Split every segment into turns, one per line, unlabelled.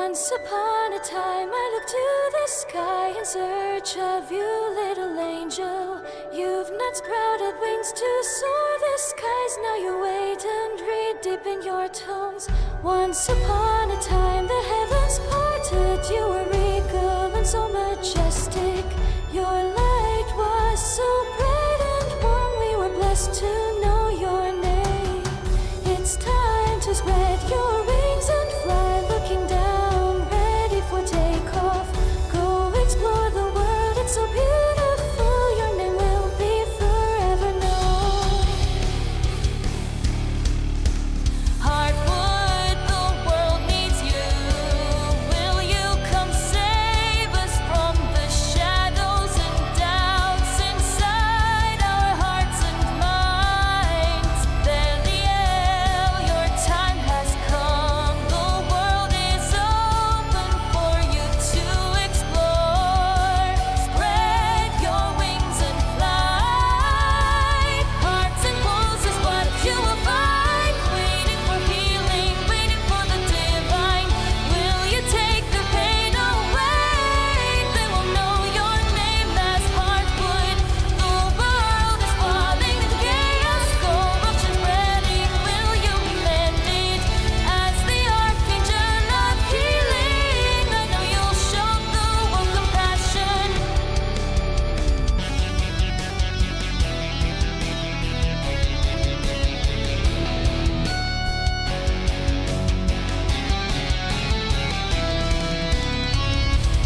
Once upon a time I looked to the sky in search of you, little angel. You've not sprouted wings to soar the skies. Now you wait and read deep in your tomes. Once upon a time the heavens parted. You were regal and so majestic. Your light was so bright and warm. We were blessed to know your name. It's time to spread your wings and fly, looking down, ready for takeoff. Go explore the world, it's so beautiful. Your name will be forever known. Hardwood, the world needs you. Will you come save us from the shadows and doubts inside our hearts and minds? Vtuber, your time has come. The world is open for you to explore. Spread your wings and fly. Hearts and clothes is what you will find. Waiting for healing, waiting for the divine. Will you take the pain away? They will know your name as Hardwood. The world is falling into chaos. Corruption spreading. Will you be mended as the archangel of healing? I know you'll show the world compassion.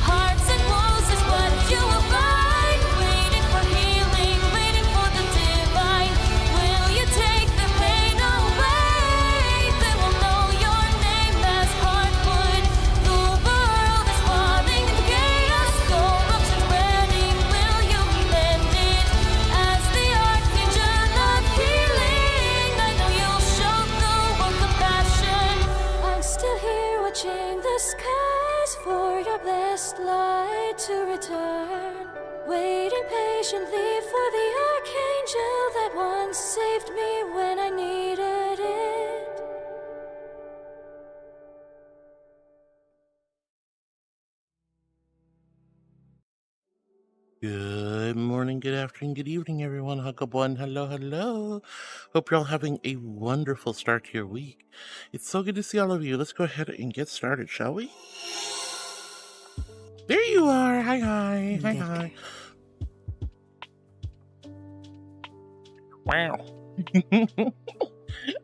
Hearts and woes is what you will find. Waiting for healing, waiting for the divine. Will you take the pain away? They will know your name as Hardwood. The world is falling into chaos. Corruption spreading. Will you be mended as the archangel of healing? I know you'll show the world compassion. I'm still here watching the skies for your blessed light to return. Waiting patiently for the archangel that once saved me when I needed it.
Good morning, good afternoon, good evening, everyone. Huckabone, hello, hello. Hope you're all having a wonderful start to your week. It's so good to see all of you. Let's go ahead and get started, shall we? There you are. Hi, hi, hi, hi. Wow.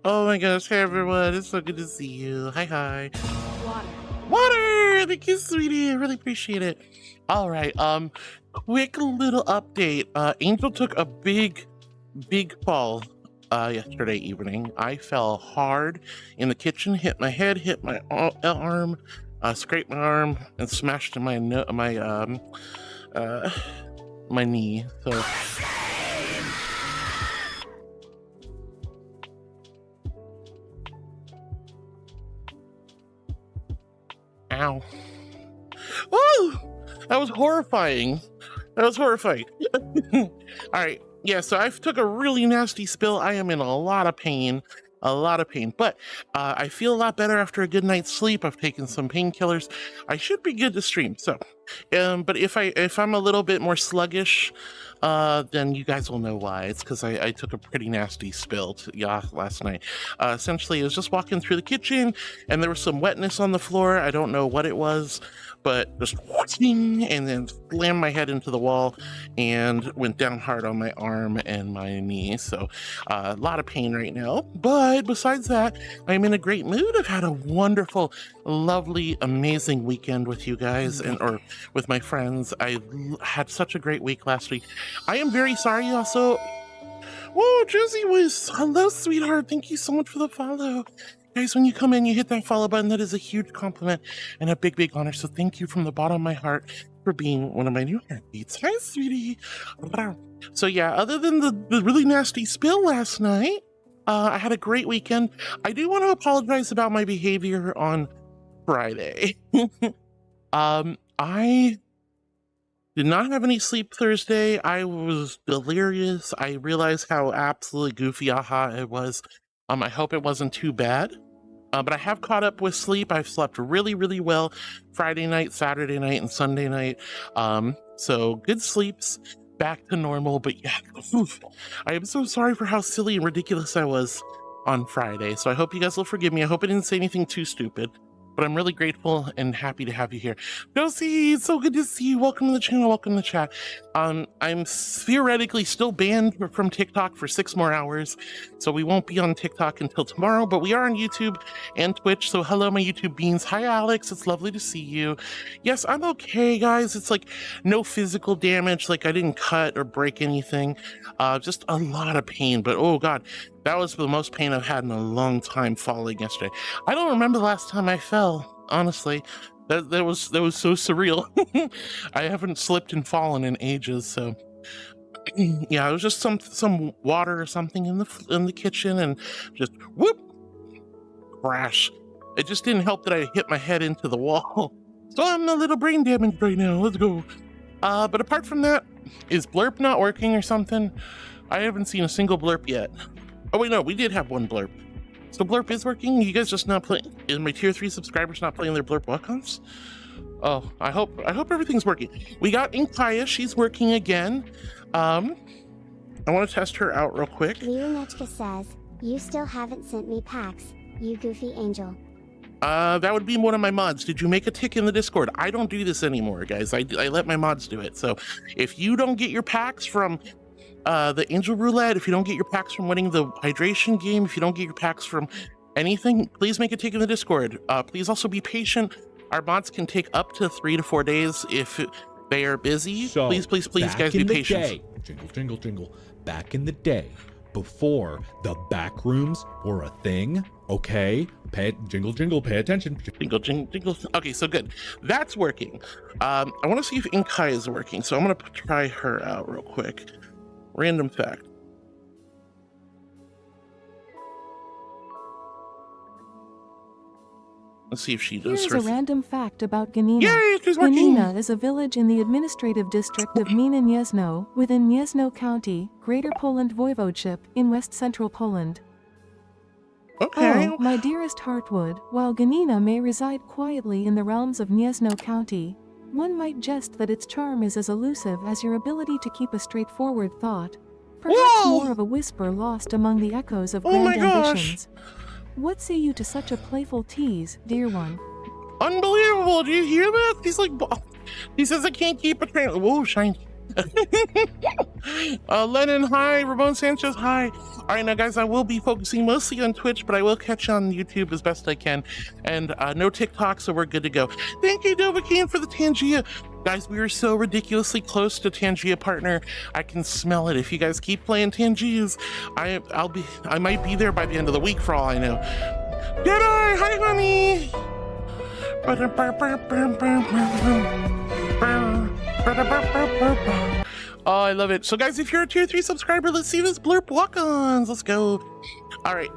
Oh my gosh, hey everyone. It's so good to see you. Hi, hi. Water! Thank you, sweetie. I really appreciate it. All right, quick little update. Angel took a big fall yesterday evening. I fell hard in the kitchen, hit my head, hit my arm, scraped my arm, and smashed my my knee. So ow. Oh, that was horrifying. That was horrifying. All right. Yeah, so I took a really nasty spill. I am in a lot of pain. But I feel a lot better after a good night's sleep. I've taken some painkillers. I should be good to stream. So, but if I'm a little bit more sluggish, then you guys will know why. It's because I took a pretty nasty spill last night. Essentially, I was just walking through the kitchen, and there was some wetness on the floor. I don't know what it was, but just whooshing, and then slammed my head into the wall and went down hard on my arm and my knee. So a lot of pain right now. But besides that, I'm in a great mood. I've had a wonderful, lovely, amazing weekend with you guys or with my friends. I had such a great week last week. I am very sorry also. Whoa, Josie was, hello, sweetheart. Thank you so much for the follow. Guys, when you come in, you hit that follow button. That is a huge compliment and a big, big honor. So thank you from the bottom of my heart for being one of my new heartbeats. Hi, sweetie. So yeah, other than the really nasty spill last night, I had a great weekend. I do want to apologize about my behavior on Friday. I did not have any sleep Thursday. I was delirious. I realized how absolutely goofy it was. I hope it wasn't too bad. But I have caught up with sleep. I've slept really, really well Friday night, Saturday night, and Sunday night. So good sleeps, back to normal. But yeah, oof, I am so sorry for how silly and ridiculous I was on Friday. So I hope you guys will forgive me. I hope I didn't say anything too stupid. But I'm really grateful and happy to have you here. Josie, it's so good to see you. Welcome to the channel. Welcome to the chat. I'm theoretically still banned from TikTok for 6 more hours, so we won't be on TikTok until tomorrow, but we are on YouTube and Twitch, so hello, my YouTube beans. Hi, Alex. It's lovely to see you. Yes, I'm okay, guys. It's like no physical damage, like I didn't cut or break anything. Just a lot of pain, but oh, God. That was the most pain I've had in a long time falling yesterday. I don't remember the last time I fell, honestly. That was so surreal. I haven't slipped and fallen in ages, so yeah, it was just some water or something in the kitchen and just whoop, crash. It just didn't help that I hit my head into the wall. So I'm a little brain damaged right now. Let's go. But apart from that, is Blurp not working or something? I haven't seen a single Blurp yet. Oh wait, no, we did have one Blurp. So Blurp is working? You guys just not playing? Is my tier 3 subscribers not playing their Blurp walk-ons? Oh, I hope everything's working. We got Inkaya, she's working again. I want to test her out real quick.
EᗰOtioutiᗩᒪ says, you still haven't sent me packs, you goofy angel.
That would be one of my mods. Did you make a tick in the Discord? I don't do this anymore, guys. I let my mods do it. So if you don't get your packs from the Angel Roulette, if you don't get your packs from winning the hydration game, if you don't get your packs from anything, please make a tick in the Discord. Please also be patient. Our mods can take up to 3 to 4 days if they are busy. So, please, guys, be patient.
Day, jingle, jingle, jingle. Back in the day, before the back rooms were a thing, okay? Jingle, jingle, pay attention.
Jingle, jingle, jingle. Okay, so good. That's working. I want to see if Inkai is working, so I'm going to try her out real quick. Random fact. Let's see if she does.
Here's a random fact about Ganina.
Yay, she's working!
Ganina is a village in the administrative district of Gniezno, within Gniezno County, Greater Poland Voivodeship, in west-central Poland.
Okay.
Oh, my dearest Heartwood, while Ganina may reside quietly in the realms of Gniezno County, one might jest that its charm is as elusive as your ability to keep a straightforward thought, perhaps
Whoa!
more of a whisper lost among the echoes of grand ambitions. What say you to such a playful tease, dear one?
Unbelievable! Do you hear that? He's like, he says I can't keep a train. Whoa, shiny. Lennon, hi. Ramon Sanchez, hi. All right, now guys, I will be focusing mostly on Twitch, but I will catch on YouTube as best I can, and no TikTok, so we're good to go. Thank you, Dovahkiin, for the Tangia. Guys, we are so ridiculously close to Tangia partner. I can smell it. If you guys keep playing Tangias, I might be there by the end of the week for all I know. Jedi, hi, honey. Oh, I love it. So guys, if you're a tier 3 subscriber, let's see this Blurp walk-ons. Let's go. All right.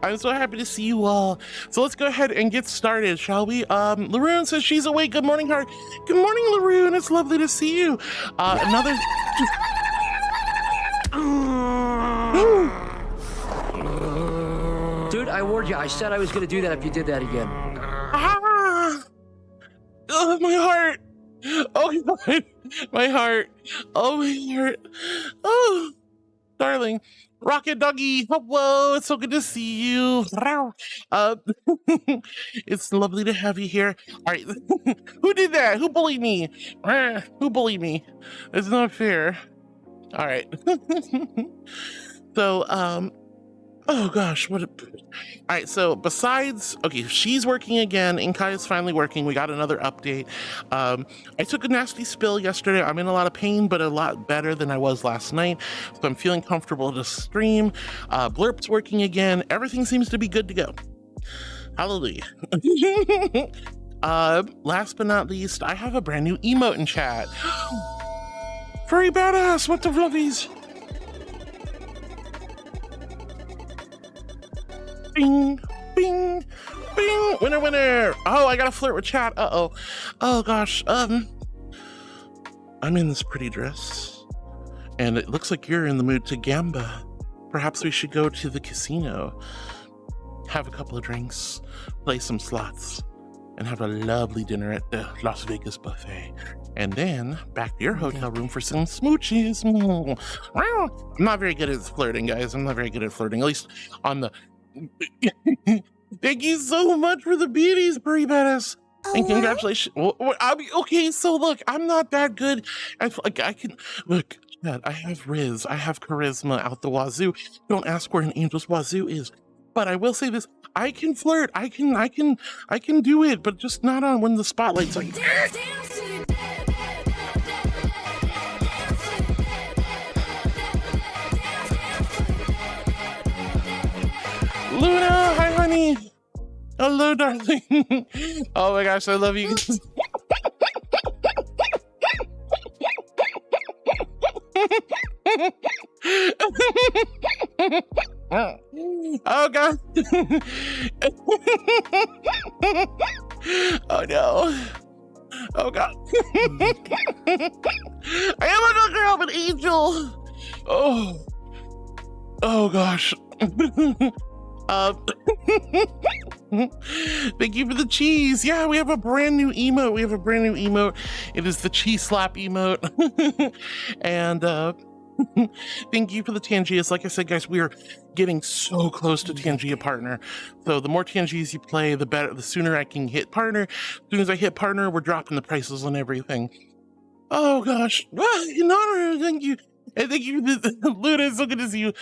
I'm so happy to see you all. So let's go ahead and get started, shall we? Laroon says she's awake. Good morning, Heart. Good morning, Laroon. It's lovely to see you. Another...
Dude, I warned you. I said I was going to do that if you did that again.
Ah! Oh, my heart. Oh, God. My heart. Oh, my heart. Oh, darling. Rocket Doggy, hello, it's so good to see you. It's lovely to have you here. All right, who did that? Who bullied me? Who bullied me? It's not fair. All right. So, oh gosh, all right, so besides, okay, she's working again, Inkai is finally working, we got another update. I took a nasty spill yesterday, I'm in a lot of pain, but a lot better than I was last night, so I'm feeling comfortable to stream. Blurp's working again, everything seems to be good to go. Hallelujah. Last but not least, I have a brand new emote in chat. Furry badass, what the fluffies? Bing, bing, bing, winner, winner. Oh, I gotta flirt with chat. Uh-oh. Oh gosh, I'm in this pretty dress, and it looks like you're in the mood to gamba. Perhaps we should go to the casino. have a couple of drinks, play some slots, and have a lovely dinner at the Las Vegas buffet. And then back to your hotel room for some smooches. I'm not very good at flirting, guys. I'm not very good at flirting, at least on the... Thank you so much for the beauties, Furry Badass. And congratulations. I mean, okay, so look, I'm not that good. I can... Look, Chad, I have Riz. I have charisma out the wazoo. Don't ask where an angel's wazoo is. But I will say this, I can flirt. I can do it, but just not on when the spotlight's like... Luna, hi honey. Hello, darling. Oh my gosh, I love you. Oh god. Oh no. Oh god. I am a good girl, but angel. Oh. Oh gosh. Thank you for the cheese. Yeah, we have a brand new emote. It is the cheese slap emote. And thank you for the Tangias. Like I said, guys, we are getting so close to Tangia partner. So the more Tangias you play, the better, the sooner I can hit partner. As soon as I hit partner, we're dropping the prices on everything. Oh gosh. No, thank you. And thank you, Luna, it's so good to see you.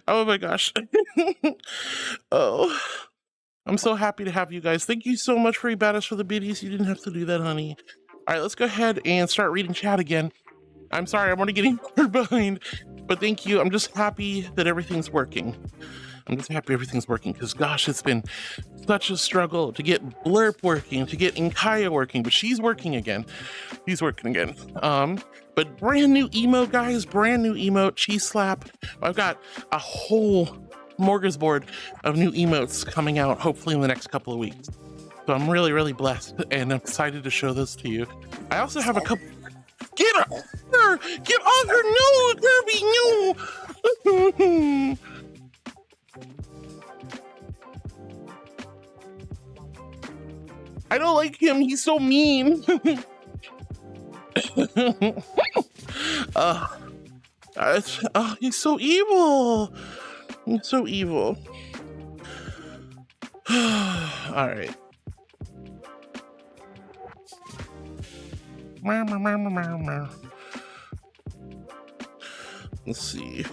Oh my gosh. Oh, I'm so happy to have you guys. Thank you so much, Furry Badass, for the biddies. You didn't have to do that, honey. All right, let's go ahead and start reading chat again. I'm sorry, I'm already getting far behind, but thank you. I'm just happy that everything's working. I'm just happy everything's working because, gosh, it's been such a struggle to get Blurp working, to get Inkaya working, but she's working again. She's working again. But brand new emote, guys, brand new emote, cheese slap. I've got a whole smorgasbord of new emotes coming out, hopefully in the next couple of weeks. So I'm really, really blessed, and I'm excited to show those to you. I also have a couple... Get off her! Get off her! No, Kirby, no! I don't like him. He's so mean. He's so evil. He's so evil. All right. Let's see.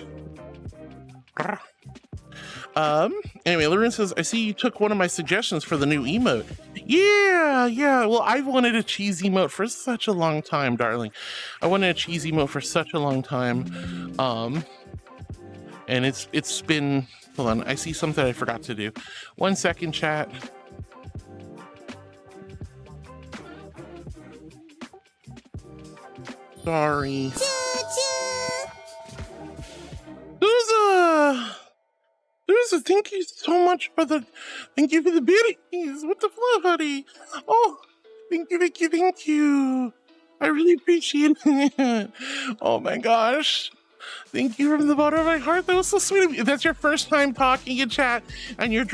Anyway, Lauren says, I see you took one of my suggestions for the new emote. Yeah. Well, I've wanted a cheese emote for such a long time, darling. I wanted a cheese emote for such a long time. And it's been, hold on, I see something I forgot to do. 1 second, chat. Sorry. Suza, thank you so much for the, thank you for the biddies. What the fluff, honey? Oh, thank you. I really appreciate it. Oh my gosh. Thank you from the bottom of my heart. That was so sweet of you. That's your first time talking in chat and you're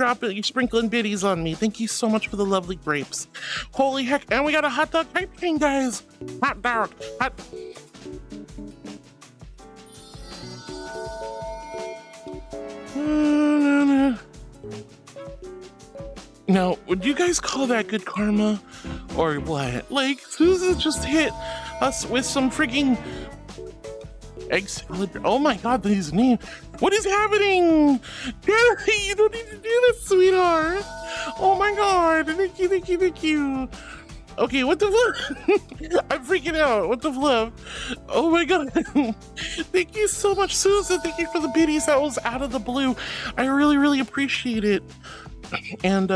sprinkling biddies on me. Thank you so much for the lovely grapes. Holy heck. And we got a hot dog type thing, guys. Hot dog. Now, would you guys call that good karma or what? Like, Susan just hit us with some freaking egg salad. Oh my god, his name. What is happening? Daddy, you don't need to do this, sweetheart. Oh my god. Thank you. Okay, what the flip? I'm freaking out. What the flip? Oh my god. Thank you so much, Susan. Thank you for the biddies. That was out of the blue. I really appreciate it. And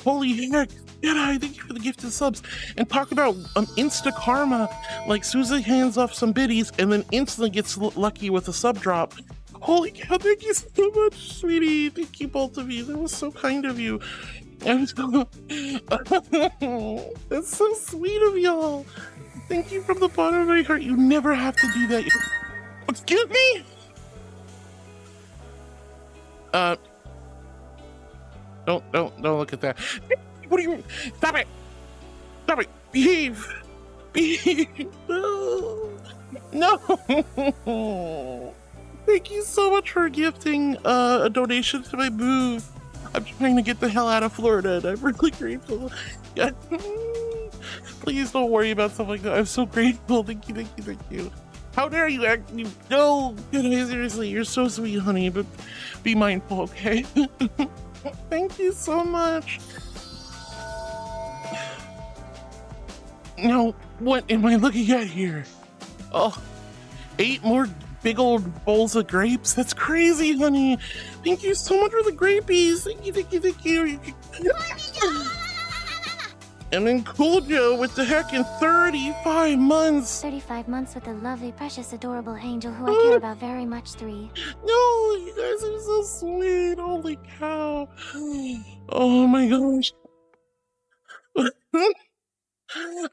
holy heck. Yeah, thank you for the gifted subs. And talk about insta karma. Like Susan hands off some biddies and then instantly gets lucky with a sub drop. Holy cow, thank you so much, sweetie. Thank you, both of you. That was so kind of you. I'm so... That's so sweet of y'all. Thank you from the bottom of my heart. You never have to do that. Excuse me? Don't look at that. What do you? Stop it! Stop it! Behave! Behave! No! Thank you so much for gifting a donation to my move. I'm trying to get the hell out of Florida, and I'm really grateful. Yeah. Please don't worry about stuff like that. I'm so grateful. Thank you, thank you, thank you. How dare you act? No, seriously, you're so sweet, honey. But be mindful, okay? Thank you so much. Now, what am I looking at here? Oh, 8 more big old bowls of grapes? That's crazy, honey. Thank you so much for the grapies. Thank you, thank you, thank you. And then Cool Joe with the heck in 35 months.
35 months with a lovely, precious, adorable angel who I care about very much, 3.
No, you guys are so sweet. Holy cow. Oh my gosh.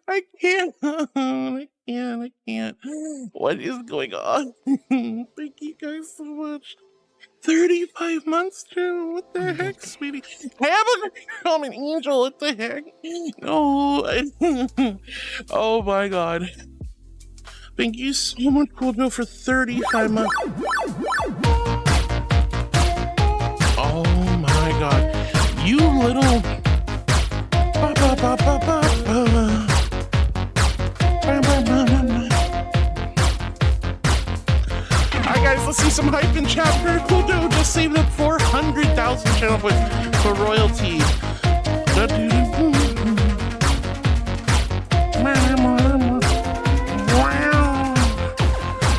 I can't. I can't. What is going on? Thank you guys so much. 35 months, too. What the heck, sweetie? I'm an angel. What the heck? No. Oh my god. Thank you so much, Cool Joe, for 35 months. Oh my god. You little. Alright guys, let's see some hype in chat. Very cool, Joe just saved up 400,000 channel points for royalty.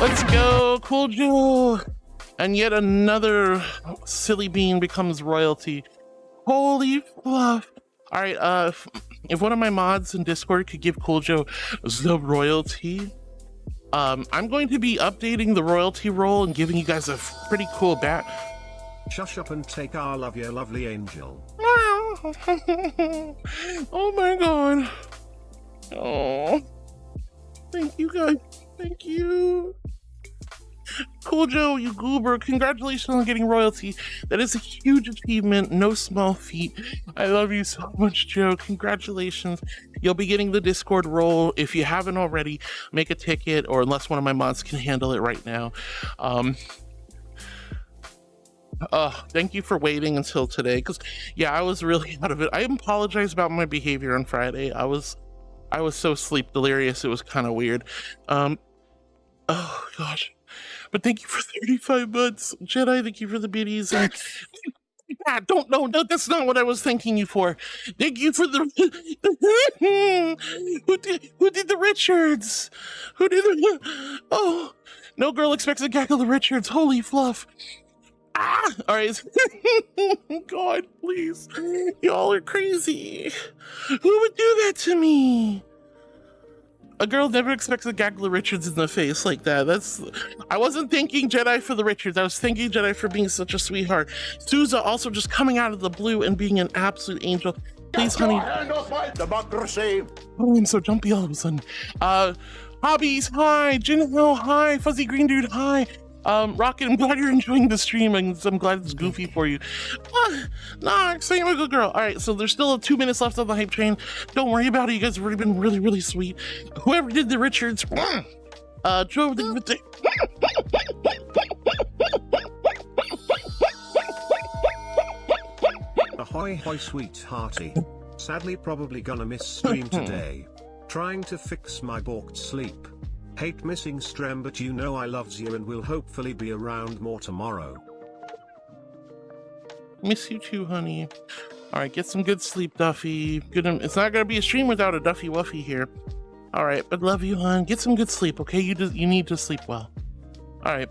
Let's go, Cool Joe. And yet another silly bean becomes royalty. Holy fluff. All right, if one of my mods in Discord could give Cool Joe the royalty, I'm going to be updating the royalty role and giving you guys a pretty cool bat.
Shush up and take our love, you lovely angel.
Oh my god. Oh, thank you guys. Thank you. Cool Joe, you goober, congratulations on getting royalty. That is a huge achievement, no small feat. I love you so much, Joe. Congratulations. You'll be getting the Discord role. If you haven't already, make a ticket, or unless one of my mods can handle it right now. Thank you for waiting until today, because yeah, I was really out of it. I apologize about my behavior on Friday. I was so sleep delirious, it was kind of weird. Oh gosh. But thank you for 35 months. Jedi, thank you for the biddies. And no, that's not what I was thanking you for. Thank you for the who did the Richards? Who did the oh, no girl expects a gaggle of Richards. Holy fluff. All right. God, please. Y'all are crazy. Who would do that to me? A girl never expects a gaggle of Richards in the face like that. I wasn't thanking Jedi for the Richards. I was thanking Jedi for being such a sweetheart. Souza also just coming out of the blue and being an absolute angel. Please, honey.
Hand off my democracy.
Oh, I'm so jumpy all of a sudden. Hobbies, hi. Jinho, hi. Fuzzy Green Dude, hi. Rocket, I'm glad you're enjoying the stream, and I'm glad it's goofy for you. Nah, I'm a good girl. All right, so there's still 2 minutes left on the hype train. Don't worry about it. You guys have already been really, really sweet. Whoever did the Richards, Joe,
Ahoy, hoy, sweethearty. Sadly, probably gonna miss stream today. Trying to fix my balked sleep. Hate missing stream, but you know I loves you and will hopefully be around more tomorrow.
Miss you too, honey. All right, get some good sleep, Duffy. It's not gonna be a stream without a Duffy Wuffy here. All right, but love you, hon. Get some good sleep, okay? You need to sleep well. All right.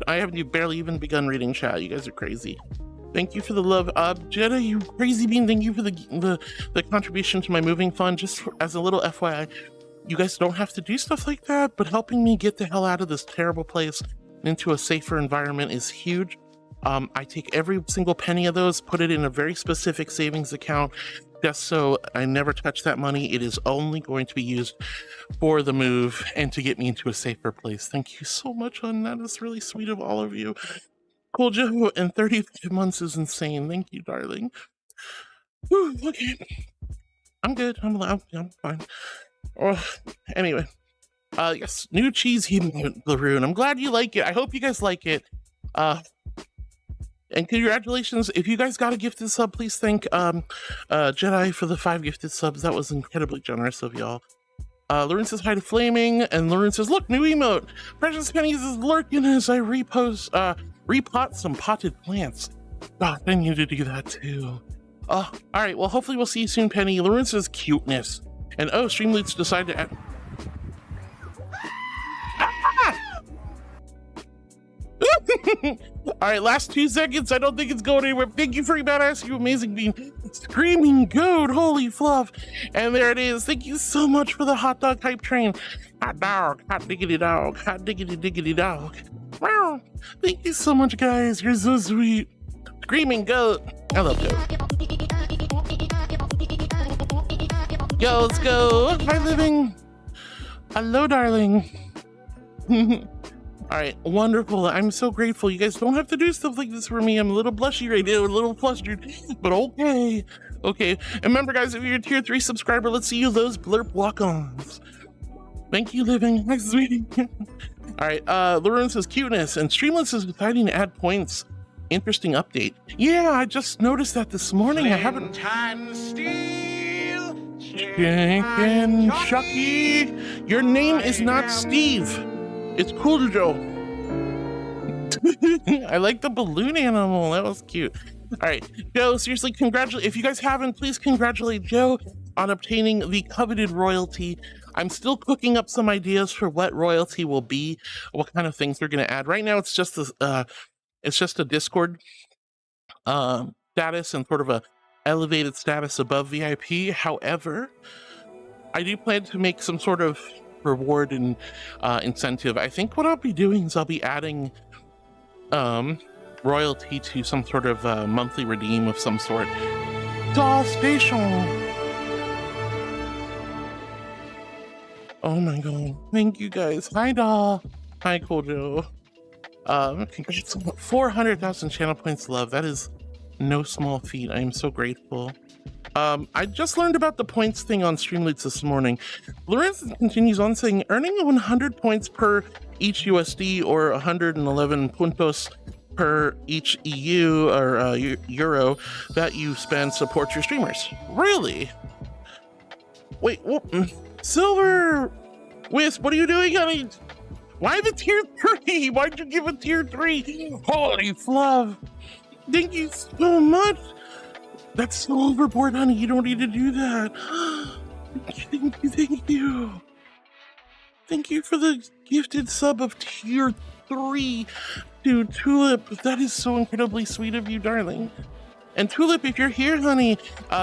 I haven't barely even begun reading chat. You guys are crazy. Thank you for the love. Jetta, you crazy bean. Thank you for the contribution to my moving fund. Just as a little FYI. You guys don't have to do stuff like that, but helping me get the hell out of this terrible place into a safer environment is huge. I take every single penny of those, put it in a very specific savings account, just so I never touch that money. It is only going to be used for the move and to get me into a safer place. Thank you so much, hon. That is really sweet of all of you. Cool Joe in 35 months is insane. Thank you, darling. Whew, okay. I'm good. I'm fine. Oh, anyway. Yes, new cheese Laroon. I'm glad you like it. I hope you guys like it. And congratulations. If you guys got a gifted sub, please thank Jedi for the 5 gifted subs. That was incredibly generous of y'all. Lauren says hi to Flaming, and Lauren says, look, new emote. Precious Pennies is lurking as I repot some potted plants. God, I need to do that too. All right, well, hopefully we'll see you soon, Penny. Lauren says cuteness. And oh, Streamleets decided to add... All right, last 2 seconds. I don't think it's going anywhere. Thank you, Furry Badass, you amazing bean. Screaming goat, holy fluff. And there it is. Thank you so much for the hot dog hype train. Hot dog, hot diggity dog, hot diggity diggity dog. Wow. Thank you so much, guys. You're so sweet. Screaming goat. I love goat. Yo, let's go. Hi, Living. Hello, darling. All right, wonderful. I'm so grateful. You guys don't have to do stuff like this for me. I'm a little blushy right now, a little flustered, but okay. Okay, and remember, guys, if you're a tier 3 subscriber, let's see you those blurp walk-ons. Thank you, Living. My sweetie. All right, Lauren says cuteness, and Streamless is deciding to add points. Interesting update. Yeah, I just noticed that this morning. I haven't... Chicken Chucky. Your name is not Steve. It's Cool Joe. I like the balloon animal. That was cute. All right, Joe, seriously, congratulate. If you guys haven't, please congratulate Joe on obtaining the coveted royalty. I'm still cooking up some ideas for what royalty will be, what kind of things they're going to add. Right now, it's just a Discord status and sort of a elevated status above VIP. However, I do plan to make some sort of reward and incentive. I think what I'll be doing is I'll be adding royalty to some sort of monthly redeem of some sort. Doll Station. Oh my god. Thank you guys. Hi Doll. Hi Cool Joe. Congrats on 400,000 channel points, love. That is no small feat. I am so grateful. I just learned about the points thing on Streamleets this morning. Lorenz continues on saying, earning 100 points per each USD or 111 puntos per each EU or euro that you spend supports your streamers. Really? Wait, Silver Wisp, what are you doing, honey? Why the tier 3? Why'd you give a tier 3? Holy fluff. Thank you so much. That's so overboard, honey. You don't need to do that. Thank you, thank you. Thank you for the gifted sub of tier 3 to Tulip. That is so incredibly sweet of you, darling. And Tulip, if you're here, honey,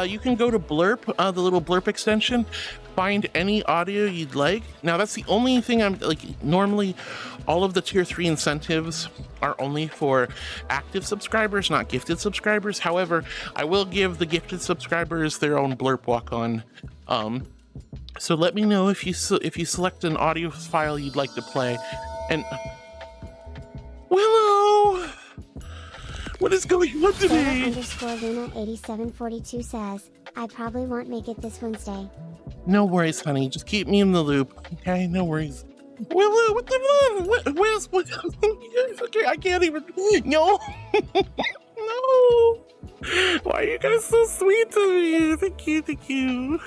you can go to Blurp, the little Blurp extension, find any audio you'd like. Now, that's the only thing I'm like, normally all of the tier 3 incentives are only for active subscribers, not gifted subscribers. However, I will give the gifted subscribers their own Blurp walk-on. So let me know if you select an audio file you'd like to play. And Willow, what is going on today?
Sarah_Luna8742 says, I probably won't make it this Wednesday.
No worries, honey. Just keep me in the loop. Okay, no worries. Willow, what the what? Okay, I can't even. No. No. Why are you guys so sweet to me? Thank you, thank you.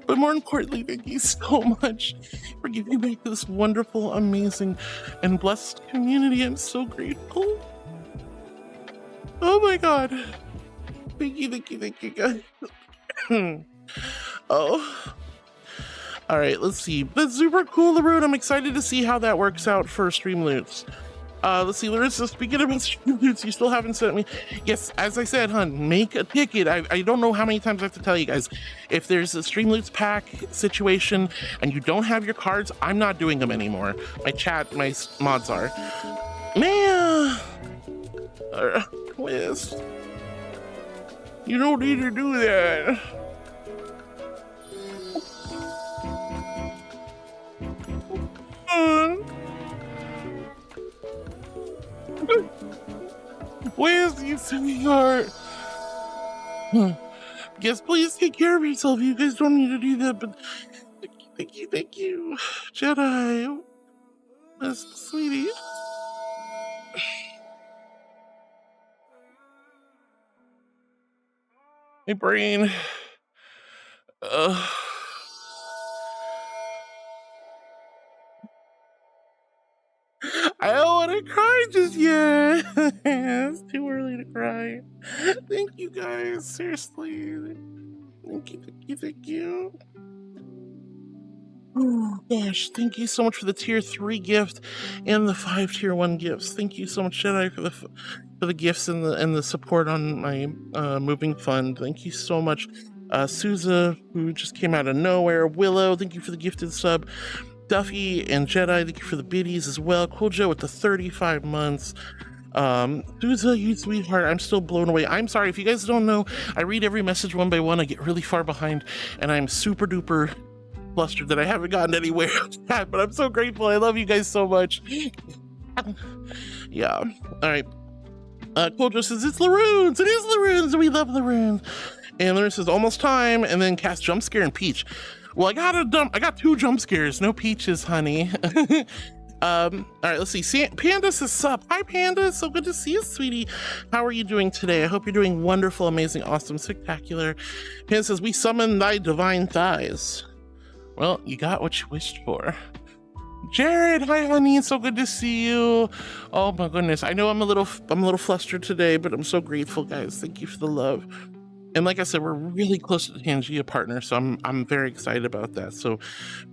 But more importantly, thank you so much for giving me this wonderful, amazing, and blessed community. I'm so grateful. Oh my god. Thank you, thank you, thank you, guys. Oh. Alright, let's see. That's super cool, LaRoot. I'm excited to see how that works out for Streamloots. Let's see, Larissa, speaking about Streamloots, you still haven't sent me. Yes, as I said, hun, make a ticket. I don't know how many times I have to tell you guys. If there's a Streamloots pack situation and you don't have your cards, I'm not doing them anymore. My mods are. Man! Liz, you don't need to do that. Where's you, sweetheart? Yes, please take care of yourself. You guys don't need to do that, but thank you, Jedi. That's sweetie. My brain. I don't want to cry just yet. It's too early to cry. Thank you guys, seriously. Thank you. Oh gosh, thank you so much for the tier 3 gift and the 5 tier 1 gifts. Thank you so much, Jedi, for the gifts and the support on my moving fund. Thank you so much, Souza, who just came out of nowhere. Willow, thank you for the gifted sub. Duffy and Jedi, thank you for the biddies as well. Cool Joe with the 35 months. Souza, you sweetheart, I'm still blown away. I'm sorry, if you guys don't know, I read every message one by one. I get really far behind, and I'm super duper flustered that I haven't gotten anywhere with that, but I'm so grateful. I love you guys so much. Yeah. All right. Cool Joe says, it's Laroons. It is Laroons, and we love Laroons. And Laroon says, almost time, and then cast jump scare and Peach. Well, I got 2 jump scares, no peaches, honey. All right, let's see. Panda says sup. Hi, Panda. So good to see you, sweetie. How are you doing today? I hope you're doing wonderful, amazing, awesome, spectacular. Panda says, we summon thy divine thighs. Well, you got what you wished for. Jared, hi, honey. So good to see you. Oh my goodness. I know I'm a little flustered today, but I'm so grateful, guys. Thank you for the love. And like I said, we're really close to the Tangia partner, so I'm very excited about that. So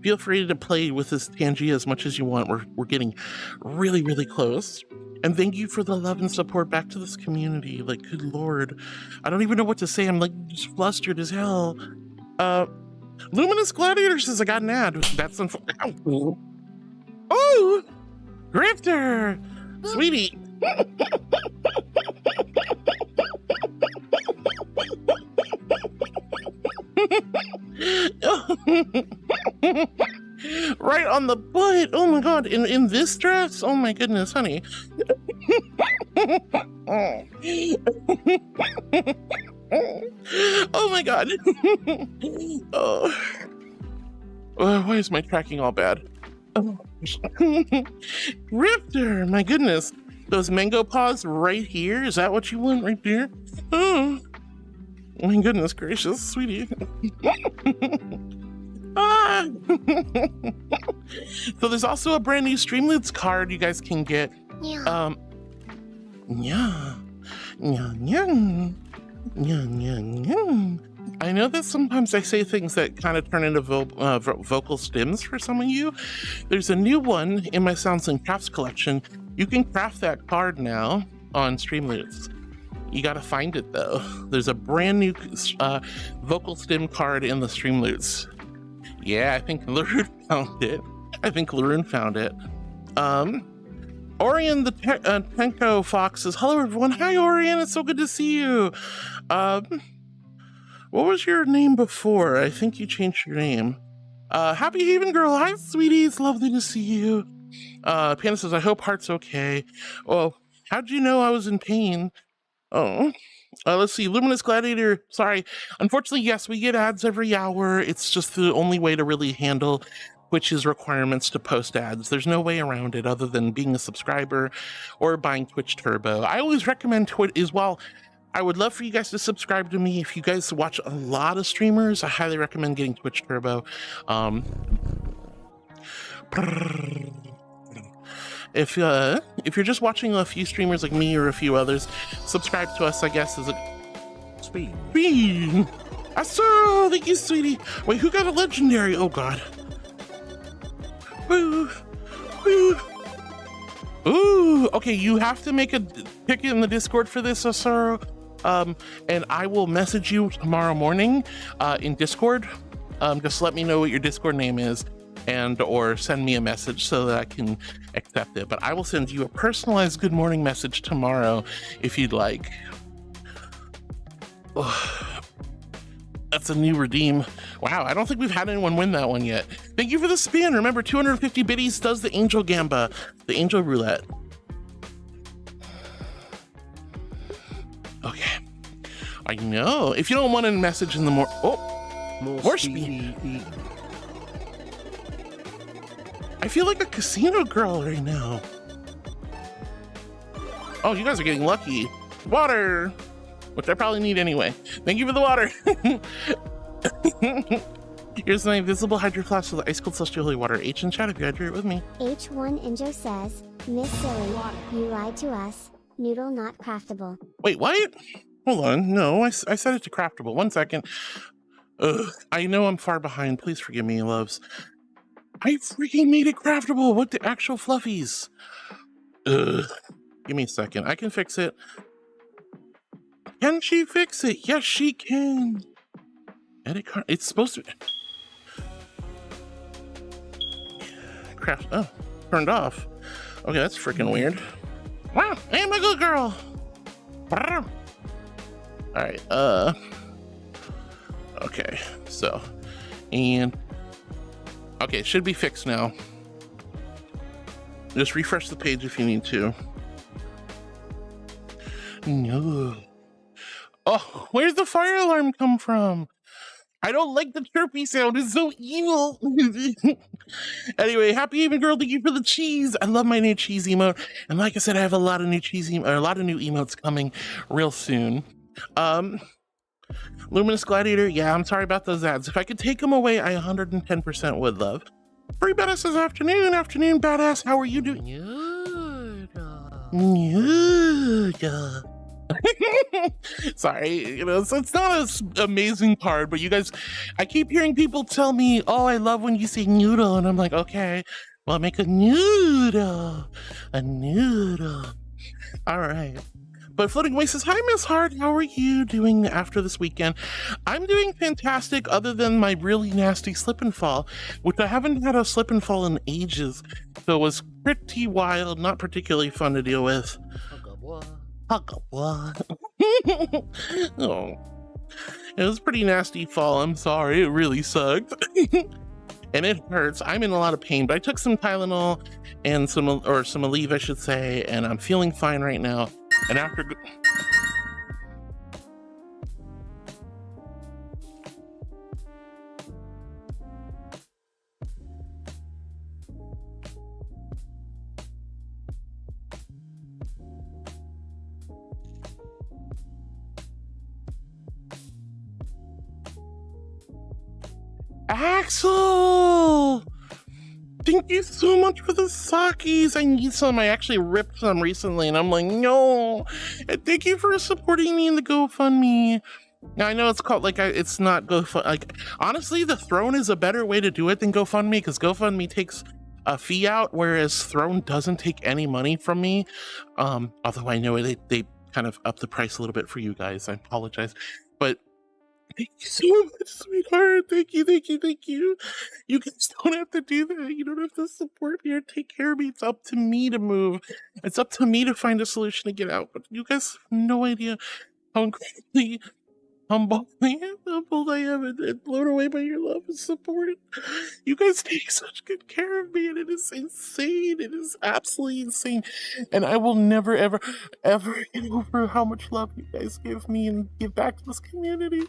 feel free to play with this Tangia as much as you want. We're getting really, really close. And thank you for the love and support back to this community. Like, good Lord. I don't even know what to say. I'm like just flustered as hell. Luminous Gladiator says I got an ad. That's unfortunate. Oh! Grifter! Sweetie. Right on the butt. Oh my god. In this dress? Oh my goodness, honey. Oh my god. Oh. Why is my tracking all bad? Oh. Rifter, my goodness. Those mango paws right here? Is that what you want right there? Oh. My goodness gracious, sweetie. Ah. So there's also a brand new Streamloots card you guys can get. Yeah. I know that sometimes I say things that kind of turn into vocal stems for some of you. There's a new one in my Sounds and Crafts collection. You can craft that card now on Streamloots. You gotta find it though. There's a brand new vocal stem card in the Streamloots. Yeah, I think Laroon found it. Orion the Tenko Fox says, hello everyone. Hi Orion, it's so good to see you. What was your name before? I think you changed your name. Happy Haven Girl, hi sweetie, it's lovely to see you. Panda says, I hope Heart's okay. Well, how'd you know I was in pain? Oh, let's see. Luminous Gladiator. Sorry. Unfortunately, yes, we get ads every hour. It's just the only way to really handle Twitch's requirements to post ads. There's no way around it other than being a subscriber or buying Twitch Turbo. I always recommend Twitch as well. I would love for you guys to subscribe to me. If you guys watch a lot of streamers, I highly recommend getting Twitch Turbo. If you're just watching a few streamers like me or a few others, subscribe to us, I guess, is a
Speed.
Asuro, thank you, sweetie. Wait, who got a legendary? Oh god. Woo. Woo. Ooh, okay, you have to make a ticket in the Discord for this, Asuro. And I will message you tomorrow morning in Discord. Just let me know what your Discord name is. Or send me a message so that I can accept it. But I will send you a personalized good morning message tomorrow if you'd like. Oh, that's a new redeem. Wow, I don't think we've had anyone win that one yet. Thank you for the spin. Remember, 250 biddies does the angel gamba, the angel roulette. I know. If you don't want a message in the more speed. I feel like a casino girl right now. Oh, you guys are getting lucky. Water, which I probably need anyway. Thank you for the water. Here's my invisible hydro flask with ice cold celestial holy water. H in chat if you hydrate with me.
H1 Injo says, Miss Silly, you lied to us. Noodle not craftable.
Wait, what? Hold on. No, I set it to craftable. 1 second. Ugh, I know I'm far behind. Please forgive me, loves. I freaking made it craftable. What the actual fluffies? Ugh. Give me a second. I can fix it. Can she fix it? Yes, she can. Edit card. It's supposed to craft. Oh, turned off. Okay, that's freaking weird. Wow, I'm a good girl. All right. Okay. So, and okay, it should be fixed now. Just refresh the page if you need to. No. Oh, where's the fire alarm come from? I don't like the chirpy sound. It's so evil. Anyway, happy even girl, thank you for the cheese. I love my new cheese emote. And like I said, I have a lot of new a lot of new emotes coming real soon. Luminous Gladiator, yeah, I'm sorry about those ads. If I could take them away, I 110% would, love. Furry Badass this afternoon. Afternoon, Badass. How are you doing? Sorry, you know, so it's not an amazing card, but you guys, I keep hearing people tell me, oh, I love when you say noodle, and I'm like, okay, well, make a noodle. All right. But Floating Away says, hi, Miss Hart, how are you doing after this weekend? I'm doing fantastic, other than my really nasty slip and fall, which I haven't had a slip and fall in ages, so it was pretty wild, not particularly fun to deal with. Oh, it was a pretty nasty fall. I'm sorry, it really sucked. And it hurts. I'm in a lot of pain, but I took some Tylenol and some Aleve, I should say, and I'm feeling fine right now. And after Axel! Thank you so much for the sakis. I need some. I actually ripped some recently, and I'm like, no. And thank you for supporting me in the GoFundMe. Now, I know it's called, like, it's not GoFundMe. Like, honestly, the Throne is a better way to do it than GoFundMe, because GoFundMe takes a fee out, whereas Throne doesn't take any money from me. Although I know they kind of up the price a little bit for you guys. I apologize. But thank you so much, sweetheart. Thank you. You guys don't have to do that. You don't have to support me or take care of me. It's up to me to move. It's up to me to find a solution to get out. But you guys have no idea how incredibly humbled I am and blown away by your love and support. You guys take such good care of me, and it is insane. It is absolutely insane. And I will never, ever, ever get over how much love you guys give me and give back to this community.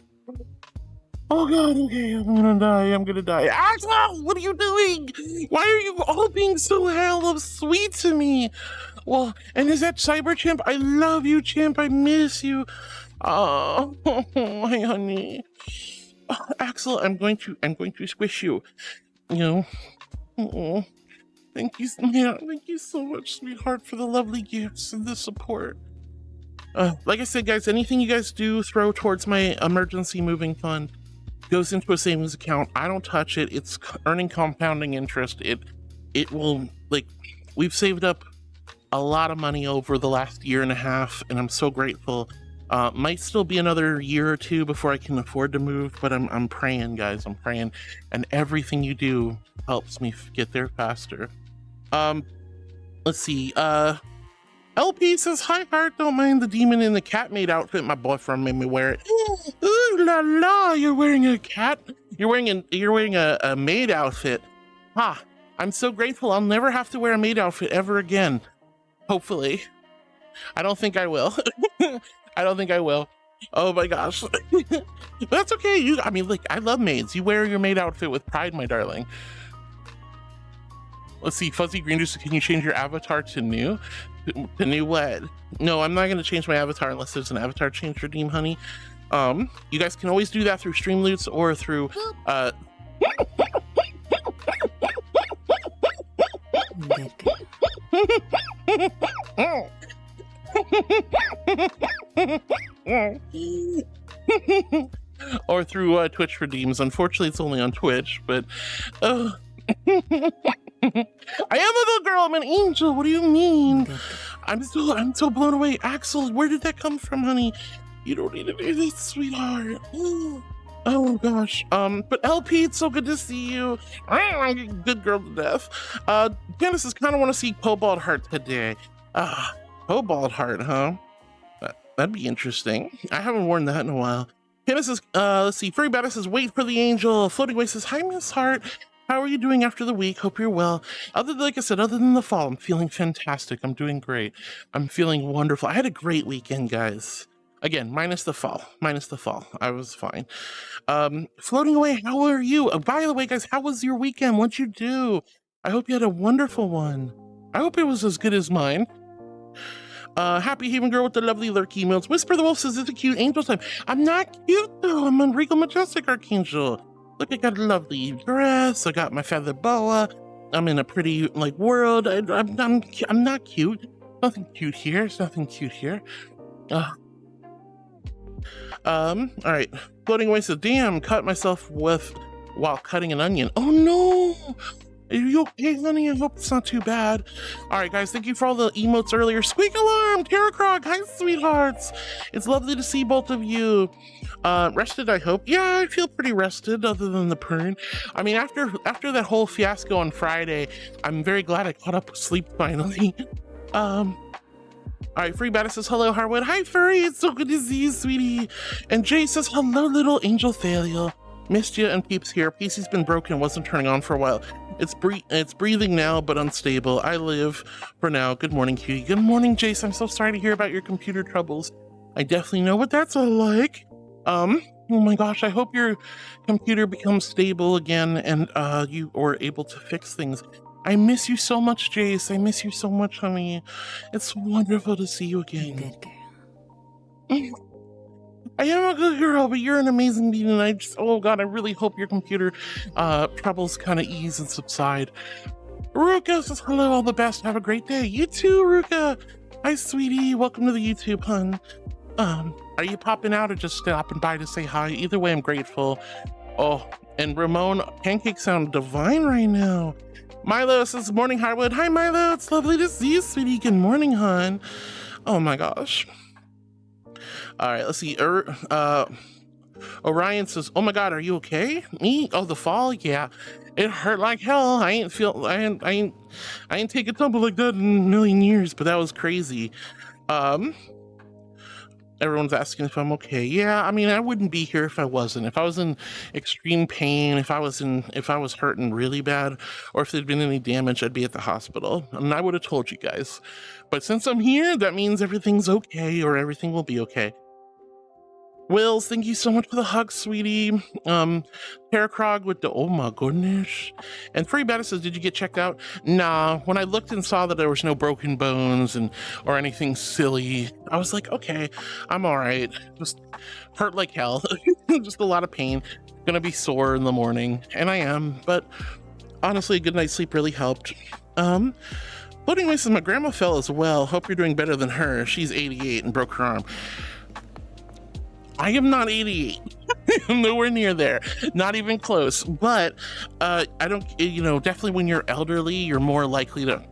Oh god, okay, I'm gonna die. Axel, what are you doing? Why are you all being so hella sweet to me? Well, and is that Cyber Chimp? I love you, Chimp. I miss you. Oh, my honey. Oh, Axel, I'm going to squish you. You know. Oh, thank you, man. Thank you so much, sweetheart, for the lovely gifts and the support. Like I said, guys, anything you guys do throw towards my emergency moving fund goes into a savings account. I don't touch it. It's earning compounding interest. It will, like, we've saved up a lot of money over the last year and a half, and I'm so grateful. Might still be another year or two before I can afford to move, but I'm praying, guys. I'm praying, and everything you do helps me get there faster. Let's see. LP says, hi, Heart, don't mind the demon in the cat maid outfit. My boyfriend made me wear it. Ooh la la, you're wearing a cat? You're wearing a maid outfit. Ha, I'm so grateful. I'll never have to wear a maid outfit ever again. Hopefully. I don't think I will. I don't think I will. Oh my gosh. That's okay. I mean, like, I love maids. You wear your maid outfit with pride, my darling. Let's see, Fuzzy Green Juice, can you change your avatar to new? To new what? No, I'm not going to change my avatar unless there's an avatar change redeem, honey. You guys can always do that through Streamloots or through, or through Twitch redeems. Unfortunately, it's only on Twitch, but I am a good girl. I'm an angel. What do you mean? I'm so blown away. Axel, where did that come from, honey? You don't need to do this, sweetheart. Oh gosh. But LP, it's so good to see you. Good girl to death. Candace is kind of want to see Cobalt Heart today. Cobalt Heart, huh? That'd be interesting. I haven't worn that in a while. Candace is, let's see, Furry Badass says, wait for the angel. Floating Away says, hi, Miss Heart. How are you doing after the week? Hope you're well. Like I said, other than the fall, I'm feeling fantastic. I'm doing great. I'm feeling wonderful. I had a great weekend, guys. Again, minus the fall. I was fine. Floating Away, how are you? By the way, guys, how was your weekend? What'd you do? I hope you had a wonderful one. I hope it was as good as mine. Happy Haven Girl with the lovely lurky emotes. Whisper the Wolf says, it's a cute angel time. I'm not cute, though. I'm a regal majestic archangel. Look, I got a lovely dress. I got my feather boa. I'm in a pretty, like, world. I'm not cute. Nothing cute here. There's nothing cute here. All right. Floating Away says, damn, cut myself while cutting an onion. Oh, no. Are you okay, honey? I hope it's not too bad. All right, guys, thank you for all the emotes earlier. Squeak Alarm, Tara Krog, hi, sweethearts. It's lovely to see both of you. Rested, I hope. Yeah, I feel pretty rested, other than the pern. I mean, after that whole fiasco on Friday, I'm very glad I caught up with sleep finally. All right, Free Badass says, hello, Harwood. Hi, Furry, it's so good to see you, sweetie. And Jay says, hello, little angel failure. Missed you and Peeps here. PC's been broken, wasn't turning on for a while. It's breathing now, but unstable. I live for now. Good morning, cutie. Good morning, Jace. I'm so sorry to hear about your computer troubles. I definitely know what that's all like. Oh my gosh, I hope your computer becomes stable again and you are able to fix things. I miss you so much, Jace. I miss you so much, honey. It's wonderful to see you again.
Good girl.
I am a good girl, but you're an amazing being, and I just, oh god, I really hope your computer troubles kind of ease and subside. Ruka says, hello, all the best, have a great day. You too, Ruka. Hi, sweetie, welcome to the YouTube, hun. Are you popping out or just stopping by to say hi? Either way, I'm grateful. Oh, and Ramon, pancakes sound divine right now. Milo says, morning, Harwood. Hi, Milo, it's lovely to see you, sweetie. Good morning, hun. Oh my gosh. All right, let's see. Orion says, oh my god, are you okay? Me? Oh, the fall? Yeah. It hurt like hell. I ain't take a tumble like that in a million years, but that was crazy. Everyone's asking if I'm okay. Yeah, I mean, I wouldn't be here if I wasn't. If I was in extreme pain, if I was hurting really bad, or if there'd been any damage, I'd be at the hospital. And I would have told you guys. But since I'm here, that means everything's okay, or everything will be okay. Wills, thank you so much for the hug, sweetie. Tara Krog with the, oh my goodness. And Free Badass says, did you get checked out? Nah, when I looked and saw that there was no broken bones or anything silly, I was like, okay, I'm all right. Just hurt like hell. Just a lot of pain. Gonna be sore in the morning, and I am, but honestly, a good night's sleep really helped. But anyways, my grandma fell as well. Hope you're doing better than her. She's 88 and broke her arm. I am not 88. Nowhere near there. Not even close. But I don't, definitely when you're elderly, you're more likely to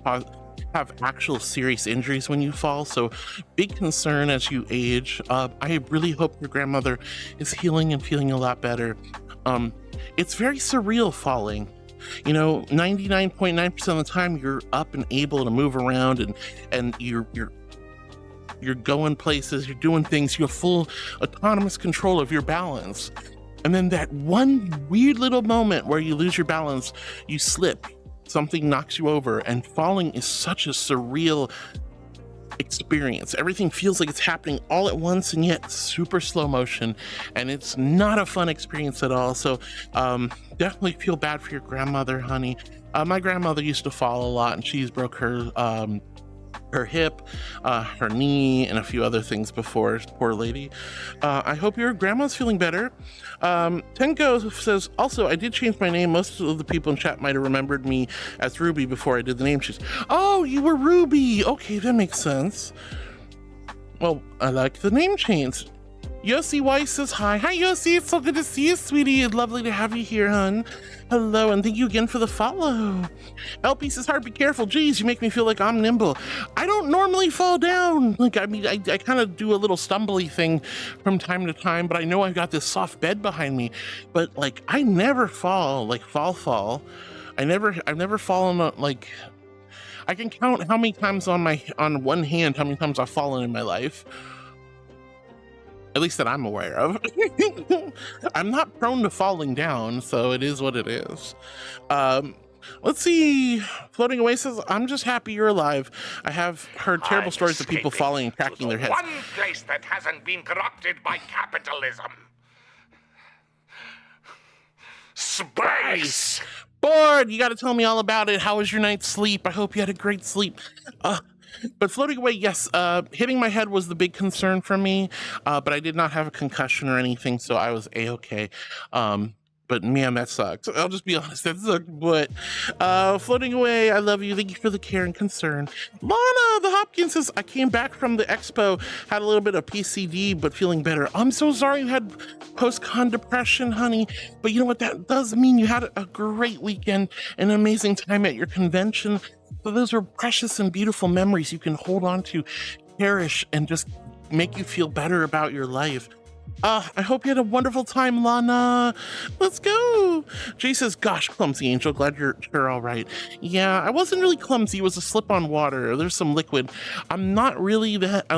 have actual serious injuries when you fall. So big concern as you age. I really hope your grandmother is healing and feeling a lot better. It's very surreal falling. 99.9% of the time you're up and able to move around and you're going places, you're doing things, you have full autonomous control of your balance. And then that one weird little moment where you lose your balance, you slip, something knocks you over, and falling is such a surreal experience. Everything feels like it's happening all at once and yet super slow motion, and it's not a fun experience at all. So definitely feel bad for your grandmother, honey. My grandmother used to fall a lot, and she's broke her hip, her knee, and a few other things before. Poor lady. I hope your grandma's feeling better. Tenko says, also, I did change my name. Most of the people in chat might have remembered me as Ruby before I did the name change. Oh, you were Ruby. Okay, that makes sense. Well, I like the name change. Yossi Weiss says hi. Hi, Yossi. It's so good to see you, sweetie. It's lovely to have you here, hon. Hello, and thank you again for the follow. LP says, "Heart, be careful. Geez, you make me feel like I'm nimble. I don't normally fall down. Like, I mean, I kind of do a little stumbly thing from time to time, but I know I've got this soft bed behind me. But like, I never fall, like fall. I've never fallen on, like, I can count how many times on one hand, how many times I've fallen in my life. At least that I'm aware of. I'm not prone to falling down, so it is what it is. Let's see. Floating Away says, "I'm just happy you're alive. I have heard terrible stories of people falling and cracking their heads."
One place that hasn't been corrupted by capitalism. Space!
Bored! You gotta tell me all about it. How was your night's sleep? I hope you had a great sleep. But floating away, yes, hitting my head was the big concern for me, but I did not have a concussion or anything, so I was A-okay. But man, that sucked. I'll just be honest, that sucked. But floating away, I love you. Thank you for the care and concern. Lana, the Hopkins says, "I came back from the expo, had a little bit of PCD, but feeling better. I'm so sorry you had post-con depression, honey. But you know what? That does mean you had a great weekend, an amazing time at your convention. So those are precious and beautiful memories you can hold on to, cherish, and just make you feel better about your life. I hope you had a wonderful time, Lana. Let's go." Jay says, "Gosh, clumsy angel, glad you're all right." Yeah, I wasn't really clumsy. It was a slip on water. There's some liquid. I'm not really that, I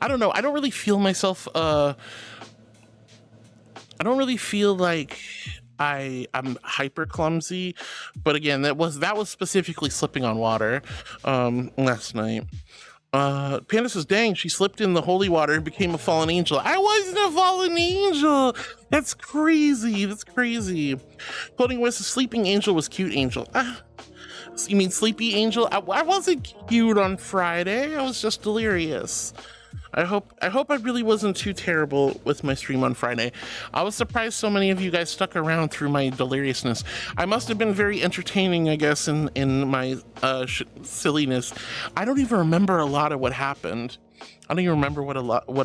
don't know. I don't really feel myself, I don't really feel like I'm hyper clumsy, but again, that was specifically slipping on water last night. Panda says, "Dang, she slipped in the holy water and became a fallen angel." I wasn't a fallen angel. That's crazy. Floating with a sleeping angel was cute angel. You mean sleepy angel? I wasn't cute on Friday. I was just delirious. I hope I really wasn't too terrible with my stream on Friday. I was surprised so many of you guys stuck around through my deliriousness. I must have been very entertaining, I guess, in my silliness. I don't even remember a lot of what happened. I don't even remember what a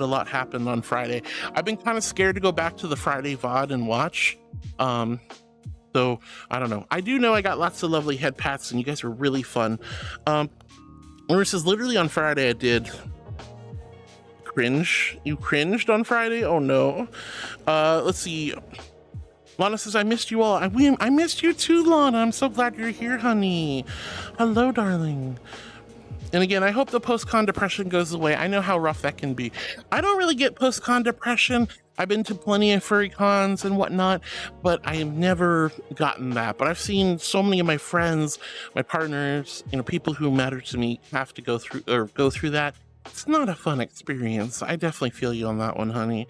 lot happened on Friday. I've been kind of scared to go back to the Friday VOD and watch. So I don't know. I do know I got lots of lovely head pats, and you guys were really fun. Laura says, "Literally on Friday I did." Cringe? You cringed on Friday? Oh no. Let's see. Lana says, "I missed you all." I missed you too, Lana. I'm so glad you're here, honey. Hello, darling. And again, I hope the post-con depression goes away. I know how rough that can be. I don't really get post-con depression. I've been to plenty of furry cons and whatnot, but I have never gotten that. But I've seen so many of my friends, my partners, people who matter to me have to go through that. It's not a fun experience. I definitely feel you on that one, honey.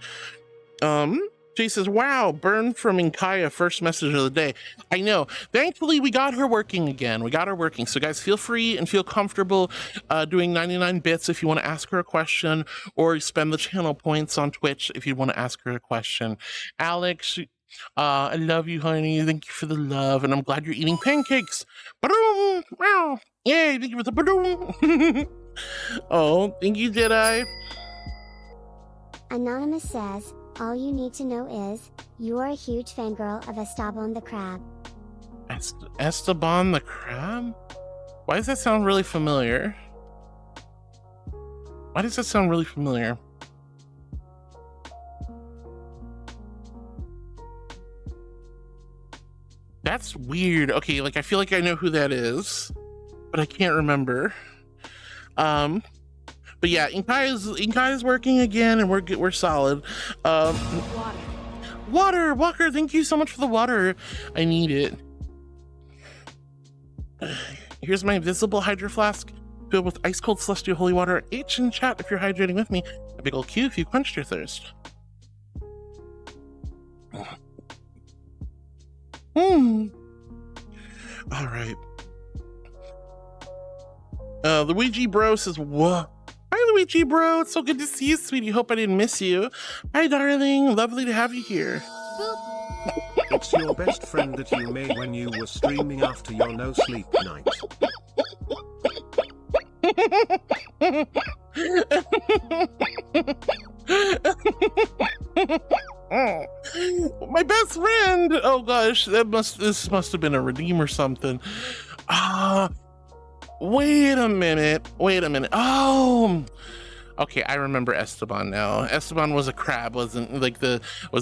Jay says, "Wow, burn from Inkaya, first message of the day." I know. Thankfully, we got her working again. So guys, feel free and feel comfortable doing 99 bits if you want to ask her a question, or spend the channel points on Twitch if you want to ask her a question. Alex, I love you, honey. Thank you for the love, and I'm glad you're eating pancakes. Ba-doom! Wow! Yay, thank you for the ba-doom! Oh, thank you, Jedi.
Anonymous says, "All you need to know is, you are a huge fangirl of Esteban the Crab."
Esteban the Crab? Why does that sound really familiar? That's weird. Okay, I feel like I know who that is, but I can't remember. But yeah, Inkai is working again, and we're solid. Water, Walker, thank you so much for the water. I need it. Here's my invisible hydro flask. filled with ice cold celestial holy water. H in chat if you're hydrating with me. A big ol' Q if you quenched your thirst. All right. Luigi Bro says, "What? Hi, Luigi Bro. It's so good to see you, sweetie. Hope I didn't miss you. Hi, darling. Lovely to have you here."
It's your best friend that you made when you were streaming after your no sleep night.
My best friend. Oh gosh, this must have been a redeem or something. Wait a minute. Oh, okay, I remember Esteban now. Esteban was a crab, was a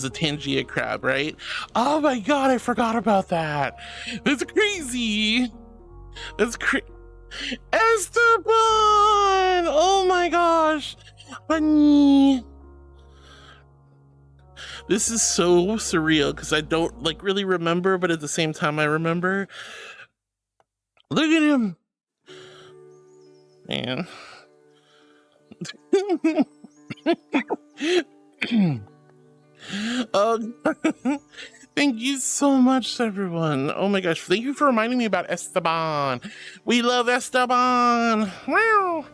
Tangia crab, right? Oh my god, I forgot about that. That's crazy. Esteban! Oh my gosh, honey. This is so surreal because I don't really remember, but at the same time I remember. Look at him, man. Thank you so much, everyone. Oh my gosh, thank you for reminding me about Esteban. We love Esteban. Wow.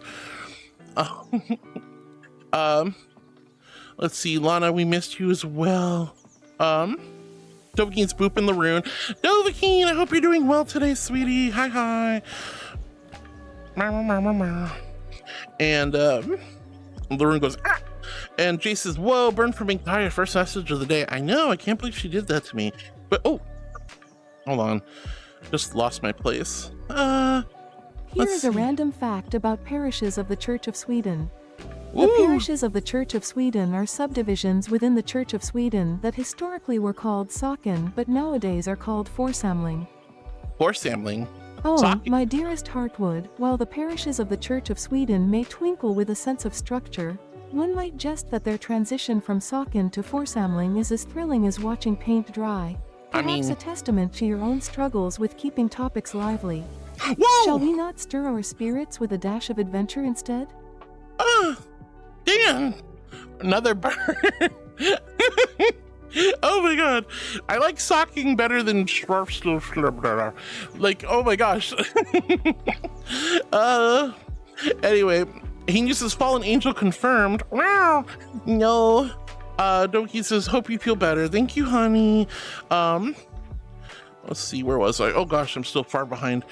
Let's see, Lana, we missed you as well. Dovahkiin's booping the rune. Dovahkiin, I hope you're doing well today, sweetie. Hi. And the rune goes, ah! And Jay says, whoa, burn for being tired. First message of the day. I know, I can't believe she did that to me. But, oh, hold on. Just lost my place.
Here is a random fact about parishes of the Church of Sweden.
Ooh.
The parishes of the Church of Sweden are subdivisions within the Church of Sweden that historically were called socken, but nowadays are called församling.
Församling?
Oh,
Socken.
my dearest Heartwood, while the parishes of the Church of Sweden may twinkle with a sense of structure, one might jest that their transition from socken to församling is as thrilling as watching paint dry. Perhaps a testament to your own struggles with keeping topics lively.
Whoa!
Shall we not stir our spirits with a dash of adventure instead?
Damn! Another bird. Oh my god. I like socking better than like, oh my gosh. Anyway, he uses fallen angel confirmed. Wow. No. Doki says, hope you feel better. Thank you, honey. Let's see, where was I? Oh gosh, I'm still far behind.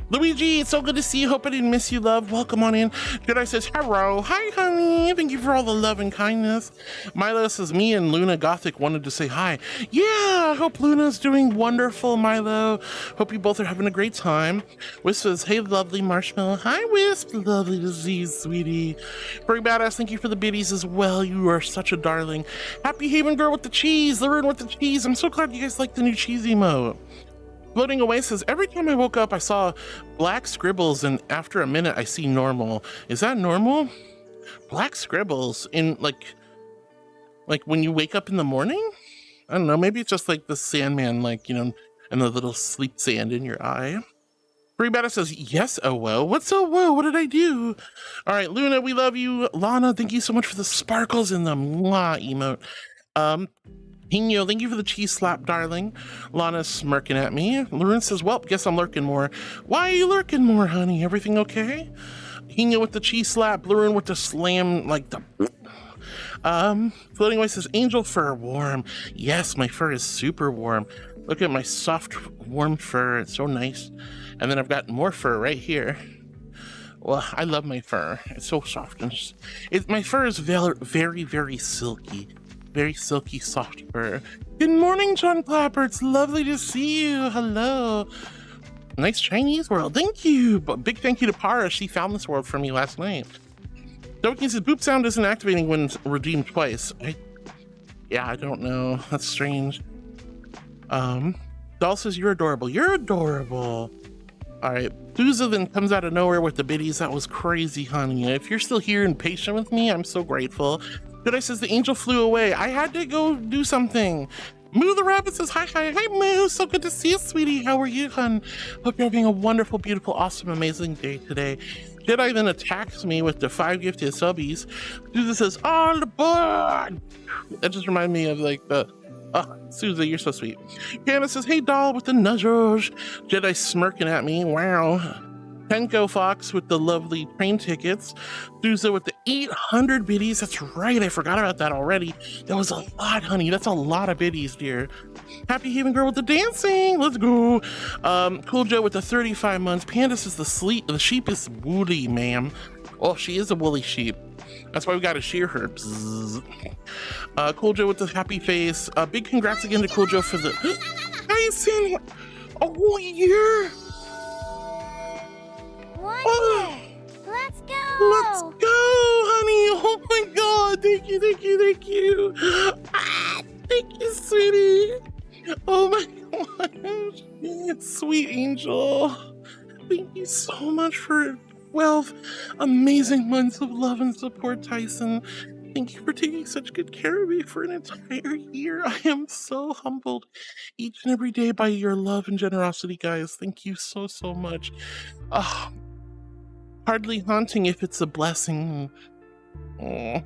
Luigi, it's so good to see you. Hope I didn't miss you, love. Welcome on in. Jedi says, hello. Hi, honey. Thank you for all the love and kindness. Milo says, me and Luna Gothic wanted to say hi. Yeah, I hope Luna's doing wonderful, Milo. Hope you both are having a great time. Wisp says, hey, lovely marshmallow. Hi, Wisp. Lovely to see you, sweetie. Furry Badass, thank you for the biddies as well. You are such a darling. Happy Haven Girl with the cheese. Lauren with the cheese. I'm so glad you guys like the new cheese emote. Floating Away says, every time I woke up, I saw black scribbles, and after a minute, I see normal. Is that normal? Black scribbles in like when you wake up in the morning? I don't know. Maybe it's just like the Sandman, and the little sleep sand in your eye. Free Bata says, yes, oh, well. What's oh, whoa? What did I do? All right, Luna, we love you. Lana, thank you so much for the sparkles in the mwah emote. Hino, thank you for the cheese slap, darling. Lana's smirking at me. Lauren says, well, guess I'm lurking more. Why are you lurking more, honey? Everything okay? Hino with the cheese slap. Lauren with the slam, Floating Away says, angel fur, warm. Yes, my fur is super warm. Look at my soft, warm fur. It's so nice. And then I've got more fur right here. Well, I love my fur. It's so soft. And my fur is very, very silky. Very silky, soft fur. Good morning, John Clapper. It's lovely to see you. Hello. Nice Chinese world. Thank you. But big thank you to Para. She found this world for me last night. Dokin says, boop sound isn't activating when redeemed twice. I don't know. That's strange. Doll says, you're adorable. You're adorable. All right. Thuza then comes out of nowhere with the biddies. That was crazy, honey. If you're still here and patient with me, I'm so grateful. Jedi says the angel flew away. I had to go do something. Moo the Rabbit says, hi, Moo. So good to see you, sweetie. How are you, hon? Hope you're having a wonderful, beautiful, awesome, amazing day today. Jedi then attacks me with the 5 gifted subbies. Susan says, all aboard. That just reminded me of like the, oh, Susan, you're so sweet. Hannah says, hey, doll with the nudgers. Jedi smirking at me. Wow. Tenko Fox with the lovely train tickets. Souza with the 800 biddies. That's right, I forgot about that already. That was a lot, honey. That's a lot of biddies, dear. Happy Haven Girl with the dancing. Let's go. Cool Joe with the 35 months. Panda says the sheep is woolly, ma'am. Oh, she is a woolly sheep. That's why we gotta shear her. Cool Joe with the happy face. Big congrats again to Cool Joe for the Tyson. A whole year.
Oh, let's go!
Let's go, honey! Oh my god! Thank you! Ah, thank you, sweetie! Oh my gosh! Sweet angel! Thank you so much for 12 amazing months of love and support, Tyson. Thank you for taking such good care of me for an entire year. I am so humbled each and every day by your love and generosity, guys. Thank you so much. Hardly haunting if it's a blessing. Oh,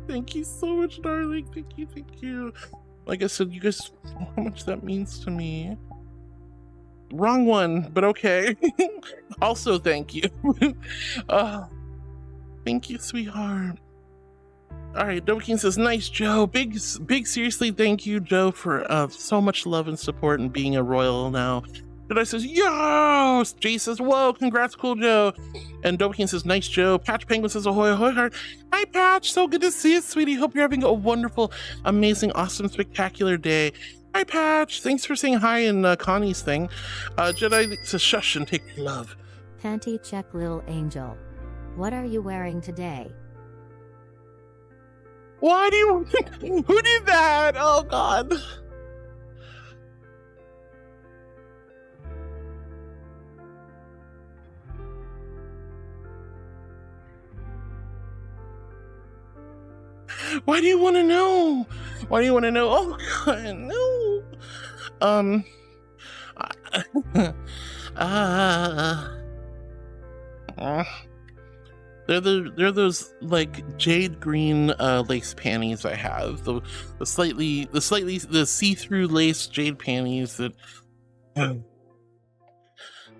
thank you so much, darling. Thank you. Like I said, you guys know how much that means to me. Wrong one, but okay. Also, thank you. Thank you, sweetheart. All right, Dobakin says, nice, Joe. Big seriously, thank you, Joe, for so much love and support and being a royal now. Jedi says, yo! Jay says, whoa, congrats, Cool Joe. And Dobakin says, nice, Joe. Patch Penguin says, ahoy, heart. Hi, Patch. So good to see you, sweetie. Hope you're having a wonderful, amazing, awesome, spectacular day. Hi, Patch. Thanks for saying hi in Connie's thing. Jedi says, shush and take love.
Panty check, little angel. What are you wearing today?
Why do you... Who did that? Oh, God. Why do you want to know? Oh God, no. They're those like jade green lace panties I have. The see-through lace jade panties that kind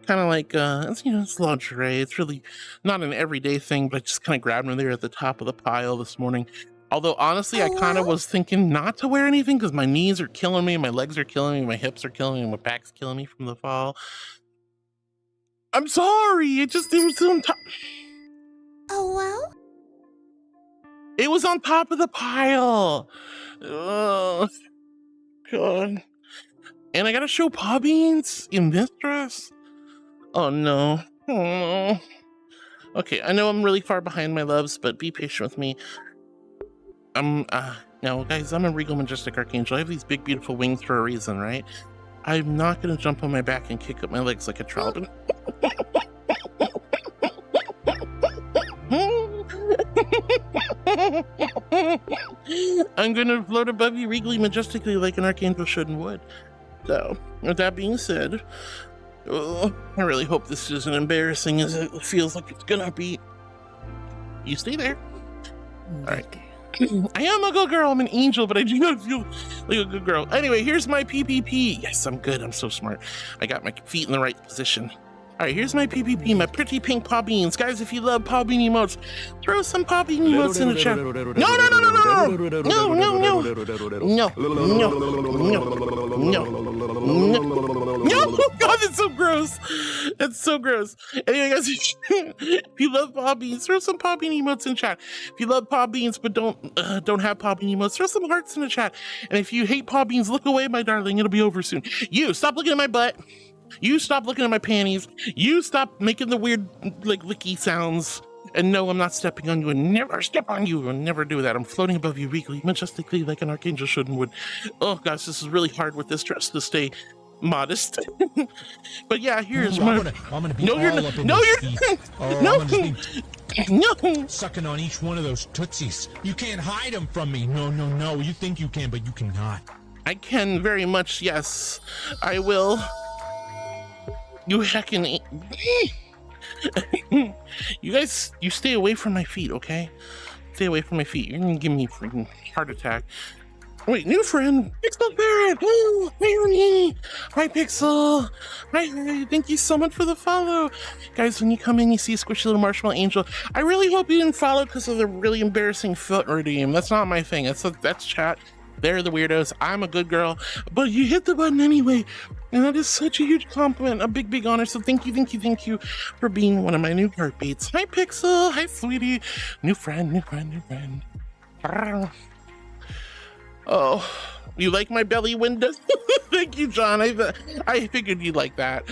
of like it's lingerie. It's really not an everyday thing, but I just kind of grabbed them there at the top of the pile this morning. Although, honestly, I kind of was thinking not to wear anything because my knees are killing me, my legs are killing me, my hips are killing me, my back's killing me from the fall. I'm sorry. It was on top.
Oh, well?
It was on top of the pile. Oh, God. And I got to show paw beans in this dress? Oh, no. Oh. Okay, I know I'm really far behind, my loves, but be patient with me. No, guys, I'm a regal majestic archangel. I have these big, beautiful wings for a reason, right? I'm not gonna jump on my back and kick up my legs like a trollop. I'm gonna float above you regally, majestically, like an archangel should and would. So, with that being said, I really hope this isn't embarrassing as it feels like it's gonna be. You stay there. All right. I am a good girl. I'm an angel, but I do not feel like a good girl. Anyway, here's my PPP. Yes, I'm good. I'm so smart. I got my feet in the right position. All right, here's my PPP, my pretty pink paw beans. Guys, if you love paw bean emotes, throw some paw bean emotes in the chat. No, God, that's so gross. That's so gross. Anyway, guys, if you love paw beans, throw some paw bean emotes in chat. If you love paw beans but don't have paw bean emotes, throw some hearts in the chat. And if you hate paw beans, look away, my darling. It'll be over soon. You, stop looking at my butt. You stop looking at my panties. You stop making the weird, like, licky sounds. And no, I'm not stepping on you and never step on you and never do that. I'm floating above you regally, majestically, like an archangel should and would. Oh, gosh, this is really hard with this dress to stay modest. But yeah, here's my...
I'm gonna be
no, you're not. No, you're not. No.
Sucking on each one of those tootsies. You can't hide them from me. No. You think you can, but you cannot.
I can very much, yes. I will. You heckin'. You guys, you stay away from my feet, okay? Stay away from my feet. You're gonna give me a freaking heart attack. Wait, new friend, Pixel Parrot. Oh, hi, honey. Hi, Pixel. Hi, thank you so much for the follow. Guys, when you come in, you see a squishy little marshmallow angel. I really hope you didn't follow because of the really embarrassing foot redeem. That's not my thing. That's chat. They're the weirdos. I'm a good girl. But you hit the button anyway. And that is such a huge compliment, a big, big honor. So thank you for being one of my new heartbeats. Hi, Pixel. Hi, sweetie. New friend. Oh, you like my belly window? Thank you, John. I figured you'd like that.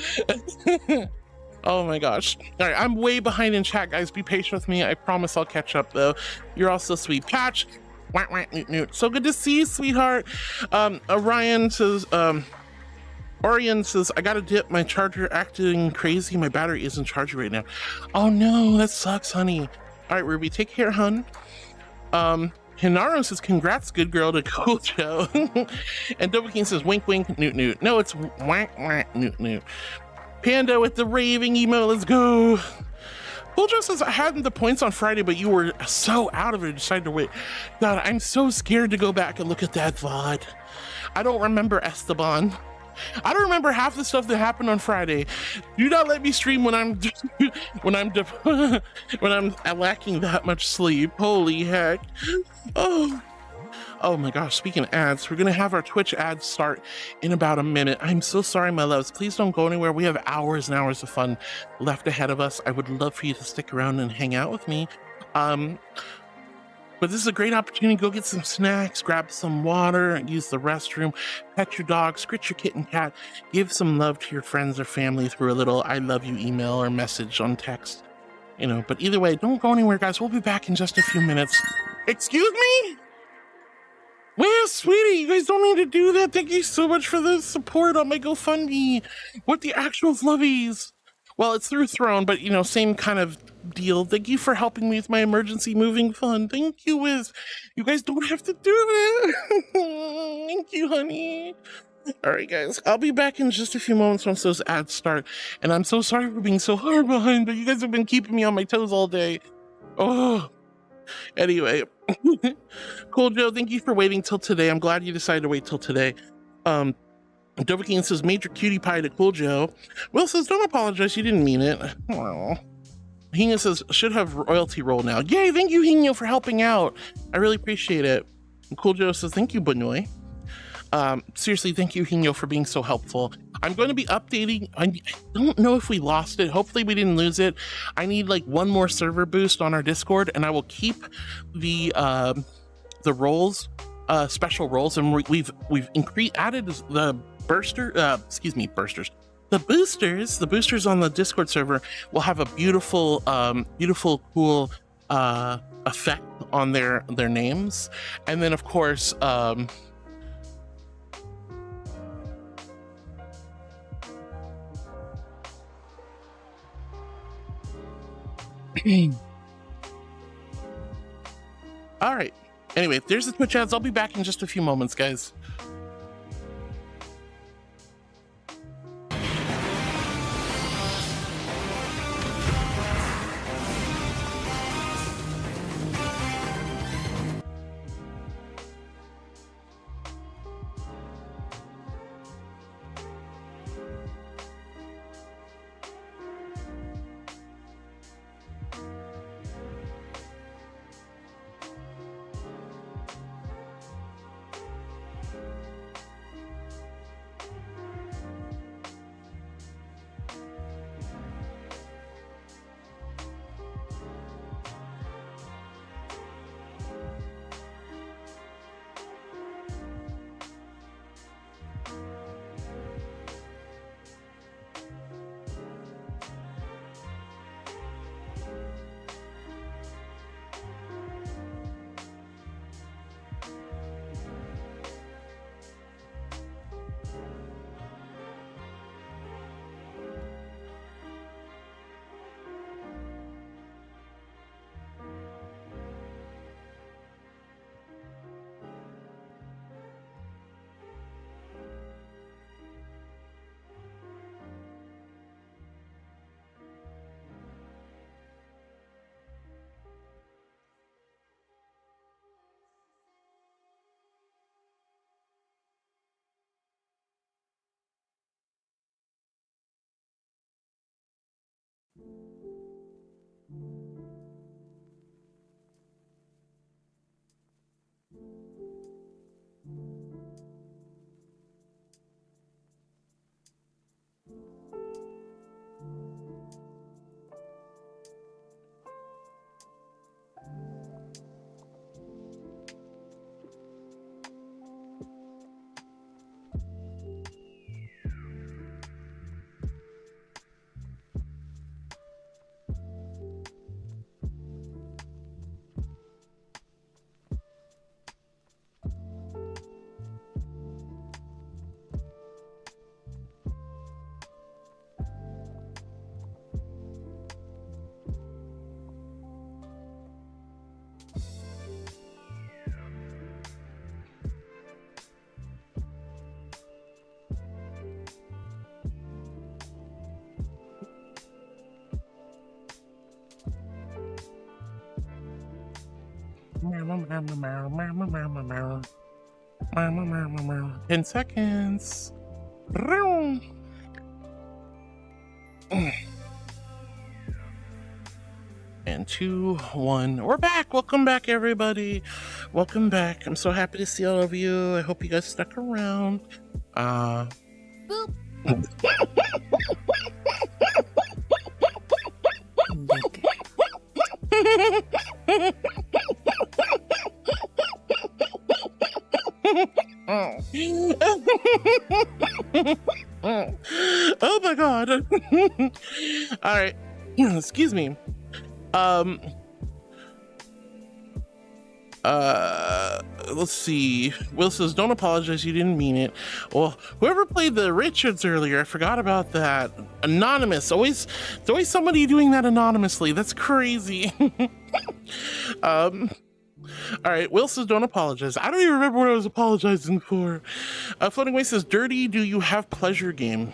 Oh my gosh. All right, I'm way behind in chat, guys. Be patient with me. I promise I'll catch up, though. You're all so sweet. Patch. Newt. So good to see you, sweetheart. Orion says, I gotta dip. My charger acting crazy. My battery isn't charging right now. Oh no, that sucks, honey. All right, Ruby, take care, hun. Hinaro says, congrats, good girl, to Kojo. And Double King says, wink, wink, Newt. No, it's wank, Newt. Panda with the raving emo, let's go. Kojo says, I had the points on Friday, but you were so out of it, decided to wait. God, I'm so scared to go back and look at that VOD. I don't remember Esteban. I don't remember half the stuff that happened on Friday. Do not let me stream when I'm lacking that much sleep. Holy heck. Oh my gosh, speaking of ads, we're gonna have our Twitch ads start in about a minute. I'm so sorry, my loves. Please don't go anywhere. We have hours and hours of fun left ahead of us. I would love for you to stick around and hang out with me. But this is a great opportunity to go get some snacks, grab some water, use the restroom, pet your dog, scritch your kitten cat, give some love to your friends or family through a little I love you email or message on text. You know, but either way, don't go anywhere, guys. We'll be back in just a few minutes. Excuse me? Well, sweetie, you guys don't need to do that. Thank you so much for the support on my GoFundMe. What the actual flubbies? Well, it's through Throne, but, you know, same kind of deal. Thank you for helping me with my emergency moving fund. Thank you, Wiz. You guys don't have to do that. Thank you, honey. All right, guys. I'll be back in just a few moments once those ads start. And I'm so sorry for being so hard behind, but you guys have been keeping me on my toes all day. Oh. Anyway. Cool Joe, thank you for waiting till today. I'm glad you decided to wait till today. Dovahkiin says, major cutie pie to Cool Joe. Will says, don't apologize, you didn't mean it. Aww. Hino says, should have royalty roll now. Yay, thank you, Hino, for helping out. I really appreciate it. And Cool Joe says, thank you, Benoy. Seriously, thank you, Hino, for being so helpful. I'm going to be updating. I don't know if we lost it. Hopefully we didn't lose it. I need like one more server boost on our Discord, and I will keep the roles, special roles, and we've added the boosters. The boosters on the Discord server will have a beautiful, cool effect on their names, and then of course, all right. Anyway, there's the Twitch ads. I'll be back in just a few moments, guys. Meow. 10 seconds. And 2, 1. We're back. Welcome back, everybody. Welcome back. I'm so happy to see all of you. I hope you guys stuck around.
Boop.
Oh my god. All right. Excuse me. Let's see. Will says, don't apologize, you didn't mean it. Well, whoever played the Richards earlier, I forgot about that. Anonymous. It's always somebody doing that anonymously. That's crazy. All right, Will says, don't apologize. I don't even remember what I was apologizing for. Floating Way says, dirty, do you have pleasure game?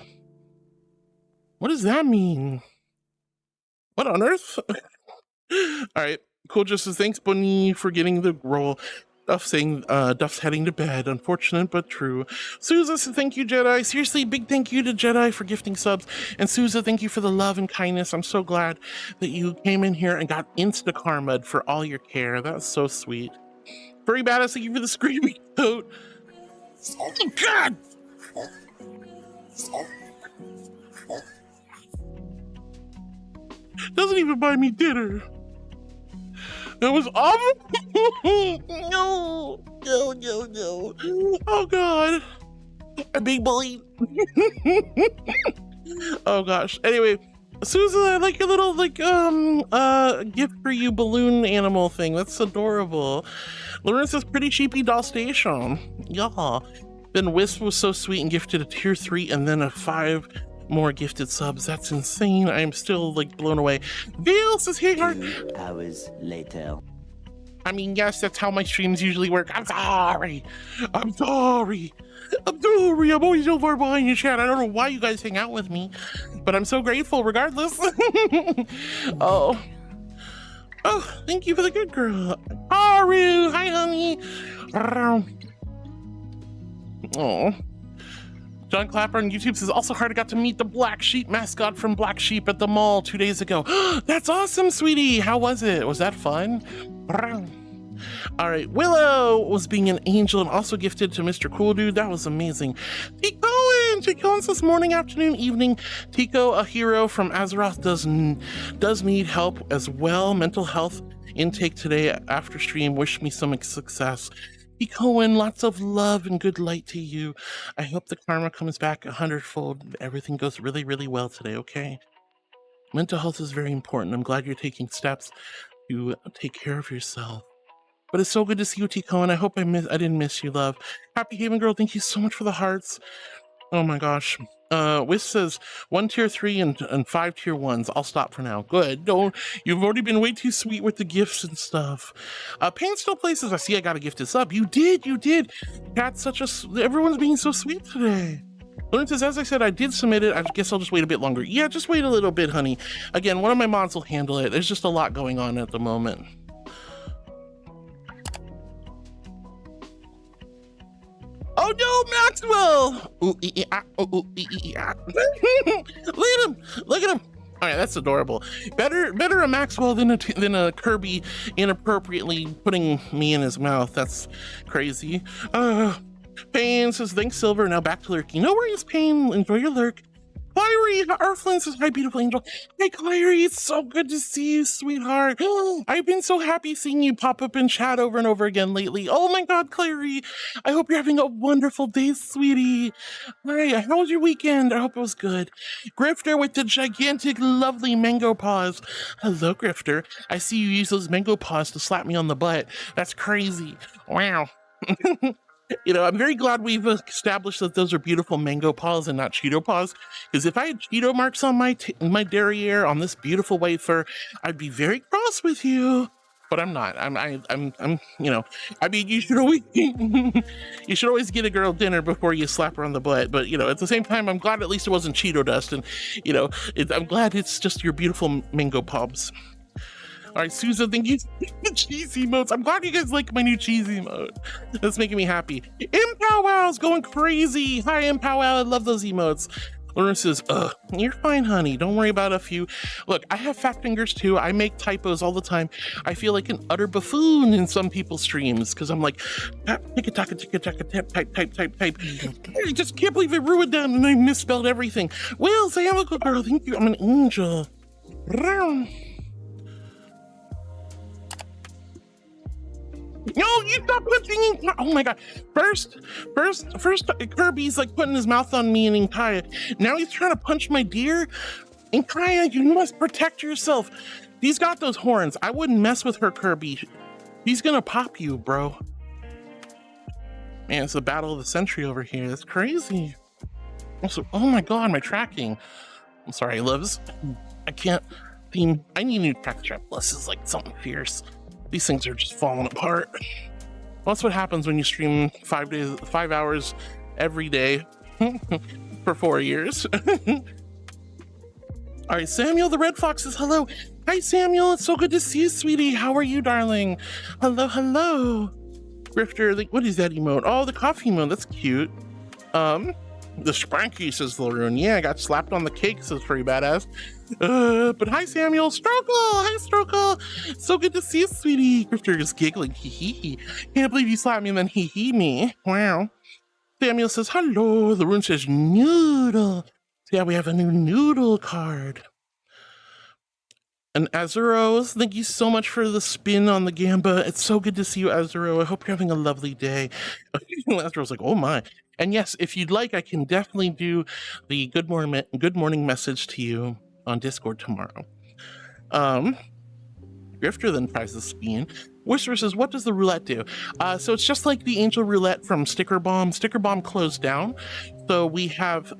What does that mean? What on earth? All right, Cool just says, thanks, Bunny, for getting the role. Duff saying, Duff's heading to bed. Unfortunate, but true. Souza says, thank you, Jedi. Seriously, big thank you to Jedi for gifting subs. And Souza, thank you for the love and kindness. I'm so glad that you came in here and got insta-karma'd for all your care. That's so sweet. Furry Badass, thank you for the screaming coat. Oh, God! Doesn't even buy me dinner. That was awful. No. Oh God. I'm being bullied. Oh gosh. Anyway, Susan, I like your little gift for you balloon animal thing. That's adorable. Lorenzo's pretty cheapy doll station. Yeah. Then Wisp was so sweet and gifted a tier 3 and then a 5 more gifted subs. That's insane. I am still blown away. Veal says, hey heart.
2 hours later.
I mean, yes, that's how my streams usually work. I'm sorry. I'm always so far behind you, chat. I don't know why you guys hang out with me, but I'm so grateful regardless. Oh, thank you for the good girl. Haru, hi honey. Oh. John Clapper on YouTube says, also hard, I got to meet the Black Sheep mascot from Black Sheep at the mall 2 days ago. That's awesome, sweetie. How was it? Was that fun? All right, Willow was being an angel and also gifted to Mr. Cool Dude. That was amazing. Tico says, morning, afternoon, evening. Tico, a hero from Azeroth, does need help as well. Mental health intake today after stream. Wish me some success. Cohen, lots of love and good light to you. I hope the karma comes back 100-fold. Everything goes really, really well today, okay? Mental health is very important. I'm glad you're taking steps to take care of yourself. But it's so good to see you, T. Cohen. I hope I didn't miss you, love. Happy Haven Girl, thank you so much for the hearts. Oh my gosh. Wisp says 1 tier 3 and 5 tier 1s. I'll stop for now. Good. You've already been way too sweet with the gifts and stuff. Pain Still Places, I see I got a gifted sub. You did. That's everyone's being so sweet today. Lawrence says, as I said, I did submit it. I guess I'll just wait a bit longer. Yeah, just wait a little bit, honey. Again, one of my mods will handle it. There's just a lot going on at the moment. Oh no, Maxwell! Look at him! All right, that's adorable. Better a Maxwell than a Kirby inappropriately putting me in his mouth. That's crazy. Pain says, thanks, Silver. Now back to lurking. No worries, Pain. Enjoy your lurk. Clary, Earthland says, hi, beautiful angel. Hey, Clary, it's so good to see you, sweetheart. I've been so happy seeing you pop up in chat over and over again lately. Oh my God, Clary. I hope you're having a wonderful day, sweetie. All right, how was your weekend? I hope it was good. Grifter with the gigantic, lovely mango paws. Hello, Grifter. I see you use those mango paws to slap me on the butt. That's crazy. Wow. You know, I'm very glad we've established that those are beautiful mango paws and not Cheeto paws. Because if I had Cheeto marks on my derriere on this beautiful white fur, I'd be very cross with you. But I'm not. I'm you know, I mean, you should always get a girl dinner before you slap her on the butt. But you know, at the same time, I'm glad at least it wasn't Cheeto dust, and you know, I'm glad it's just your beautiful mango paws. All right, Susan, thank you. Cheesy emotes. I'm glad you guys like my new cheesy emote. That's making me happy. Impowwow's going crazy. Hi, Impowwow. I love those emotes. Lauren says, you're fine, honey. Don't worry about a few. Look, I have fat fingers too. I make typos all the time. I feel like an utter buffoon in some people's streams because I'm like, type. I just can't believe I ruined that and I misspelled everything. Well, say I'm a good girl. Thank you. I'm an angel. No, you stop punching. Oh my God. First, Kirby's like putting his mouth on me and Inkaya. Now he's trying to punch my deer. Inkaya, you must protect yourself. He's got those horns. I wouldn't mess with her, Kirby. He's gonna pop you, bro. Man, it's the battle of the century over here. That's crazy. Also, oh my God, my tracking. I'm sorry, loves. I can't theme. I need a new track strap. This is like something fierce. These things are just falling apart. Well, that's what happens when you stream 5 hours every day for 4 years. All right, Samuel the Red Fox says hello. Hi, Samuel. It's so good to see you, sweetie. How are you, darling? Hello, hello. Grifter, what is that emote? Oh, the coffee emote. That's cute. The Spranky, says Laroon. Yeah, I got slapped on the cake, says Furry Badass. But hi, Samuel. Strokel! Hi, Strokel! So good to see you, sweetie. Grifter is giggling. Hee hee hee. Can't believe you slapped me and then hee hee me. Wow. Samuel says hello. Laroon says noodle. So yeah, we have a new noodle card. And Azuros, thank you so much for the spin on the Gamba. It's so good to see you, Azuro. I hope you're having a lovely day. Azuro's like, oh my. And yes, if you'd like, I can definitely do the good morning message to you on Discord tomorrow. Grifter then tries the spin. Whisper says, what does the roulette do? So it's just like the angel roulette from Sticker Bomb. Sticker Bomb closed down. So we have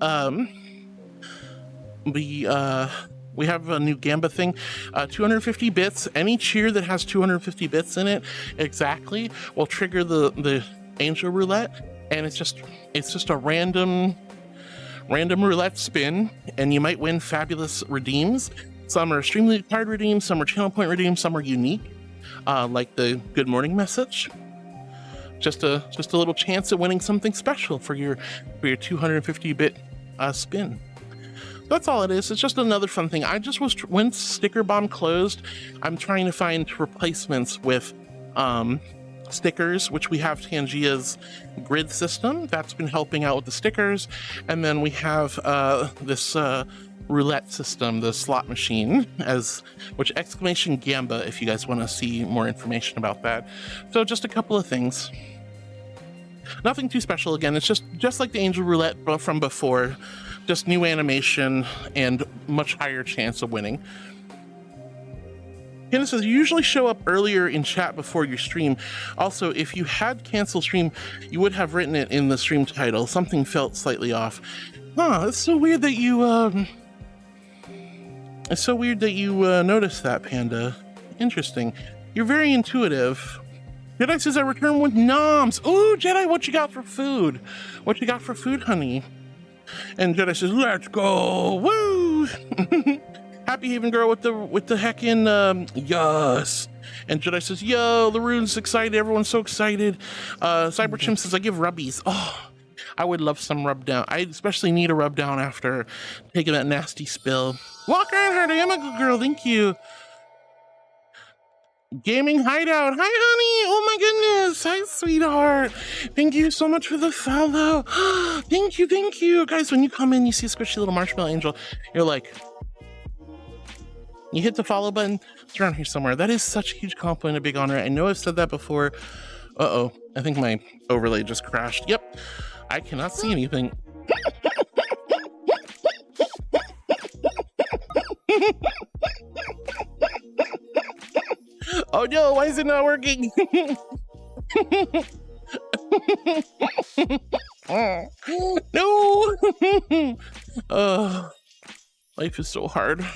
we have a new Gamba thing, 250 bits. Any cheer that has 250 bits in it exactly will trigger the angel roulette. And it's just a random roulette spin, and you might win fabulous redeems. Some are extremely card redeems, some are channel point redeems, some are unique, like the good morning message. Just a little chance at winning something special for your 250-bit spin. That's all it is. It's just another fun thing. I just was when Sticker Bomb closed, I'm trying to find replacements with stickers, which we have Tangia's grid system that's been helping out with the stickers, and then we have this roulette system, the slot machine, which exclamation Gamba if you guys want to see more information about that. So just a couple of things, nothing too special. Again, it's just like the angel roulette from before, just new animation and much higher chance of winning. Candace says, you usually show up earlier in chat before your stream. Also, if you had canceled stream, you would have written it in the stream title. Something felt slightly off. Huh, it's so weird that you, noticed that, Panda. Interesting. You're very intuitive. Jedi says, I return with noms. Ooh, Jedi, what you got for food? What you got for food, honey? And Jedi says, let's go, woo! Happy Haven Girl with the heckin' yes. And Jedi says, yo, Laroon's excited. Everyone's so excited. Cyber Chimp says, I give rubbies. Oh, I would love some rub down. I especially need a rub down after taking that nasty spill. Walk around her, I am a good girl, thank you. Gaming Hideout, hi honey, oh my goodness, hi sweetheart. Thank you so much for the follow. Thank you. Guys, when you come in, you see a squishy little marshmallow angel, you're like, you hit the follow button, it's around here somewhere. That is such a huge compliment, a big honor. I know I've said that before. Uh-oh, I think my overlay just crashed. Yep, I cannot see anything. Oh no, why is it not working? No! Life is so hard.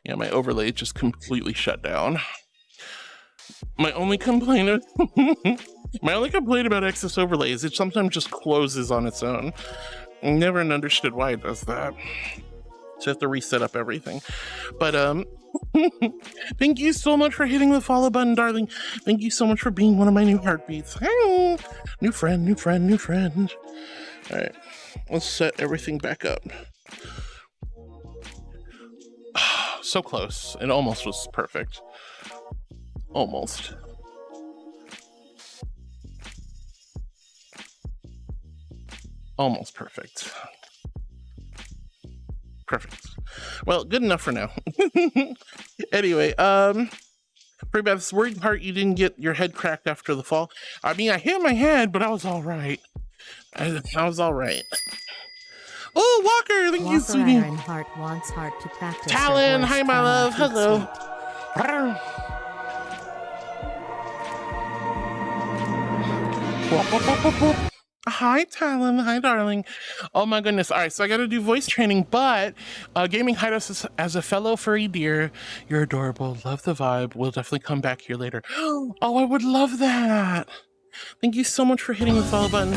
Yeah, my overlay just completely shut down. My only complaint about excess overlay is it sometimes just closes on its own. I never understood why it does that. So I have to reset up everything. But thank you so much for hitting the follow button, darling. Thank you so much for being one of my new heartbeats. New friend. All right, let's set everything back up. So close. It almost was perfect. Almost. Almost perfect. Perfect. Well, good enough for now. Anyway, Pretty bad. This worried part you didn't get your head cracked after the fall. I mean, I hit my head, but I was all right. I was all right. Oh, Walker, thank you, sweetie.
Heart wants heart to practice.
Talon, hi, my love. Hello. Hi, Talon. Hi, darling. Oh my goodness. All right, so I got to do voice training, but Gaming Hideout as a fellow furry deer, you're adorable. Love the vibe. We'll definitely come back here later. Oh, I would love that. Thank you so much for hitting the follow button.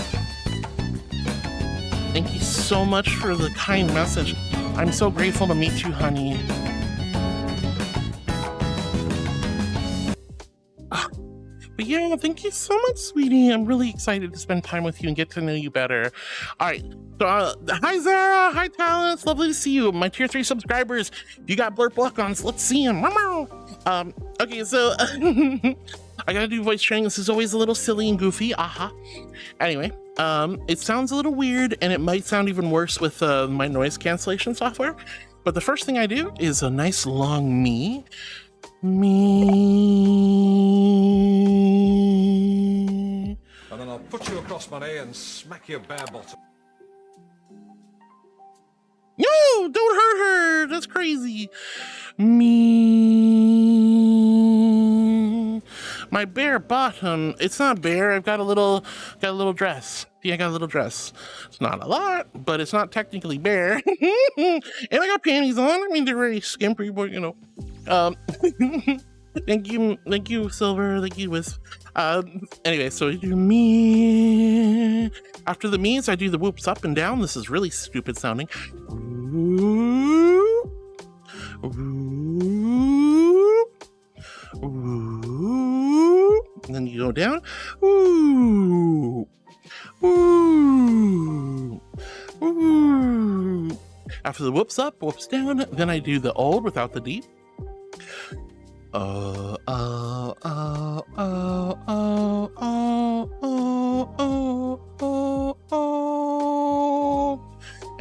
Thank you so much for the kind message. I'm so grateful to meet you, honey. But yeah, thank you so much, sweetie. I'm really excited to spend time with you and get to know you better. All right, so hi, Zara. Hi, Talon. It's lovely to see you. My tier 3 subscribers, you got blurp walk-ons. Let's see them. Okay, so I gotta do voice training. This is always a little silly and goofy. Anyway, it sounds a little weird, and it might sound even worse with my noise cancellation software. But the first thing I do is a nice long me. Me.
And then I'll put you across my knee and smack your bare bottom.
No, don't hurt her. That's crazy. Me. My bare bottom. It's not bare. I've got a little dress. Yeah, I got a little dress. It's not a lot, but it's not technically bare. And I got panties on. I mean, they're very skimpy, but you know. Thank you, Silver. Thank you, Wisp. Anyway, so I do me. After the me's, I do the whoops up and down. This is really stupid sounding. Ooh. Ooh. Ooh. And then you go down. Ooh. Ooh. Ooh. After the whoops up, whoops down, then I do the old without the deep.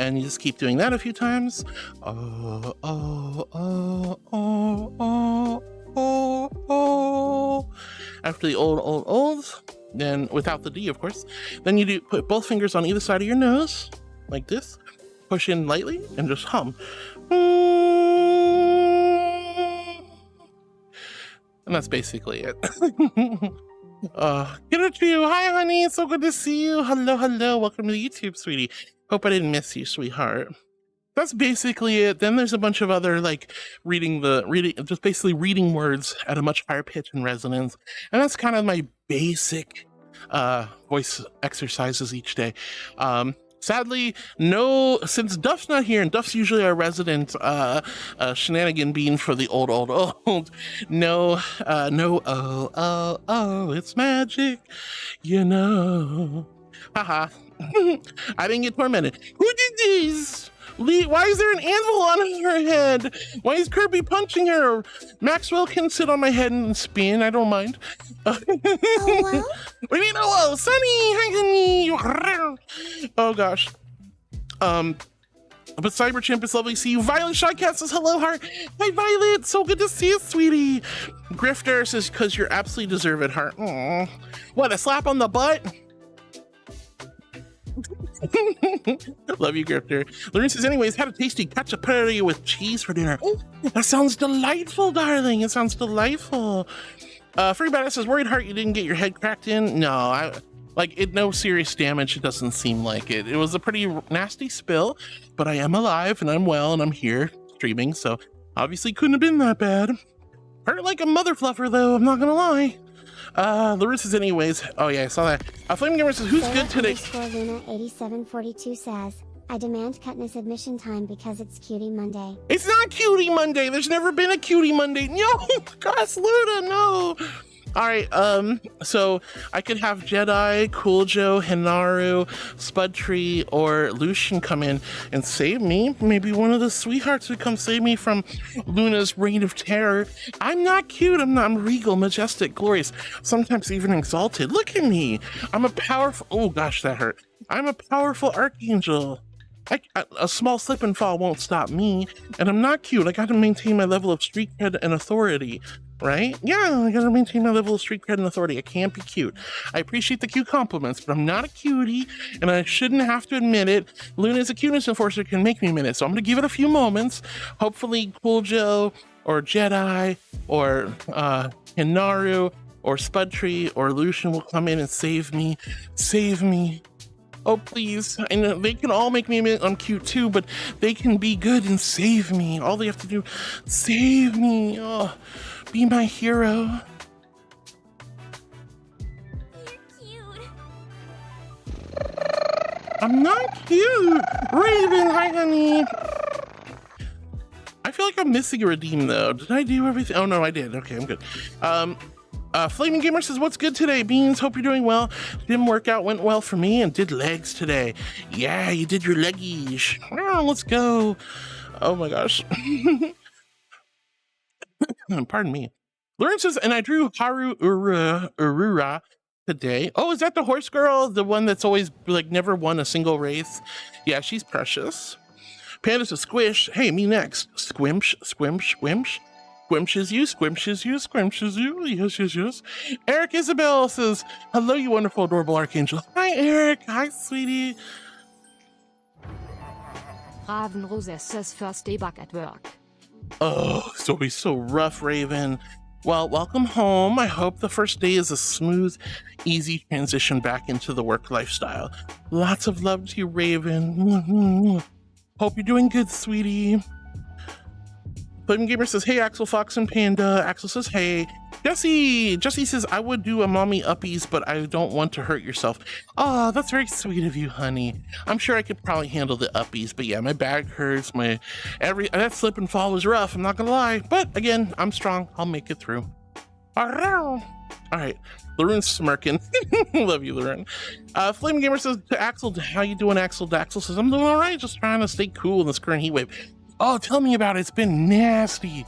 And you just keep doing that a few times. After the old, then without the D, of course, then you do put both fingers on either side of your nose, like this. Push in lightly and just hum. And that's basically it. Good to you. Hi, honey. It's so good to see you. Hello. Welcome to YouTube, sweetie. Hope I didn't miss you, sweetheart. That's basically it. Then there's a bunch of other, like, just basically reading words at a much higher pitch and resonance. And that's kind of my basic voice exercises each day. Sadly, no, since Duff's not here, and Duff's usually our resident shenanigan bean for the old. No, it's magic, you know. Haha. I didn't get tormented. Who did this? Why is there an anvil on her head? Why is Kirby punching her? Maxwell can sit on my head and spin. I don't mind.
Oh, well?
What do you mean, oh, Sunny? Hi, honey. Oh, gosh. But Cyberchimp is lovely to see you. Violet Shycat says, hello, heart. Hi, Violet. So good to see you, sweetie. Grifter says, because you're absolutely deserve it, heart. Aww. What, a slap on the butt? Love you, Grifter. Lauren says, anyways, had a tasty cacciatore with cheese for dinner. Oh, that sounds delightful, darling. It sounds delightful. Free Badass says, worried heart you didn't get your head cracked in. No, no serious damage. It doesn't seem like it. It was a pretty nasty spill, but I am alive and I'm well and I'm here streaming, so obviously couldn't have been that bad. Hurt like a mother fluffer though, I'm not gonna lie. Larissa's anyways. Oh yeah, I saw that. Flame Gamer says, who's good today?
Luna 8742 says, I demand Katniss admission time because it's Cutie Monday.
It's not Cutie Monday. There's never been a Cutie Monday. No, gosh, Luna, no. All right, so I could have Jedi, Cool Joe, Hinaru, Spudtree, or Lucian come in and save me. Maybe one of the sweethearts would come save me from Luna's reign of terror. I'm not cute. I'm regal, majestic, glorious, sometimes even exalted. Look at me. I'm a powerful, oh gosh, that hurt. I'm a powerful archangel. A small slip and fall won't stop me. And I'm not cute. I got to maintain my level of street cred and authority. Right? Yeah, I gotta maintain my level of street cred and authority. I can't be cute. I appreciate the cute compliments, but I'm not a cutie, and I shouldn't have to admit it. Luna as a cuteness enforcer can make me admit it, so I'm gonna give it a few moments. Hopefully Cool Joe, or Jedi, or Hinaru, or Spudtree, or Lucian will come in and save me. Save me. Oh, please. And they can all make me admit I'm cute too, but they can be good and save me. All they have to do, save me. Oh. Be my hero.
You're cute.
I'm not cute. Raven, hi, honey. I feel like I'm missing a redeem though. Did I do everything? Oh no, I did. Okay, I'm good. Flaming Gamer says, what's good today, Beans? Hope you're doing well. Gym workout went well for me and did legs today. Yeah, you did your leggies. Oh, let's go. Oh my gosh. Pardon me. Lauren says, and I drew Haru Urura today. Oh, is that the horse girl? The one that's always like never won a single race? Yeah, she's precious. Panda says, squish. Hey, me next. Squimsh, squimsh, squimsh. Squimshes you, squimshes you, squimshes you. Yes, yes, yes. Eric Isabel says, hello, you wonderful, adorable archangel. Hi, Eric. Hi, sweetie.
Raven Roses says first day back at work.
Oh, it's always so rough, Raven. Well, welcome home. I hope the first day is a smooth, easy transition back into the work lifestyle. Lots of love to you, Raven. Hope you're doing good, sweetie. Flaming Gamer says, hey, Axel, Fox, and Panda. Axel says, hey. Jesse says, I would do a mommy uppies, but I don't want to hurt yourself. Oh, that's very sweet of you, honey. I'm sure I could probably handle the uppies, but yeah, my back hurts. That slip and fall was rough, I'm not gonna lie. But again, I'm strong. I'll make it through. All right, Lauren's smirking. Love you, Lauren. Flaming Gamer says to Axel, how you doing, Axel? Axel says, I'm doing all right, just trying to stay cool in this current heat wave. Oh, tell me about it. It's been nasty.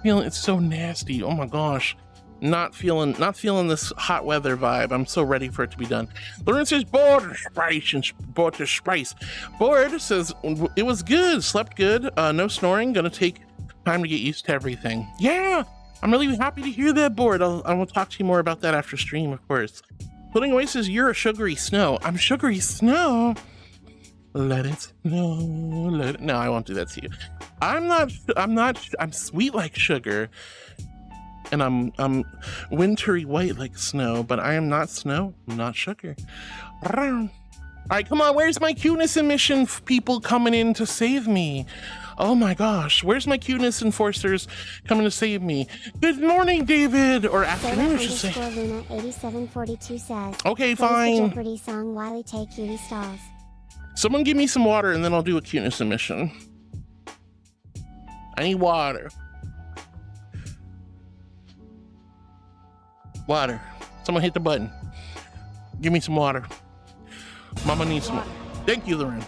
It's so nasty. Oh my gosh. Not feeling this hot weather vibe. I'm so ready for it to be done. Lauren says, bored spice. Bored says, it was good. Slept good. No snoring. Gonna take time to get used to everything. Yeah, I'm really happy to hear that, Bored. I will talk to you more about that after stream, of course. Pudding Away says, you're a sugary snow. I'm sugary snow. Let it snow. No, I won't do that to you. I'm sweet like sugar. And I'm wintry white like snow, but I am not snow. I'm not sugar. All right, come on. Where's my cuteness emission people coming in to save me? Oh my gosh. Where's my cuteness enforcers coming to save me? Good morning, David. Or afternoon, I should say.
Luna 8742 says,
okay, fine.
The Jeopardy song Wiley Take Cutie Stalls.
Someone give me some water and then I'll do a cuteness emission. I need water. Water. Someone hit the button. Give me some water. Mama needs more. Thank you, Lauren.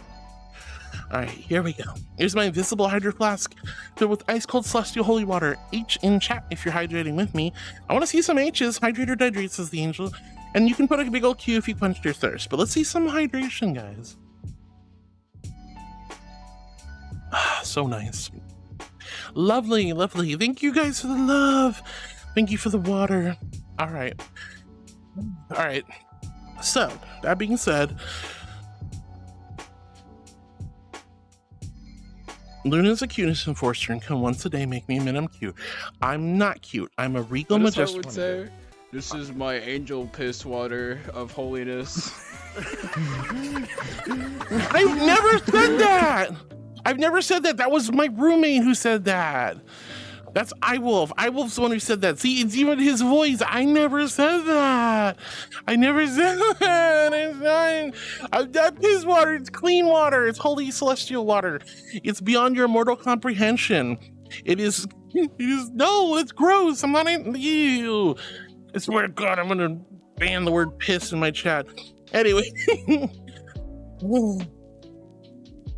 All right, here we go. Here's my invisible hydro flask filled with ice cold celestial holy water. H in chat if you're hydrating with me. I want to see some H's. Hydrate or dehydrate, says the angel. And you can put a big old Q if you quenched your thirst. But let's see some hydration, guys. So nice. Lovely, lovely. Thank you guys for the love. Thank you for the water. All right. All right. So, that being said, Luna's a cuteness enforcer and can once a day make me admit I'm cute. I'm not cute. I'm a regal majestic.
Would say, this is my angel piss water of holiness.
I've never said that. I've never said that. That was my roommate who said that. That's iWolf. iWolf's the one who said that. See, it's even his voice. I never said that. I never said that. It's not. That piss water. It's clean water. It's holy celestial water. It's beyond your mortal comprehension. It is. No, it's gross. I'm not in you. I swear to God, I'm gonna ban the word piss in my chat. Anyway.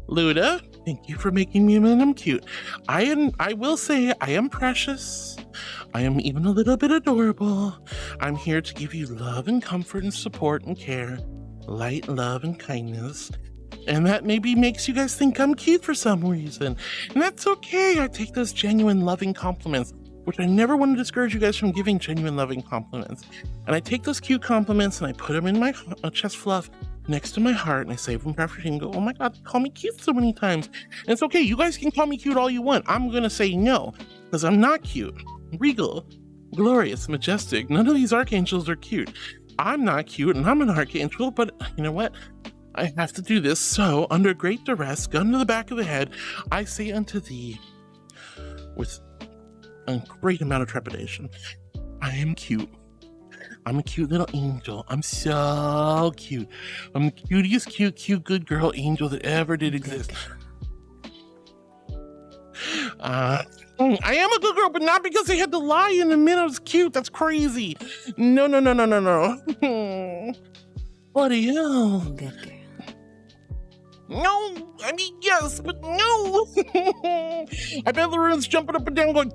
Luda, thank you for making me admit I'm cute. I will say I am precious. I am even a little bit adorable. I'm here to give you love and comfort and support and care, light, love, and kindness. And that maybe makes you guys think I'm cute for some reason. And that's okay. I take those genuine loving compliments, which I never want to discourage you guys from giving genuine loving compliments. And I take those cute compliments and I put them in my chest fluff next to my heart, and I save them for after and go, oh my God, they call me cute so many times. And it's okay, you guys can call me cute all you want. I'm gonna say no, because I'm not cute. Regal, glorious, majestic. None of these archangels are cute. I'm not cute, and I'm an archangel, but you know what? I have to do this, so under great duress, gun to the back of the head, I say unto thee, with a great amount of trepidation, I am cute. I'm a cute little angel. I'm so cute. I'm the cutest, cute, good girl angel that ever did exist. I am a good girl, but not because I had to lie in the minute I was cute. That's crazy. No. What are you?
Good girl.
No, I mean, yes, but no. I bet Loren's jumping up and down going...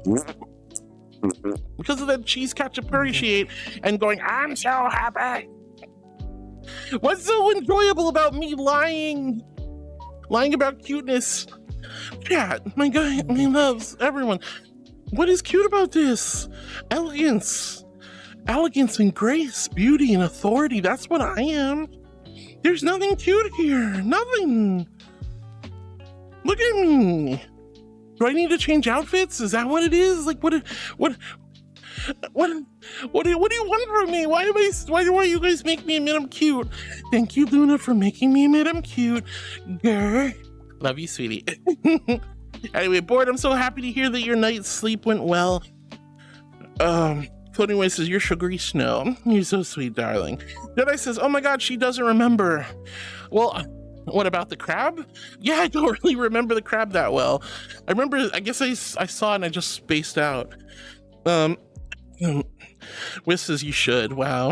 because of that cheese cacciapuri she ate and going, I'm so happy. What's so enjoyable about me lying about cuteness? Chat, my guy, my loves, everyone. What is cute about this? Elegance and grace, beauty and authority. That's what I am. There's nothing cute here. Nothing. Look at me. Do I need to change outfits? Is that what it is? Like, what do you want from me? Why do you guys make me admit I'm cute? Thank you, Luna, for making me admit I'm cute. Grr. Love you, sweetie. Anyway, Board, I'm so happy to hear that your night's sleep went well. Floating Away says, you're sugary snow. You're so sweet, darling. Jedi says, oh my God, she doesn't remember. Well, what about the crab? Yeah, I don't really remember the crab that well. I remember, I guess I saw it and I just spaced out. Wiss says you should. Wow.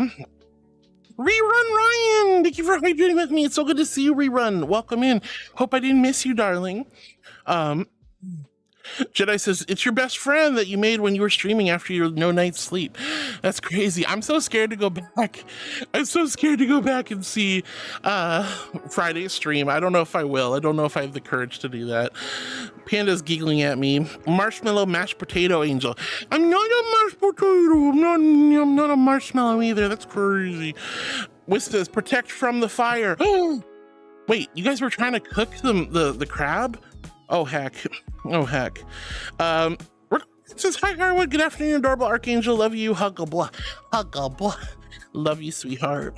Rerun Ryan! Thank you for hydrating with me. It's so good to see you, Rerun. Welcome in. Hope I didn't miss you, darling. Jedi says, it's your best friend that you made when you were streaming after your no night's sleep. That's crazy. I'm so scared to go back. I'm so scared to go back and see Friday's stream. I don't know if I will. I don't know if I have the courage to do that. Panda's giggling at me. Marshmallow mashed potato angel. I'm not a mashed potato. I'm not a marshmallow either. That's crazy. Wisp says, protect from the fire. Wait, you guys were trying to cook the crab? Oh heck. Says, hi Harwood, good afternoon, adorable archangel, love you, huggle blah. Love you, sweetheart.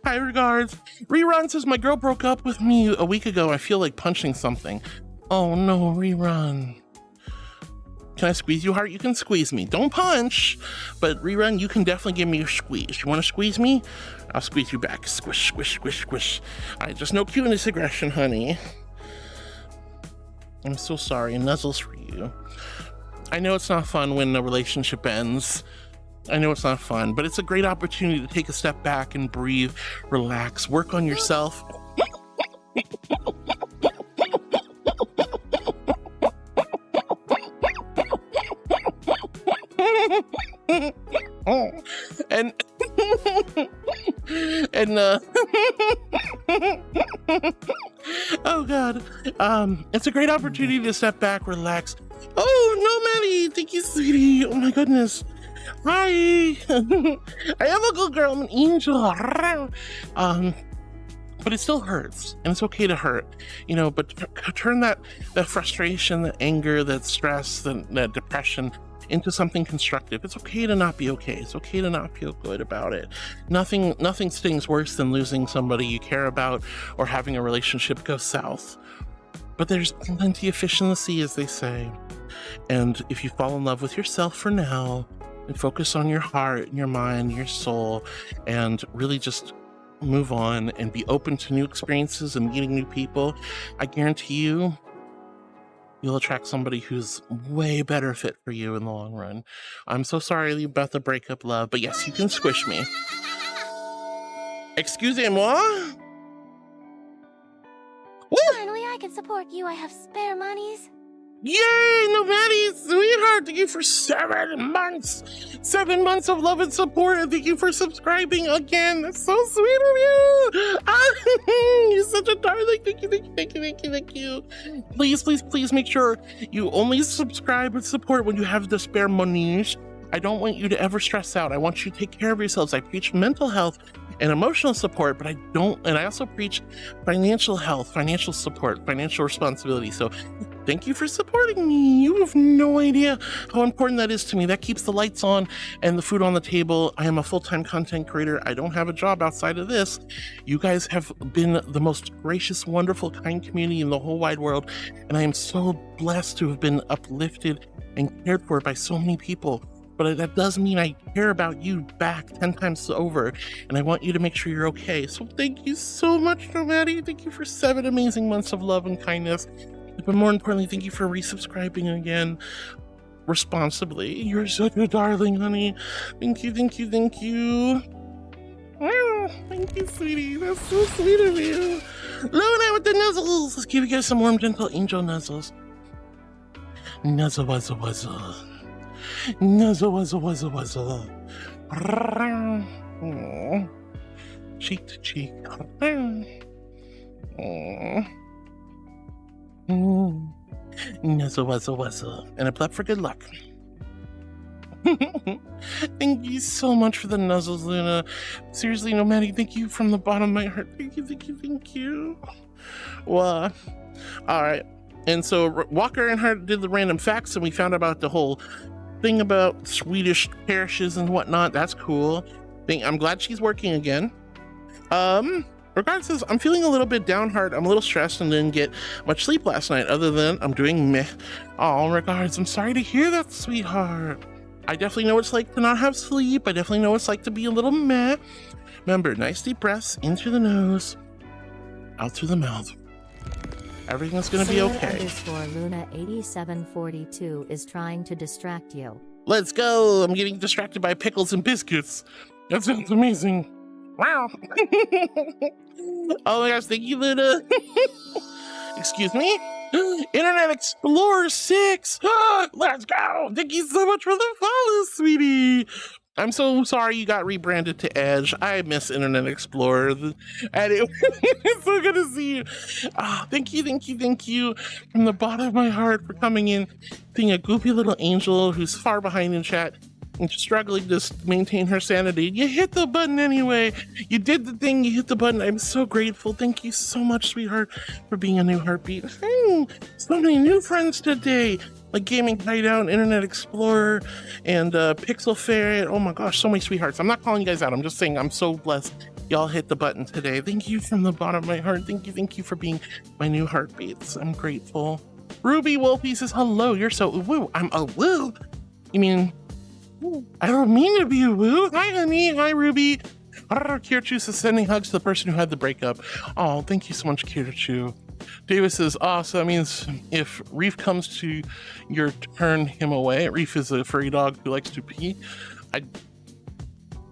Hi regards. Rerun says, my girl broke up with me a week ago. I feel like punching something. Oh no, Rerun. Can I squeeze you, heart? You can squeeze me. Don't punch, but Rerun, you can definitely give me a squeeze. You want to squeeze me? I'll squeeze you back. Squish, squish, squish, squish. All right, just no cuteness aggression, honey. I'm so sorry. Nuzzles for you. I know it's not fun when a relationship ends I know it's not fun, but it's a great opportunity to take a step back and breathe, relax, work on yourself. and oh god, it's a great opportunity to step back, relax. Oh no, Maddie, thank you, sweetie. Oh my goodness. Hi. I am a good girl, I'm an angel. But it still hurts, and it's okay to hurt, you know, but turn that frustration, that anger, that stress, that depression into something constructive. It's okay to not be okay. It's okay to not feel good about it. Nothing stings worse than losing somebody you care about or having a relationship go south. But there's plenty of fish in the sea, as they say. And if you fall in love with yourself for now, and focus on your heart, and your mind, your soul, and really just move on and be open to new experiences and meeting new people, I guarantee you, you'll attract somebody who's way better fit for you in the long run. I'm so sorry about the breakup, love, but yes, you can squish me. Excusez-moi?
Finally, I can support you. I have spare monies.
Yay, Maddie, sweetheart, thank you for 7 months. 7 months of love and support, and thank you for subscribing again. That's so sweet of you. You're such a darling. Thank you. Please make sure you only subscribe and support when you have the spare monies. I don't want you to ever stress out. I want you to take care of yourselves. I preach mental health and emotional support, but I also preach financial health, financial support, financial responsibility. So thank you for supporting me. You have no idea how important that is to me. That keeps the lights on and the food on the table. I am a full-time content creator. I don't have a job outside of this. You guys have been the most gracious, wonderful, kind community in the whole wide world. And I am so blessed to have been uplifted and cared for by so many people. But that does mean I care about you back 10 times over, and I want you to make sure you're okay. So thank you so much, Maddie. Thank you for 7 amazing months of love and kindness. But more importantly, thank you for resubscribing again responsibly. You're such a darling, honey. Thank you. Oh, thank you, sweetie. That's so sweet of you. Luna with the nuzzles. Let's give you guys some warm, gentle angel nuzzles. Nuzzle, wuzzle, wuzzle. Nuzzle, wuzzle, wuzzle, wuzzle. Aww. Cheek to cheek. Aww. Nuzzle, wuzzle, wuzzle. And a plug for good luck. Thank you so much for the nuzzles, Luna. Seriously, Maddie, thank you from the bottom of my heart. Thank you. Well, all right. And so Walker and her did the random facts, and we found out about the whole thing about Swedish parishes and whatnot. That's cool. I'm glad she's working again. Regardless, I'm feeling a little bit downhearted. I'm a little stressed and didn't get much sleep last night, other than I'm doing meh. Oh, regards, I'm sorry to hear that, sweetheart. I definitely know what it's like to not have sleep. I definitely know what it's like to be a little meh. Remember, nice deep breaths in through the nose, out through the mouth. Everything's gonna be okay.
Luna8742 is trying to distract you.
Let's go. I'm getting distracted by pickles and biscuits. That sounds amazing. Wow. Oh my gosh, thank you, Luna. Excuse me? Internet Explorer 6. Let's go. Thank you so much for the follow, sweetie. I'm so sorry you got rebranded to Edge. I miss Internet Explorer. And it's so good to see you. Thank you from the bottom of my heart for coming in, being a goofy little angel who's far behind in chat and struggling to maintain her sanity. You hit the button anyway. You did the thing. You hit the button. I'm so grateful. Thank you so much, sweetheart, for being a new heartbeat. So many new friends today. Like Gaming Hideout, Internet Explorer, and Pixel Ferret. Oh my gosh, so many sweethearts. I'm not calling you guys out. I'm just saying I'm so blessed y'all hit the button today. Thank you from the bottom of my heart. Thank you for being my new heartbeats. I'm grateful. Ruby Wolfie says, hello, you're so woo. I'm a woo. You mean, I don't mean to be a woo. Hi, honey. Hi, Ruby. Kirachu says, sending hugs to the person who had the breakup. Oh, thank you so much, Kirachu. Davis says, so that means if Reef comes to your turn him away. Reef is a furry dog who likes to pee.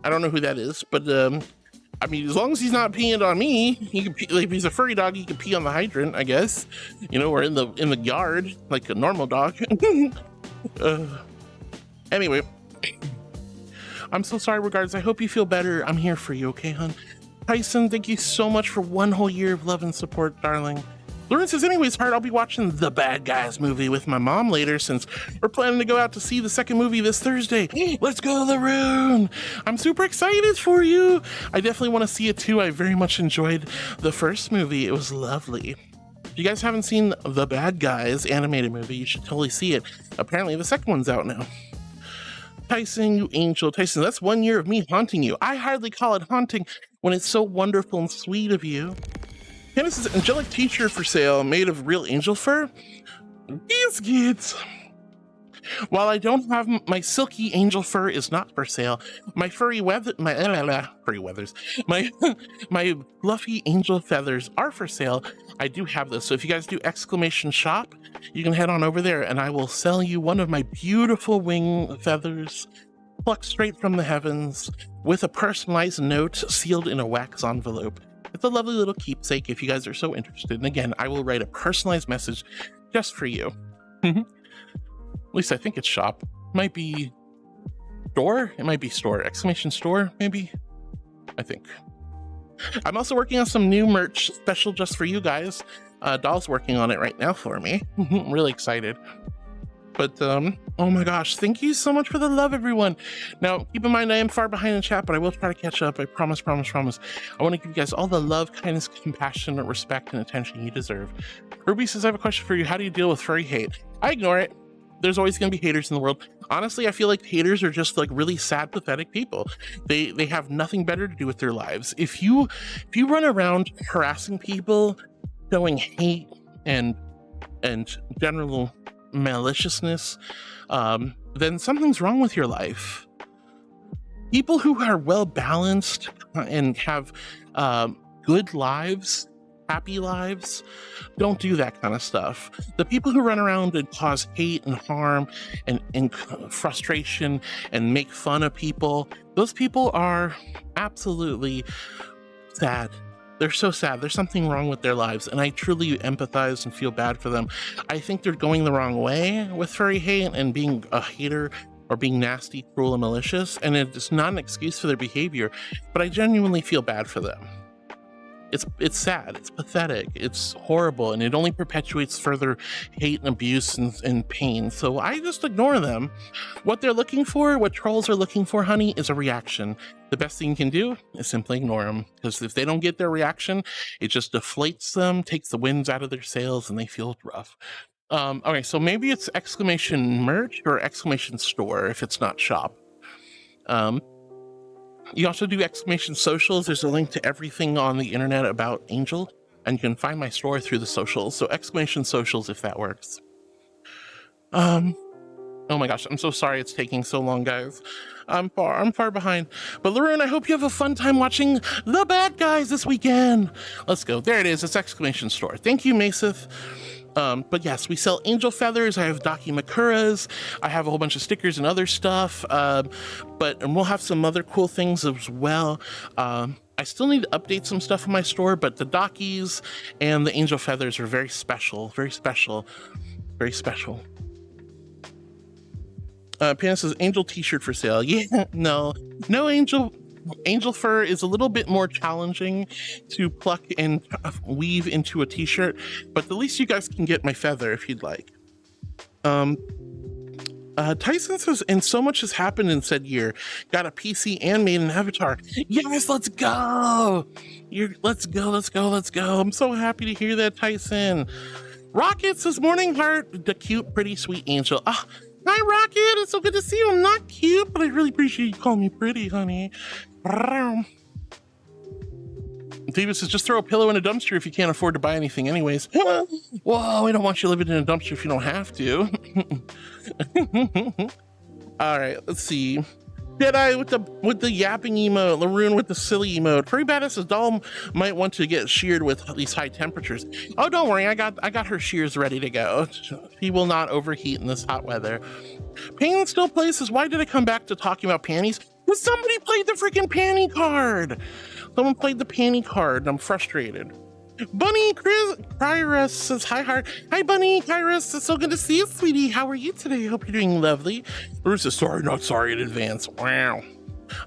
I don't know who that is, but I mean, as long as he's not peeing on me, he can pee, like, if he's a furry dog, he can pee on the hydrant, I guess. You know, or in the yard, like a normal dog. Anyway, I'm so sorry, regards. I hope you feel better. I'm here for you, okay, hon? Tyson, thank you so much for 1 whole year of love and support, darling. Lauren says, anyways, Heart, I'll be watching the Bad Guys movie with my mom later since we're planning to go out to see the second movie this Thursday. Let's go, Laroon! I'm super excited for you. I definitely want to see it too. I very much enjoyed the first movie. It was lovely. If you guys haven't seen the Bad Guys animated movie, you should totally see it. Apparently the second one's out now. Tyson, you angel. Tyson, that's 1 year of me haunting you. I hardly call it haunting when it's so wonderful and sweet of you. Candace is angelic t-shirt for sale made of real angel fur. These kids. While I don't have my silky angel fur is not for sale. My furry weather, my fluffy angel feathers are for sale. I do have this. So if you guys do !shop, you can head on over there and I will sell you one of my beautiful wing feathers plucked straight from the heavens with a personalized note sealed in a wax envelope. It's a lovely little keepsake if you guys are so interested. And again, I will write a personalized message just for you. At least I think it's shop. Might be store. It might be store. !store, maybe. I think. I'm also working on some new merch special just for you guys. Doll's working on it right now for me. I'm really excited. But, oh my gosh, thank you so much for the love, everyone. Now, keep in mind, I am far behind in chat, but I will try to catch up. I promise. I want to give you guys all the love, kindness, compassion, respect, and attention you deserve. Ruby says, I have a question for you. How do you deal with furry hate? I ignore it. There's always going to be haters in the world. Honestly, I feel like haters are just like really sad, pathetic people. They have nothing better to do with their lives. If you run around harassing people, showing hate and general maliciousness, then something's wrong with your life. People who are well balanced and have good lives, happy lives, don't do that kind of stuff. The people who run around and cause hate and harm and frustration and make fun of people, those people are absolutely sad. They're so sad. There's something wrong with their lives, and I truly empathize and feel bad for them. I think they're going the wrong way with furry hate and being a hater or being nasty, cruel, and malicious, and it's not an excuse for their behavior, but I genuinely feel bad for them. It's sad, it's pathetic, it's horrible, and it only perpetuates further hate and abuse and pain. So I just ignore them. What they're looking for, what trolls are looking for, honey, is a reaction. The best thing you can do is simply ignore them, because if they don't get their reaction, it just deflates them, takes the winds out of their sails, and they feel rough. Okay, so maybe it's !merch or !store if it's not shop. You also do !socials. There's a link to everything on the internet about Angel, and you can find my store through the socials. So !socials if that works. Oh my gosh, I'm so sorry it's taking so long, guys. I'm far behind. But Laroon, I hope you have a fun time watching The Bad Guys this weekend. Let's go. There it is. It's !store. Thank you, Masith. But yes, we sell angel feathers. I have Dakimakuras. I have a whole bunch of stickers and other stuff. And we'll have some other cool things as well. I still need to update some stuff in my store, but the Dakis and the angel feathers are very special, very special, very special. Panda says angel t-shirt for sale. Yeah, no angel fur is a little bit more challenging to pluck and weave into a t-shirt, but the least you guys can get my feather if you'd like. Tyson says, and so much has happened in said year. Got a PC and made an avatar. Yes, let's go. Let's go. I'm so happy to hear that, Tyson. Rocket says, morning, Heart, the cute, pretty, sweet angel. Ah, hi, Rocket. It's so good to see you. I'm not cute, but I really appreciate you calling me pretty, honey. Davis says, just throw a pillow in a dumpster if you can't afford to buy anything anyways. Whoa, we don't want you living in a dumpster if you don't have to. All right, let's see. Jedi with the yapping emote, Laroon with the silly emote. Pretty badass as doll might want to get sheared with these high temperatures. Oh, don't worry, I got her shears ready to go. She will not overheat in this hot weather. Pain still plays says, why did I come back to talking about panties? Somebody played the freaking panty card. Someone played the panty card, and I'm frustrated. Bunny Kairos says, hi, Heart. Hi, Bunny Kairos. It's so good to see you, sweetie. How are you today? Hope you're doing lovely. Bruce says, sorry, not sorry in advance. Wow.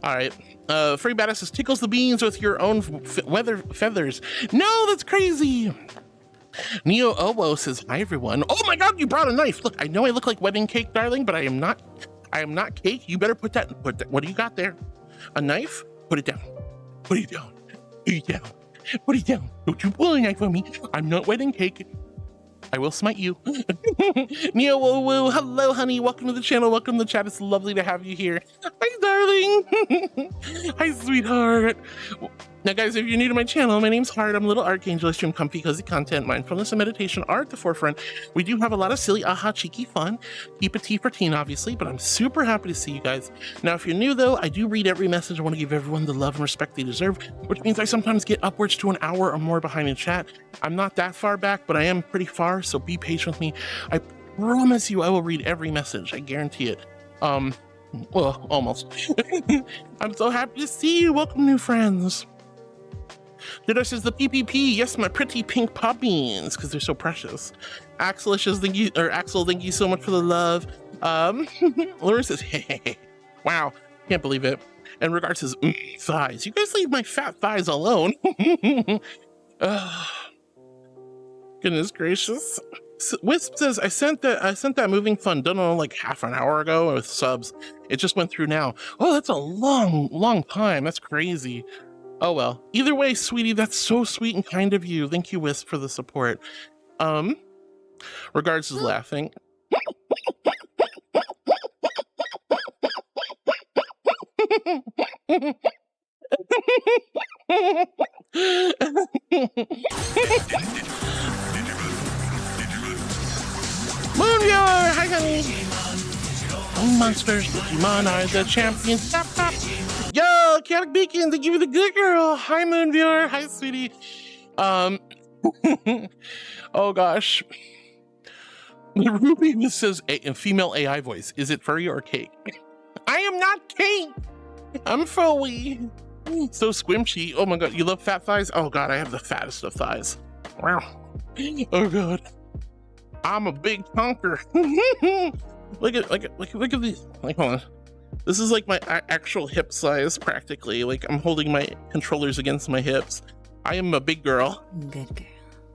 All right. Furry Badass says, tickles the beans with your own feathers. No, that's crazy. EᗰOtioᑎᗪᒪ says, hi, everyone. Oh my God, you brought a knife. Look, I know I look like wedding cake, darling, but I am not cake. You better put that, what do you got there? A knife? Put it down. Put it down. Put it down. Put it down. Don't you pull a knife on me. I'm not wedding cake. I will smite you. EᗰOtioᑎᗪᒪ, hello, honey. Welcome to the channel. Welcome to the chat. It's lovely to have you here. Hi, darling. Hi, sweetheart. Now, guys, if you're new to my channel, my name's Heart. I'm a little archangel. I stream comfy, cozy content. Mindfulness and meditation are at the forefront. We do have a lot of silly, cheeky fun. Keep it tea for teen, obviously, but I'm super happy to see you guys. Now, if you're new, though, I do read every message. I want to give everyone the love and respect they deserve, which means I sometimes get upwards to an hour or more behind in chat. I'm not that far back, but I am pretty far, so be patient with me. I promise you I will read every message. I guarantee it. Well, almost. I'm so happy to see you. Welcome, new friends. Jedi says the PPP. Yes, my pretty pink puppies, because they're so precious. Axel says thank you so much for the love. Lauren says, hey, wow, can't believe it. And Regard says, thighs. You guys leave my fat thighs alone. Goodness gracious. Wisp says, I sent that moving fund, don't know, like half an hour ago with subs. It just went through now. Oh, that's a long time. That's crazy. Oh well, either way, sweetie, that's so sweet and kind of you. Thank you, Wisp, for the support. Regards is laughing. Moonviewer, hi honey. Monsters, Digimon are the champions. Stop, stop. Yo, Chaotic Beacon, thank you for the good girl. Hi, Moonviewer. Hi, sweetie. Oh gosh. Ruby says a female AI voice. Is it furry or cake? I am not cake. I'm furry. So squishy. Oh my God, you love fat thighs? Oh God, I have the fattest of thighs. Wow. Oh God. I'm a big honker. Look at these. Like, hold on. This is like my actual hip size, practically. Like, I'm holding my controllers against my hips. I am a big girl.
Good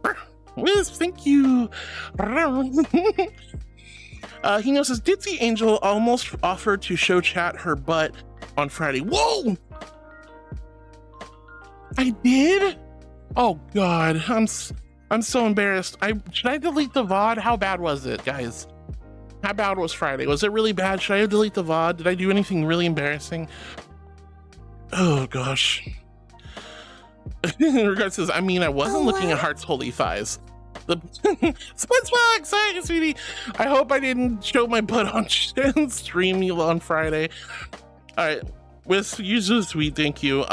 girl.
Wiz, thank you. He says, Ditzy Angel almost offered to show chat her butt on Friday. Whoa! I did? Oh God, I'm so embarrassed. Should I delete the VOD? How bad was it, guys? How bad was Friday? Was it really bad? Should I delete the VOD? Did I do anything really embarrassing? Oh gosh. Regard says, I mean, I wasn't looking at Heart's holy thighs. The Splitsbox, sorry, sweetie. I hope I didn't show my butt on stream on Friday. All right, with you so sweet, thank you.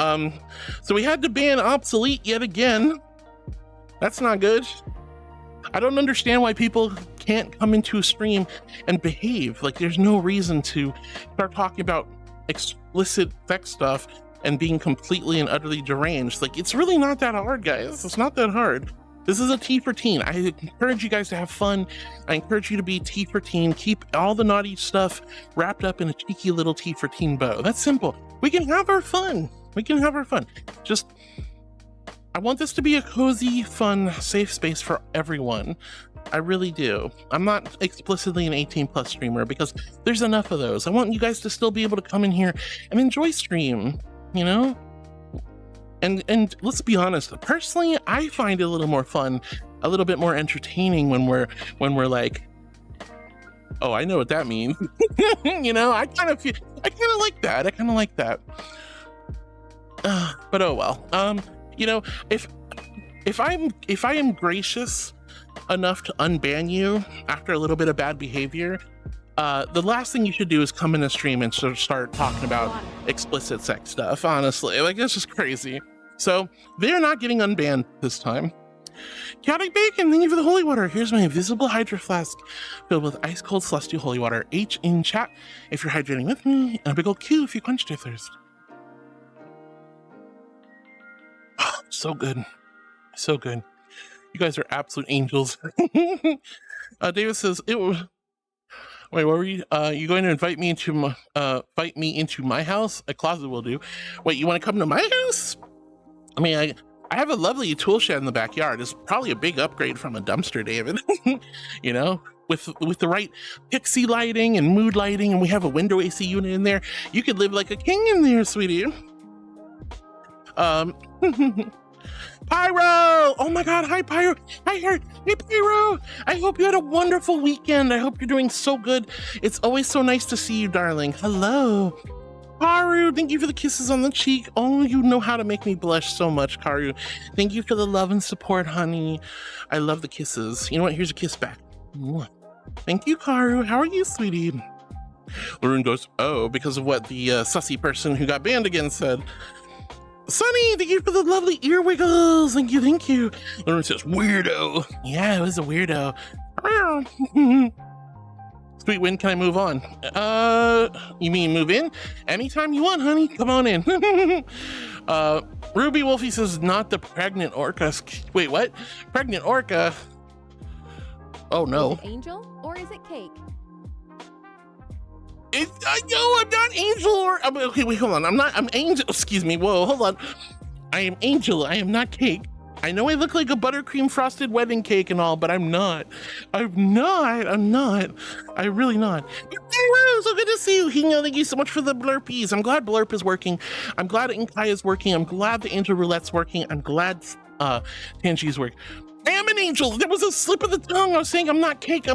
So we had to ban obsolete yet again. That's not good. I don't understand why people can't come into a stream and behave. Like, there's no reason to start talking about explicit sex stuff and being completely and utterly deranged. Like, it's really not that hard, guys. It's not that hard. This is a tea for teen. I encourage you guys to have fun. I encourage you to be tea for teen. Keep all the naughty stuff wrapped up in a cheeky little tea for teen bow. That's simple. We can have our fun. We can have our fun. Just, I want this to be a cozy, fun, safe space for everyone. I really do. I'm not explicitly an 18+ streamer because there's enough of those. I want you guys to still be able to come in here and enjoy stream, you know? And let's be honest, personally, I find it a little more fun, a little bit more entertaining when we're like, oh, I know what that means. You know, I kind of like that. I kind of like that. But oh well. You know, if I am gracious enough to unban you after a little bit of bad behavior, the last thing you should do is come in a stream and start talking about explicit sex stuff. Honestly, like, it's just crazy. So they're not getting unbanned this time. Chaotic Bacon, thank you for the holy water. Here's my invisible hydro flask filled with ice cold celestial holy water. H in chat if you're hydrating with me, and a big old Q if you quenched your thirst. Oh, so good. So good. You guys are absolute angels. David says, it was... Wait, what were you? You going to invite me into my house? A closet will do. Wait, you want to come to my house? I mean, I have a lovely tool shed in the backyard. It's probably a big upgrade from a dumpster, David. You know, with the right pixie lighting and mood lighting, and we have a window AC unit in there. You could live like a king in there, sweetie. Pyro! Oh my god, hi Pyro! Hi, hey Pyro! I hope you had a wonderful weekend. I hope you're doing so good. It's always so nice to see you, darling. Hello. Karu, thank you for the kisses on the cheek. Oh, you know how to make me blush so much, Karu. Thank you for the love and support, honey. I love the kisses. You know what? Here's a kiss back. Thank you, Karu. How are you, sweetie? Laroon goes, oh, because of what the sussy person who got banned again said. Sunny, thank you for the lovely ear wiggles. Thank you, thank you. Laroon says, weirdo. Yeah, it was a weirdo. Sweet, when can I move on? You mean move in? Anytime you want, honey. Come on in. Ruby Wolfie says, not the pregnant orca. Wait, what? Pregnant orca? Oh, no.
Is it Angel or is it Cake?
No, I'm not Angel or... okay, wait, hold on. I'm Angel. Excuse me. Whoa, hold on. I am Angel. I am not Cake. I know I look like a buttercream frosted wedding cake and all, but I'm not. I'm not. I'm really not. So good to see you, Hino. Thank you so much for the blurpies. I'm glad Blurp is working. I'm glad Inkai is working. I'm glad the Angel Roulette's working. I'm glad Tangi's working. I am an angel. There was a slip of the tongue. I was saying I'm not Cake.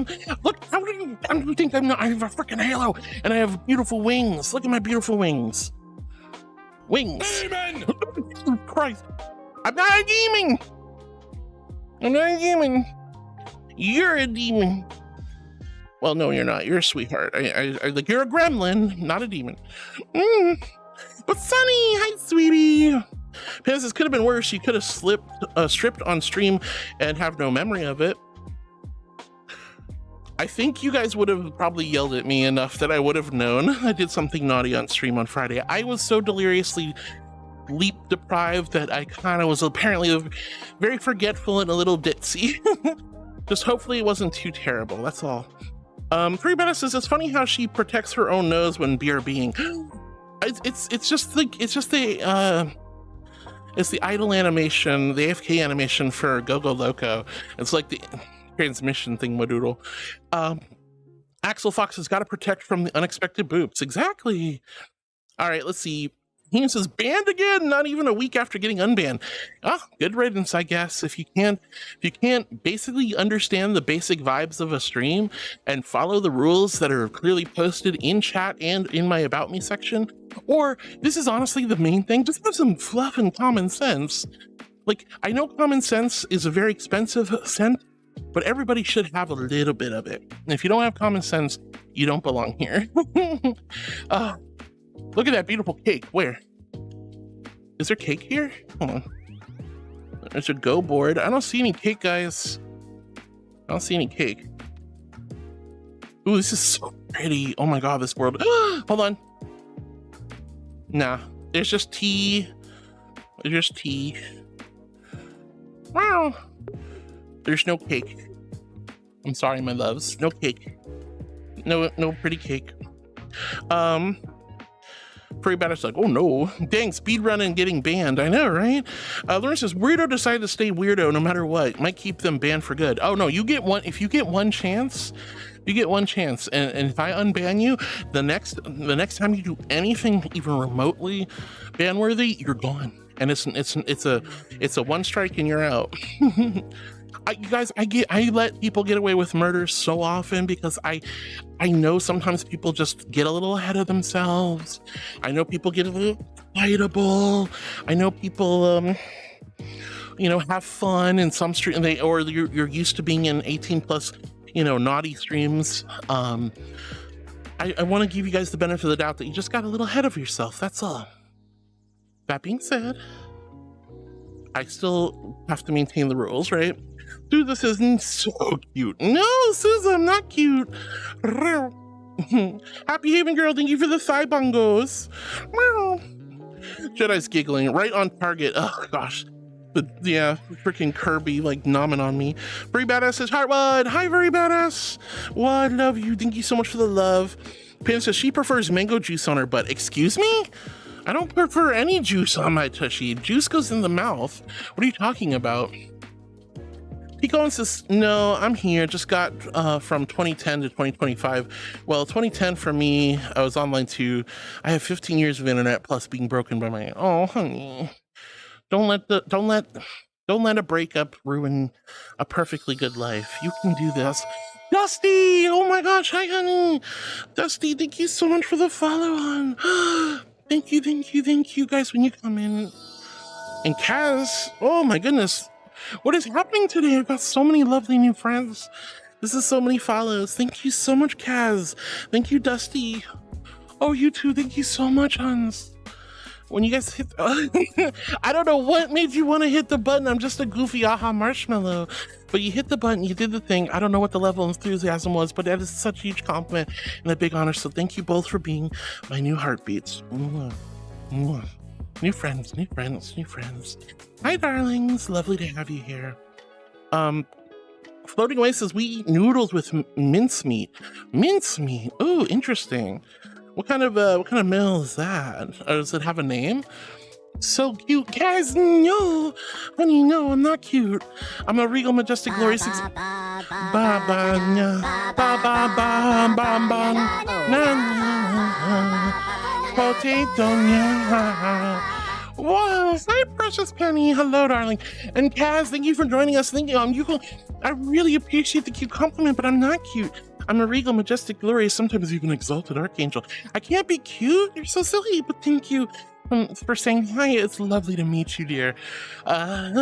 Look, how do you think I'm not? I have a freaking halo and I have beautiful wings. Look at my beautiful wings. Wings. Amen. Christ. I'm not a demon. I'm not a demon. You're a demon. Well, no, you're not. You're a sweetheart. I like you're a gremlin, not a demon. But Sunny, hi, sweetie. Pans, this could have been worse. You could have stripped on stream and have no memory of it. I think you guys would have probably yelled at me enough that I would have known I did something naughty on stream on Friday. I was so deliriously sleep deprived that I kind of was apparently very forgetful and a little ditzy. Just hopefully it wasn't too terrible. That's all. Furry Betta says it's funny how she protects her own nose when BRBing. It's the idle animation, the AFK animation for Go-Go Loco. It's like the transmission thing, Madoodle. Axel Fox has got to protect from the unexpected boops. Exactly. All right, let's see. He says banned again, not even a week after getting unbanned. Ah, good riddance, I guess. If you can't basically understand the basic vibes of a stream and follow the rules that are clearly posted in chat and in my About Me section, or this is honestly the main thing, just have some fluff and common sense. Like, I know common sense is a very expensive scent, but everybody should have a little bit of it. And if you don't have common sense, you don't belong here. Look at that beautiful cake. Where? Is there cake here? Hold on. There's a go board. I don't see any cake, guys. I don't see any cake. Ooh, this is so pretty. Oh my god, this world. Hold on. Nah, there's just tea. There's just tea. Wow. There's no cake. I'm sorry, my loves. No cake. No pretty cake. Furry Batter's like, oh no, dang, speedrun and getting banned. I know, right? Lauren says, weirdo decided to stay weirdo no matter what. Might keep them banned for good. Oh no, you get one. If you get one chance, you get one chance. And if I unban you, the next time you do anything even remotely ban worthy, you're gone. And it's a one strike and you're out. You guys, I let people get away with murder so often because I know sometimes people just get a little ahead of themselves. I know people get a little excitable. I know people have fun in some stream, or you're used to being in 18+ naughty streams. I want to give you guys the benefit of the doubt that you just got a little ahead of yourself. That's all. That being said, I still have to maintain the rules, right? Dude, this isn't so cute. No, Susan, I'm not cute. Happy Haven Girl, thank you for the thigh bongos. Jedi's giggling, right on target. Oh gosh. But yeah, freaking Kirby like nomming on me. Very Badass says, Heartwood. Hi, Very Badass. What, love you. Thank you so much for the love. Pam says she prefers mango juice on her butt. Excuse me? I don't prefer any juice on my tushy. Juice goes in the mouth. What are you talking about? Pico says, no, I'm here. Just got from 2010 to 2025. Well, 2010 for me, I was online too. I have 15 years of internet plus being broken by my, oh, honey. Don't let a breakup ruin a perfectly good life. You can do this. Dusty! Oh my gosh, hi honey! Dusty, thank you so much for the follow on. Thank you guys when you come in. And Kaz, oh my goodness. What is happening today? I've got so many lovely new friends. This is so many follows. Thank you so much, Kaz. Thank you, Dusty. Oh, you too. Thank you so much, Hans. When you guys hit, I don't know what made you want to hit the button. I'm just a goofy aha marshmallow. But you hit the button, you did the thing. I don't know what the level of enthusiasm was, but that is such a huge compliment and a big honor. So thank you both for being my new heartbeats. Mwah. Mwah. New friends. Hi, darlings. Lovely to have you here. Floating Away says, we eat noodles with mincemeat. Mincemeat. Oh, interesting. What kind of meal is that? Or does it have a name? So cute. Guys, no. Honey, no, I'm not cute. I'm a regal, majestic, glorious... Potato, Wow, hi, precious Penny. Hello, darling. And Kaz, thank you for joining us. Thank you. I really appreciate the cute compliment, but I'm not cute. I'm a regal, majestic, glorious, sometimes even exalted archangel. I can't be cute. You're so silly, but thank you for saying hi. It's lovely to meet you, dear. All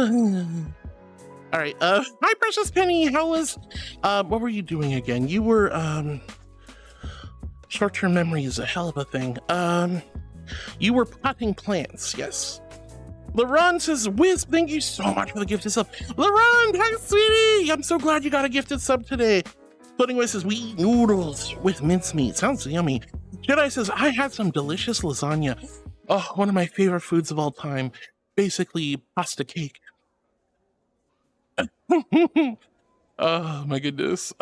right. Hi, precious Penny. How was? What were you doing again? You were short-term memory is a hell of a thing. You were potting plants, yes. LaRon says, Wiz, thank you so much for the gifted sub. LaRon, hi, sweetie! I'm so glad you got a gifted sub today. Floating Away says, we eat noodles with mincemeat. Sounds yummy. Jedi says, I had some delicious lasagna. Oh, one of my favorite foods of all time. Basically, pasta cake. Oh, my goodness.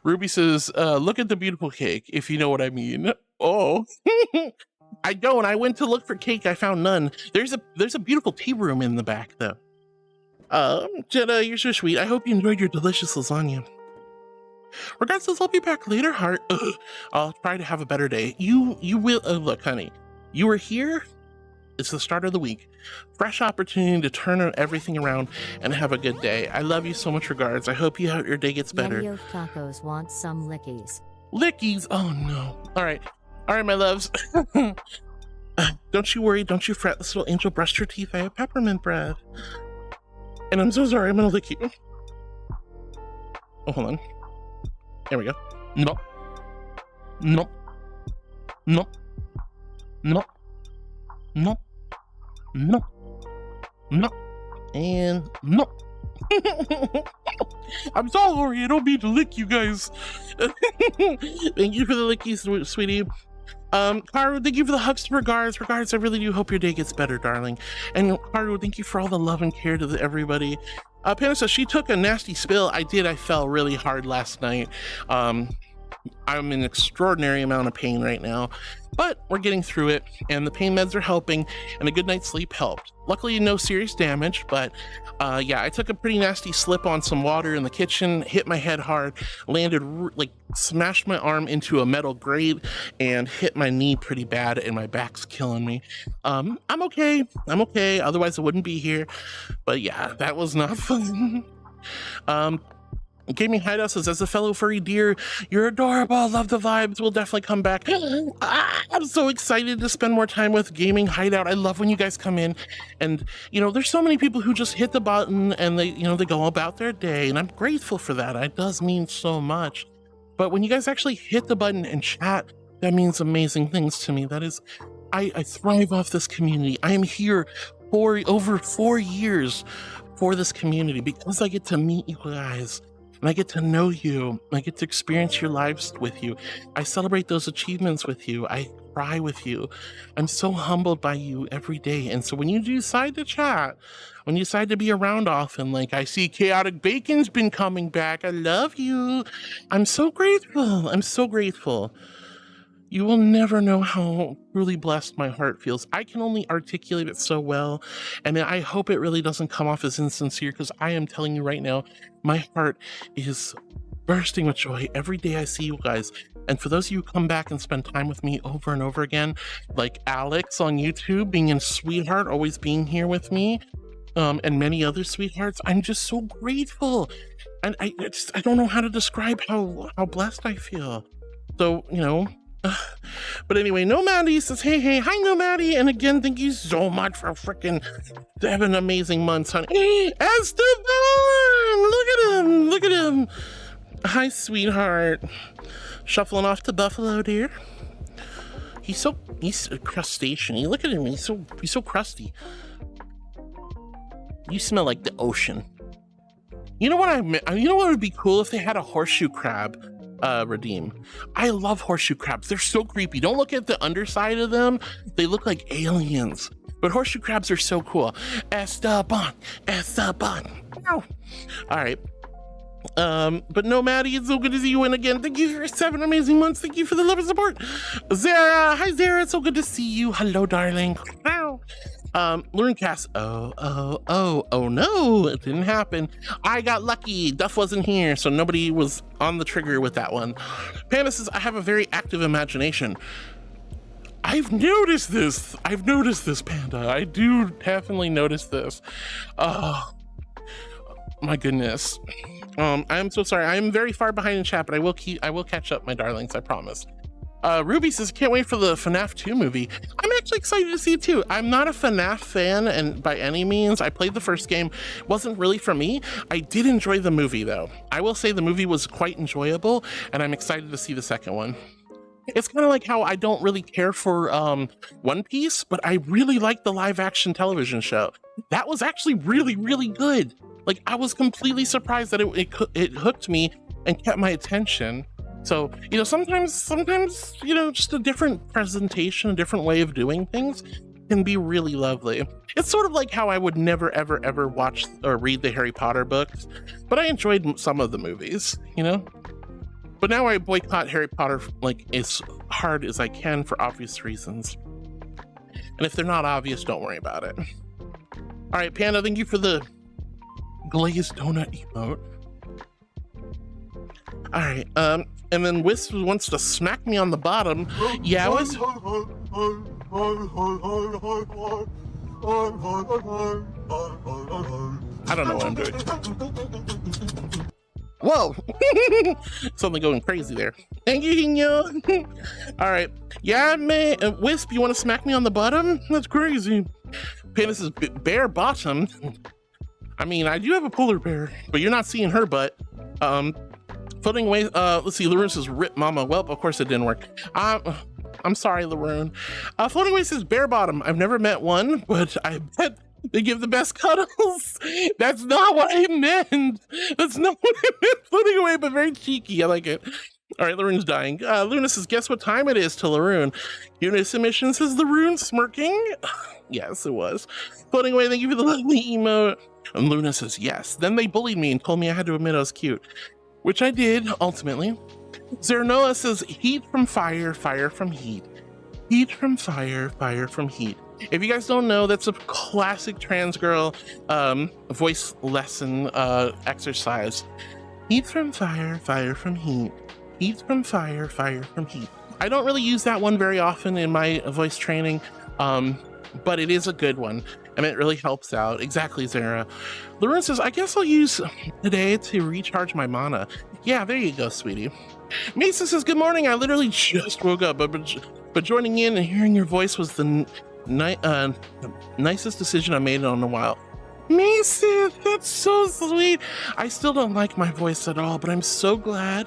Ruby says, look at the beautiful cake, if you know what I mean. Oh, I don't. I went to look for cake. I found none. There's a beautiful tea room in the back, though. Jedi, you're so sweet. I hope you enjoyed your delicious lasagna. Regards says, I'll be back later, heart. Ugh. I'll try to have a better day. You will. Look, honey, you were here. It's the start of the week. Fresh opportunity to turn everything around and have a good day. I love you so much. Regards. I hope your day gets better.
Yo Tacos wants some lickies.
Lickies? Oh no. All right, my loves. Don't you worry. Don't you fret. This little angel brushed her teeth. I have peppermint breath. And I'm so sorry. I'm gonna lick you. Oh, hold on. There we go. No. No. No. No. No. No. No. And no. I'm sorry, I don't mean to lick you guys. Thank you for the lickies, sweetie. Karu, thank you for the hugs to Regards. Regards, I really do hope your day gets better, darling. And Karu, thank you for all the love and care to everybody. Panda says, she took a nasty spill. I did. I fell really hard last night. I'm in an extraordinary amount of pain right now, but we're getting through it, and the pain meds are helping, and a good night's sleep helped. Luckily, no serious damage, but yeah, I took a pretty nasty slip on some water in the kitchen, hit my head hard, landed, like, smashed my arm into a metal grate, and hit my knee pretty bad, and my back's killing me. I'm okay. Otherwise I wouldn't be here. But yeah, that was not fun. Gaming Hideout says, as a fellow furry deer, you're adorable. Love the vibes. We'll definitely come back. I'm so excited to spend more time with Gaming Hideout. I love when you guys come in, and you know, there's so many people who just hit the button and they go about their day, and I'm grateful for that. It does mean so much. But when you guys actually hit the button and chat, that means amazing things to me. That is, I thrive off this community. I am here over 4 years for this community, because I get to meet you guys and I get to know you. And I get to experience your lives with you. I celebrate those achievements with you. I cry with you. I'm so humbled by you every day. And so when you decide to chat, when you decide to be around often, like I see Chaotic Bacon's been coming back. I love you. I'm so grateful. I'm so grateful. You will never know how truly blessed my heart feels. I can only articulate it so well, and I hope it really doesn't come off as insincere, because I am telling you right now, my heart is bursting with joy every day I see you guys. And for those of you who come back and spend time with me over and over again, like Alex on YouTube, being a sweetheart, always being here with me, and many other sweethearts, I'm just so grateful. And I don't know how to describe how blessed I feel. So, you know, but anyway, Nomaddy says, hey, hi Nomaddy, and again, thank you so much for freaking 7 amazing months, honey. Esteban, look at him. Hi, sweetheart. Shuffling off to Buffalo, dear. He's a crustacean. You look at him, he's so crusty. You smell like the ocean. You know what would be cool if they had a horseshoe crab redeem? I love horseshoe crabs. They're so creepy. Don't look at the underside of them. They look like aliens. But horseshoe crabs are so cool. Esteban. Ow. All right. But no, Maddie, it's so good to see you. And again, thank you for 7 amazing months. Thank you for the love and support. Zara, hi Zara, it's so good to see you. Hello, darling. Ow. Lurncast, oh no, it didn't happen. I got lucky. Duff wasn't here, so nobody was on the trigger with that one. Panda says, I have a very active imagination. I've noticed this, Panda. I do definitely notice this. Oh, my goodness. I'm so sorry. I'm very far behind in chat, but I will catch up, my darlings, I promise. Ruby says, can't wait for the FNAF 2 movie. I'm actually excited to see it too. I'm not a FNAF fan, and by any means. I played the first game. It wasn't really for me. I did enjoy the movie though. I will say the movie was quite enjoyable, and I'm excited to see the second one. It's kind of like how I don't really care for One Piece, but I really like the live action television show. That was actually really, really good. Like, I was completely surprised that it hooked me and kept my attention. So, you know, sometimes, you know, just a different presentation, a different way of doing things can be really lovely. It's sort of like how I would never, ever watch or read the Harry Potter books, but I enjoyed some of the movies, you know? But now I boycott Harry Potter like as hard as I can for obvious reasons. And if they're not obvious, don't worry about it. All right, Panda, thank you for the glazed donut emote. All right, and then Wisp wants to smack me on the bottom. Yeah, Wisp. I don't know what I'm doing. Whoa! Something going crazy there. Thank you, Hino. All right. Yeah, man. Wisp, you want to smack me on the bottom? That's crazy. Panda says bare bottom. I mean, I do have a polar bear, but you're not seeing her butt. Floating away. Let's see. Laroon says rip mama. Well, of course it didn't work. I'm sorry, Laroon. Floating away says bare bottom. I've never met one, but I bet they give the best cuddles. That's not what I meant. That's not what I meant. Floating away, but very cheeky. I like it. All right, Laroon's dying. Luna says, guess what time it is to Laroon? Unit submission says Laroon smirking. Yes, it was. Floating away, thank you for the lovely emote. And Luna says, yes. Then they bullied me and told me I had to admit I was cute, which I did, ultimately. Zernoa says, heat from fire, fire from heat. Heat from fire, fire from heat. If you guys don't know, that's a classic trans girl voice lesson exercise. Heat from fire, fire from heat. Heat from fire, fire from heat. I don't really use that one very often in my voice training, but it is a good one, and it really helps out. Exactly, Zara. Lauren says, I guess I'll use today to recharge my mana. Yeah, there you go, sweetie. Mason says, good morning. I literally just woke up, but joining in and hearing your voice was the nicest decision I made in a while. Mason, that's so sweet. I still don't like my voice at all, but I'm so glad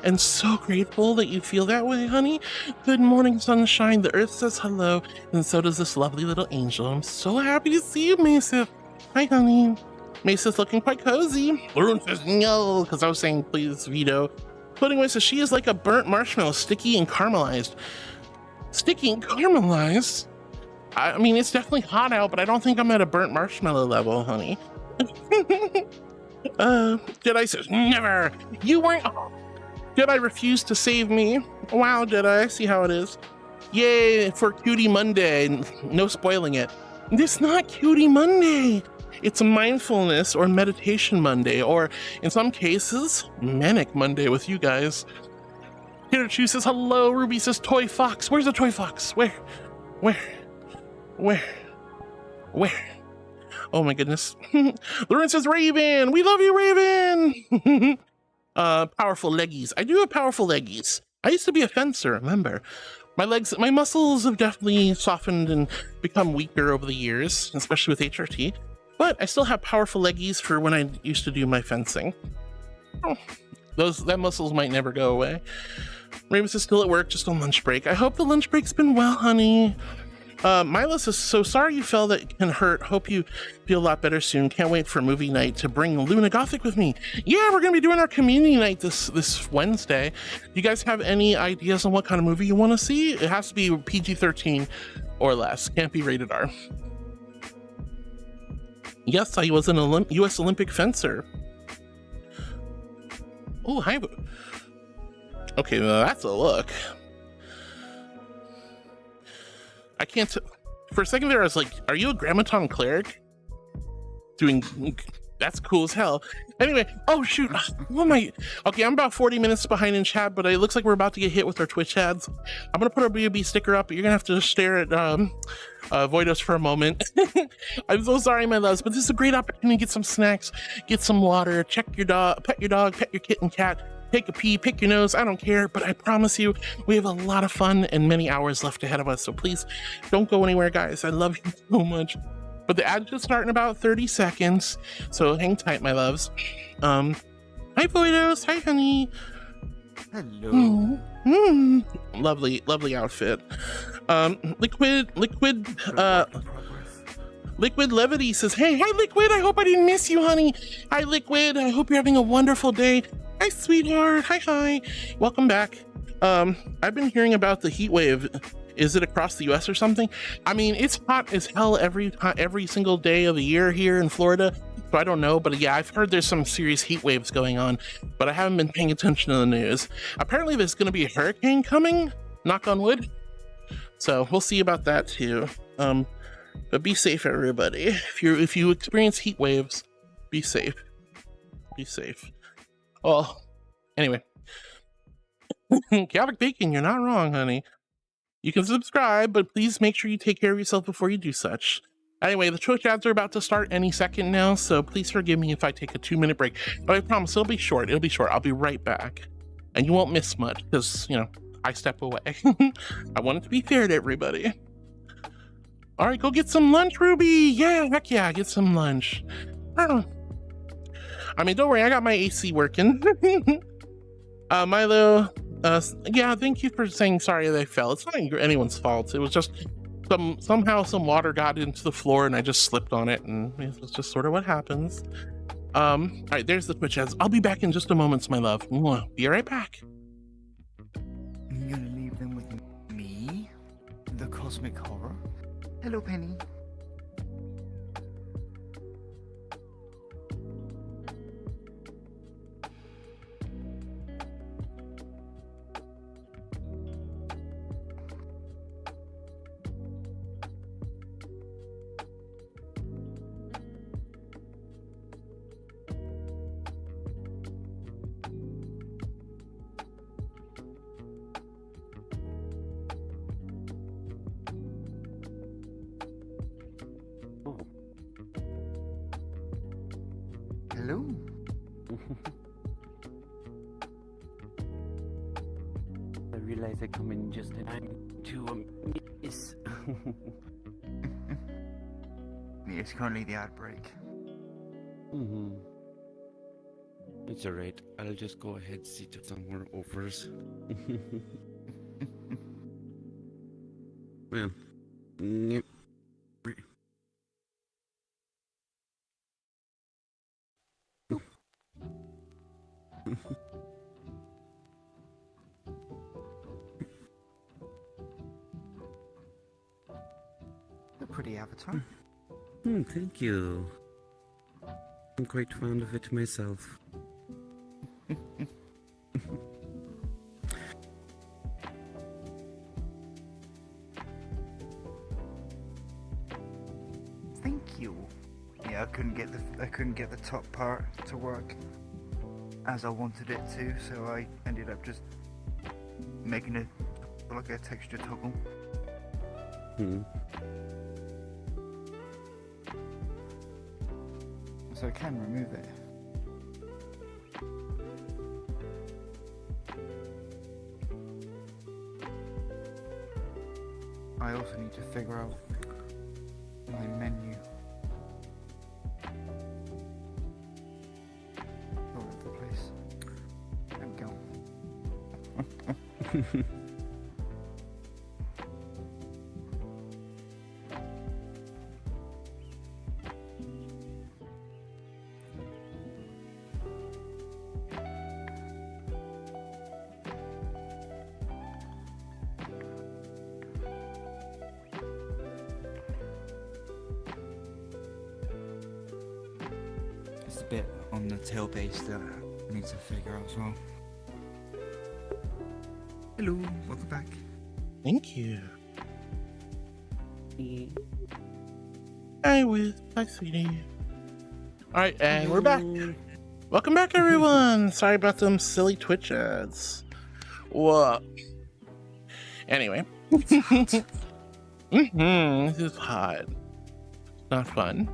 and so grateful that you feel that way, honey. Good morning, sunshine. The earth says hello, and so does this lovely little angel. I'm so happy to see you, Mason. Hi, honey. Mason's looking quite cozy. Lauren says no, because I was saying please, Vito. Pudding says she is like a burnt marshmallow, sticky and caramelized. Sticky and caramelized? I mean, it's definitely hot out, but I don't think I'm at a burnt marshmallow level, honey. Jedi says, never! You weren't... Oh. Jedi refused to save me. Wow, Jedi, see how it is. Yay, for Cutie Monday. No spoiling it. It's not Cutie Monday. It's a mindfulness or meditation Monday, or in some cases, Manic Monday with you guys. Hitterchu says, hello. Ruby says, toy fox. Where's the toy fox? Where? Oh my goodness. Lauren says, Raven. We love you, Raven. Powerful leggies. I do have powerful leggies. I used to be a fencer, remember? My legs, my muscles have definitely softened and become weaker over the years, especially with HRT. But I still have powerful leggies for when I used to do my fencing. Oh, that muscles might never go away. Raven is still at work, just on lunch break. I hope the lunch break's been well, honey. Milo says, so sorry you fell, that can hurt. Hope you feel a lot better soon. Can't wait for movie night to bring Luna Gothic with me. Yeah, we're gonna be doing our community night this Wednesday. Do you guys have any ideas on what kind of movie you want to see? It has to be PG-13 or less. Can't be rated R. Yes, I was an U.S. Olympic fencer. Oh, hi. Okay, well, that's a look. I can't. For a second there, I was like, "Are you a Grammaton cleric?" That's cool as hell. Anyway, oh shoot, what am I? Okay, I'm about 40 minutes behind in chat, but it looks like we're about to get hit with our Twitch ads. I'm gonna put our BOB sticker up, but you're gonna have to stare at Voidos for a moment. I'm so sorry, my loves, but this is a great opportunity to get some snacks, get some water, check your dog, pet your kitten, cat. Take a pee, pick your nose, I don't care, but I promise you, we have a lot of fun and many hours left ahead of us, so please don't go anywhere, guys. I love you so much. But the ad should start in about 30 seconds, so hang tight, my loves. Hi, Voidos. Hi, honey.
Hello.
Lovely outfit. Liquid Levity says, hey, hi, Liquid. I hope I didn't miss you, honey. Hi, Liquid. I hope you're having a wonderful day. Hi, sweetheart. Hi. Welcome back. I've been hearing about the heat wave. Is it across the US or something? I mean, it's hot as hell every single day of the year here in Florida. So I don't know, but yeah, I've heard there's some serious heat waves going on, but I haven't been paying attention to the news. Apparently there's going to be a hurricane coming, knock on wood. So we'll see about that too. But be safe, everybody. If you experience heat waves, be safe. Be safe. Oh, anyway. Chaotic Bacon, you're not wrong, honey. You can subscribe, but please make sure you take care of yourself before you do such. Anyway, the Twitch ads are about to start any second now, so please forgive me if I take a 2-minute break. But I promise it'll be short. I'll be right back. And you won't miss much, because, you know, I step away. I want it to be fair to everybody. All right, go get some lunch, Ruby. Yeah, heck yeah, get some lunch. I mean, don't worry, I got my AC working. Milo, yeah, thank you for saying sorry that I fell. It's not anyone's fault. It was just somehow some water got into the floor and I just slipped on it, and it was just sort of what happens. All right, there's the Twitch ads. I'll be back in just a moment, my love. Be right back.
You're gonna leave them with me? The cosmic horror? Hello, Penny. Hello?
I realize I come in just in time to miss.
It's currently the outbreak.
Mm-hmm. It's alright. I'll just go ahead sit some more offers. Well, yep.
A pretty avatar.
Thank you. I'm quite fond of it myself.
Thank you. Yeah, I couldn't get the top part to work as I wanted it to, so I ended up just making it like a texture toggle. So I can remove it. I also need to figure out my menu. All over the place. There we go. It's a bit on the tail base that I need to figure out as well. Hello, welcome back.
Thank you. Hi, hi, sweetie. All right, and we're back. Welcome back, everyone. Sorry about them silly Twitch ads. Whoa. Anyway. This is hot. Not fun.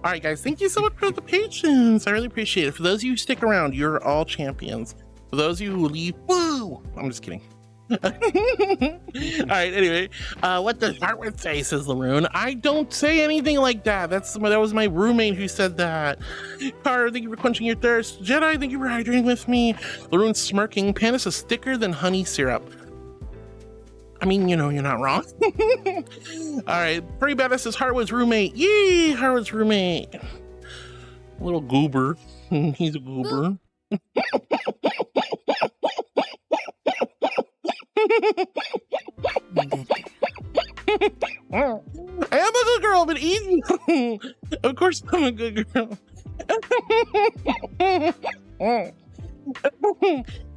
All right, guys, thank you so much for the patience. I really appreciate it. For those of you who stick around, you're all champions. For those of you who leave, woo! I'm just kidding. All right, anyway, what does Hartwood say, says Laroon. I don't say anything like that. That was my roommate who said that. Car, thank you for quenching your thirst. Jedi, thank you for hydrating with me. Laroon smirking. Pan is thicker than honey syrup. I mean, you know, you're not wrong. All right, Furry Badass is Hartwood's roommate. Yee, Hartwood's roommate. Little goober. He's a goober. I am a good girl, but easy. Of course I'm a good girl.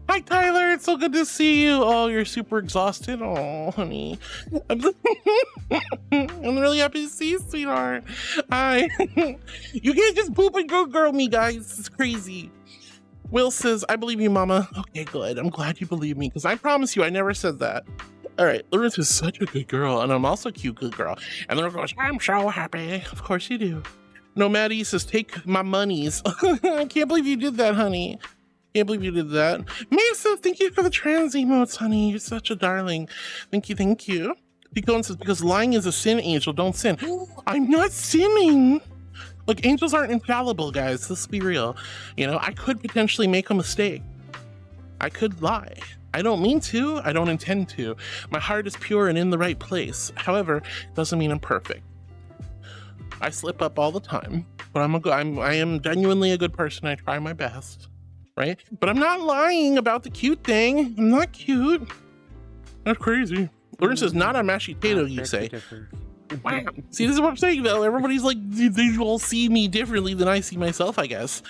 Hi, Tyler. It's so good to see you. Oh, you're super exhausted. Oh, honey. I'm really happy to see you, sweetheart. Hi. You can't just poop and good girl me, guys. It's crazy. Will says, I believe you, mama. Okay, good. I'm glad you believe me, because I promise you, I never said that. All right, Lawrence is such a good girl, and I'm also a cute good girl. And Lawrence goes, I'm so happy. Of course you do. No, Maddie says, take my monies. I can't believe you did that, honey. Can't believe you did that. Mesa, thank you for the trans emotes, honey. You're such a darling. Thank you, thank you. Pico says, because lying is a sin, Angel. Don't sin. I'm not sinning. Look, angels aren't infallible, guys. Let's be real. You know, I could potentially make a mistake. I could lie. I don't mean to. I don't intend to. My heart is pure and in the right place. However, it doesn't mean I'm perfect. I slip up all the time, but I am genuinely a good person. I try my best, right? But I'm not lying about the cute thing. I'm not cute. That's crazy. Lawrence is not a mashed potato, you say. Wow. See, this is what I'm saying, though. Everybody's like, they all see me differently than I see myself, I guess.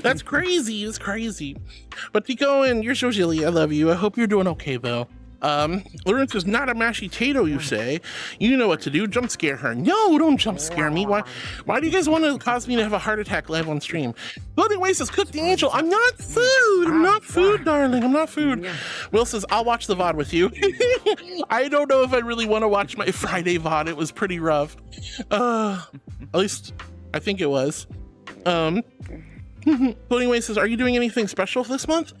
That's crazy. It's crazy. But Tico, and you're so silly. I love you. I hope you're doing okay, though. Lawrence is not a mashed potato, you say. You know what to do. Jump scare her. No, don't jump scare me. Why do you guys want to cause me to have a heart attack live on stream? Floating Waste says, cook the angel. I'm not food. I'm not food, darling. I'm not food. Will says, I'll watch the VOD with you. I don't know if I really want to watch my Friday VOD. It was pretty rough. At least I think it was. Floating Waste says, are you doing anything special this month?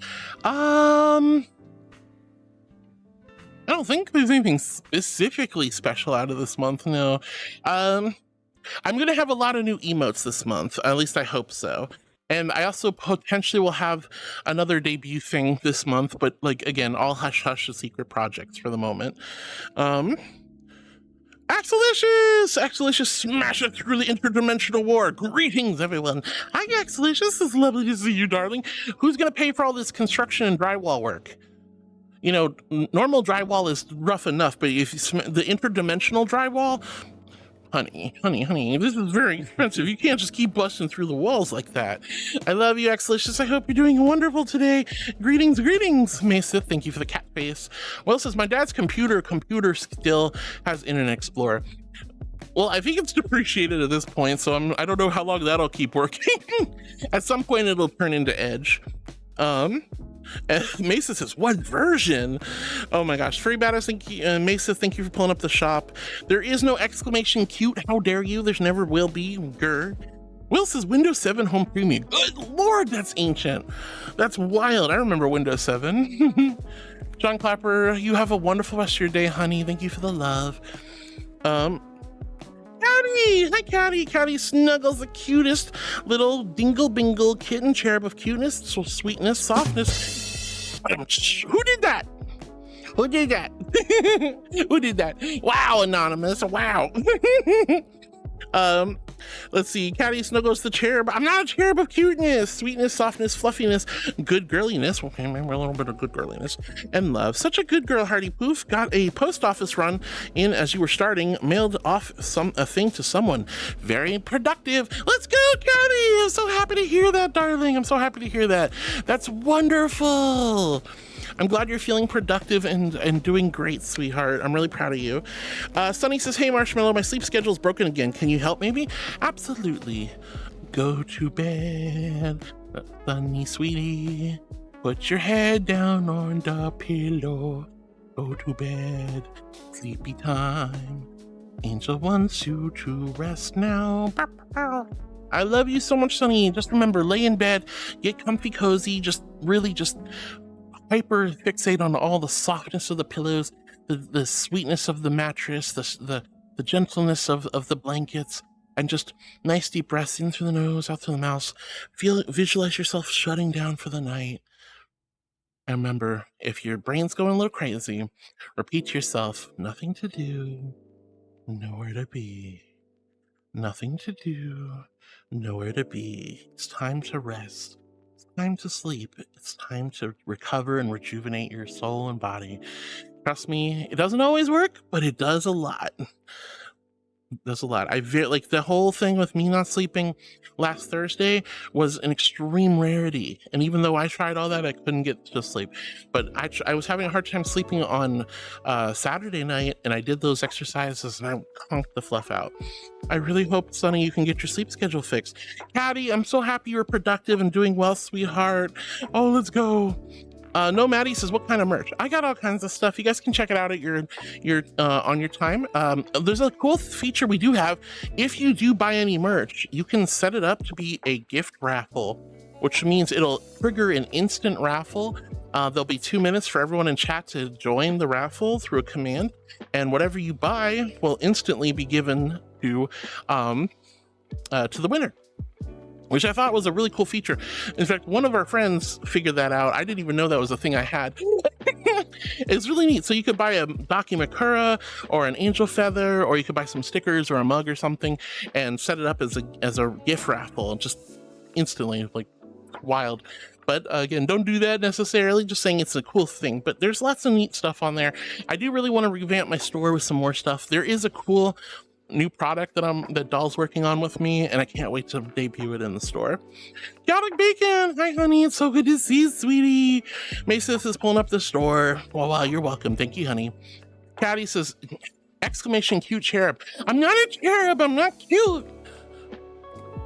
I don't think there's anything specifically special out of this month, no. I'm going to have a lot of new emotes this month. At least I hope so. And I also potentially will have another debut thing this month, but like, again, all hush hush secret projects for the moment. Axelicious, smash it through the interdimensional war. Greetings, everyone. Hi, Axelicious. It's lovely to see you, darling. Who's going to pay for all this construction and drywall work? You know, normal drywall is rough enough, but if you the interdimensional drywall, honey, this is very expensive. You can't just keep busting through the walls like that. I love you, Axelicious. I hope you're doing wonderful today. Greetings. Mesa, thank you for the cat face. Well, says my dad's computer still has Internet Explorer. Well, I think it's depreciated at this point, so I don't know how long that'll keep working. At some point, it'll turn into Edge. Mesa says, what version? Oh my gosh. Furry Badass, thank you. Mesa, thank you for pulling up the shop. There is no exclamation cute. How dare you? There's never will be. Grr. Will says Windows 7 Home Premium. Good Lord, that's ancient. That's wild. I remember Windows 7. John Clapper, you have a wonderful rest of your day, honey. Thank you for the love. Catty! Hi, Catty! Catty snuggles the cutest little dingle-bingle kitten cherub of cuteness, so sweetness, softness. Who did that? Who did that? Who did that? Wow, Anonymous, wow. Let's see. Catty snuggles the cherub. I'm not a cherub of cuteness, sweetness, softness, fluffiness, good girliness. Okay, maybe a little bit of good girliness and love. Such a good girl, Hardy Poof. Got a post office run in as you were starting. Mailed off a thing to someone. Very productive. Let's go, Catty. I'm so happy to hear that, darling. I'm so happy to hear that. That's wonderful. I'm glad you're feeling productive and doing great, sweetheart. I'm really proud of you. Sunny says, hey, Marshmallow, my sleep schedule's broken again. Can you help maybe? Absolutely. Go to bed, Sunny, sweetie. Put your head down on the pillow. Go to bed, sleepy time. Angel wants you to rest now. I love you so much, Sunny. Just remember, lay in bed, get comfy, cozy, just hyper fixate on all the softness of the pillows, the sweetness of the mattress, the gentleness of the blankets, and just nice deep breaths in through the nose, out through the mouth. Visualize yourself shutting down for the night. And remember, if your brain's going a little crazy, repeat to yourself, nothing to do, nowhere to be. Nothing to do, nowhere to be. It's time to rest. Time to sleep. It's time to recover and rejuvenate your soul and body. Trust me, it doesn't always work, but it does a lot. It does a lot. Like the whole thing with me not sleeping last Thursday was an extreme rarity. And even though I tried all that, I couldn't get to sleep. But I was having a hard time sleeping on Saturday night, and I did those exercises and I conked the fluff out. I really hope, Sonny, you can get your sleep schedule fixed. Catty, I'm so happy you're productive and doing well, sweetheart. Oh, let's go. No, Maddie says, what kind of merch? I got all kinds of stuff. You guys can check it out at your on your time. There's a cool feature we do have. If you do buy any merch, you can set it up to be a gift raffle, which means it'll trigger an instant raffle. There'll be 2 minutes for everyone in chat to join the raffle through a command, and whatever you buy will instantly be given to the winner, which I thought was a really cool feature. In fact, one of our friends figured that out. I didn't even know that was a thing I had. It's really neat. So you could buy a Dakimakura or an angel feather, or you could buy some stickers or a mug or something and set it up as a gift raffle, just instantly, like wild. But again, don't do that necessarily, just saying it's a cool thing. But there's lots of neat stuff on there. I do really want to revamp my store with some more stuff. There is a cool new product that Doll's working on with me, and I can't wait to debut it in the store. Chaotic Bacon! Hi, honey. It's so good to see you, sweetie. Mason is pulling up the store. Well, wow, you're welcome. Thank you, honey. Catty says, exclamation cute cherub. I'm not a cherub. I'm not cute.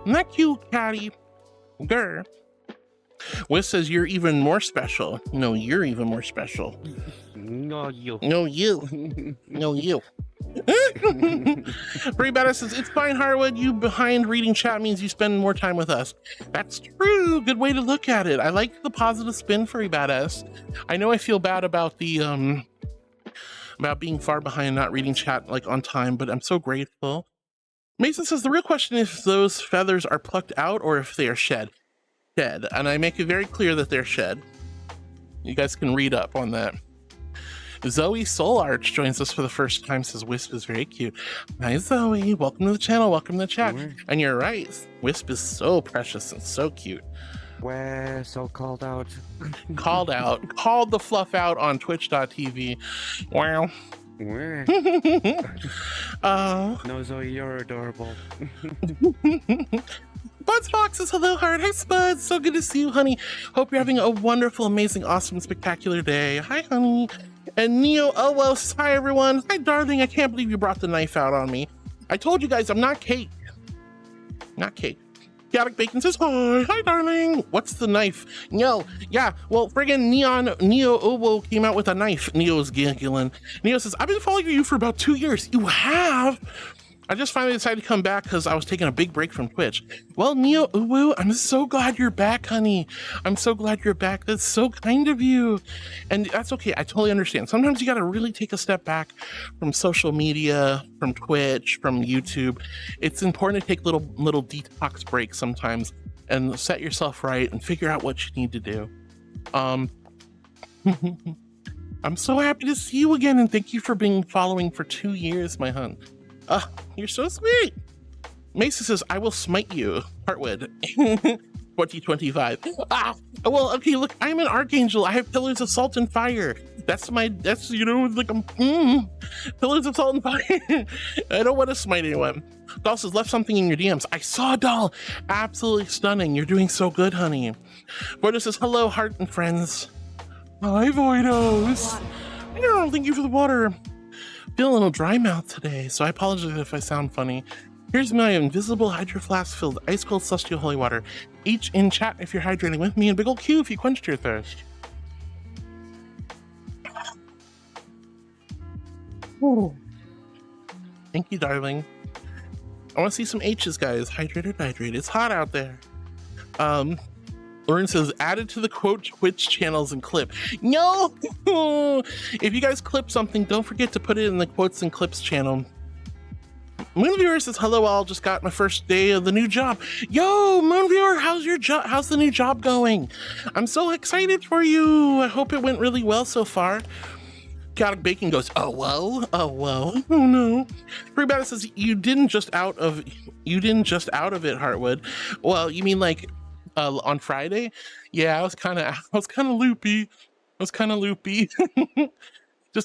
I'm not cute, Catty. Grr. Wiz says, you're even more special. No, you're even more special.
No, you.
No, you. No, you. Bray Badass says, it's fine, Harwood. You behind reading chat means you spend more time with us. That's true. Good way to look at it. I like the positive spin, Furry Badass. I know I feel bad about the about being far behind, not reading chat like on time, but I'm so grateful. Mason says the real question is if those feathers are plucked out or if they are shed. Shed, and I make it very clear that they're shed. You guys can read up on that. Zoe Soul Arch joins us for the first time, says Wisp is very cute. Hi Zoe, welcome to the channel, welcome to the chat. And you're right, Wisp is so precious and so cute.
We're so called out.
Called out, called the fluff out on twitch.tv. Wow.
Where? No, Zoe, you're adorable.
Buds Fox says hello, heart. Hi, Spuds. So good to see you, honey. Hope you're having a wonderful, amazing, awesome, spectacular day. Hi, honey. And Neo Owo says hi, everyone. Hi, darling. I can't believe you brought the knife out on me. I told you guys I'm not cake. Not cake. Chaotic Bacon says hi. Hi, darling. What's the knife? No. Yeah. Well, friggin' Neo Owo came out with a knife. Neo's giggling. Neo says, I've been following you for about 2 years. You have? I just finally decided to come back because I was taking a big break from Twitch. Well, Neo Uwu, I'm so glad you're back, honey. I'm so glad you're back. That's so kind of you. And that's okay. I totally understand. Sometimes you got to really take a step back from social media, from Twitch, from YouTube. It's important to take little detox breaks sometimes and set yourself right and figure out what you need to do. I'm so happy to see you again, and thank you for being following for 2 years, my hun. You're so sweet. Mason says, I will smite you, Heartwood. 2025. Well, okay, look, I'm an archangel. I have pillars of salt and fire. That's, you know, like, pillars of salt and fire. I don't want to smite anyone. Doll says, left something in your DMs. I saw, Doll. Absolutely stunning. You're doing so good, honey. Voido says, hello, heart and friends. Hi, Voidos. Oh, thank you for the water. Feel a little dry mouth today, so I apologize if I sound funny. Here's my invisible hydro flask filled ice cold celestial holy water. Each in chat if you're hydrating with me, and big ol' Q if you quenched your thirst. Ooh. Thank you, darling. I want to see some H's, guys. Hydrate or dihydrate. It's hot out there. Lauren says, added to the quote Twitch channels and clip. No! If you guys clip something, don't forget to put it in the quotes and clips channel. Moonviewer says, hello all, just got my first day of the new job. Yo, Moonviewer, how's your job? How's the new job going? I'm so excited for you. I hope it went really well so far. Chaotic Bacon goes, oh whoa, oh whoa, oh no. Free Bada says, you didn't just out of it, Heartwood. Well, you mean like on Friday? Yeah, I was kind of loopy. Just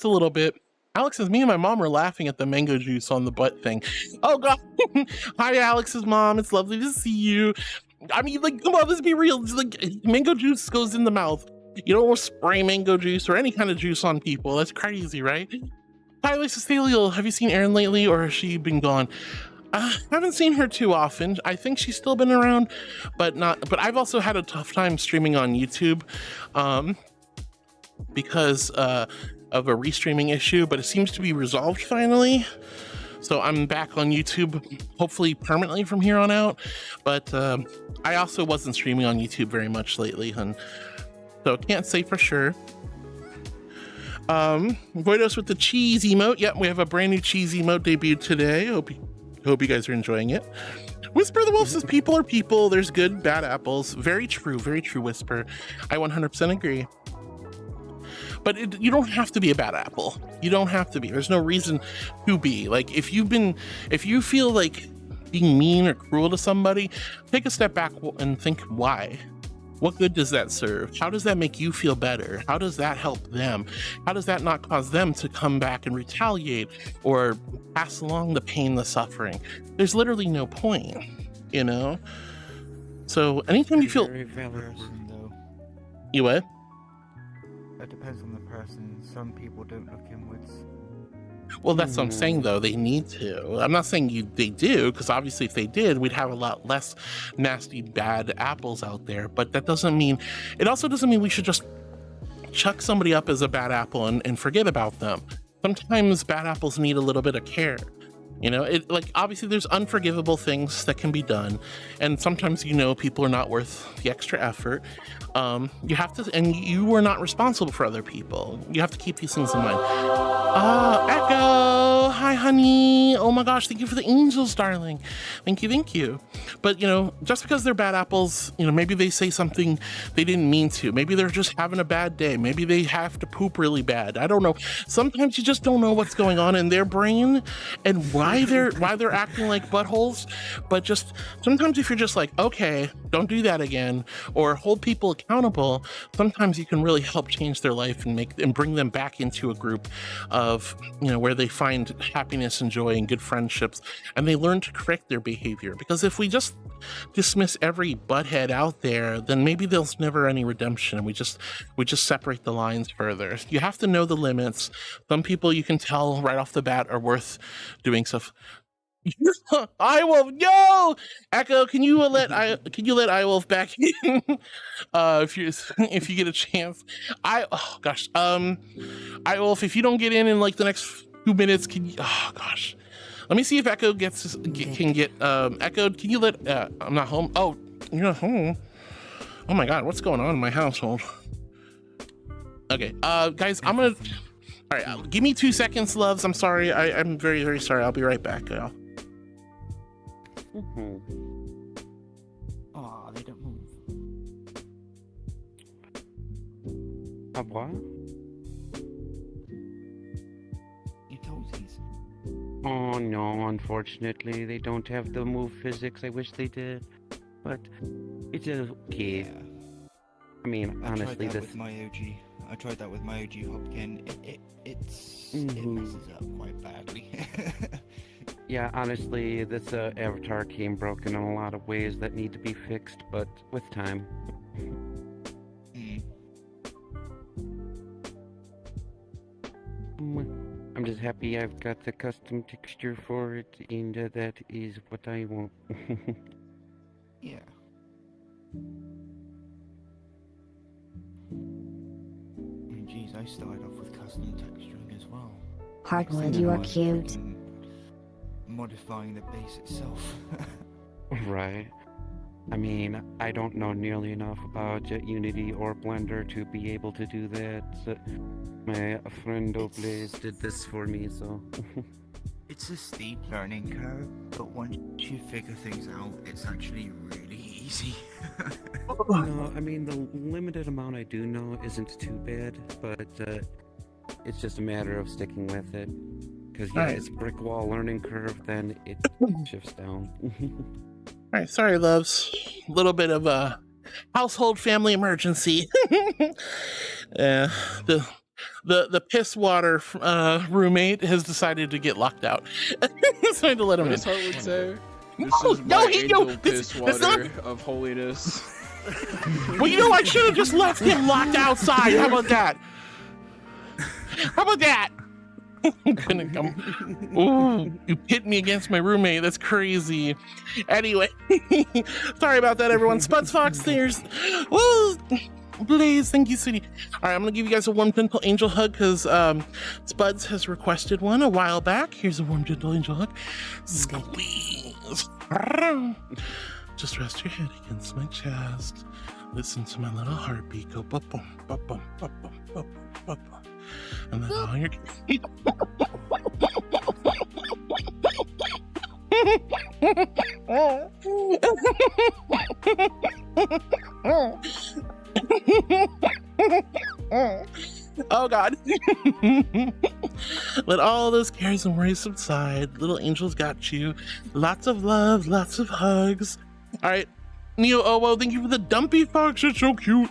a little bit. Alex says, me and my mom were laughing at the mango juice on the butt thing. Oh god. Hi, Alex's mom. It's lovely to see you. I mean, like, come on, let's be real. It's like, mango juice goes in the mouth. You don't want to spray mango juice or any kind of juice on people. That's crazy, right? Hi, Lisa Staliel. Have you seen Erin lately, or has she been gone? I haven't seen her too often. I think she's still been around, but I've also had a tough time streaming on YouTube because of a restreaming issue, but it seems to be resolved finally. So I'm back on YouTube, hopefully permanently from here on out. But I also wasn't streaming on YouTube very much lately, hun. So can't say for sure. Voidos with the cheese emote. Yep, we have a brand new cheese emote debuted today. Hope you guys are enjoying it. Whisper the Wolf says, people are people. There's good, bad apples. Very true, Whisper. I 100% agree. But you don't have to be a bad apple. You don't have to be. There's no reason to be. Like, if you feel like being mean or cruel to somebody, take a step back and think why. What good does that serve? How does that make you feel better? How does that help them? How does that not cause them to come back and retaliate or pass along the pain, the suffering? There's literally no point, you know? So anytime you feel...
Though.
You what?
That depends on the person. Some people don't look inwards.
Well, that's what I'm saying, though. They need to. I'm not saying they do, because obviously if they did, we'd have a lot less nasty, bad apples out there. But that doesn't mean... It also doesn't mean we should just chuck somebody up as a bad apple and forget about them. Sometimes bad apples need a little bit of care. You know, obviously there's unforgivable things that can be done. And sometimes, people are not worth the extra effort. You have to, and you are not responsible for other people. You have to keep these things in mind. Echo, hi honey. Oh my gosh, thank you for the angels, darling. Thank you. But, you know, just because they're bad apples, you know, maybe they say something they didn't mean to. Maybe they're just having a bad day. Maybe they have to poop really bad. I don't know. Sometimes you just don't know what's going on in their brain and why they're acting like buttholes. But just sometimes if you're just like, okay, don't do that again, or hold people accountable, sometimes you can really help change their life and bring them back into a group of, you know, where they find happiness and joy and good friendships, and they learn to correct their behavior. Because if we just dismiss every butthead out there, then maybe there's never any redemption, and we just separate the lines further. You have to know the limits. Some people you can tell right off the bat are worth doing stuff. I will no Echo. Can you let iWolf back in? If you get a chance. iWolf, if you don't get in like the next 2 minutes, can you? Oh gosh, let me see if Echo can get Echo. Can you let? I'm not home. Oh, you're not home. Oh my God, what's going on in my household? Okay, guys, I'm gonna. All right, give me 2 seconds, loves. I'm sorry. I'm very, very sorry. I'll be right back, y'all.
Oh, they don't move. What?
You toesies.
Oh no, unfortunately, they don't have the move physics. I wish they did, but it's okay.
Yeah.
I mean, honestly,
I tried that with my OG Hopkin. It messes up quite badly.
Yeah, honestly, this avatar came broken in a lot of ways that need to be fixed, but with time. I'm just happy I've got the custom texture for it, and that is what I want.
Yeah. Jeez, I started off with custom texturing as well.
Hardwood, you are cute.
Modifying the base itself.
Right. I mean, I don't know nearly enough about Unity or Blender to be able to do that. My friend Oblaze did this for me, so...
It's a steep learning curve, but once you figure things out, it's actually really easy.
No, I mean, the limited amount I do know isn't too bad, but it's just a matter of sticking with it. Because, yeah, it's brick wall learning curve, then it shifts down.
All right, sorry, loves. A little bit of a household family emergency. The piss water roommate has decided to get locked out. So I had to let him in.
As Hart would say, this is my angel piss water of holiness.
Well, you know, I should have just left him locked outside. How about that? How about that? I'm gonna come. Ooh, you pit me against my roommate. That's crazy. Anyway, sorry about that, everyone. Spuds Fox, there's. Woo! Blaze, thank you, sweetie. All right, I'm gonna give you guys a warm, gentle angel hug because Spuds has requested one a while back. Here's a warm, gentle angel hug. Squeeze. Just rest your head against my chest. Listen to my little heartbeat go bum bum bum bum bum bum bum. And then all your oh God. Let all those cares and worries subside. Little angels got you. Lots of love, lots of hugs. All right, EᗰOtioᑎᗪᒪ, thank you for the dumpy fox. It's so cute.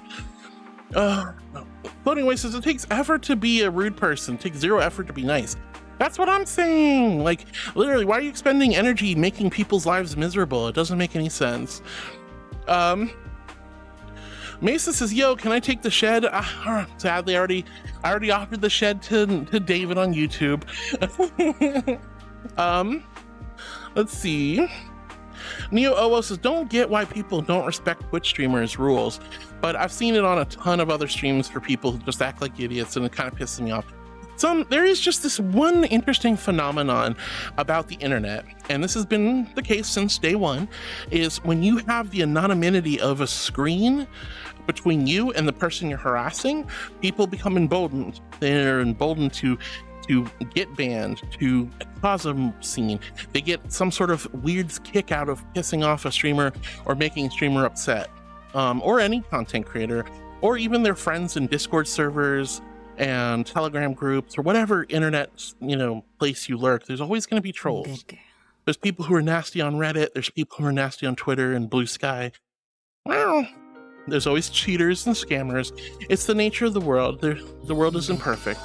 Floating Away says it takes effort to be a rude person. It takes zero effort to be nice. That's what I'm saying. Like, literally, why are you expending energy making people's lives miserable? It doesn't make any sense. Mesa says, yo, can I take the shed? Sadly, I already offered the shed to David on YouTube. Let's see. EᗰOtioᑎᗪᒪ says, don't get why people don't respect Twitch streamers' rules, but I've seen it on a ton of other streams for people who just act like idiots, and it kind of pisses me off. There is just this one interesting phenomenon about the internet, and this has been the case since day one, is when you have the anonymity of a screen between you and the person you're harassing, people become emboldened. They're emboldened to to get banned, to cause a scene. They get some sort of weird kick out of pissing off a streamer or making a streamer upset, or any content creator, or even their friends in Discord servers and Telegram groups or whatever internet, place you lurk. There's always going to be trolls. There's people who are nasty on Reddit. There's people who are nasty on Twitter and Blue Sky. Well, there's always cheaters and scammers. It's the nature of the world. The world isn't perfect.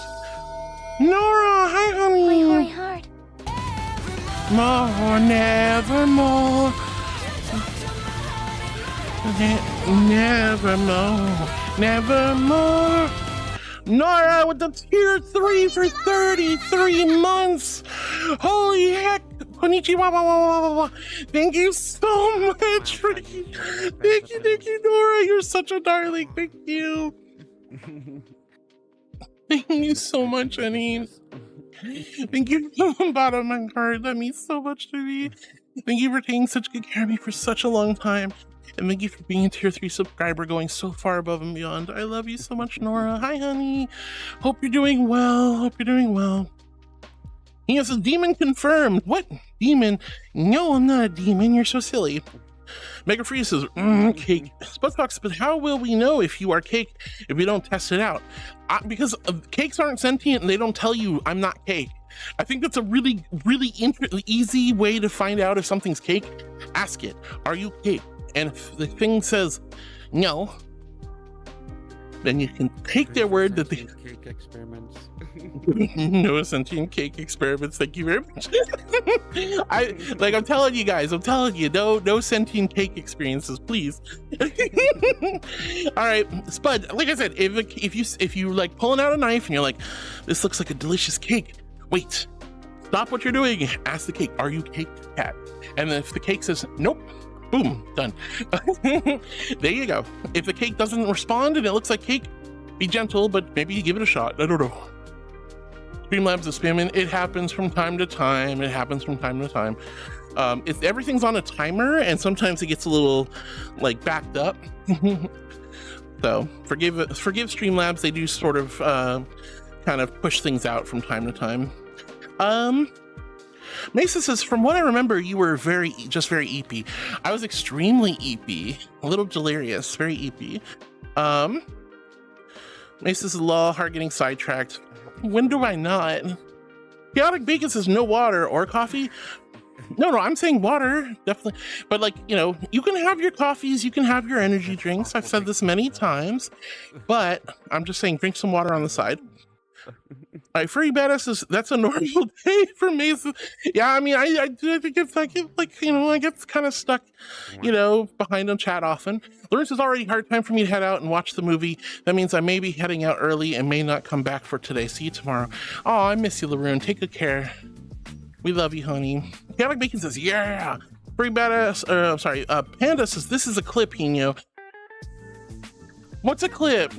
Nora, hi honey.
My heart.
More, nevermore. Nevermore, nevermore. Nora with the tier 3 for 33 months. Holy heck. Konnichiwa. Thank you so much. Thank you, Nora. You're such a darling. Thank you. Thank you so much, honey. Thank you from the bottom of my heart. That means so much to me. Thank you for taking such good care of me for such a long time. And thank you for being a tier 3 subscriber, going so far above and beyond. I love you so much, Nora. Hi, honey. Hope you're doing well. He has a demon confirmed. What? Demon? No, I'm not a demon. You're so silly. Mega Free says, cake. Spudfox, but how will we know if you are cake if we don't test it out? Because cakes aren't sentient and they don't tell you I'm not cake. I think that's a really, really easy way to find out if something's cake. Ask it, are you cake? And if the thing says no, then you can take their word that they...
Cake experiments.
No sentient cake experiments, thank you very much. I'm telling you guys, no sentient cake experiences, please. All right, Spud, like I said, if you like pulling out a knife and you're like, this looks like a delicious cake, wait, stop what you're doing, ask the cake, are you cake cat? And then if the cake says nope, boom, done. There you go. If the cake doesn't respond and it looks like cake, be gentle, but maybe give it a shot. I don't know. Streamlabs is spamming. It happens from time to time. Everything's on a timer, and sometimes it gets a little like backed up. So forgive Streamlabs. They do sort of kind of push things out from time to time. Mesa says, from what I remember, you were very eepy. I was extremely eepy, a little delirious, very eepy. Mesa says, lol, heart getting sidetracked. When do I not? Chaotic Bacon says, no water or coffee. No, I'm saying water, definitely. But like, you can have your coffees, you can have your energy drinks. I've said this many times, but I'm just saying, drink some water on the side. All right, Furry Badass is, that's a normal day for Mason. Yeah, I mean, I think it's like, I get kind of stuck, behind on chat often. Lawrence is already hard time for me to head out and watch the movie. That means I may be heading out early and may not come back for today. See you tomorrow. Oh, I miss you, Laroon. Take good care. We love you, honey. Chaotic Bacon says, yeah. Furry Badass, Panda says, this is a clip, Hino. What's a clip?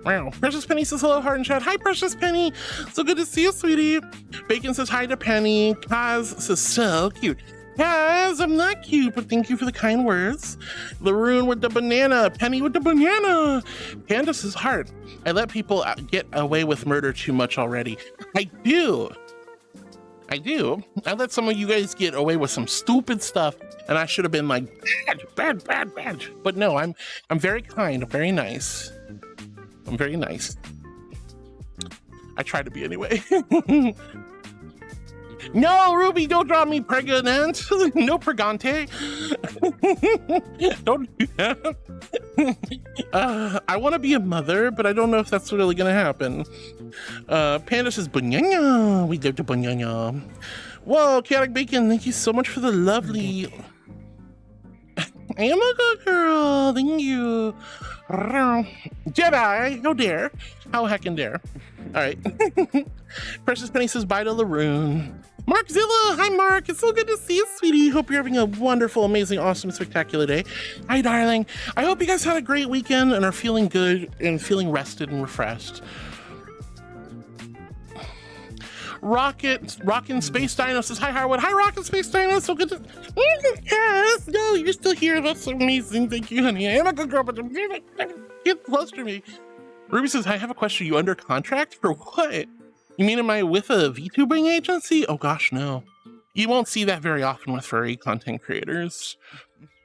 Wow. Precious Penny says hello, heart and chat. Hi, Precious Penny. So good to see you, sweetie. Bacon says hi to Penny. Kaz says so cute. Kaz, I'm not cute, but thank you for the kind words. Laroon with the banana. Penny with the banana. Panda says heart. I let people get away with murder too much already. I do. I let some of you guys get away with some stupid stuff, and I should have been like, bad. But no, I'm very kind. I'm very nice. I'm very nice. I try to be anyway. No, Ruby, don't draw me pregnant. No pregante. Don't do that. I want to be a mother, but I don't know if that's really going to happen. Panda says, banana. We love the banana. Whoa, Chaotic Bacon, thank you so much for the lovely... I am a good girl. Thank you. Jedi, how dare? How heckin' dare? All right. Precious Penny says bye to Laroon. Markzilla, hi Mark. It's so good to see you, sweetie. Hope you're having a wonderful, amazing, awesome, spectacular day. Hi, darling. I hope you guys had a great weekend and are feeling good and feeling rested and refreshed. Rockin' Space Dino says, hi, Harwood. Hi, Rockin' Space Dino. So good to... Yes, no, you're still here. That's amazing. Thank you, honey. I am a good girl, but get close to me. Ruby says, I have a question. Are you under contract for what? You mean am I with a VTubing agency? Oh gosh, no. You won't see that very often with furry content creators.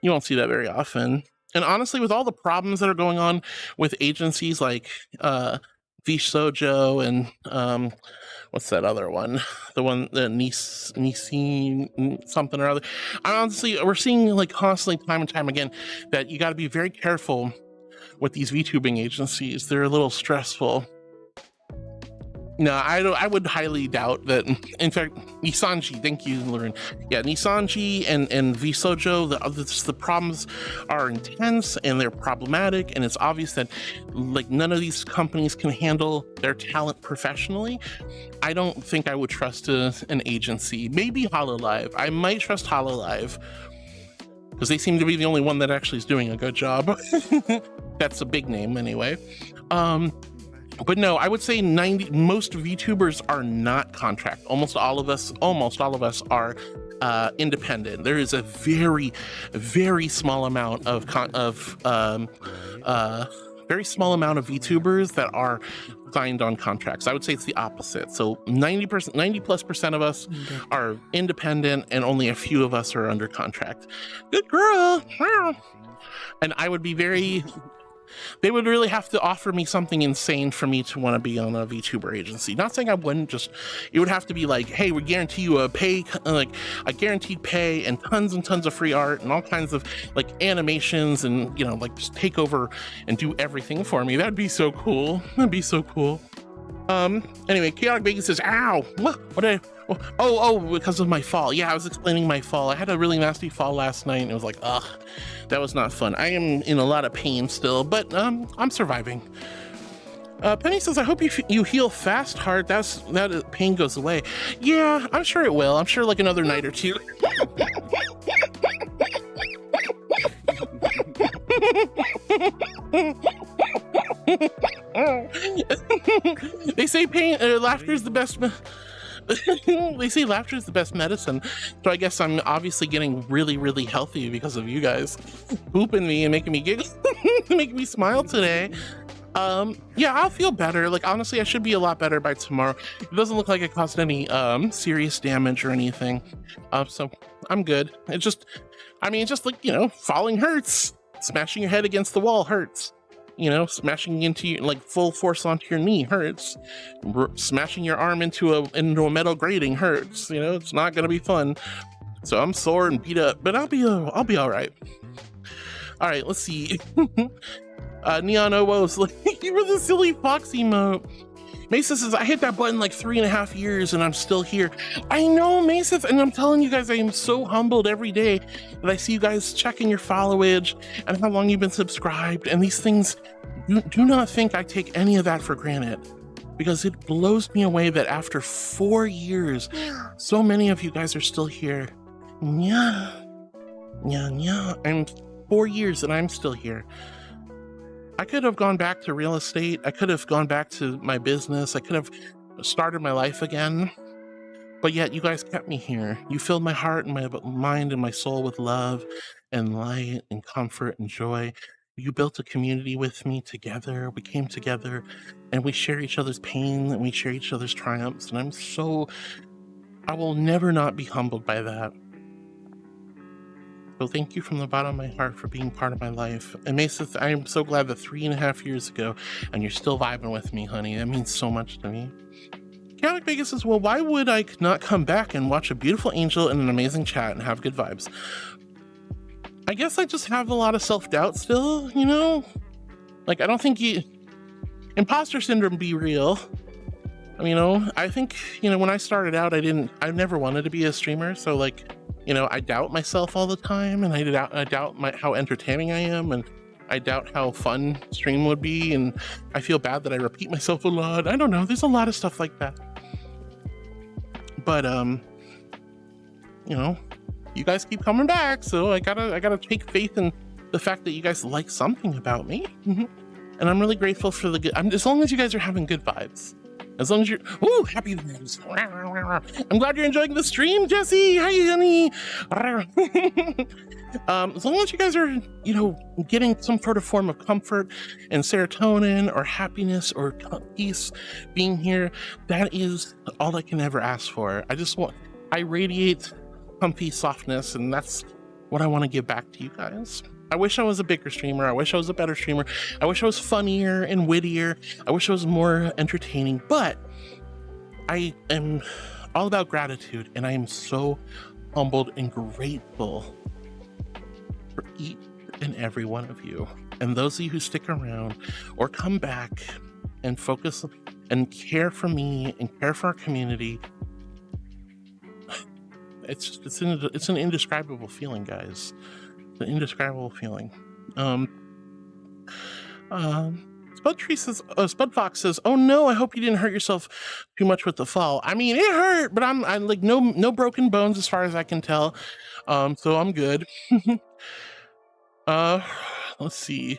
You won't see that very often. And honestly, with all the problems that are going on with agencies like Vtuber and what's that other one? The one, the ᔕधेကိsomething or other. Honestly, we're seeing like constantly, time and time again, that you got to be very careful with these VTubing agencies. They're a little stressful. No, I would highly doubt that. In fact, Nisanji, thank you, Lauren. Yeah, Nisanji and Vtuber, the problems are intense and they're problematic, and it's obvious that like none of these companies can handle their talent professionally. I don't think I would trust an agency. Maybe HoloLive. I might trust HoloLive because they seem to be the only one that actually is doing a good job. That's a big name anyway. But no, I would say most VTubers are not contract. Almost all of us are independent. There is a very, very small amount of VTubers that are signed on contracts. I would say it's the opposite. So 90% of us are independent, and only a few of us are under contract. Good girl. And I would be very. They would really have to offer me something insane for me to want to be on a VTuber agency. Not saying I wouldn't, just it would have to be like, hey, we guarantee you a guaranteed pay and tons of free art and all kinds of like animations and, you know, like just take over and do everything for me. That'd be so cool. That'd be so cool. Anyway, Chaotic Bacon says, ow, what did I, oh, because of my fall. Yeah, I was explaining my fall. I had a really nasty fall last night and it was like, ugh, that was not fun. I am in a lot of pain still, but I'm surviving. Penny says, I hope you heal fast, Heart. That pain goes away. Yeah, I'm sure it will. I'm sure like another night or two. They say laughter is the best. They say laughter is the best medicine. So I guess I'm obviously getting really, really healthy because of you guys booping me and making me giggle, making me smile today. Yeah, I'll feel better. Like honestly, I should be a lot better by tomorrow. It doesn't look like it caused any serious damage or anything. So I'm good. It's just like, you know, falling hurts. Smashing your head against the wall hurts. You know, smashing into your, like full force onto your knee hurts. Smashing your arm into a metal grating hurts. You know, it's not gonna be fun. So I'm sore and beat up, but I'll be all right. All right, let's see. Neon Owo's like, you were the silly fox emote. Mesa says, I hit that button like 3.5 years and I'm still here. I know, Mesa, and I'm telling you guys, I am so humbled every day that I see you guys checking your followage and how long you've been subscribed and these things. Do not think I take any of that for granted, because it blows me away that after 4 years, so many of you guys are still here. Yeah. I'm 4 years and I'm still here. I could have gone back to real estate. I could have gone back to my business. I could have started my life again. But yet you guys kept me here. You filled my heart and my mind and my soul with love and light and comfort and joy. You built a community with me together. We came together and we share each other's pain and we share each other's triumphs. And I will never not be humbled by that. So thank you from the bottom of my heart for being part of my life. And Mesa, I am so glad that 3.5 years ago, and you're still vibing with me, honey. That means so much to me. Chaotic Vegas says, well, why would I not come back and watch a beautiful angel and an amazing chat and have good vibes? I guess I just have a lot of self-doubt still, you know? Like, I don't think imposter syndrome be real. You know, I think, you know, when I started out, I never wanted to be a streamer. So like, you know, I doubt myself all the time, and I doubt how entertaining I am, and I doubt how fun stream would be, and I feel bad that I repeat myself a lot. I don't know, there's a lot of stuff like that. But you know, you guys keep coming back, so I gotta take faith in the fact that you guys like something about me. And I'm really grateful for the good. As long as you guys are having good vibes, As long as you're, ooh, happy news. I'm glad you're enjoying the stream, Jesse. Hi, honey. As long as you guys are, you know, getting some sort of form of comfort and serotonin or happiness or peace being here, that is all I can ever ask for. I radiate comfy softness, and that's what I want to give back to you guys. I wish I was a bigger streamer. I wish I was a better streamer. I wish I was funnier and wittier. I wish I was more entertaining, but I am all about gratitude, and I am so humbled and grateful for each and every one of you. And those of you who stick around or come back and focus and care for me and care for our community, it's an indescribable feeling, guys. The indescribable feeling. Spud Fox says, "Oh no, I hope you didn't hurt yourself too much with the fall." I mean, it hurt, but I'm like no broken bones as far as I can tell. So I'm good. Let's see.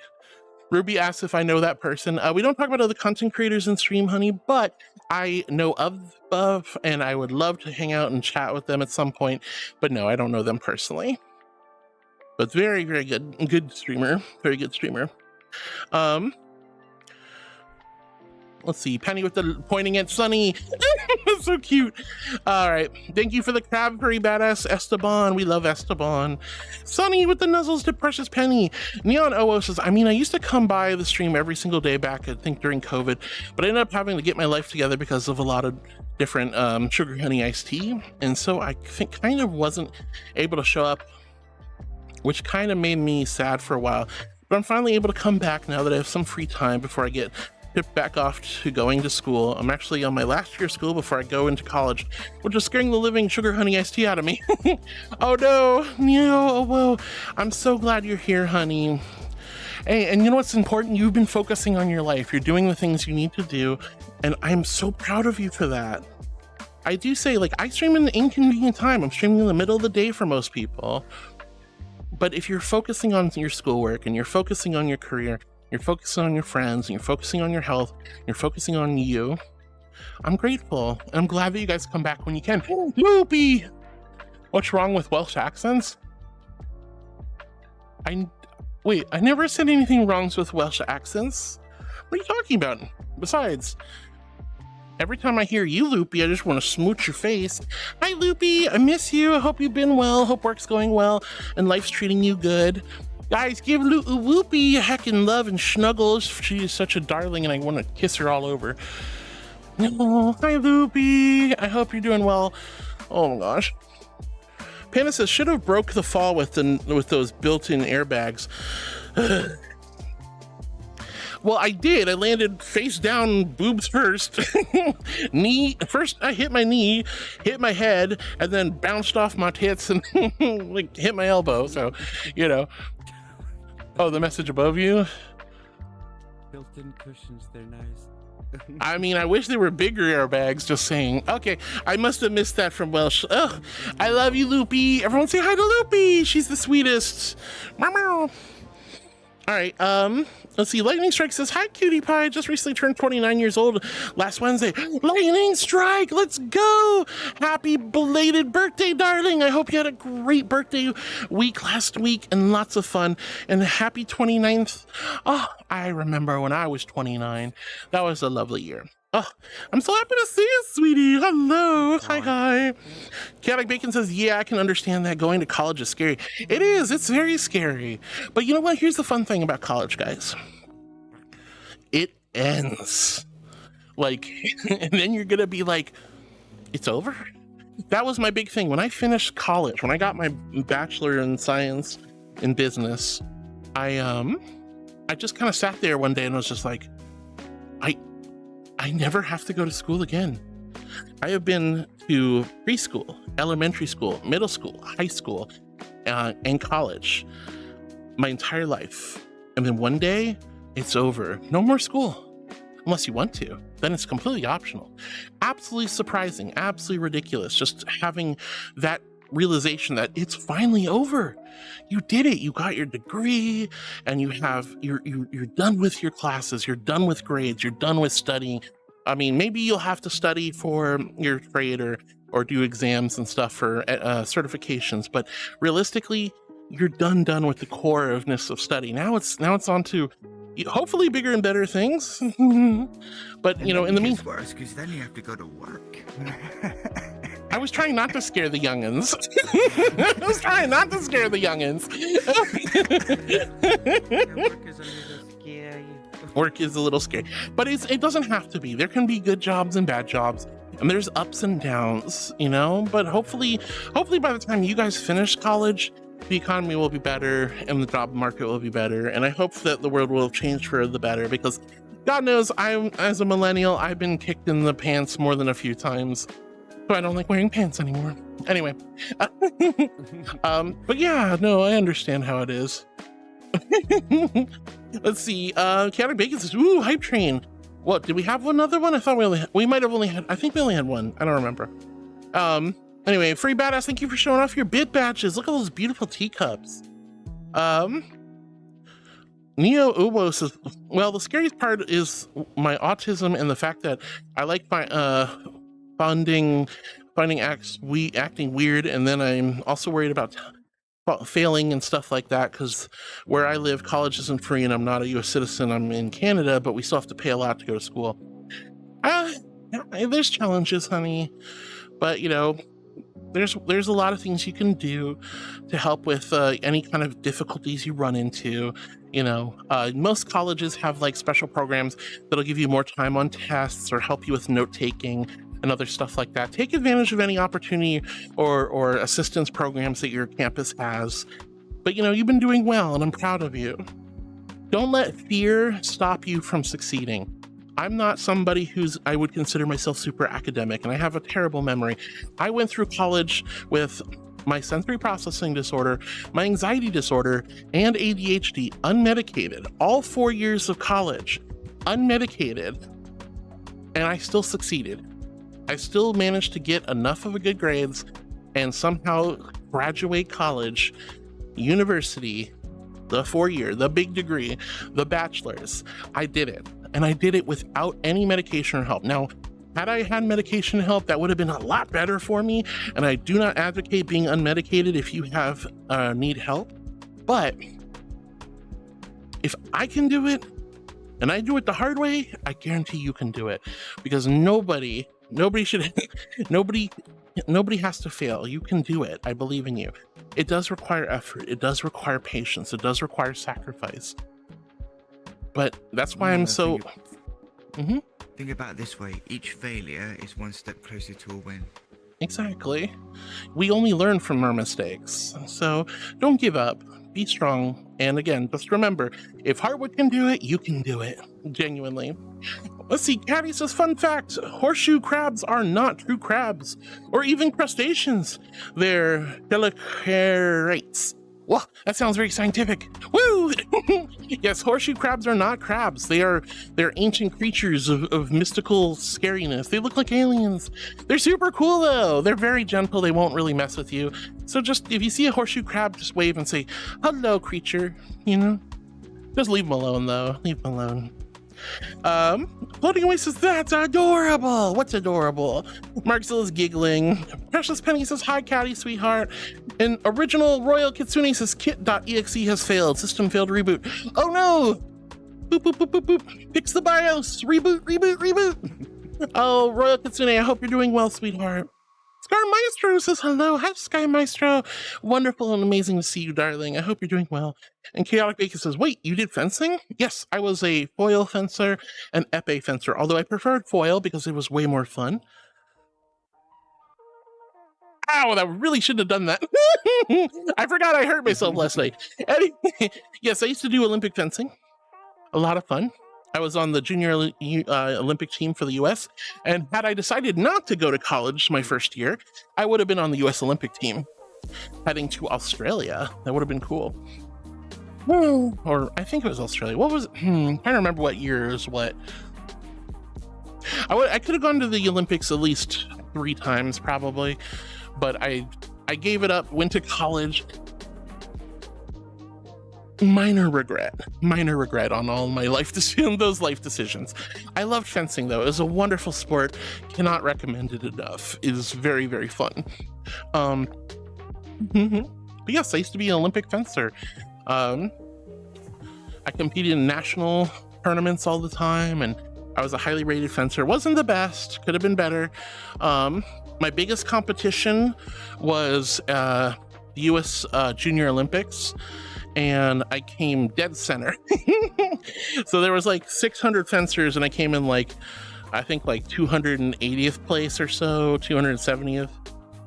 Ruby asks if I know that person. We don't talk about other content creators in stream, honey, but I know of and I would love to hang out and chat with them at some point. But no, I don't know them personally. But very, very good streamer. Very good streamer. Let's see. Penny with the pointing at Sunny. So cute. All right. Thank you for the crab furry badass Esteban. We love Esteban. Sunny with the nuzzles to Precious Penny. Neon OO says, I mean, I used to come by the stream every single day back, I think, during COVID, but I ended up having to get my life together because of a lot of different sugar honey iced tea. And so I think kind of wasn't able to show up, which kind of made me sad for a while. But I'm finally able to come back now that I have some free time before I get tipped back off to going to school. I'm actually on my last year of school before I go into college, which is scaring the living sugar honey iced tea out of me. Oh no, oh whoa. I'm so glad you're here, honey. Hey, and you know what's important? You've been focusing on your life. You're doing the things you need to do, and I'm so proud of you for that. I do say, like, I stream in the inconvenient time. I'm streaming in the middle of the day for most people. But if you're focusing on your schoolwork and you're focusing on your career, you're focusing on your friends, and you're focusing on your health, you're focusing on you, I'm grateful. And I'm glad that you guys come back when you can. Loopy! What's wrong with Welsh accents? Wait, I never said anything wrong with Welsh accents. What are you talking about? Besides, every time I hear you, Loopy, I just want to smooch your face. Hi, Loopy. I miss you. I hope you've been well. Hope work's going well and life's treating you good. Guys, give Loopy a heckin' love and snuggles. She is such a darling, and I want to kiss her all over. Oh, hi, Loopy. I hope you're doing well. Oh my gosh. Panda says, should have broke the fall with those built-in airbags. Well, I did. I landed face down, boobs first. First I hit my knee, hit my head, and then bounced off my tits and like hit my elbow. So, you know. Oh, the message above you?
Built-in cushions, they're nice.
I mean, I wish they were bigger airbags, just saying. Okay, I must have missed that from Welsh. Oh, I love you, Loopy. Everyone say hi to Loopy. She's the sweetest. Meow. All right, let's see. Lightning Strike says, hi, Cutie Pie. Just recently turned 29 years old last Wednesday. Lightning Strike, let's go. Happy belated birthday, darling. I hope you had a great birthday week last week and lots of fun. And happy 29th. Oh, I remember when I was 29. That was a lovely year. Oh, I'm so happy to see you, sweetie. Hello. Hi. Chaotic Bacon says, yeah, I can understand that. Going to college is scary. It is. It's very scary. But you know what? Here's the fun thing about college, guys. It ends. Like, and then you're going to be like, it's over? That was my big thing. When I finished college, when I got my bachelor in science in business, I just kind of sat there one day and was just like, I never have to go to school again. I have been to preschool, elementary school, middle school, high school, and college my entire life. And then one day, it's over. No more school, unless you want to. Then it's completely optional. Absolutely surprising, absolutely ridiculous. Just having that realization that it's finally over. You did it. You got your degree, and you're done with your classes. You're done with grades. You're done with studying. I mean, maybe you'll have to study for your trade or do exams and stuff for certifications, but realistically, you're done with the core-ness of study. Now it's on to hopefully bigger and better things. But you know, in the meantime,
worse because then you have to go to work.
I was trying not to scare the youngins. I was trying not to scare the youngins. Work is a little scary, but it doesn't have to be. There can be good jobs and bad jobs, and there's ups and downs, you know. But hopefully by the time you guys finish college, the economy will be better and the job market will be better. And I hope that the world will change for the better, because God knows, as a millennial, I've been kicked in the pants more than a few times. So I don't like wearing pants anymore. Anyway, but yeah, no, I understand how it is. Let's see. Chaotic Bacon says, "Ooh, hype train." What, did we have another one? I thought we might have only had. I think we only had one. I don't remember. Anyway, Free Badass, thank you for showing off your bit badges. Look at those beautiful teacups. Neo Ubo says, "Well, the scariest part is my autism and the fact that I like my finding acting weird, and then I'm also worried about failing and stuff like that, because where I live, college isn't free, and I'm not a U.S. citizen. I'm in Canada, but we still have to pay a lot to go to school. There's challenges, honey, but you know, there's a lot of things you can do to help with any kind of difficulties you run into. You know, most colleges have like special programs that'll give you more time on tests or help you with note taking and other stuff like that. Take advantage of any opportunity or assistance programs that your campus has. But you know, you've been doing well, and I'm proud of you. Don't let fear stop you from succeeding. I'm not somebody I would consider myself super academic, and I have a terrible memory. I went through college with my sensory processing disorder, my anxiety disorder, and ADHD unmedicated. All 4 years of college, unmedicated, and I still succeeded. I still managed to get enough of a good grades and somehow graduate college, university, the 4-year, the big degree, the bachelor's. I did it, and I did it without any medication or help. Now, had I had medication help, that would have been a lot better for me, and I do not advocate being unmedicated if you have need help. But if I can do it, and I do it the hard way, I guarantee you can do it, because nobody has to fail. You can do it. I believe in you. It does require effort. It does require patience. It does require sacrifice. But that's why I'm so...
Think about it this way. Each failure is one step closer to a win.
Exactly. We only learn from our mistakes. So don't give up. Be strong. And again, just remember, if hardwood can do it, you can do it. Genuinely. Let's see, Caddy says, fun fact, horseshoe crabs are not true crabs or even crustaceans. They're ᔕ데ကိกิ้OᖇTs. Whoa, that sounds very scientific. Woo! Yes, horseshoe crabs are not crabs. They're ancient creatures of mystical scariness. They look like aliens. They're super cool though. They're very gentle. They won't really mess with you. So just, if you see a horseshoe crab, just wave and say, hello, creature, you know? Just leave them alone though. Leave them alone. Floating Away says, that's adorable. What's adorable? Markzilla's giggling. Precious Penny says, hi, Caddy, sweetheart. And Original Royal Kitsune says, kit.exe has failed. System failed reboot. Oh no! Boop, boop, boop, boop, boop. Fix the BIOS. Reboot, reboot, reboot. Oh, Royal Kitsune, I hope you're doing well, sweetheart. Scar Maestro says, hello. Hi, Sky Maestro. Wonderful and amazing to see you, darling. I hope you're doing well. And Chaotic Bacon says, wait, you did fencing? Yes, I was a foil fencer and épée fencer, although I preferred foil because it was way more fun. Ow, that really shouldn't have done that. I forgot I hurt myself last night. Anyway, yes, I used to do Olympic fencing. A lot of fun. I was on the junior Olympic team for the US, and had I decided not to go to college my first year, I would have been on the US Olympic team, heading to Australia. That would have been cool. Or I think it was Australia. What was it? I don't remember what year is what. I could have gone to the Olympics at least 3 times probably, but I gave it up, went to college. minor regret on all my life those life decisions. I loved fencing though. It was a wonderful sport. Cannot recommend it enough. It is very, very fun. But yes, I used to be an Olympic fencer. I competed in national tournaments all the time, and I was a highly rated fencer. Wasn't the best, could have been better. My biggest competition was the US Junior Olympics, and I came dead center. So there was like 600 fencers, and I came in like, I think like 280th place or so, 270th.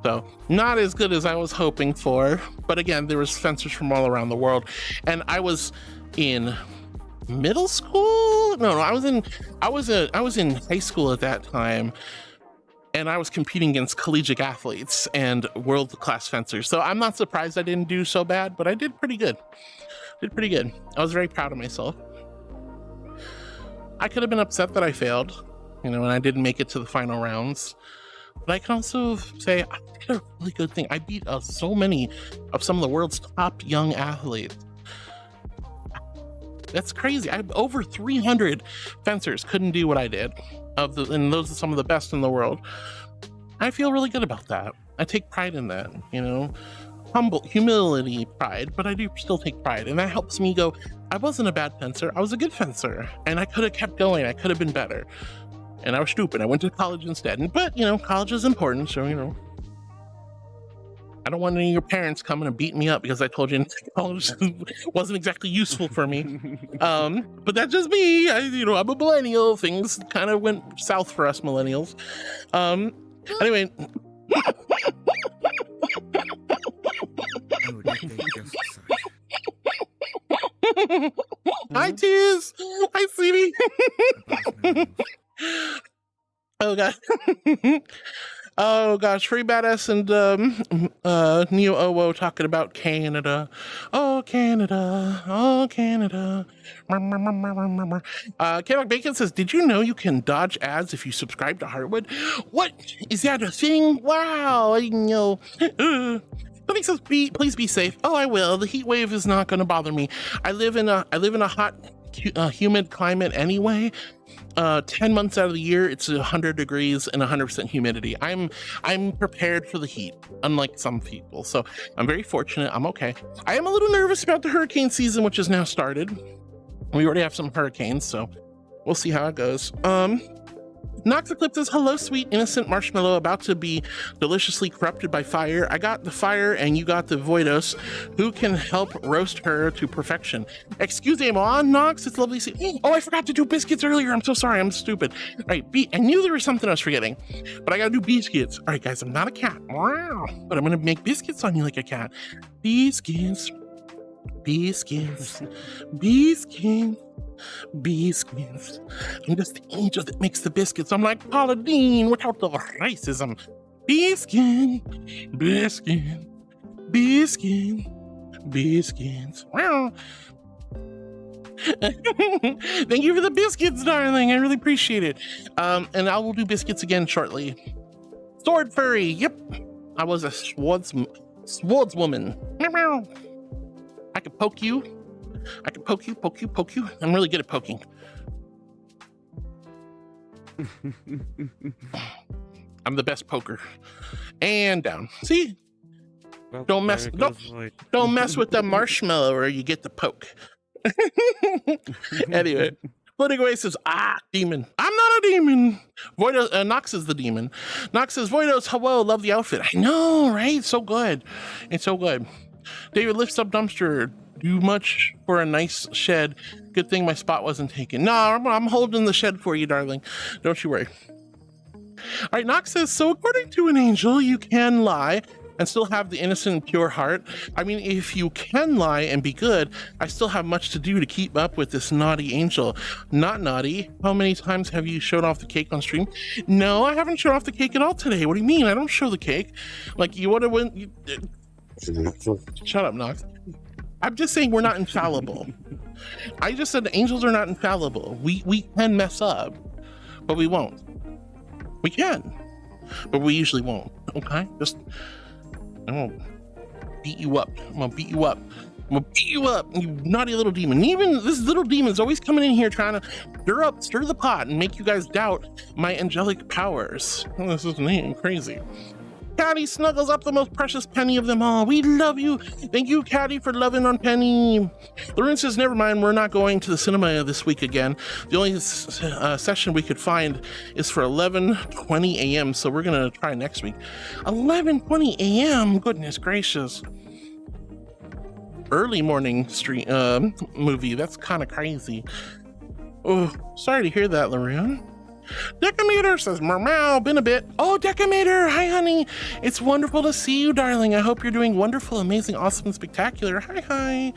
So not as good as I was hoping for, but again, there was fencers from all around the world, and I was in middle school. No, I was in high school at that time, and I was competing against collegiate athletes and world-class fencers. So I'm not surprised I didn't do so bad, but I did pretty good. I was very proud of myself. I could have been upset that I failed, and I didn't make it to the final rounds. But I can also say I did a really good thing. I beat so many of some of the world's top young athletes. That's crazy. I have over 300 fencers couldn't do what I did, and those are some of the best in the world. I feel really good about that. I take pride in that, humility, pride, but I do still take pride, and that helps me go, I wasn't a bad fencer, I was a good fencer, and I could have kept going, I could have been better. And I was stupid. I went to college instead. But, college is important. So, I don't want any of your parents coming and beating me up because I told you college wasn't exactly useful for me. But that's just me. I'm a millennial. Things kind of went south for us millennials. Anyway. Hi, Tears. Hi, sweetie. Oh god. Oh gosh, Free Badass and EᗰOtioutiᗩᒪ talking about Canada. Oh Canada, oh Canada. K-Rock Bacon says, did you know you can dodge ads if you subscribe to Heartwood? What? Is that a thing? Wow, I didn't know. Somebody says, please be safe. Oh, I will. The heat wave is not going to bother me. I live in a hot, humid climate anyway. 10 months out of the year, it's 100 degrees and 100% humidity. I'm prepared for the heat, unlike some people. So I'm very fortunate. I'm okay. I am a little nervous about the hurricane season, which has now started. We already have some hurricanes, so we'll see how it goes. Nox Eclipse says, hello, sweet innocent marshmallow about to be deliciously corrupted by fire. I got the fire and you got the Voidos. Who can help roast her to perfection? Excusez-moi, Nox, it's lovely to see. Oh, I forgot to do biscuits earlier. I'm so sorry. I'm stupid. All right, I knew there was something I was forgetting, but I gotta do biscuits. All right, guys, I'm not a cat. Wow. But I'm gonna make biscuits on you like a cat. Biscuits. Biscuits. Biscuits. Biscuits. I'm just the angel that makes the biscuits. I'm like Paula Deen without the racism. Biscuit, biscuit, biscuit, biscuits. Wow. Thank you for the biscuits, darling. I really appreciate it. And I will do biscuits again shortly. Sword Furry. Yep. I was a swordswoman. I could poke you. I can poke you. I'm really good at poking. I'm the best poker. And down. See?
Well,
don't mess with the marshmallow or you get the poke. Anyway, Floating Away says, demon. I'm not a demon. Voidos, Nox is the demon. Nox says, Voidos, hello, love the outfit. I know, right? It's so good. It's so good. David lifts up dumpster. Do much for a nice shed. Good thing my spot wasn't taken. No, I'm holding the shed for you, darling. Don't you worry. All right, Nox says, so according to an angel, you can lie and still have the innocent and pure heart. I mean, if you can lie and be good, I still have much to do to keep up with this naughty angel. Not naughty. How many times have you showed off the cake on stream? No, I haven't shown off the cake at all today. What do you mean? I don't show the cake. Like, you would have went... Shut up, Nox. I'm just saying we're not infallible. I just said the angels are not infallible. We can mess up, but we won't. We can, but we usually won't. Okay? Just, I won't beat you up. I'm gonna beat you up. I'm gonna beat you up, you naughty little demon. Even this little demon's always coming in here trying to stir the pot and make you guys doubt my angelic powers. Oh, this is crazy. Caddy snuggles up the most precious Penny of them all. We love you. Thank you, Caddy, for loving on Penny. Lorraine says, never mind, we're not going to the cinema this week again. The only session we could find is for 11:20 a.m. So we're gonna try next week. 11:20 a.m. Goodness gracious. Early morning street movie. That's kind of crazy. Oh, sorry to hear that, Lorraine. Decameter says, meow, been a bit. Oh, Decameter, hi, honey. It's wonderful to see you, darling. I hope you're doing wonderful, amazing, awesome, and spectacular. Hi, hi.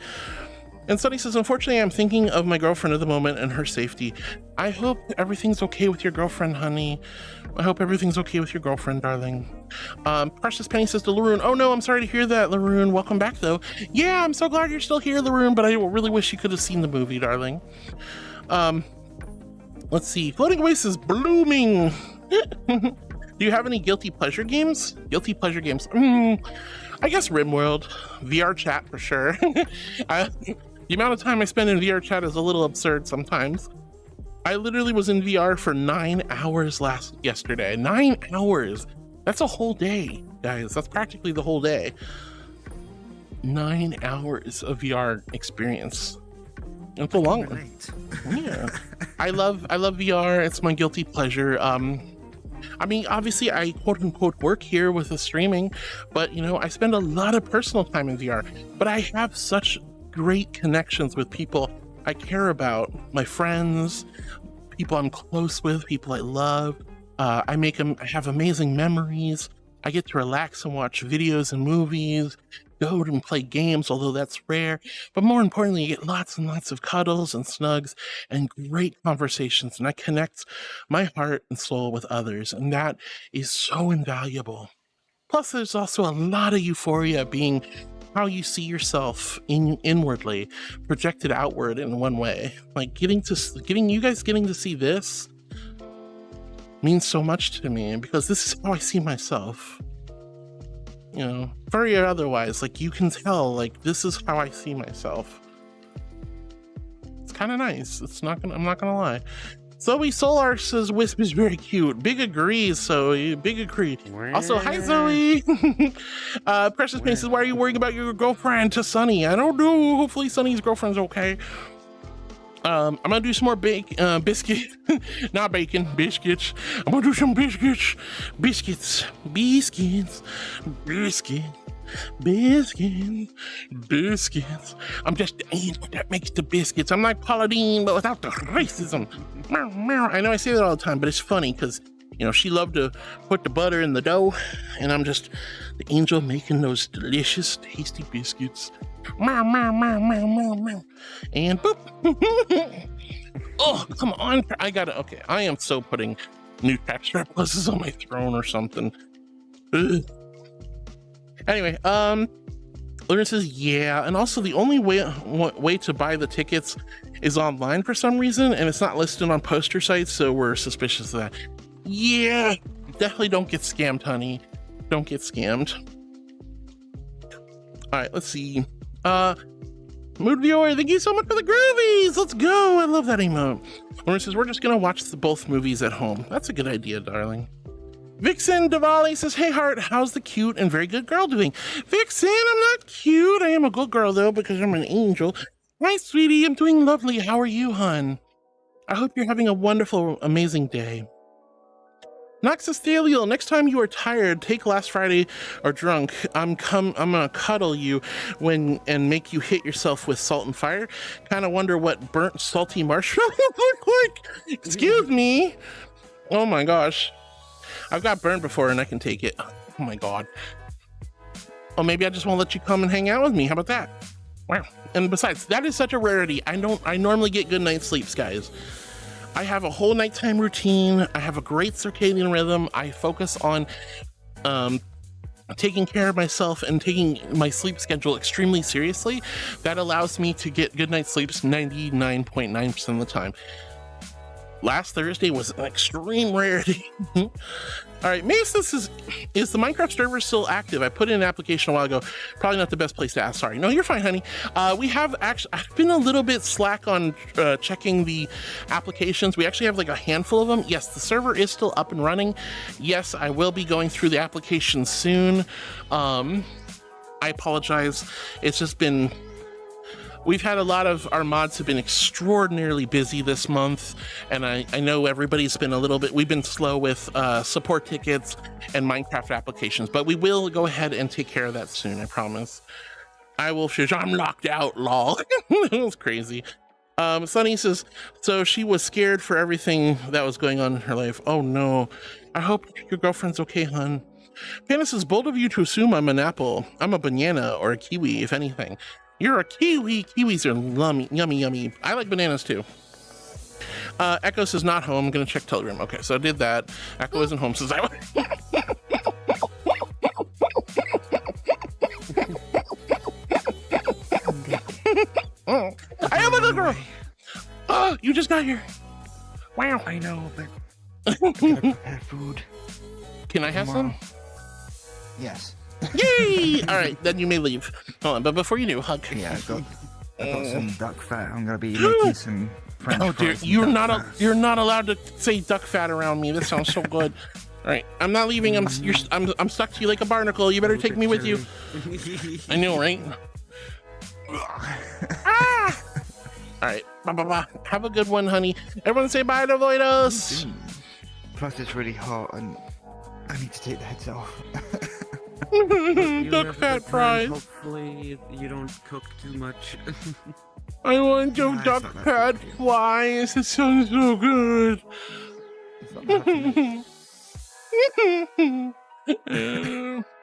And Sunny says, unfortunately, I'm thinking of my girlfriend at the moment and her safety. I hope everything's okay with your girlfriend, honey. I hope everything's okay with your girlfriend, darling. Precious Penny says to Laroon, oh no, I'm sorry to hear that, Laroon. Welcome back, though. Yeah, I'm so glad you're still here, Laroon, but I really wish you could have seen the movie, darling. Let's see. Floating Waste is blooming. Do you have any guilty pleasure games? Guilty pleasure games. I guess RimWorld. VR chat for sure. The amount of time I spend in VR chat is a little absurd sometimes. I literally was in VR for 9 hours yesterday. 9 hours. That's a whole day, guys. That's practically the whole day. 9 hours of VR experience. It's a long one. Yeah. I love VR. It's my guilty pleasure. I mean, obviously I quote unquote work here with the streaming, but you know, I spend a lot of personal time in VR, but I have such great connections with people I care about, my friends, people I'm close with, people I love. I have amazing memories. I get to relax and watch videos and movies, go and play games, although that's rare. But more importantly, you get lots and lots of cuddles and snugs and great conversations. And I connect my heart and soul with others. And that is so invaluable. Plus, there's also a lot of euphoria being how you see yourself inwardly, projected outward in one way. Like you guys getting to see this means so much to me because this is how I see myself. You know, furry or otherwise, like you can tell, like this is how I see myself. It's kind of nice. I'm not gonna lie. Zoe Solar says Wisp is very cute. Big agrees, so big agree. Also, hi Zoe. Precious Pain says, why are you worrying about your girlfriend to Sunny? I don't know. Hopefully Sunny's girlfriend's okay. I'm gonna do some more biscuit, not bacon, biscuits. I'm gonna do some biscuits. I'm just the angel that makes the biscuits. I'm like Paula Deen, but without the racism. I know I say that all the time, but it's funny because, you know, she loved to put the butter in the dough, and I'm just the angel making those delicious, tasty biscuits. And boop. Oh, come on. Okay, I am so putting new texture pluses on my throne or something. Ugh. Anyway, Luna says, yeah, and also the only way to buy the tickets is online for some reason, and it's not listed on poster sites, so we're suspicious of that. Yeah, definitely don't get scammed, honey. Don't get scammed. All right, let's see. Mood viewer, thank you so much for the groovies. Let's go. I love that emote. Luna says, we're just gonna watch both movies at home. That's a good idea, darling. Vixen Diwali says, hey heart, how's the cute and very good girl doing? Vixen, I'm not cute. I am a good girl though because I'm an angel. Hi sweetie, I'm doing lovely. How are you, hun? I hope you're having a wonderful, amazing day. Noxostalial, next time you are tired, take last Friday or drunk. I'm gonna cuddle you and make you hit yourself with salt and fire. Kind of wonder what burnt salty marshmallow look like. Excuse me. Oh my gosh. I've got burned before and I can take it. Oh my god. Oh, maybe I just won't let you come and hang out with me. How about that? Wow. And besides, that is such a rarity. I normally get good night's sleeps, guys. I have a whole nighttime routine. I have a great circadian rhythm. I focus on taking care of myself and taking my sleep schedule extremely seriously. That allows me to get good night's sleeps 99.9% of the time. Last Thursday was an extreme rarity. All right, Mace, is the Minecraft server still active? I put in an application a while ago. Probably not the best place to ask. Sorry. No, you're fine, honey. We have actually, I've been a little bit slack on checking the applications. We actually have like a handful of them. Yes, the server is still up and running. Yes, I will be going through the application soon. I apologize. It's just been, we've had a lot of our mods have been extraordinarily busy this month, and I know everybody's been a little bit, we've been slow with support tickets and Minecraft applications, but we will go ahead and take care of that soon, I promise. I will shush, I'm locked out, lol. That was crazy. Sunny says, so she was scared for everything that was going on in her life. Oh no, I hope your girlfriend's okay, hun. Panda says, bold of you to assume I'm an apple. I'm a banana or a kiwi, if anything. You're a kiwi. Kiwis are yummy, yummy. I like bananas too. Echo says not home. I'm gonna check Telegram. Okay, so I did that. Echo isn't home, says I. I am a good girl. Oh, you just got here. Wow.
I know, but I gotta prepare food.
Can I have some?
Yes.
Yay! All right, then you may leave. Hold on, but before you do, hug.
Yeah, I got some duck fat. I'm gonna be making some French
oh dear,
fries.
you're not allowed to say duck fat around me. This sounds so good. All right, I'm not leaving. I'm stuck to you like a barnacle. You better take me with you. I know, right? Ah! All right, bye. Have a good one, honey. Everyone say bye to Voidos.
Plus, it's really hot, and I need to take the heads off.
Duck fat fries.
Hopefully you don't cook too much.
I want your duck fat fries. It sounds so good.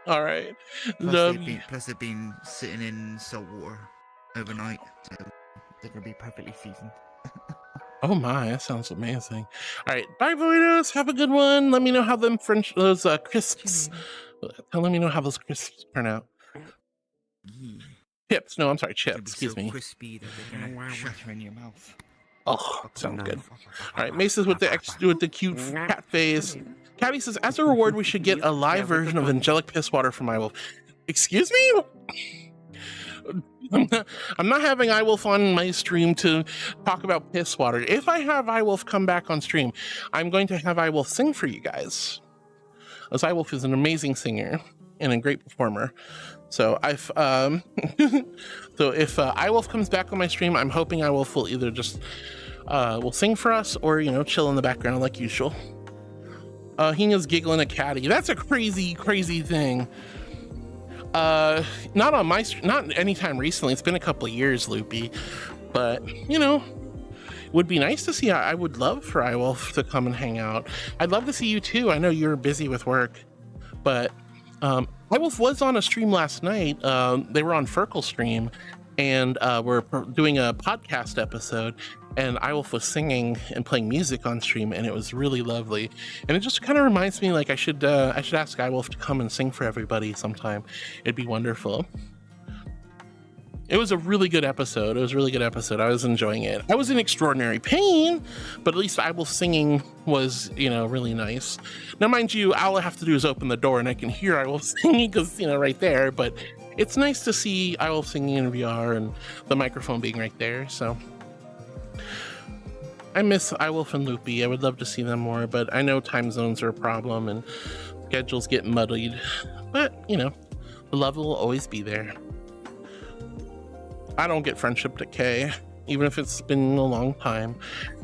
All right.
Plus they've been sitting in salt water overnight, so
they're gonna be perfectly seasoned.
Oh my, that sounds amazing. All right, bye, Voidos. Have a good one. Let me know how those crisps. Let me know how those crisps turn out. Chips. No, I'm sorry, chips. Excuse me.
Crispy that they're gonna shatter in your mouth.
Oh, sounds good. All right, Mace is with the cute cat face. Caddy says, as a reward, we should get a live version of Angelic Piss Water from iWolf. Excuse me? I'm not having iWolf on my stream to talk about piss water. If I have iWolf come back on stream, I'm going to have iWolf sing for you guys. As iWolf is an amazing singer and a great performer. So if iWolf comes back on my stream, I'm hoping iWolf will either just will sing for us or, you know, chill in the background like usual. Hina's giggling at Caddy. That's a crazy thing. Not on my not anytime recently. It's been a couple of years, Loopy, but you know, would be nice to see. I would love for iWolf to come and hang out. I'd love to see you too. I know you're busy with work, but iWolf was on a stream last night. They were on Furkle stream, and we're doing a podcast episode, and iWolf was singing and playing music on stream, and it was really lovely. And it just kind of reminds me, like I should ask iWolf to come and sing for everybody sometime. It'd be wonderful. It was a really good episode. I was enjoying it. I was in extraordinary pain, but at least iWolf singing was, you know, really nice. Now, mind you, all I have to do is open the door and I can hear iWolf singing because, you know, right there. But it's nice to see iWolf singing in VR and the microphone being right there. So I miss iWolf and Loopy. I would love to see them more, but I know time zones are a problem and schedules get muddied. But, you know, the love will always be there. I don't get friendship decay, even if it's been a long time.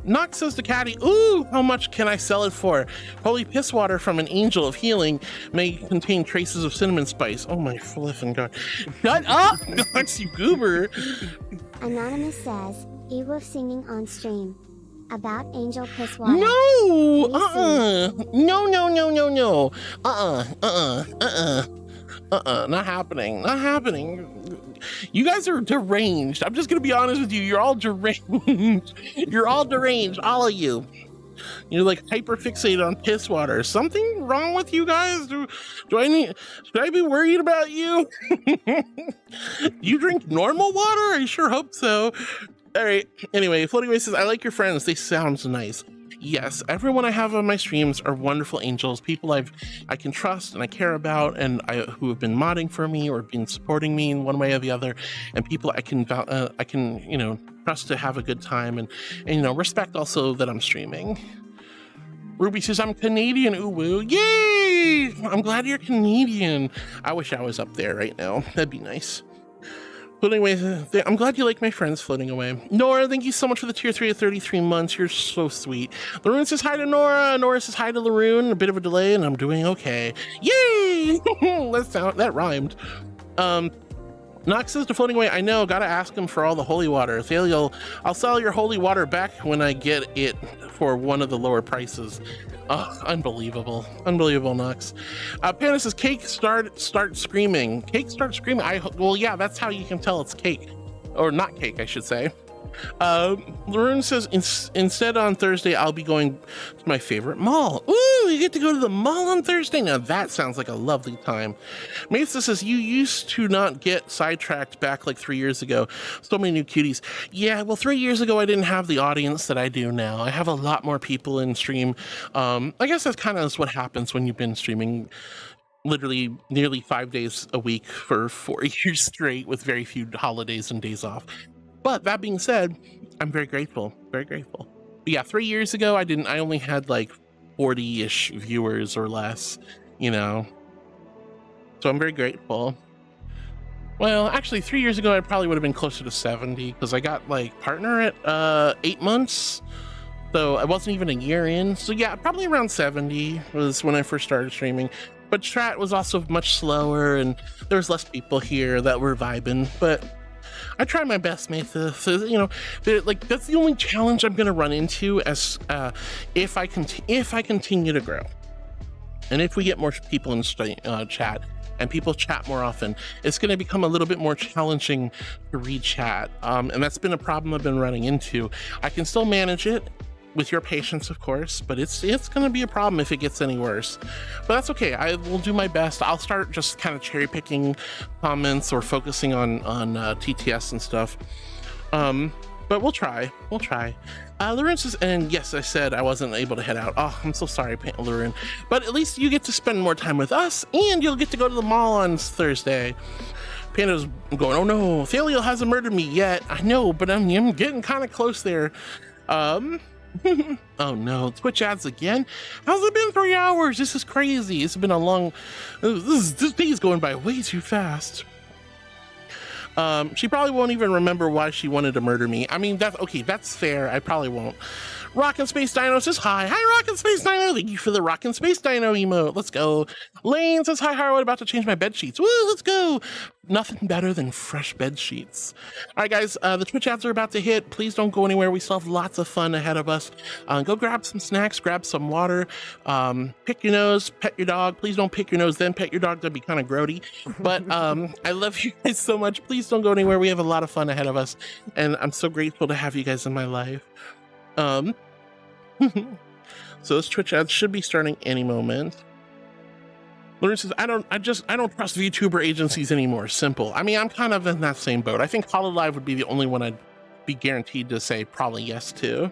Nox says to Caddy, ooh, how much can I sell it for? Holy piss water from an angel of healing may contain traces of cinnamon spice. Oh my flippin' god. Shut up, Nox, you goober.
Anonymous says, EᗰOtioᑎᗪᒪ singing on stream. About angel piss water.
No! No. Not happening. You guys are deranged. I'm just gonna be honest with you. You're all deranged. You're all deranged, all of you. You're like hyper fixated on piss water. Something wrong with you guys? Should I be worried about you? You drink normal water? I sure hope so. All right. Anyway, Floating Way says, I like your friends. They sound nice. yes, everyone I have on my streams are wonderful angels, people I can trust and I care about, and who have been modding for me or been supporting me in one way or the other, and people I can trust to have a good time, and respect also that I'm streaming. Ruby says, I'm Canadian, ooh woo. Yay! I'm glad you're Canadian. I wish I was up there right now. That'd be nice. Floating away, I'm glad you like my friends floating away. Nora, thank you so much for the tier 3 of 33 months. You're so sweet. Laroon says hi to Nora. Nora says hi to Laroon. A bit of a delay, and I'm doing okay. Yay! That rhymed. Nox says to floating away, I know, gotta ask him for all the holy water. Thaliel, I'll sell your holy water back when I get it for one of the lower prices. Oh, unbelievable. Unbelievable, Nox. Panda says, Cake start screaming. Cake start screaming. Well, yeah, that's how you can tell it's cake. Or not cake, I should say. Laroon says, instead on Thursday, I'll be going to my favorite mall. Ooh, you get to go to the mall on Thursday? Now that sounds like a lovely time. Mesa says, you used to not get sidetracked back like 3 years ago. So many new cuties. Yeah, well, 3 years ago, I didn't have the audience that I do now. I have a lot more people in stream. I guess that's kind of what happens when you've been streaming literally nearly 5 days a week for 4 years straight with very few holidays and days off. But that being said, I'm very grateful, very grateful. But yeah, 3 years ago, I only had like 40-ish viewers or less, So I'm very grateful. Well, actually 3 years ago, I probably would have been closer to 70 because I got like partner at 8 months. So I wasn't even a year in. So yeah, probably around 70 was when I first started streaming. But chat was also much slower and there was less people here that were vibing, but I try my best, Mesa. So, that's the only challenge I'm going to run into as if I continue to grow, and if we get more people in chat and people chat more often, it's going to become a little bit more challenging to read chat. And that's been a problem I've been running into. I can still manage it with your patience, of course, but it's going to be a problem if it gets any worse. But that's okay. I will do my best. I'll start just kind of cherry picking comments or focusing on TTS and stuff. But we'll try. Lauren says, and yes, I said I wasn't able to head out. Oh, I'm so sorry, Lauren. But at least you get to spend more time with us, and you'll get to go to the mall on Thursday. Panda's going, oh no, Thaliel hasn't murdered me yet. I know, but I'm getting kind of close there. Oh no, Twitch ads again? How's it been 3 hours? This is crazy. It's been a long... This day is going by way too fast. She probably won't even remember why she wanted to murder me. I mean, that's okay, that's fair. I probably won't. Rockin' Space Dino says hi. Hi, Rockin' Space Dino. Thank you for the Rockin' Space Dino emote. Let's go. Lane says hi, Harwood. About to change my bed sheets. Woo, let's go. Nothing better than fresh bed sheets. All right, guys, the Twitch ads are about to hit. Please don't go anywhere. We still have lots of fun ahead of us. Go grab some snacks, grab some water, pick your nose, pet your dog. Please don't pick your nose, then pet your dog. That'd be kind of grody. But I love you guys so much. Please don't go anywhere. We have a lot of fun ahead of us. And I'm so grateful to have you guys in my life. So this Twitch ad should be starting any moment. Lauren says, I don't trust VTuber agencies anymore. Simple. I mean, I'm kind of in that same boat. I think HoloLive would be the only one I'd be guaranteed to say probably yes to.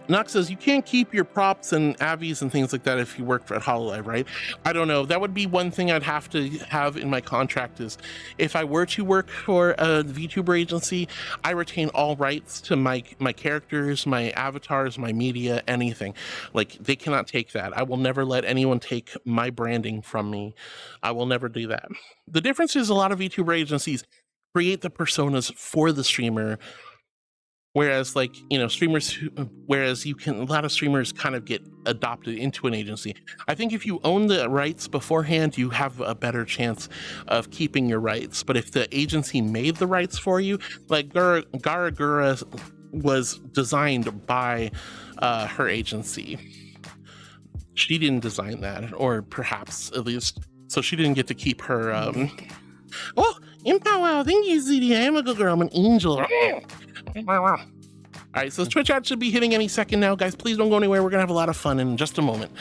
Nox says, you can't keep your props and avies and things like that if you work for HoloLive, right? I don't know. That would be one thing I'd have to have in my contract is if I were to work for a VTuber agency, I retain all rights to my characters, my avatars, my media, anything. Like, they cannot take that. I will never let anyone take my branding from me. I will never do that. The difference is a lot of VTuber agencies create the personas for the streamer. Whereas, like, streamers, a lot of streamers kind of get adopted into an agency. I think if you own the rights beforehand, you have a better chance of keeping your rights. But if the agency made the rights for you, like Gara was designed by her agency. She didn't design that, or perhaps at least, so she didn't get to keep her. Oh, Empower! Thank you, ZD. I am a good girl. I'm an angel. All right, so this Twitch ad should be hitting any second now, guys. Please don't go anywhere. We're gonna have a lot of fun in just a moment.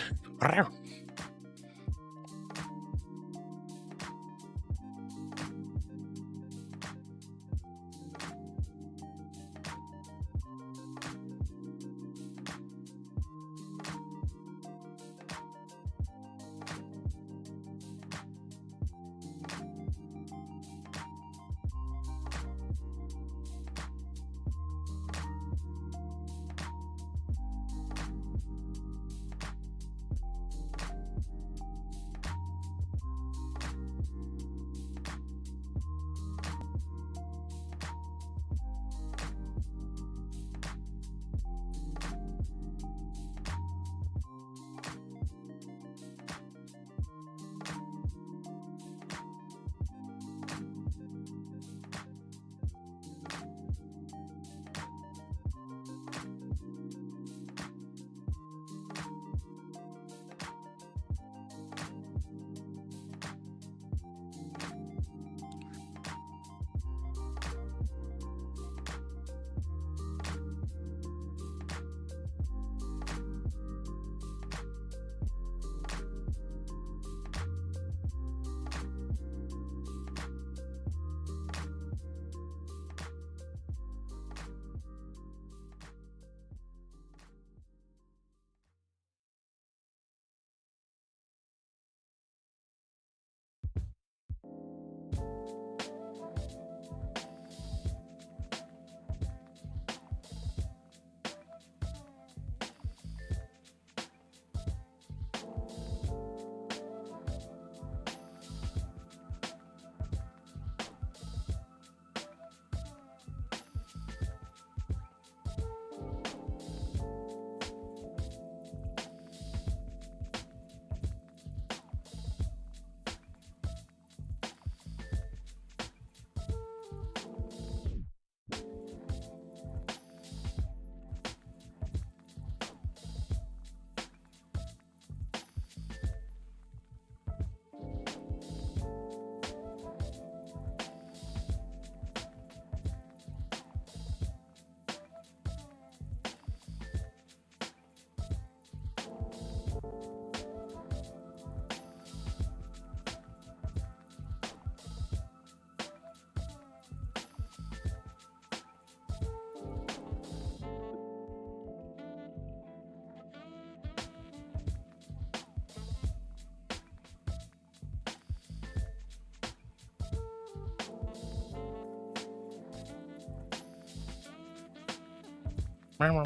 All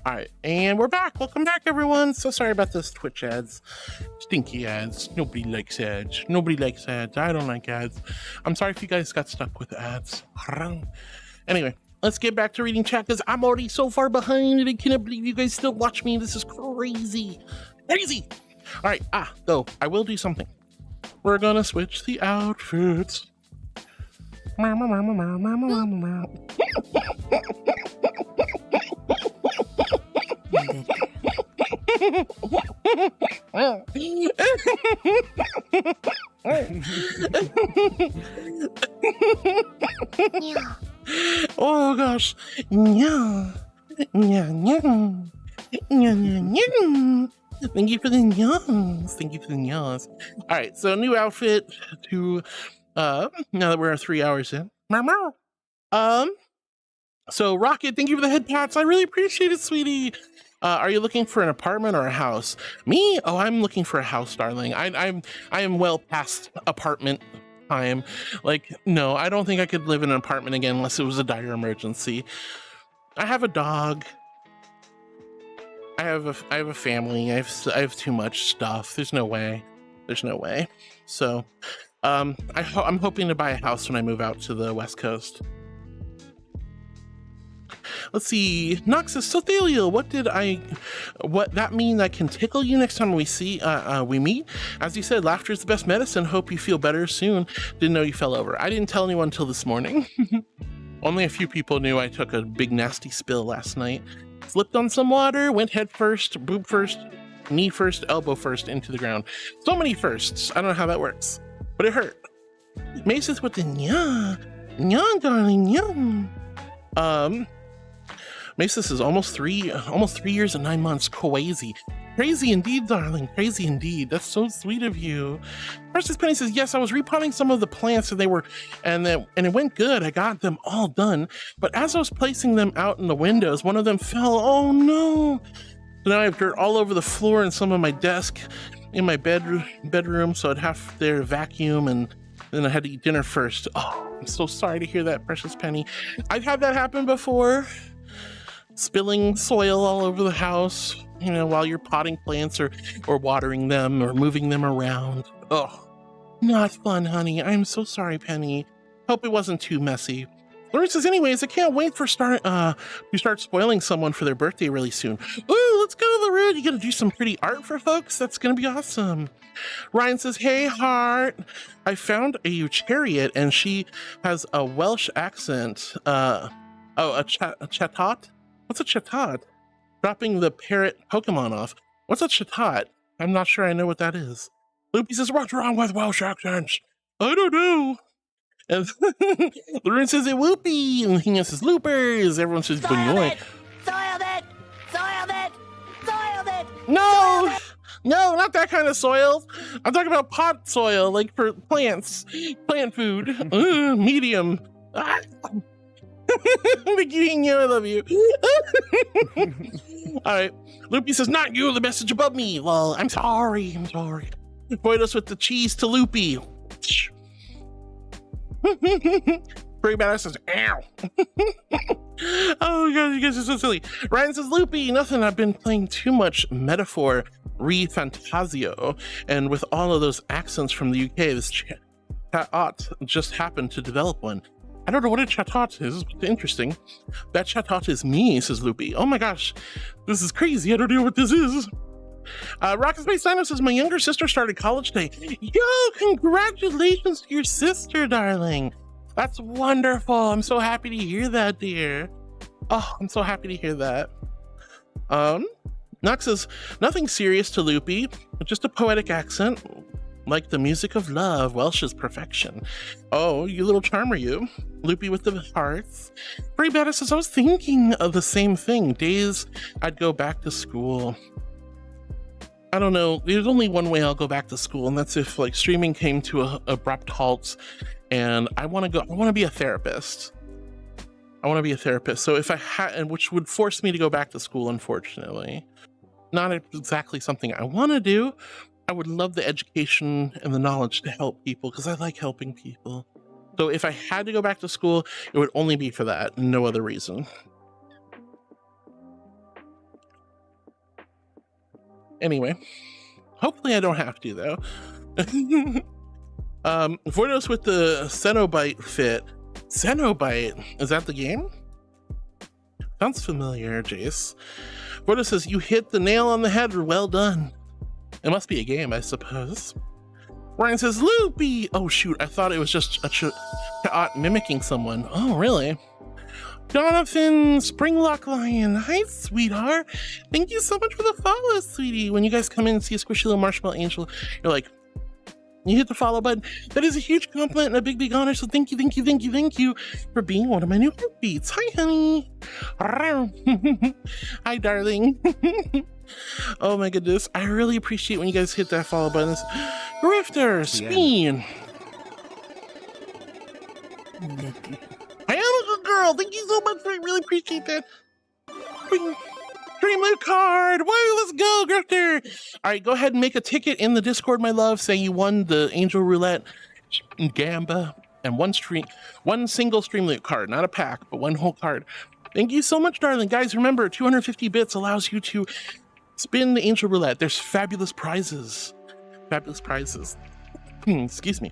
right, and we're back. Welcome back, everyone. So sorry about those Twitch ads. Stinky ads. Nobody likes ads. Nobody likes ads. I don't like ads. I'm sorry if you guys got stuck with ads. Anyway, let's get back to reading chat because I'm already so far behind and I cannot believe you guys still watch me. This is crazy. Crazy. All right, though, I will do something. We're gonna switch the outfits. Oh gosh. Thank you for the nyas. Thank you for the nyas. All right, so new outfit to now that we're 3 hours in. So Rocket, thank you for the head pats. I really appreciate it, sweetie. Are you looking for an apartment or a house? Me? Oh, I'm looking for a house, darling. I am well past apartment time. Like, no, I don't think I could live in an apartment again unless it was a dire emergency. I have a dog. I have a family. I have too much stuff. There's no way. There's no way. So, I'm hoping to buy a house when I move out to the West Coast. Let's see. Noxus, Sothaliel, what that mean? I can tickle you next time we meet? As you said, laughter is the best medicine. Hope you feel better soon. Didn't know you fell over. I didn't tell anyone until this morning. Only a few people knew I took a big nasty spill last night. Slipped on some water, went head first, boob first, knee first, elbow first into the ground. So many firsts. I don't know how that works, but it hurt. Maces with the nya, darling, nya. Maces is almost 3 years and 9 months. Crazy indeed, darling. Crazy indeed. That's so sweet of you. Precious Penny says, yes, I was repotting some of the plants and it went good. I got them all done. But as I was placing them out in the windows, one of them fell. Oh no. So now I have dirt all over the floor and some of my desk in my bedroom. So I'd have to vacuum and then I had to eat dinner first. Oh, I'm so sorry to hear that, Precious Penny. I've had that happen before. Spilling soil all over the house, while you're potting plants or watering them or moving them around. Oh, not fun, honey. I'm so sorry, Penny. Hope it wasn't too messy. Lauren says, anyways, I can't wait to start spoiling someone for their birthday really soon. Ooh, let's go to the road. You gonna do some pretty art for folks? That's gonna be awesome. Ryan says, hey, Heart. I found a chariot and she has a Welsh accent. A chatot? What's a chatot? Dropping the parrot Pokemon off. What's a chatot? I'm not sure I know what that is. Loopy says, what's wrong with Welsh accents? I don't know. And Lauren says, it whoopee. And he says, loopers. Everyone says, Bunyoy.
Soiled it!
No, not that kind of soil. I'm talking about pot soil, like for plants, plant food. Medium. Vikingo, I love you. All right. Loopy says, not you, the message above me. Well, I'm sorry. Void us with the cheese to Loopy. Pretty badass says, ow. Oh my god, you guys are so silly. Ryan says, Loopy, nothing. I've been playing too much Metaphor re Fantasio, and with all of those accents from the UK, this chat just happened to develop one. I don't know what a chatot is, but interesting. That chatot is me, says Loopy. Oh my gosh, this is crazy. I don't know what this is. Rocket Space Dino says, my younger sister started college today. Yo, congratulations to your sister, darling. That's wonderful. I'm so happy to hear that, dear. Oh, I'm so happy to hear that. Nox says, nothing serious to Loopy, just a poetic accent. Like the music of love, Welsh is perfection. Oh, you little charmer, you. Loopy with the hearts. Free Beta says, I was thinking of the same thing. Days I'd go back to school. I don't know. There's only one way I'll go back to school, and that's if like streaming came to a abrupt halt and I want to be a therapist. So if I had, and which would force me to go back to school, unfortunately. Not exactly something I want to do. I would love the education and the knowledge to help people because I like helping people. So if I had to go back to school, it would only be for that, no other reason. Anyway, hopefully I don't have to though. Vordos with the Cenobite fit. Cenobite, is that the game? Sounds familiar, Jace. Vordos says, you hit the nail on the head, well done. It must be a game, I suppose. Ryan says, Loopy! Oh shoot, I thought it was just a Chaot mimicking someone. Oh, really? Jonathan Springlock Lion, hi sweetheart. Thank you so much for the follow, sweetie. When you guys come in and see a squishy little marshmallow angel, you're like, you hit the follow button. That is a huge compliment and a big honor, so thank you for being one of my new heartbeats. Hi, honey. Hi, darling. Oh my goodness, I really appreciate when you guys hit that follow button. Grifter, Speen. I am a good girl. Thank you so much. I really appreciate that. Dream loot card. Woo, let's go, Grifter. All right, go ahead and make a ticket in the Discord, my love, saying you won the Angel Roulette Gamba and one single stream loot card, not a pack, but one whole card. Thank you so much, darling. Guys, remember, 250 bits allows you to spin the Angel Roulette. There's fabulous prizes. Fabulous prizes. Excuse me.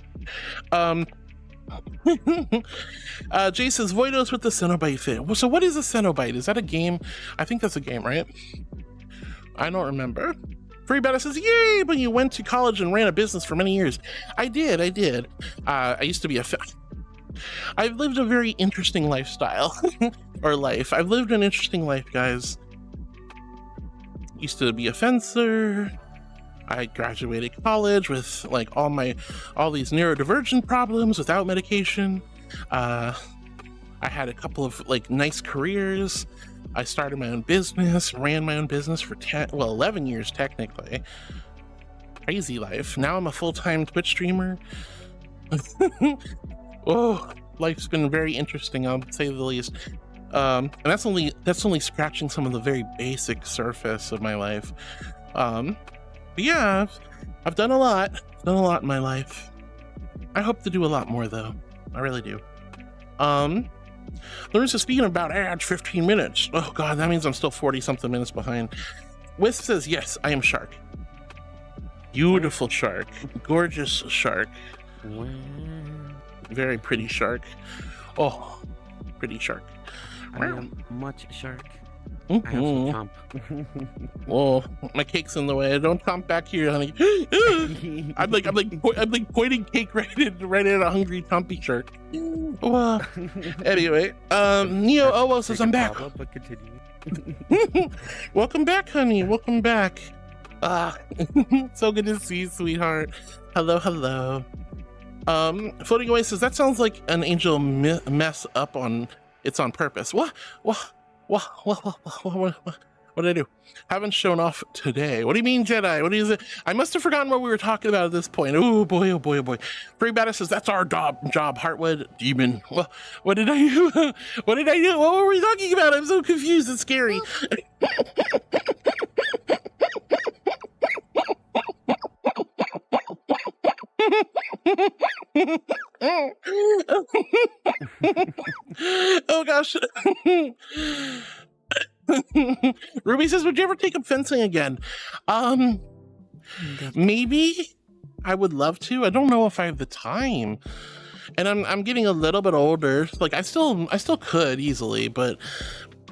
Jay says, Voidos with the Cenobite fit. Well, so what is a Cenobite? Is that a game? I think that's a game, right? I don't remember. Free Beta says, yay, but you went to college and ran a business for many years. I did. I used to be I've lived a very interesting lifestyle. Or life. I've lived an interesting life, guys. Used to be a fencer. I graduated college with like all these neurodivergent problems without medication. I had a couple of like nice careers. I started my own business, ran my own business for 11 years technically. Crazy life. Now I'm a full-time Twitch streamer. Oh, life's been very interesting, I'll say the least. And that's only scratching some of the very basic surface of my life. But yeah, I've done a lot. In my life. I hope to do a lot more though. I really do. Larissa, speaking about ads, 15 minutes. Oh god, that means I'm still 40 something minutes behind. Wisp says, yes, I am Shark. Beautiful shark. Gorgeous shark. Very pretty shark. Oh, pretty shark.
I am much shark.
Mm-hmm.
I also chomp.
Whoa, my cake's in the way. Don't chomp back here, honey. I'm like pointing cake right at a hungry chompy shark. Well, anyway, Neo Owo says I'm back. Welcome back, honey. Welcome back. So good to see you, sweetheart. Hello. Floating Away says that sounds like an angel mess up on. It's on purpose. What did I do? Haven't shown off today. What do you mean, Jedi? What is it? I must have forgotten what we were talking about at this point. Oh boy. Free Bata says that's our job. Heartwood demon. What did I do? What were we talking about? I'm so confused. It's scary. Oh gosh. Ruby says, would you ever take up fencing again? Maybe. I would love to. I don't know if I have the time. And I'm getting a little bit older. Like I still could easily, but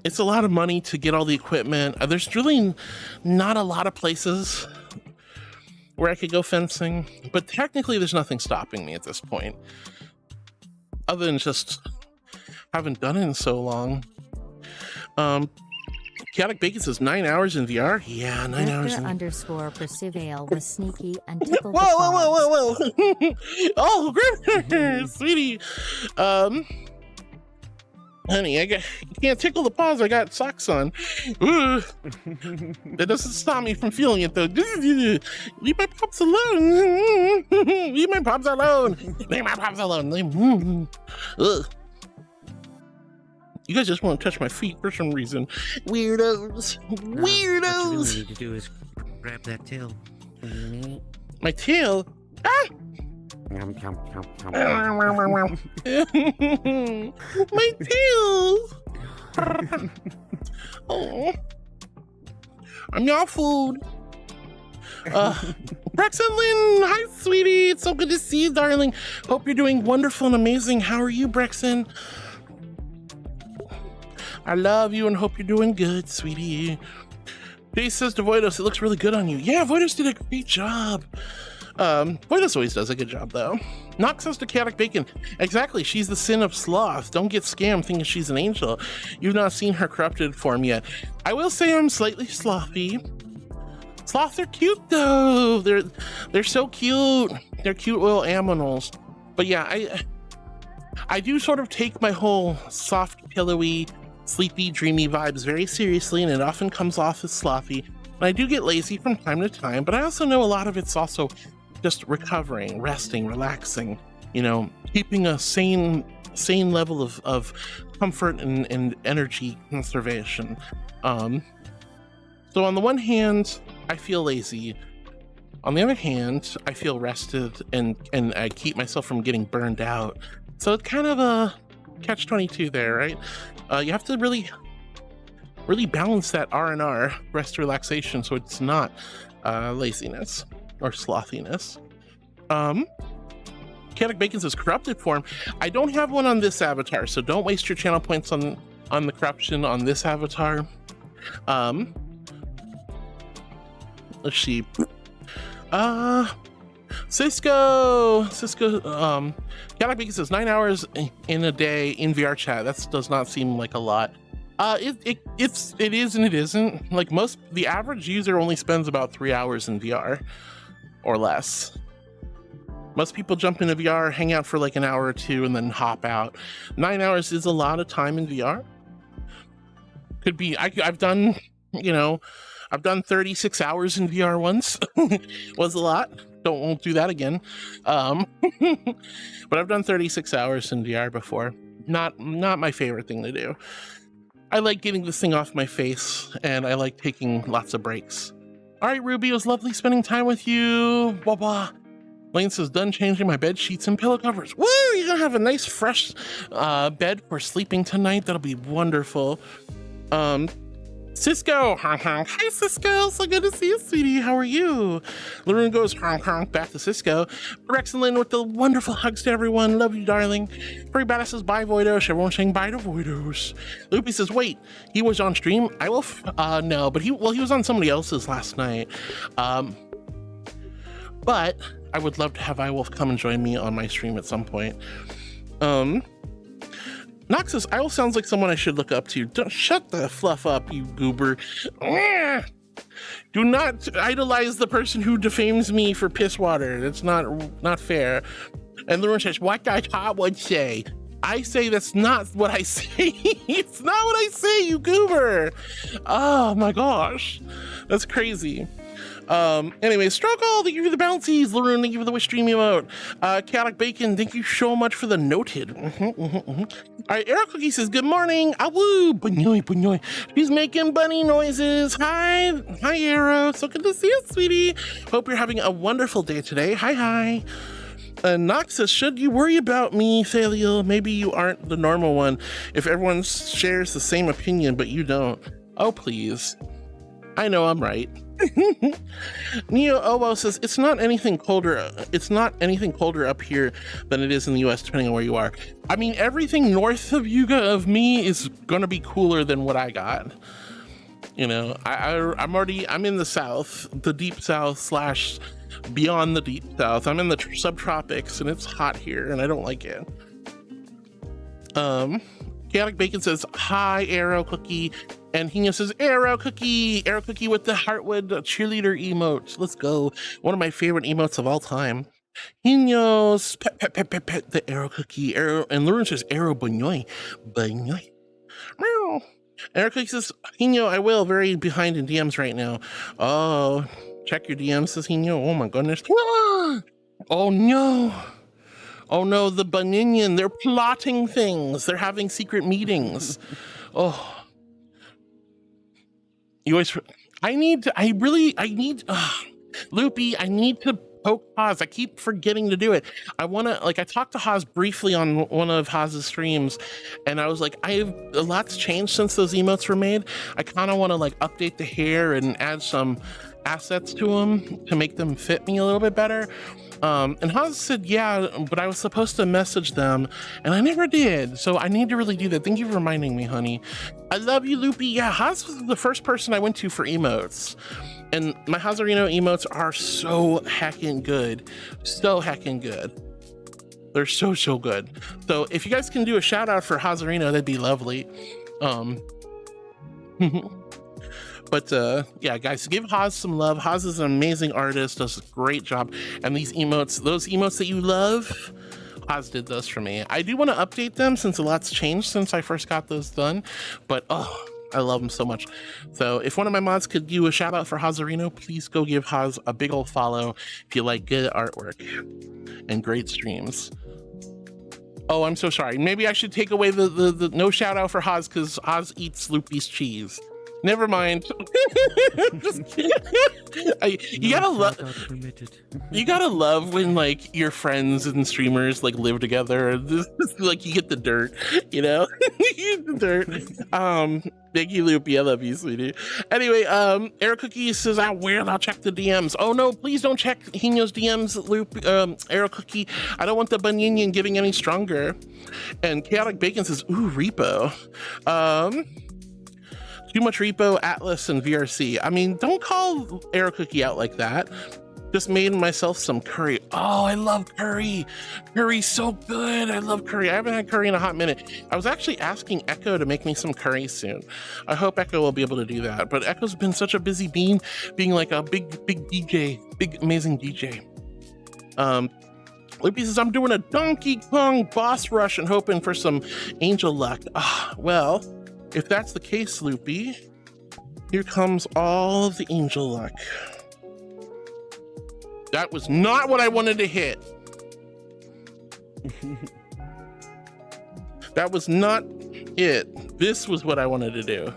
it's a lot of money to get all the equipment. There's really not a lot of places where I could go fencing, but technically there's nothing stopping me at this point. Other than just haven't done it in so long. Chaotic Bacon says 9 hours in VR? Yeah, 9 hours.
_ Percival was sneaky and tickled
Whoa. Oh, Grifter, sweetie. Honey, you can't tickle the paws. I got socks on. That doesn't stop me from feeling it, though. Leave my pops alone. Leave my pops alone. Leave my pops alone. Ugh. You guys just want to touch my feet for some reason. Weirdos.
What you really need to do is grab that tail.
My tail? Ah!
Chomp.
My tail! Oh. I'm your food. Brexon Lynn, hi sweetie, it's so good to see you, darling. Hope you're doing wonderful and amazing. How are you, Brexon? I love you and hope you're doing good, sweetie. Jay says to Voidos, it looks really good on you. Yeah, Voidos did a great job. Voidos always does a good job though. Nox says to Chaotic Bacon, exactly, she's the sin of sloth. Don't get scammed thinking she's an angel. You've not seen her corrupted form yet. I will say I'm slightly slothy. Sloths are cute though. They're so cute. They're cute little animals. But yeah, I do sort of take my whole soft, pillowy, sleepy, dreamy vibes very seriously, and it often comes off as slothy. And I do get lazy from time to time, but I also know a lot of it's also just recovering, resting, relaxing, you know, keeping a sane level of comfort and energy conservation. So on the one hand, I feel lazy. On the other hand, I feel rested and I keep myself from getting burned out. So it's kind of a catch-22 there, right? You have to really balance that R&R, rest relaxation, so it's not laziness or slothiness. Chaotic Bacon says corrupted form. I don't have one on this avatar, so don't waste your channel points on the corruption on this avatar. Let's see. Cisco, Chaotic Bacon says 9 hours in a day in VR chat. That does not seem like a lot. It is and it isn't. Like the average user only spends about 3 hours in VR or less. Most people jump into VR, hang out for like an hour or two, and then hop out. 9 hours is a lot of time in VR. Could be. I've done, you know, I've done 36 hours in VR once. Was a lot. Won't do that again. But I've done 36 hours in VR before. Not my favorite thing to do. I like getting this thing off my face, and I like taking lots of breaks. All right, Ruby, it was lovely spending time with you. Blah blah. Lane says, done changing my bed sheets and pillow covers. Woo! You're gonna have a nice fresh bed for sleeping tonight. That'll be wonderful. Cisco, honk honk. Hi Cisco, so good to see you, sweetie. How are you? Laroon goes honk honk back to Cisco. Rex and Lynn with the wonderful hugs to everyone. Love you, darling. Furry Badass says bye Voidos. Everyone's saying bye to Voidos. Loopy says, wait, he was on stream? I will no, but he was on somebody else's last night. But I would love to have iWolf come and join me on my stream at some point. Noxus, Iwolf sounds like someone I should look up to. Don't shut the fluff up, you goober. Do not idolize the person who defames me for piss water. That's not fair. And Lauren says, what I would say. I say that's not what I say. It's not what I say, you goober. Oh my gosh. That's crazy. Anyway, Struggle, thank you for the bouncies. Laroon, thank you for the wish stream emote. Chaotic Bacon, thank you so much for the noted. All right, Arrow Cookie says, good morning. Awoo, bunyoy, bunyoy. She's making bunny noises. Hi, Arrow. So good to see you, sweetie. Hope you're having a wonderful day today. Hi. Nox says, should you worry about me, Thaliel? Maybe you aren't the normal one if everyone shares the same opinion, but you don't. Oh, please. I know I'm right. Neo Obo says it's not anything colder up here than it is in the US, depending on where you are. I mean, everything north of me is gonna be cooler than what I got. You know, I'm in the south, the deep south slash beyond the deep south. I'm in the subtropics and it's hot here and I don't like it. Chaotic Bacon says, hi, Arrow Cookie. And Hino says, Arrow Cookie with the Heartwood cheerleader emote. Let's go. One of my favorite emotes of all time. Hino's pet, the Arrow Cookie. Arrow, and Lauren says, Arrow bunyoy. Meow. Arrow Cookie says, Hino, I will. Very behind in DMs right now. Oh, check your DMs, says Hino. Oh my goodness. Oh no. Oh no, the Baninion, they're plotting things. They're having secret meetings. Oh. Loopy, I need to poke Haas. I keep forgetting to do it. I talked to Haas briefly on one of Haas's streams, and I was like, a lot's changed since those emotes were made. I kind of want to like update the hair and add some assets to them to make them fit me a little bit better. And Haas said, yeah, but I was supposed to message them and I never did. So I need to really do that. Thank you for reminding me, honey. I love you, Loopy. Yeah, Haas was the first person I went to for emotes. And my Hazarino emotes are so heckin' good. So heckin' good. They're so, so good. So if you guys can do a shout out for Hazarino, that'd be lovely. But yeah, guys, give Haas some love. Haas is an amazing artist, does a great job. And these emotes, those emotes that you love, Haas did those for me. I do want to update them since a lot's changed since I first got those done. But oh, I love them so much. So if one of my mods could do a shout out for Hazarino, please go give Haas a big old follow if you like good artwork and great streams. Oh, I'm so sorry. Maybe I should take away the no shout out for Haas because Haas eats Loopy's cheese. Never mind. You gotta love when like your friends and streamers like live together. Like you get the dirt, you know. You get the dirt. Thank you, Loopy. I love you, sweetie. Anyway, Air Cookie says I will. I'll check the DMs. Oh no, please don't check Hino's DMs, Loop. Air Cookie. I don't want the Bunyan getting any stronger. And Chaotic Bacon says, ooh, repo. Too much repo, Atlas, and VRC. I mean, don't call Air Cookie out like that. Just made myself some curry. Oh, I love curry. Curry's so good. I love curry. I haven't had curry in a hot minute. I was actually asking Echo to make me some curry soon. I hope Echo will be able to do that. But Echo's been such a busy bean, being like a big DJ, big amazing DJ. Loopy says, I'm doing a Donkey Kong boss rush and hoping for some angel luck. Ah, well, if that's the case, Loopy, here comes all the angel luck. That was not what I wanted to hit. That was not it. This was what I wanted to do.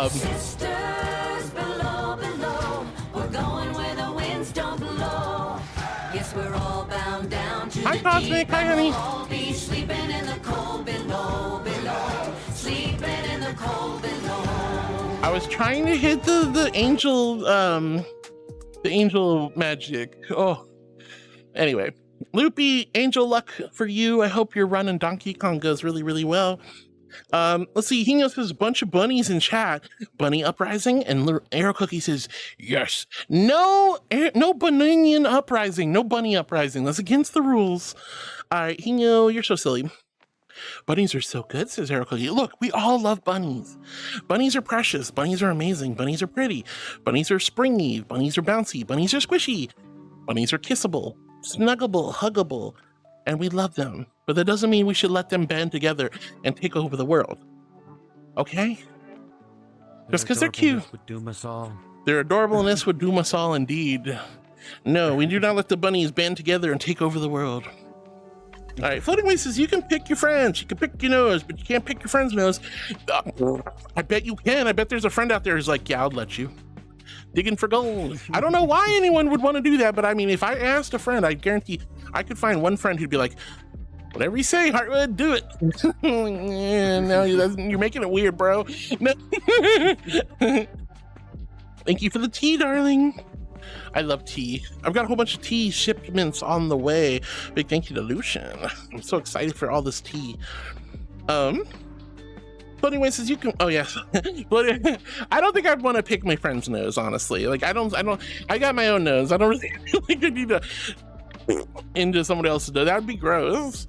Sisters below, below, we're going where the winds don't blow. Yes, we're all bound down to
Hi,
the
Cosmic.
deep,
Hi,
and
honey.
we'll all be sleeping in the cold below, below, sleeping in the cold below.
I was trying to hit the angel magic. Oh, anyway, Loopy, angel luck for you. I hope your run in Donkey Kong goes really, really well. Let's see. He knows there's a bunch of bunnies in chat. Bunny Uprising and Air Cookie says yes. No Bunyan Uprising. No Bunny Uprising. That's against the rules. All right, Hino, you're so silly. Bunnies are so good, says Air Cookie. Look, we all love bunnies. Bunnies are precious. Bunnies are amazing. Bunnies are pretty. Bunnies are springy. Bunnies are bouncy. Bunnies are squishy. Bunnies are kissable, snuggable, huggable, and we love them. But that doesn't mean we should let them band together and take over the world. Okay? Just because they're cute.
Would doom us all.
Their adorableness would doom us all indeed. No, we do not let the bunnies band together and take over the world. All right, Floating Way says you can pick your friends. You can pick your nose, but you can't pick your friend's nose. I bet you can. I bet there's a friend out there who's like, yeah, I'll let you. Digging for gold. I don't know why anyone would want to do that, but I mean, if I asked a friend, I guarantee I could find one friend who'd be like, whatever you say, Heartwood, do it. No, you're making it weird, bro. No. Thank you for the tea, darling. I love tea. I've got a whole bunch of tea shipments on the way. Big thank you to Lucian. I'm so excited for all this tea. Floating Way says you can. Oh yes. I don't think I'd want to pick my friend's nose, honestly. Like I got my own nose. I don't really think I need to into somebody else's nose. That would be gross.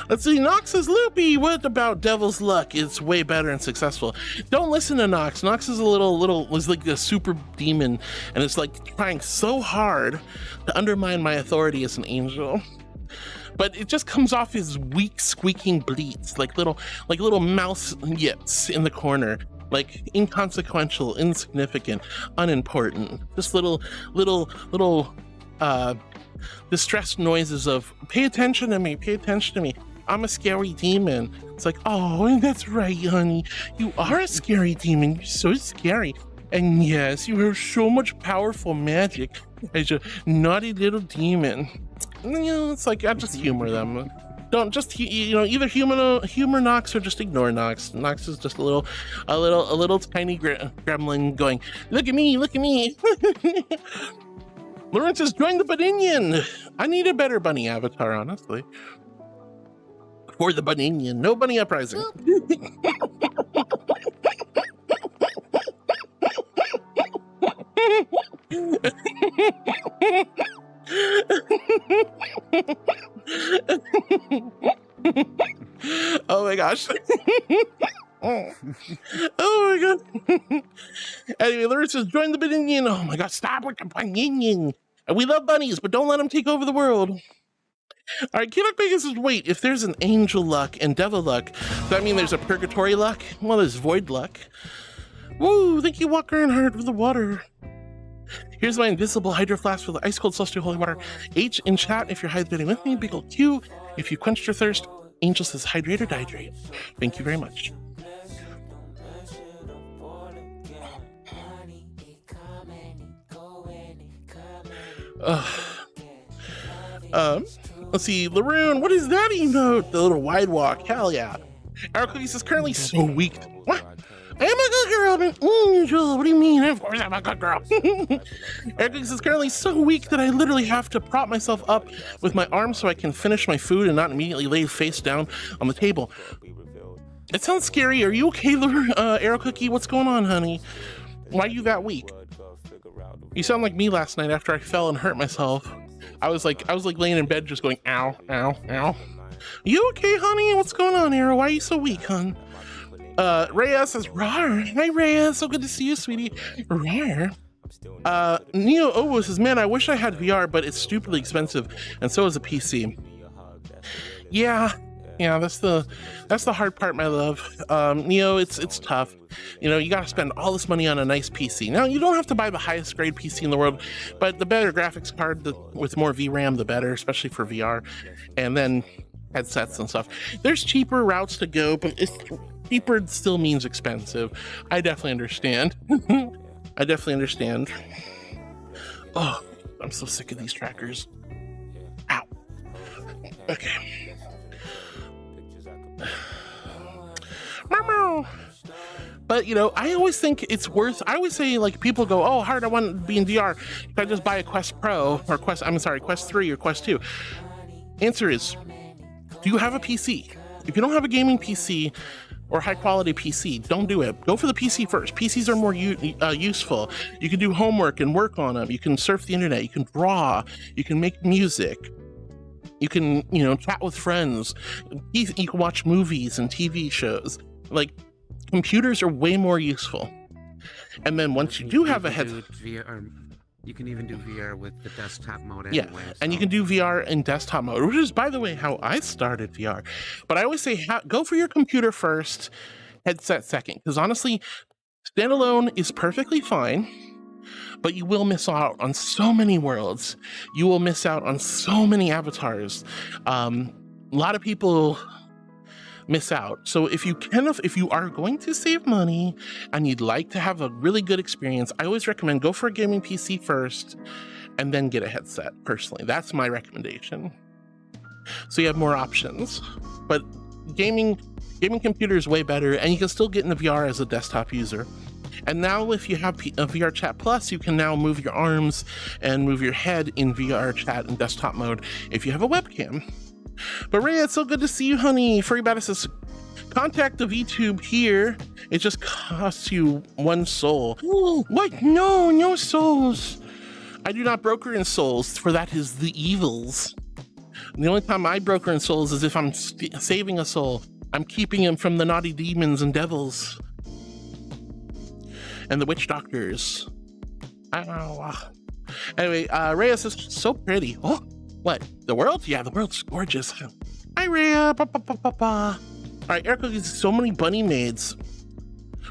Let's see. Nox says, Loopy, what about Devil's Luck? It's way better and successful. Don't listen to Nox. Nox is was like a super demon, and it's like trying so hard to undermine my authority as an angel. But it just comes off as weak, squeaking bleats, like little mouse yips in the corner, like inconsequential, insignificant, unimportant. Just little distressed noises of pay attention to me, pay attention to me. I'm a scary demon. It's like, oh, that's right, honey. You are a scary demon. You're so scary. And yes, you have so much powerful magic as a naughty little demon. You know, it's like I just humor them. Don't just either humor Nox or just ignore Nox. Nox is just a little tiny gremlin going, look at me, look at me. Lawrence has joined the Buninion. I need a better bunny avatar, honestly. For the Buninion, no bunny uprising. Oh my gosh. Oh my god. Anyway, Lawrence has joined the Buninion. Oh my god, stop with the Buninion. We love bunnies, but don't let them take over the world. All right, Kidok Vegas says, wait, if there's an angel luck and devil luck, does that mean there's a purgatory luck? Well, there's void luck. Woo, thank you, Walker and Heart, for the water. Here's my invisible hydro flask for the ice cold celestial holy water. H in chat if you're hydrating with me. Big old Q if you quenched your thirst. Angel says hydrate or dihydrate. Thank you very much. Let's see, Laroon, what is that emote? The little wide walk, hell yeah. Our Cookies is currently so weak. What? I am a good girl. Angel, what do you mean? Of course I'm a good girl. Eric is currently so weak that I literally have to prop myself up with my arms so I can finish my food and not immediately lay face down on the table. It sounds scary. Are you okay, Arrow Cookie? What's going on, honey? Why are you that weak? You sound like me last night after I fell and hurt myself. I was like laying in bed just going, ow, ow, ow. You okay, honey? What's going on, Arrow? Why are you so weak, hon? Reyes says, rawr. Hi, Reyes. So good to see you, sweetie. Rawr. Neo Owo says, man, I wish I had VR, but it's stupidly expensive, and so is a PC. Yeah, that's the hard part, my love. Neo, it's tough. You gotta spend all this money on a nice PC. Now, you don't have to buy the highest grade PC in the world, but the better graphics card with more VRAM, the better, especially for VR. And then headsets and stuff. There's cheaper routes to go, but cheaper still means expensive. I definitely understand. I definitely understand. Oh, I'm so sick of these trackers. Ow. Okay. But I always think it's worth. I always say, like, people go, "Oh, hard, I want to be in VR. Should I just buy a Quest Pro or Quest 3 or Quest 2?" Answer is, do you have a PC? If you don't have a gaming PC or high quality PC, don't do it. Go for the PC first. PCs are more useful. You can do homework and work on them. You can surf the internet. You can draw. You can make music. You can, chat with friends. You can watch movies and TV shows. Like, computers are way more useful. And then once you do have a headset,
you can even do VR with the desktop mode anyway.
Yeah, and you can do VR in desktop mode, which is, by the way, how I started VR. But I always say, go for your computer first, headset second. Because honestly, standalone is perfectly fine, but you will miss out on so many worlds. You will miss out on so many avatars. A lot of people miss out. So if you are going to save money and you'd like to have a really good experience, I always recommend go for a gaming PC first and then get a headset. Personally, that's my recommendation. So you have more options. But gaming computer is way better, and you can still get into VR as a desktop user. And now if you have a VR Chat Plus, you can now move your arms and move your head in VR Chat and desktop mode if you have a webcam. But Ray, it's so good to see you, honey. Furry Baddest says, contact the VTube here. It just costs you 1 soul. Ooh, what? No souls. I do not broker in souls, for that is the evils. And the only time I broker in souls is if I'm saving a soul. I'm keeping him from the naughty demons and devils. And the witch doctors. Ow. Anyway, Reyes is so pretty. Oh, what? The world? Yeah, the world's gorgeous. Hi, Rhea. All right, Eric, there's so many bunny maids.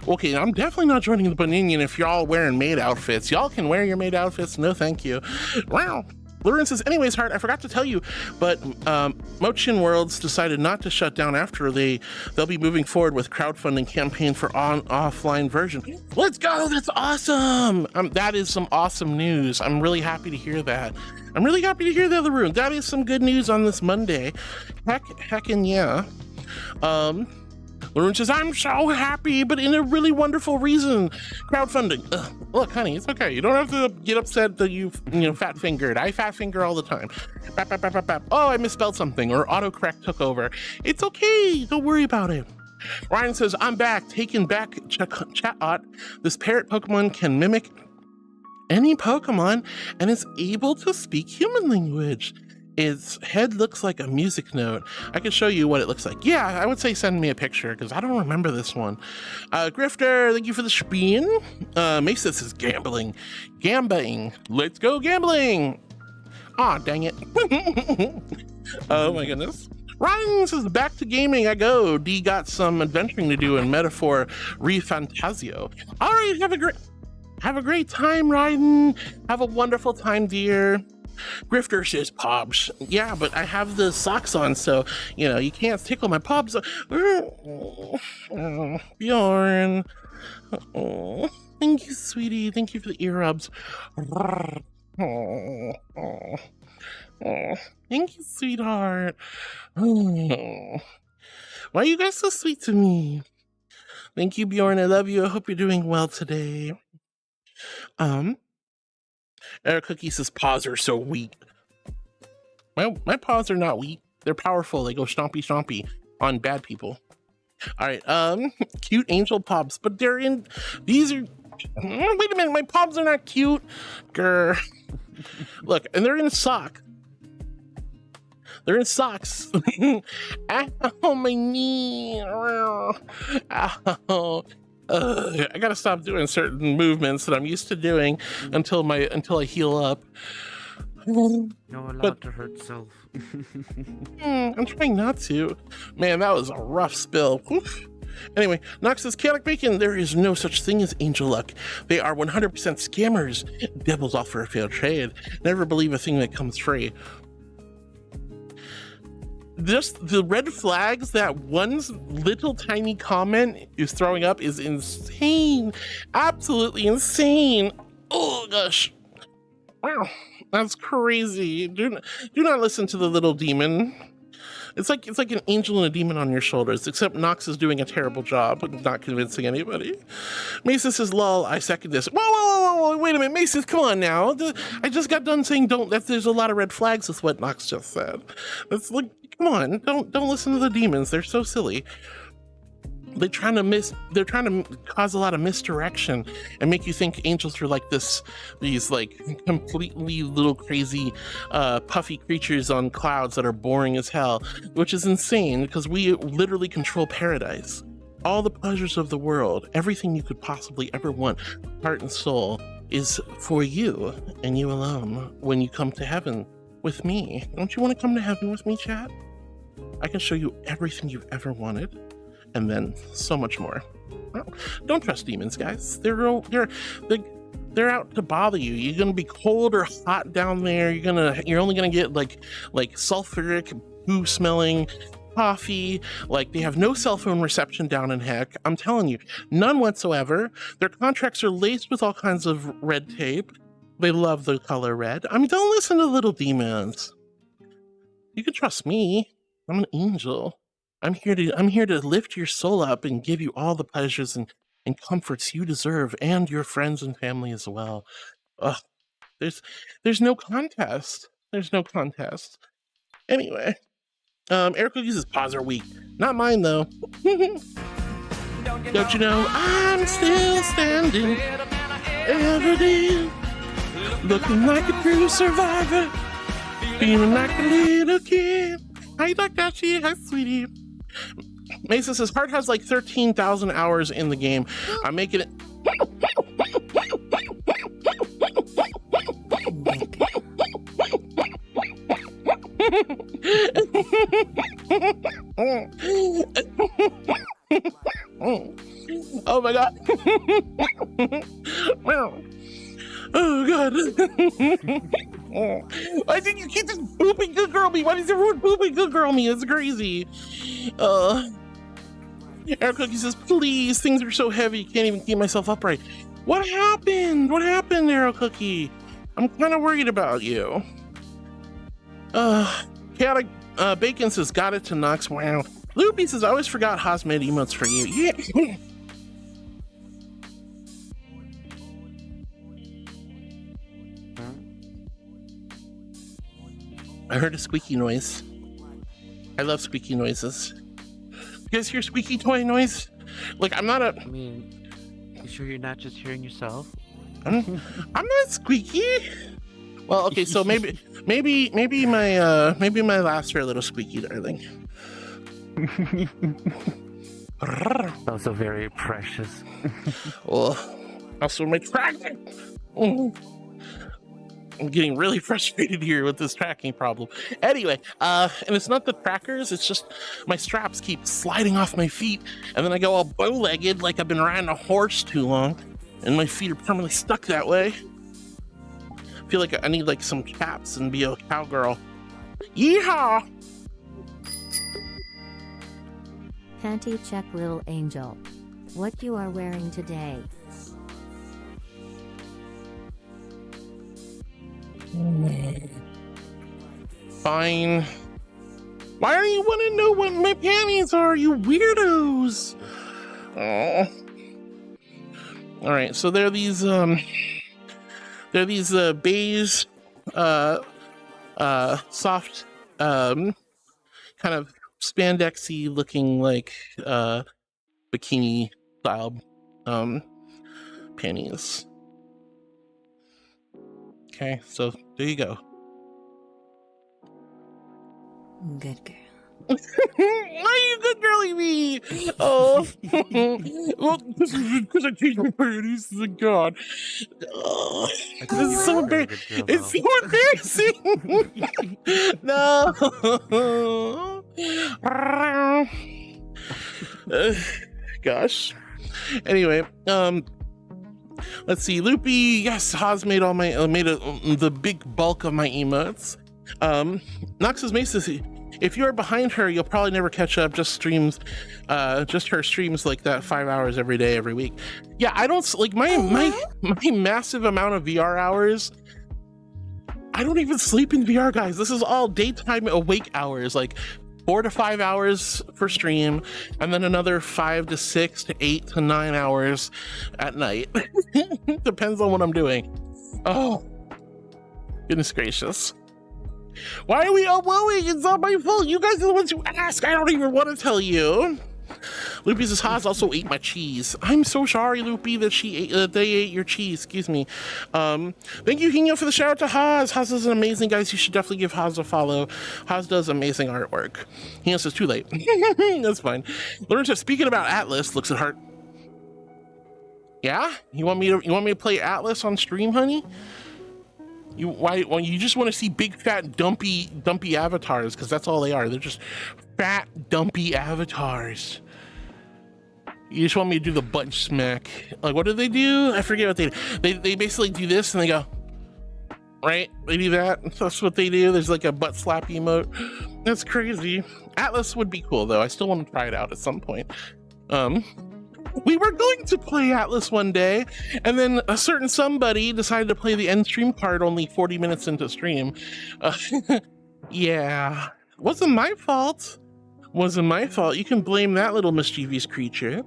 Okay, I'm definitely not joining the Buninion if you're all wearing maid outfits. Y'all can wear your maid outfits. No, thank you. Wow. Lauren says, anyways, Heart, I forgot to tell you, but Mochin Worlds decided not to shut down after they'll be moving forward with crowdfunding campaign for offline version. Let's go! That's awesome! That is some awesome news. I'm really happy to hear that. I'm really happy to hear that, Laroon. That is some good news on this Monday. Heckin' yeah. Laroon says, I'm so happy, but in a really wonderful reason. Crowdfunding. Ugh. Look, honey, it's okay. You don't have to get upset that you fat fingered. I fat finger all the time. Bap, bap, bap, bap, bap. Oh, I misspelled something, or autocorrect took over. It's okay. Don't worry about it. Ryan says, I'm back. Taking back Chat-Ot. This parrot Pokemon can mimic any Pokemon and is able to speak human language. Its head looks like a music note. I can show you what it looks like. Yeah, I would say send me a picture because I don't remember this one. Grifter, thank you for the spin. Masis is gambling. Let's go gambling. Aw, dang it. Oh my goodness. Ryan says, back to gaming I go. D got some adventuring to do in Metaphor Refantasio. All right, have a great time, Ryan. Have a wonderful time, dear. Grifter says, Pobs. Yeah, but I have the socks on, so, you can't tickle my Pobs. Bjorn. Oh, thank you, sweetie. Thank you for the ear rubs. Thank you, sweetheart. Why are you guys so sweet to me? Thank you, Bjorn. I love you. I hope you're doing well today. Eric Cookie says, paws are so weak. My paws are not weak. They're powerful. They go stompy stompy on bad people. All right, cute angel Pobs, but these are, wait a minute, my Pobs are not cute. Grr. Look, and they're in a sock. They're in socks. Ow, my knee. Ow. I gotta stop doing certain movements that I'm used to doing until I heal up.
You're allowed to hurt self.
I'm trying not to. Man, that was a rough spill. Oof. Anyway, Nox says, Chaotic Bacon, there is no such thing as angel luck. They are 100% scammers. Devils offer a fair trade. Never believe a thing that comes free. Just the red flags that one little tiny comment is throwing up is insane. Absolutely insane. Oh gosh. Wow, that's crazy. Do not listen to the little demon. It's like an angel and a demon on your shoulders, except Nox is doing a terrible job of not convincing anybody. Masis says, lol, I second this. Whoa, wait a minute, Masis, come on now. I just got done saying there's a lot of red flags with what Nox just said. It's like, come on, don't listen to the demons. They're so silly. They're trying to cause a lot of misdirection and make you think angels are like these like completely little crazy puffy creatures on clouds that are boring as hell, which is insane because we literally control paradise. All the pleasures of the world, everything you could possibly ever want, heart and soul, is for you and you alone when you come to heaven with me. Don't you want to come to heaven with me, chat? I can show you everything you've ever wanted, and then so much more. Well, don't trust demons, guys. They're out to bother you. You're gonna be cold or hot down there. You're only gonna get like sulfuric, poo-smelling coffee. Like, they have no cell phone reception down in heck. I'm telling you, none whatsoever. Their contracts are laced with all kinds of red tape. They love the color red. I mean, don't listen to little demons. You can trust me. I'm an angel. I'm here to lift your soul up and give you all the pleasures and comforts you deserve, and your friends and family as well. Ugh, there's no contest. There's no contest. Anyway, Eric uses paws are weak. Not mine though. Don't you know I'm still standing every day, looking like a true survivor, feeling like a little kid. Hi, Dr. She. Hi, sweetie. Mesa says, Heart has like 13,000 hours in the game. I'm making it. Oh my god. Oh god. Why did you keep this booping good girl me? Why does everyone booping good girl me? It's crazy. Air Cookie says, please, things are so heavy, can't even keep myself upright. What happened? What happened, Arrow Cookie? I'm kind of worried about you. Chaotic Bacon says, got it to Nox. Wow. Loopy says, I always forgot Haas made emotes for you. Yeah. I heard a squeaky noise. I love squeaky noises. You guys hear squeaky toy noise? Like, I'm not a...
I mean, you sure you're not just hearing yourself?
I'm not squeaky. Well, okay, so maybe my laughs are a little squeaky, darling.
Also very precious.
Oh, also my tracking. Oh. I'm getting really frustrated here with this tracking problem. Anyway, and it's not the trackers, it's just my straps keep sliding off my feet, and then I go all bow-legged like I've been riding a horse too long, and my feet are permanently stuck that way. I feel like I need like some chaps and be a cowgirl. Yeehaw!
Panty check little angel. What you are wearing today?
Fine. Why do you want to know what my panties are, you weirdos? Oh. All right, so they're these beige, soft, kind of spandexy looking like bikini style panties. Okay, so there you go.
Good girl.
Why are you good girling me? Oh, well, because I changed my priorities. Thank God. This is so embarrassing. It's so embarrassing. No. Gosh. Anyway, let's see. Loopy, yes, Haas made all my the big bulk of my emotes. Nox's Mace, if you are behind her, you'll probably never catch up. Just her streams like that 5 hours every day, every week. Yeah, I don't like my massive amount of VR hours. I don't even sleep in VR, guys. This is all daytime awake hours, like 4 to 5 hours for stream, and then another 5 to 6 to 8 to 9 hours at night. Depends on what I'm doing. Oh, goodness gracious. Why are we all wooing? It's not my fault. You guys are the ones who ask. I don't even want to tell you. Loopy says Haas also ate my cheese. I'm so sorry, Loopy, that they ate your cheese. Excuse me. Thank you, Kinyo, for the shout out to Haas. Haas is an amazing guy. You should definitely give Haas a follow. Haas does amazing artwork. Kinyo says too late. That's fine. Lorenzo, speaking about Atlas, looks at heart. Yeah? You want me to play Atlas on stream, honey? You just want to see big fat dumpy avatars, because that's all they are. They're just fat dumpy avatars. You just want me to do the butt smack. Like, what do? I forget what they do. They basically do this and they go, right? They do that. That's what they do. There's like a butt slap emote. That's crazy. Atlas would be cool though. I still want to try it out at some point. We were going to play Atlas one day, and then a certain somebody decided to play the end stream card only 40 minutes into stream. Yeah, wasn't my fault. Wasn't my fault. You can blame that little mischievous creature.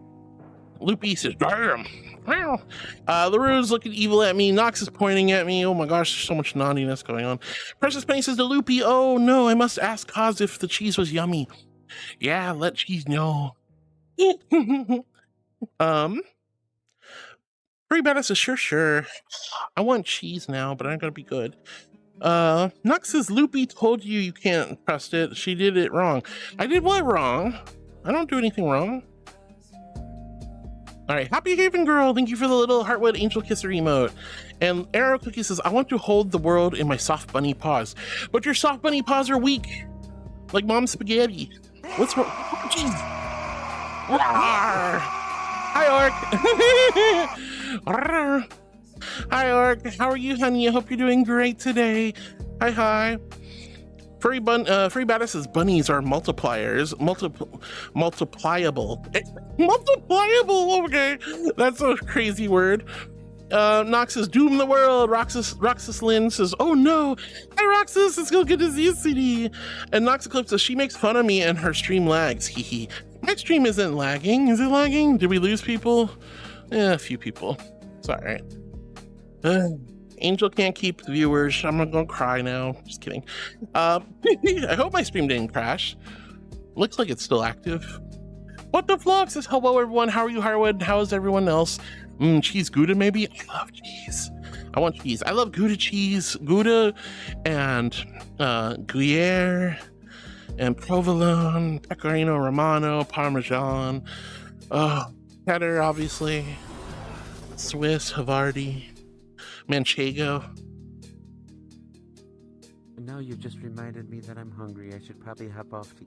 Loopy says, damn. LaRue's looking evil at me. Nox is pointing at me. Oh my gosh, there's so much naughtiness going on. Precious Penny says to Loopy, oh no, I must ask Kaz if the cheese was yummy. Yeah, let cheese know. Free Beta says, sure. I want cheese now, but I'm gonna be good. Nux says, Loopy told you you can't trust it. She did it wrong. I did what wrong? I don't do anything wrong. All right, Happy Haven Girl, thank you for the little Heartwood Angel Kisser emote. And Arrow Cookie says, I want to hold the world in my soft bunny paws. But your soft bunny paws are weak. Like mom's spaghetti. What's wrong? Oh, jeez. Hi, Orc. Hi, Orc. How are you, honey? I hope you're doing great today. Hi. Furry Baddest says bunnies are multipliers. Multipliable. Multipliable. Okay, that's a crazy word. Nox says doom the world. Roxas Lynn says, oh no. Hi Roxas, it's so good to see you, sweetie. And Nox Eclipse says she makes fun of me and her stream lags. Hee. My stream isn't lagging. Is it lagging? Did we lose people? A few people. It's all right. Angel can't keep the viewers. I'm not gonna cry now. Just kidding. I hope my stream didn't crash. Looks like it's still active. What the vlog says, hello everyone. How are you, Harwood? How is everyone else? Cheese Gouda maybe? I love cheese. I want cheese. I love Gouda cheese. Gouda and Gruyere and provolone, pecorino romano, parmesan, cheddar obviously, Swiss, Havarti, Manchego.
Now you've just reminded me that I'm hungry. I should probably hop off to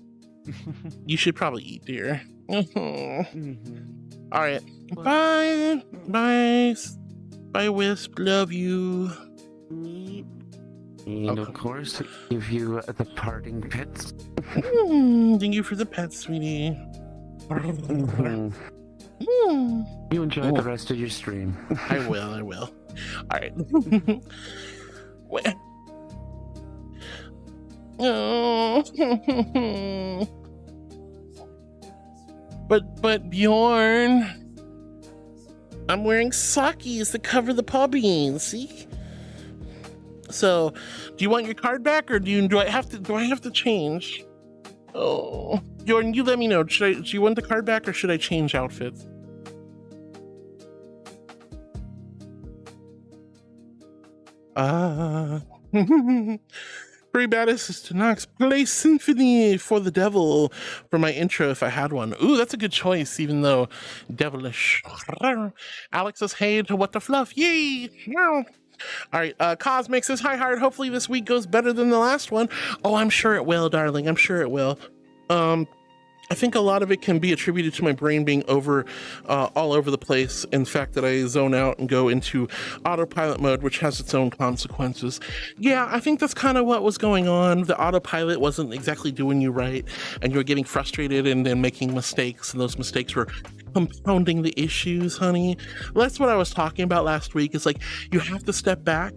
You should probably eat, dear. All right. Bye. Bye, Wisp. Love you.
And of course, give you the parting pets.
Thank you for the pets, sweetie.
You enjoy the rest of your stream.
I will. All right. But Bjorn, I'm wearing sockies to cover the puppies. See? So, do you want your card back, or do I have to change? Oh, Bjorn, you let me know. Do you want the card back, or should I change outfits? Furry Baddest is to Nox. Play Symphony for the Devil for my intro if I had one. Ooh, that's a good choice, even though devilish. Alex says, hey to What the Fluff. Yay! All right, Cosmic says, hi, Hard. Hopefully this week goes better than the last one. Oh, I'm sure it will, darling. I'm sure it will. I think a lot of it can be attributed to my brain being all over the place. In fact, that I zone out and go into autopilot mode, which has its own consequences. Yeah, I think that's kind of what was going on. The autopilot wasn't exactly doing you right, and you were getting frustrated and then making mistakes, and those mistakes were compounding the issues, honey. That's what I was talking about last week. It's like, you have to step back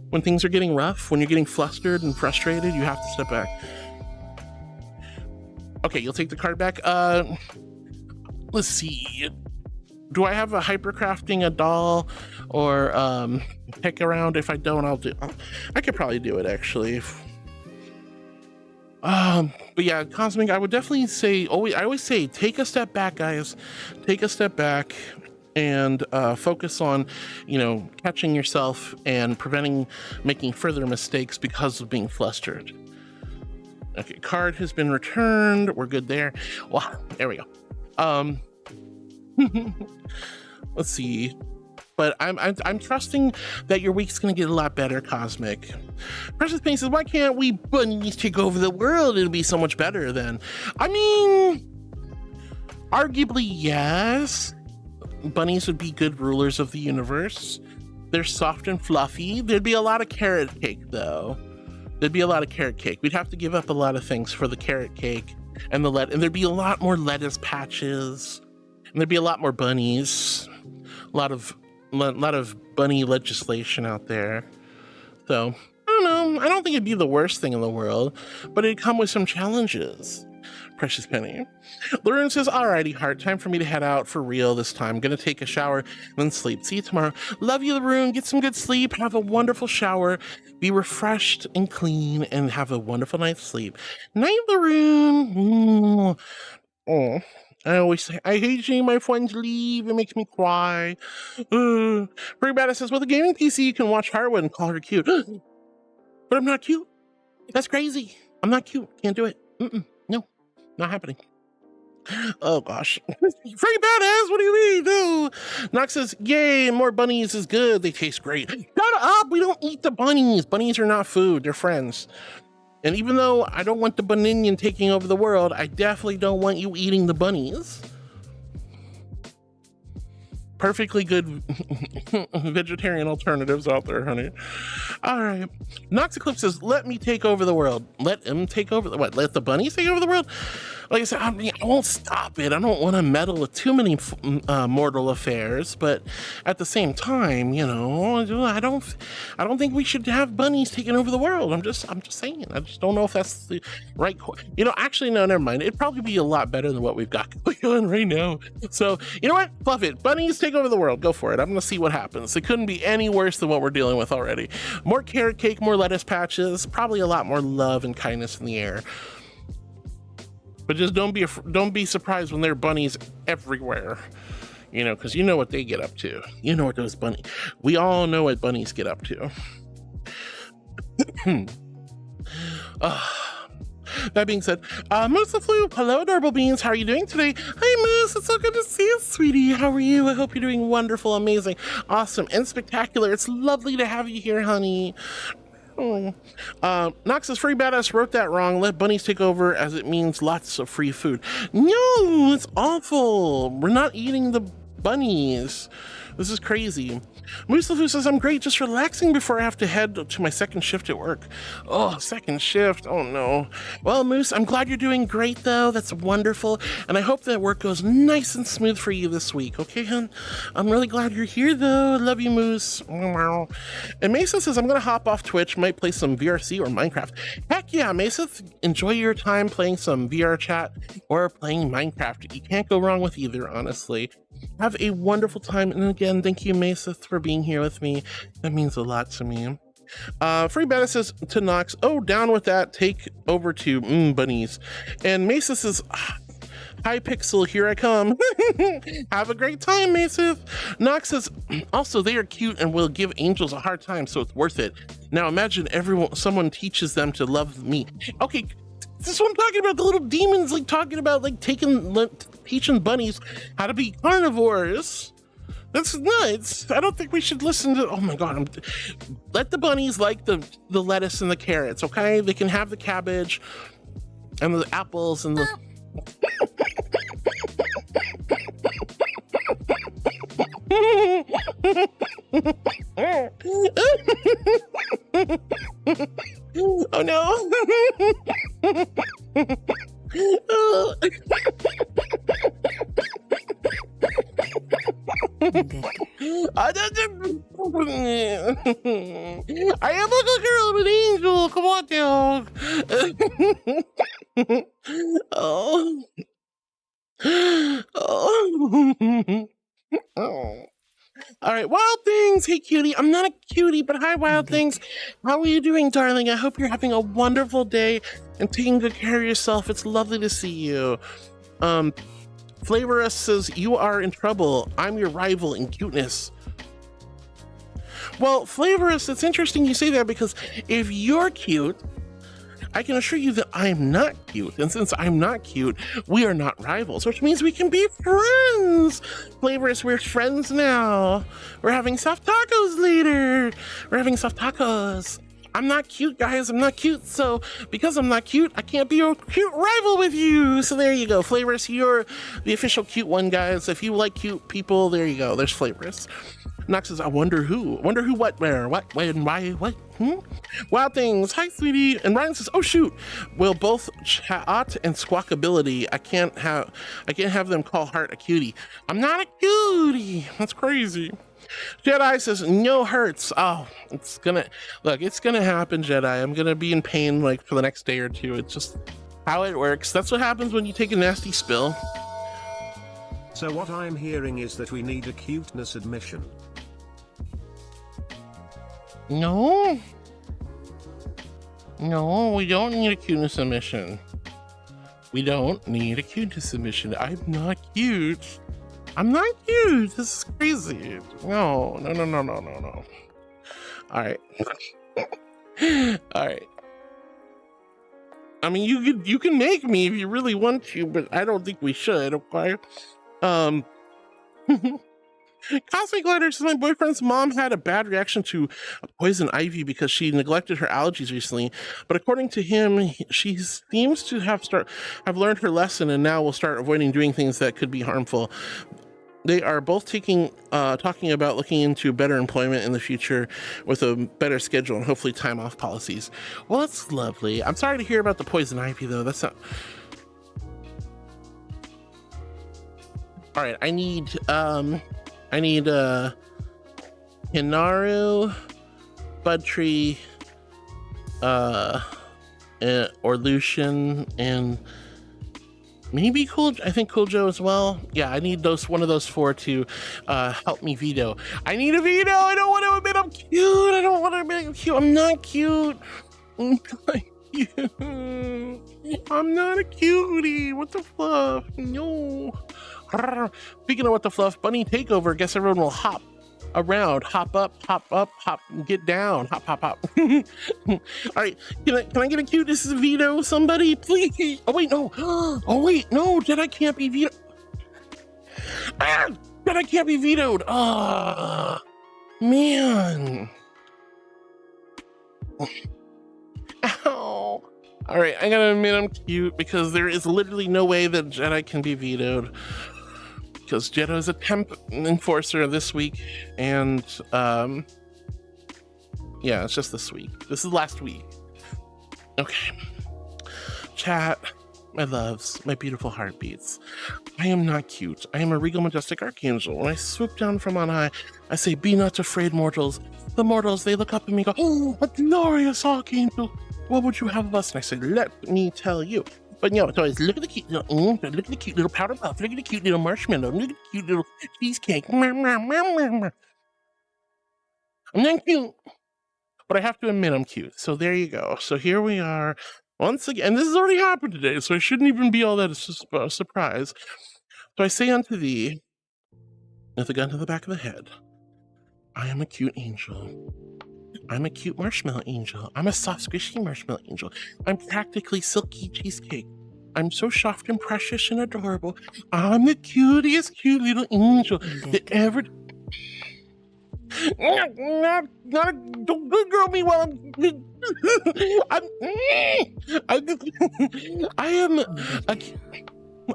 when things are getting rough, when you're getting flustered and frustrated, you have to step back. Okay, you'll take the card back. Let's see. Do I have a hypercrafting a doll or pick around? If I don't, I could probably do it actually. But yeah, Cosmic, I would definitely say, I always say, take a step back, guys. Take a step back and focus on, catching yourself and preventing making further mistakes because of being flustered. Okay, card has been returned. We're good there. Wow, there we go. Let's see. But I'm trusting that your week's gonna get a lot better, Cosmic. Precious Pain says, why can't we bunnies take over the world? It'll be so much better then. I mean, arguably yes. Bunnies would be good rulers of the universe. They're soft and fluffy. There'd be a lot of carrot cake though. There'd be a lot of carrot cake. We'd have to give up a lot of things for the carrot cake and and there'd be a lot more lettuce patches, and there'd be a lot more bunnies. A lot of bunny legislation out there. So I don't know. I don't think it'd be the worst thing in the world, but it'd come with some challenges. Precious Penny. Lauren says, alrighty, Heart, time for me to head out for real this time. Gonna take a shower and then sleep. See you tomorrow. Love you, Laroon. Get some good sleep. Have a wonderful shower. Be refreshed and clean and have a wonderful night's sleep. Night, Laroon. Oh, I always say, I hate seeing my friends leave. It makes me cry. Furry Baddest says, with a gaming PC, you can watch Harwood and call her cute. But I'm not cute. That's crazy. I'm not cute. Can't do it. No. Not happening. Oh gosh. Furry Badass, what do you mean? No. Nox says, yay, more bunnies is good. They taste great. Shut up! We don't eat the bunnies. Bunnies are not food. They're friends. And even though I don't want the Buninion taking over the world, I definitely don't want you eating the bunnies. perfectly good vegetarian alternatives out there, honey. All right. Nox Eclipse says, let me take over the world. Let him take over the what? Let the bunnies take over the world? Like I said, I won't stop it. I don't want to meddle with too many mortal affairs, but at the same time, you know, I don't think we should have bunnies taking over the world. I'm just saying. I just don't know if that's the right. You know, actually, no, never mind. It'd probably be a lot better than what we've got going on right now. So, you know what? Fluff it. Bunnies take over the world. Go for it. I'm gonna see what happens. It couldn't be any worse than what we're dealing with already. More carrot cake, more lettuce patches, probably a lot more love and kindness in the air. But just don't be surprised when there are bunnies everywhere, you know, because you know what they get up to. You know what those we all know what bunnies get up to. That being said, Moose the Flu, hello, adorable beans. How are you doing today? Hi, Moose. It's so good to see you, sweetie. How are you? I hope you're doing wonderful, amazing, awesome, and spectacular. It's lovely to have you here, honey. Oh. Nox's Free Badass wrote that wrong. Let bunnies take over as it means lots of free food. No, it's awful. We're not eating the bunnies. This is crazy. Moose LeFou says, I'm great, just relaxing before I have to head to my second shift at work. Oh, second shift. Oh, no. Well, Moose, I'm glad you're doing great, though. That's wonderful. And I hope that work goes nice and smooth for you this week. Okay, hon? I'm really glad you're here, though. I love you, Moose. And Mesa says, I'm going to hop off Twitch, might play some VRC or Minecraft. Heck yeah, Mesa. Enjoy your time playing some VR chat or playing Minecraft. You can't go wrong with either, honestly. Have a wonderful time. And again, thank you, Mesa, for being here with me. That means a lot to me. Free Beta says to Nox, oh, down with that. Take over to bunnies. And Mesa says, hi, Pixel, here I come. Have a great time, Mesa. Nox says, also, they are cute and will give angels a hard time, so it's worth it. Now imagine someone teaches them to love me. Okay, this is what I'm talking about. The little demons, like, talking about, like, teaching bunnies how to be carnivores. That's nuts. I don't think we should listen to, oh my God. Let the bunnies like the lettuce and the carrots, okay? They can have the cabbage and the apples and the... Oh no. I am a good girl, I'm an angel. Come on down. Oh. Oh. Oh. All right, Wild Things. Hey, cutie. I'm not a cutie, but hi, Wild Things. How are you doing, darling? I hope you're having a wonderful day and taking good care of yourself. It's lovely to see you. Flavorous says, you are in trouble. I'm your rival in cuteness. Well, Flavorous, it's interesting you say that because if you're cute, I can assure you that I'm not cute. And since I'm not cute, we are not rivals, which means we can be friends. Flavorous, we're friends now. We're having soft tacos later. We're having soft tacos. I'm not cute, guys. I'm not cute. So because I'm not cute, I can't be a cute rival with you. So there you go. Flavorous, you're the official cute one, guys. If you like cute people, there you go. There's Flavorous. Nox says, I wonder who, what, where, what, when, why, what, Wild Things, hi, sweetie. And Ryan says, oh, shoot. Well, both chat and squawkability, I can't have them call Heart a cutie. I'm not a cutie. That's crazy. Jedi says, no hurts. Oh, it's gonna happen, Jedi. I'm gonna be in pain like for the next day or two. It's just how it works. That's what happens when you take a nasty spill.
So what I'm hearing is that we need a cuteness admission.
No, we don't need a cuteness admission. We don't need a cuteness submission. I'm not cute. I'm not cute. This is crazy. No. All right. All right. I mean, you can make me if you really want to, but I don't think we should. Okay. Cosmic Glider says, my boyfriend's mom had a bad reaction to a poison ivy because she neglected her allergies recently. But according to him, she seems to have learned her lesson and now will start avoiding doing things that could be harmful. They are both talking about looking into better employment in the future with a better schedule and hopefully time off policies. Well, that's lovely. I'm sorry to hear about the poison ivy though. That's not. All right, I need Hinaru, Budtree, or Lucian, and maybe I think Cool Joe as well. Yeah, I need one of those 4 to help me veto. I need a veto. I don't want to admit I'm cute. I don't want to admit I'm cute. I'm not cute. I'm not cute. I'm not a cutie. What the fluff? No. Speaking of what the fluff, bunny takeover. Guess everyone will hop around, hop up, hop, get down, hop. All right, can I get a cute? This is veto, somebody, please. Oh wait, no. Oh wait, no. Jedi can't be vetoed. Jedi can't be vetoed. Ah, man. Ow. All right, I gotta admit I'm cute because there is literally no way that Jedi can be vetoed. Because Jedi is a temp enforcer this week, and yeah, it's just this week. This is last week. Okay. Chat, my loves, my beautiful heartbeats. I am not cute. I am a regal majestic archangel. When I swoop down from on high, I say, "Be not afraid, mortals." The mortals, they look up at me and go, "Oh, a glorious archangel. What would you have of us?" And I say, "Let me tell you." But you know, it's always, look at the cute little, look at the cute little powder puff, look at the cute little marshmallow, look at the cute little cheesecake. I'm not cute, but I have to admit I'm cute. So there you go. So here we are once again. And this has already happened today, so I shouldn't even be all that a surprise. So I say unto thee, with a gun to the back of the head, I am a cute angel. I'm a cute marshmallow angel. I'm a soft, squishy marshmallow angel. I'm practically silky cheesecake. I'm so soft and precious and adorable. I'm the cutest, cute little angel that ever... Not a good girl me while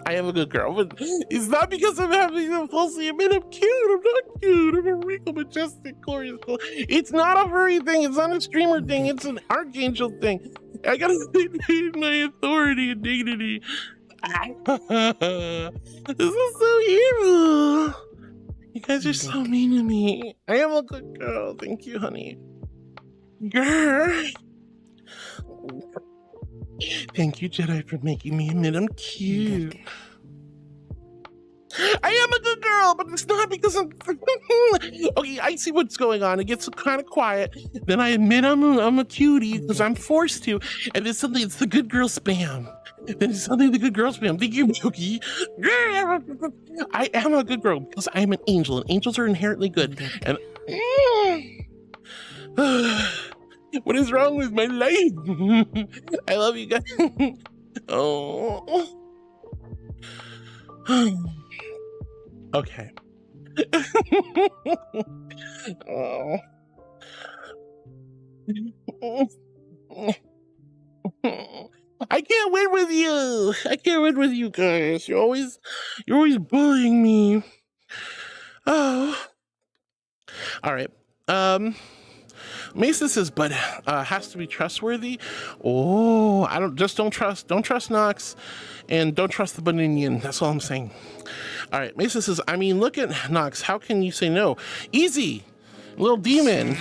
I am a good girl, but it's not because I'm having a falsely admit I'm cute. I'm not cute. I'm a regal, majestic, glorious. It's not a furry thing. It's not a streamer thing. It's an archangel thing. I gotta maintain my authority and dignity. This is so evil. You guys are so mean to me. I am a good girl. Thank you, honey. Girl. Thank you, Jedi, for making me admit I'm cute. I am a good girl, but it's not because I'm... Okay, I see what's going on. It gets kind of quiet. Then I admit I'm a cutie because I'm forced to. And then suddenly it's the good girl spam. Then it's suddenly the good girl spam. Thank you, Mookie. I am a good girl because I am an angel, and angels are inherently good. And... What is wrong with my life? I love you guys. Oh. Okay. Oh. I can't win with you. I can't win with you guys. You're always bullying me. Oh. All right. Mason says, but has to be trustworthy. Oh, don't trust Nox, and don't trust the Baninian. That's all I'm saying. All right, Mason says, I mean, look at Nox. How can you say no? Easy, little demon.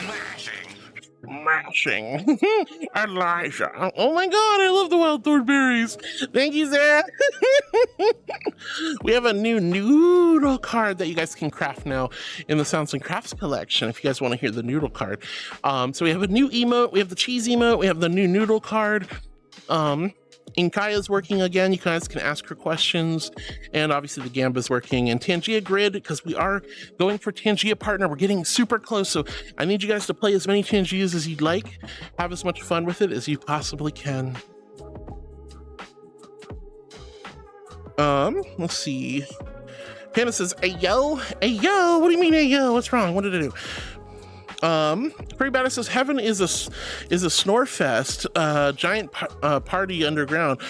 Smashing. Elijah. Oh my god, I love the wild thorn berries. Thank you, Zach. We have a new noodle card that you guys can craft now in the Sounds and Crafts collection if you guys want to hear the noodle card. So we have a new emote, we have the cheese emote, we have the new noodle card. Inkaya's working again. You guys can ask her questions, and obviously the Gamba's working, and Tangia Grid, because we are going for Tangia Partner. We're getting super close, so I need you guys to play as many Tangias as you'd like. Have as much fun with it as you possibly can. Let's see. Panda says, "Ayo, ayo, what do you mean, ayo? What's wrong? What did I do?" Free Badass says, Heaven is a snore fest, giant party underground.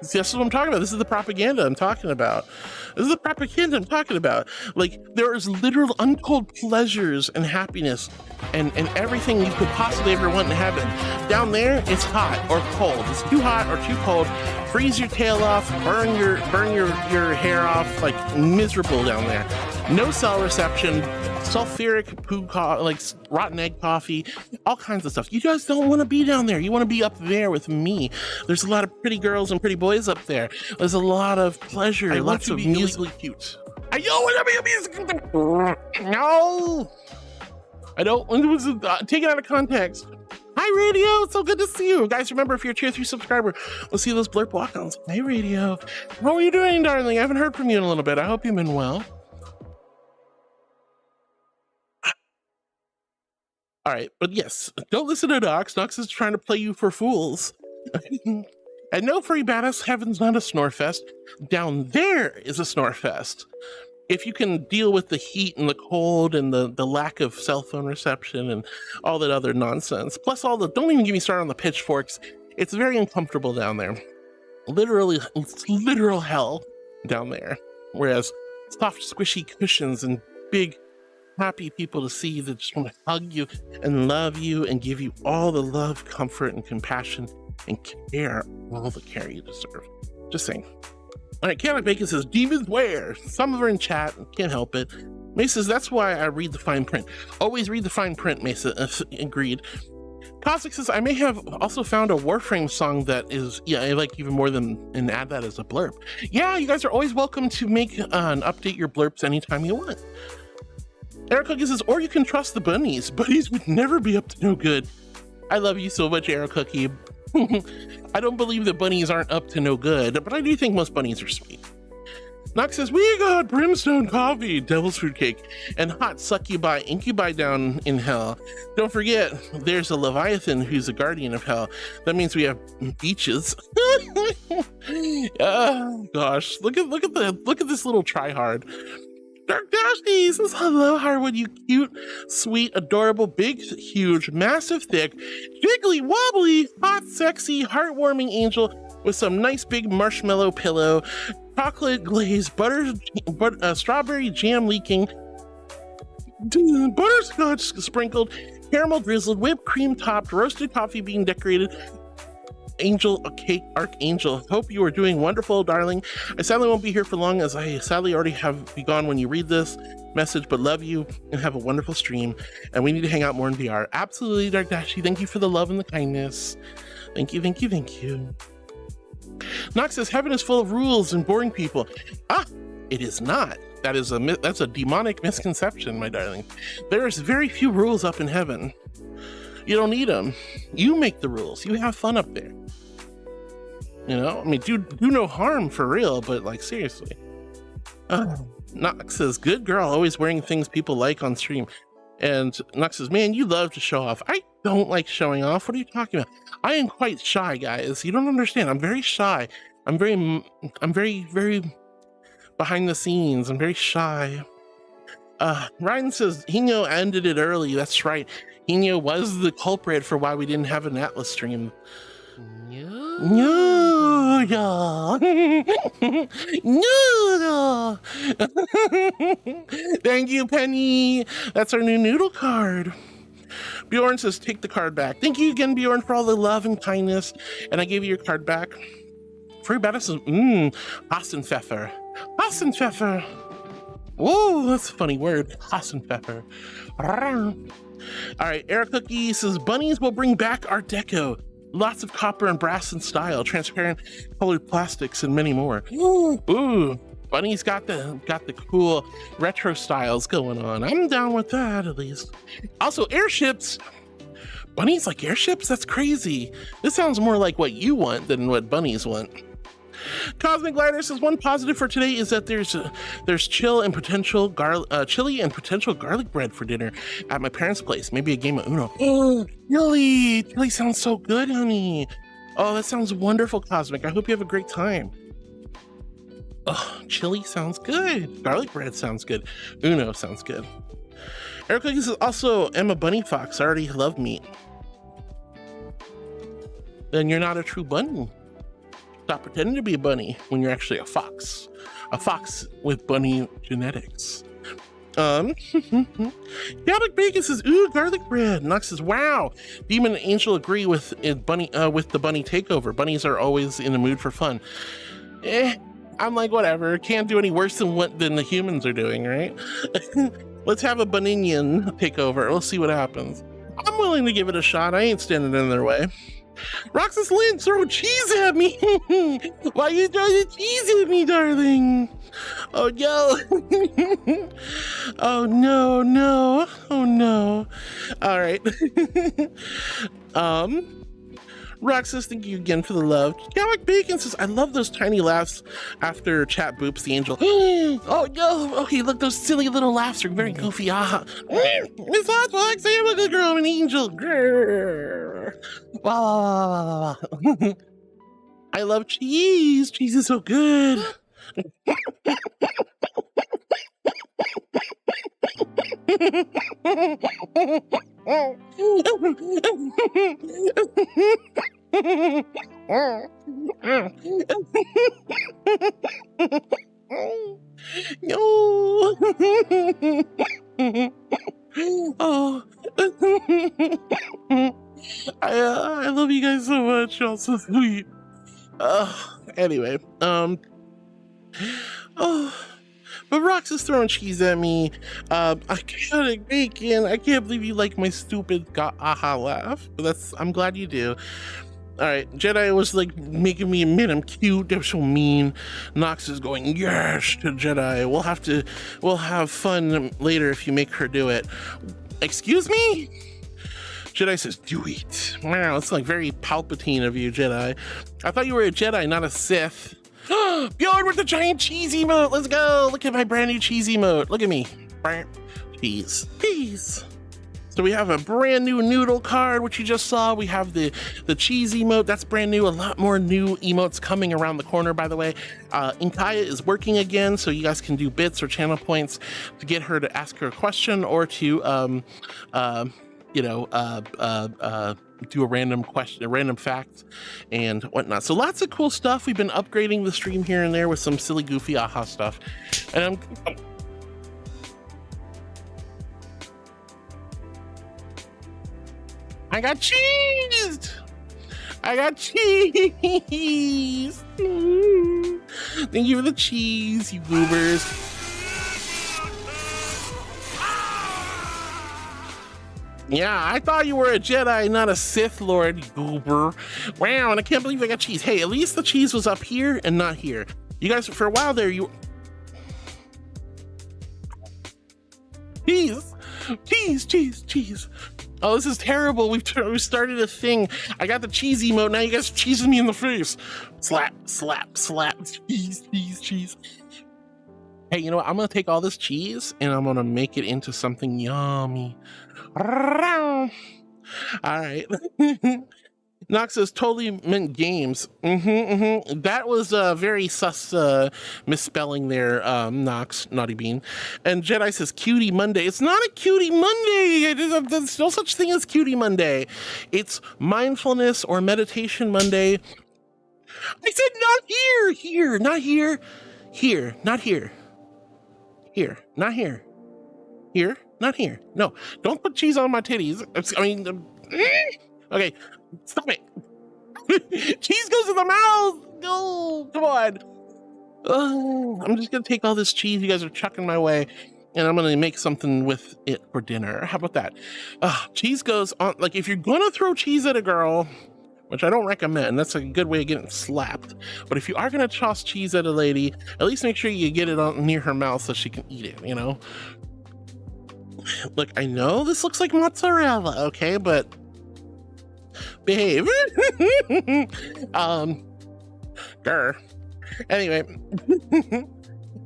That's what I'm talking about. This is the propaganda I'm talking about. This is the propaganda I'm talking about. Like, there is literal untold pleasures and happiness and everything you could possibly ever want in heaven. Down there, it's hot or cold. It's too hot or too cold. Freeze your tail off, burn your hair off, like miserable down there. No cell reception, sulfuric poo, like rotten egg coffee, all kinds of stuff. You guys don't want to be down there. You want to be up there with me. There's a lot of pretty girls and pretty boys up there. There's a lot of pleasure, lots of musically cute. I don't want to be a music. No, I don't. It was taken out of context. Hi, Radio. It's so good to see you. Guys, remember, if you're a Tier 3 subscriber, we'll see those blurb walk-ons. Hey, Radio. How are you doing, darling? I haven't heard from you in a little bit. I hope you've been well. All right, but yes, don't listen to Nox. Nox is trying to play you for fools. And no, Furry Badass, heaven's not a snore fest. Down there is a snore fest. If you can deal with the heat and the cold and the lack of cell phone reception and all that other nonsense, plus all the, don't even get me started on the pitchforks. It's very uncomfortable down there. Literally, it's literal hell down there. Whereas soft, squishy cushions and big, happy people to see that just want to hug you and love you and give you all the love, comfort, and compassion and care, all the care you deserve. Just saying. All right, Chaotic Bacon says, demons where? Some of her in chat, can't help it. May says, that's why I read the fine print. Always read the fine print, Mesa. Agreed. Cosmic says, I may have also found a Warframe song that is, yeah, I like even more than, and add that as a blurb. Yeah, you guys are always welcome to make and update your blurbs anytime you want. Eric Cookie says, or you can trust the bunnies. Bunnies would never be up to no good. I love you so much, Eric Cookie. I don't believe that bunnies aren't up to no good, but I do think most bunnies are sweet. Nox says, we got brimstone coffee, devil's fruit cake, and hot succubi incubi down in hell. Don't forget, there's a Leviathan who's a guardian of hell. That means we have beaches. Oh gosh, look at this little tryhard. Dark Dashies says, hello, Harwood, you cute, sweet, adorable, big, huge, massive, thick, jiggly, wobbly, hot, sexy, heartwarming angel with some nice big marshmallow pillow, chocolate glaze, strawberry jam leaking, butterscotch sprinkled, caramel drizzled, whipped cream topped, roasted coffee bean decorated, angel, a cake archangel. Hope you are doing wonderful, darling. I sadly won't be here for long, as I sadly already have be gone when you read this message, but love you and have a wonderful stream, and we need to hang out more in VR. Absolutely, Dark Dashi. Thank you for the love and the kindness. Thank you, thank you, thank you. Nox says, heaven is full of rules and boring people. Ah, it is not. That's a demonic misconception, my darling. There is very few rules up in heaven. You don't need them. You make the rules. You have fun up there. You know, I mean, do no harm for real, but like, seriously. Nox says, good girl, always wearing things people like on stream. And Nox says, man, you love to show off. I don't like showing off. What are you talking about? I am quite shy, guys. You don't understand. I'm very shy. I'm very, very behind the scenes. I'm very shy. Ryan says, Hino ended it early. That's right. Hino was the culprit for why we didn't have an Atlas stream. No. Thank you, Penny. That's our new noodle card. Bjorn says, take the card back. Thank you again, Bjorn, for all the love and kindness. And I gave you your card back. Free Badass says, Hassenpfeffer. Hassenpfeffer. Whoa, that's a funny word. Hassenpfeffer. All right, Eric Cookie says, bunnies will bring back Art Deco. Lots of copper and brass in style, transparent colored plastics, and many more. Ooh, bunnies got the cool retro styles going on. I'm down with that, at least. Also, airships. Bunnies like airships? That's crazy. This sounds more like what you want than what bunnies want. Cosmic Glider says, one positive for today is that there's chili and potential garlic bread for dinner at my parents' place. Maybe a game of Uno. Oh, chili sounds so good, honey. Oh, that sounds wonderful, Cosmic. I hope you have a great time. Oh, chili sounds good. Garlic bread sounds good. Uno sounds good. Eric Cookies is also Emma Bunny Fox. I already love meat. Then you're not a true bunny. stop pretending to be a bunny when you're actually a fox with bunny genetics. Chaotic Bacon says, ooh, garlic bread. Nox says, wow. Demon and Angel agree with it, bunny with the bunny takeover. Bunnies are always in the mood for fun. I'm like, whatever. Can't do any worse than the humans are doing, right? Let's have a Buninian takeover. We'll see what happens. I'm willing to give it a shot. I ain't standing in their way. Roxas Lynn, throw cheese at me. Why you throwing the cheese at me, darling? Oh no. Oh no, no. Oh no. All right. Roxas, thank you again for the love. Chaotic Bacon says, I love those tiny laughs after chat boops the angel. Oh no. Okay, look, those silly little laughs are very goofy. Aha. Miss Hotbox, I am a good girl, I'm an angel. Grrr. Wow, wow, wow, wow, wow. I love cheese. Cheese is so good. No. Oh. I love you guys so much. Y'all so sweet. Anyway, oh, but Rox is throwing cheese at me. Chaotic Bacon, I can't believe you like my stupid aha laugh, but I'm glad you do. All right, Jedi was like making me admit I'm cute. They're so mean. Nox is going yes to Jedi. We'll have fun later if you make her do it. Excuse me? Jedi says, do it. Wow, it's like very Palpatine of you, Jedi. I thought you were a Jedi, not a Sith. Bjorn with the giant cheese emote. Let's go. Look at my brand new cheese emote. Look at me. Cheese. Cheese. So we have a brand new noodle card, which you just saw. We have the cheese emote. That's brand new. A lot more new emotes coming around the corner, by the way. Inkaya is working again, so you guys can do bits or channel points to get her to ask her a question or to do a random question, a random fact and whatnot. So lots of cool stuff. We've been upgrading the stream here and there with some silly, goofy, aha stuff. And I got cheese! I got cheese! Thank you for the cheese, you goobers. Yeah, I thought you were a Jedi, not a Sith Lord, you goober. Wow, and I can't believe I got cheese. Hey, at least the cheese was up here and not here. You guys, for a while there, Cheese! Cheese, cheese, cheese. Oh, this is terrible. We've started a thing. I got the cheese emote. Now you guys are cheesing me in the face. Slap, slap, slap. Cheese, cheese, cheese. Hey, you know what? I'm going to take all this cheese and I'm going to make it into something yummy. All right. Nox says totally meant games. That was very sus misspelling there, Nox, Naughty Bean. And Jedi says Cutie Monday. It's not a Cutie Monday. There's no such thing as Cutie Monday. It's mindfulness or meditation Monday. I said not here, here, not here, here, not here, here, not here, here, not here. No, don't put cheese on my titties. Okay. Stop it. Cheese goes in the mouth. Oh, come on. I'm just going to take all this cheese you guys are chucking my way and I'm going to make something with it for dinner. How about that? Cheese goes on. Like if you're going to throw cheese at a girl, which I don't recommend, that's a good way of getting slapped. But if you are going to toss cheese at a lady, at least make sure you get it on near her mouth so she can eat it, you know? Look, I know this looks like mozzarella, okay, but behave. Grr. Anyway.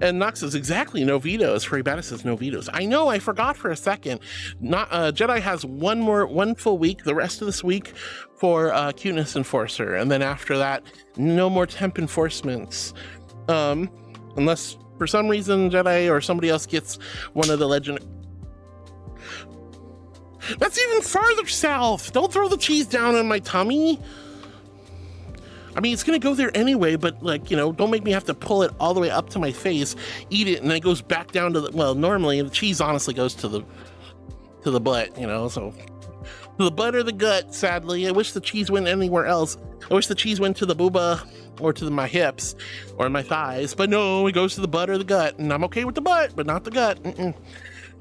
And Nox says exactly no vetoes. Furry Bata says no vetoes. I know, I forgot for a second. Jedi has one full week, the rest of this week for Cuteness Enforcer, and then after that, no more temp enforcements. Unless for some reason Jedi or somebody else gets one of the legend. That's even farther south. Don't throw the cheese down in my tummy. I mean, it's gonna go there anyway, but like, you know, don't make me have to pull it all the way up to my face, eat it, and then it goes back down to the, well, normally the cheese honestly goes to the butt, you know, so to the butt or the gut, sadly. I wish the cheese went anywhere else. I wish the cheese went to the booba or to my hips or my thighs, but no, it goes to the butt or the gut, and I'm okay with the butt, but not the gut.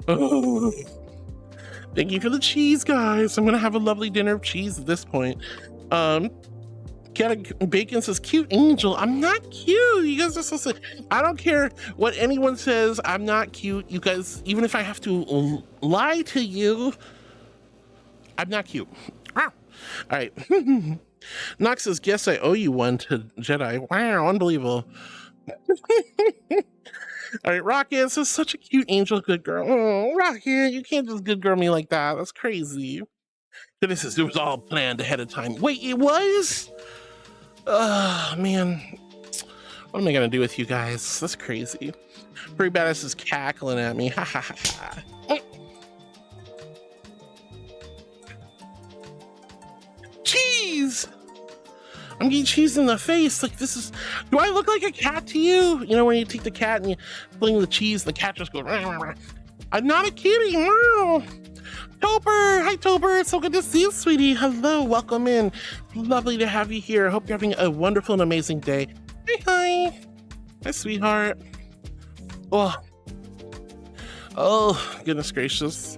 Oh. Thank you for the cheese, guys. I'm gonna have a lovely dinner of cheese at this point. Bacon says, cute angel. I'm not cute. You guys are so sick. I don't care what anyone says. I'm not cute. You guys, even if I have to lie to you, I'm not cute. Ah. All right. Nox says, guess I owe you one to Jedi. Wow, unbelievable. All right, Rocket says, such a cute angel, good girl. Oh, Rocket, you can't just good girl me like that. That's crazy. This is, it was all planned ahead of time. Wait, it was? Man. What am I gonna do with you guys? That's crazy. Furry Badass is cackling at me. Ha ha ha ha. Cheese! I'm getting cheese in the face. Like, this is, do I look like a cat to you? You know, when you take the cat and you fling the cheese, the cat just goes, rah, rah, rah. I'm not a kitty. Wow. Tober, hi Tober, it's so good to see you, sweetie. Hello, welcome in. Lovely to have you here. I hope you're having a wonderful and amazing day. Hi. Hi, sweetheart. Oh, goodness gracious.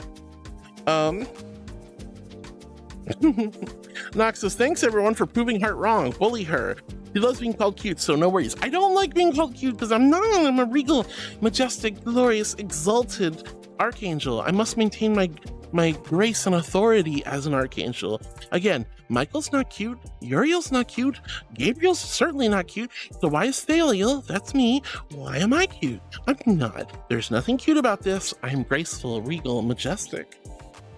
Nox says, thanks everyone for proving Heart wrong. Bully her. She loves being called cute, so no worries. I don't like being called cute because I'm not. I'm a regal, majestic, glorious, exalted archangel. I must maintain my grace and authority as an archangel. Again, Michael's not cute, Uriel's not cute, Gabriel's certainly not cute, so why is Thaliel, that's me, why am I cute? I'm not. There's nothing cute about this. I'm graceful, regal, majestic,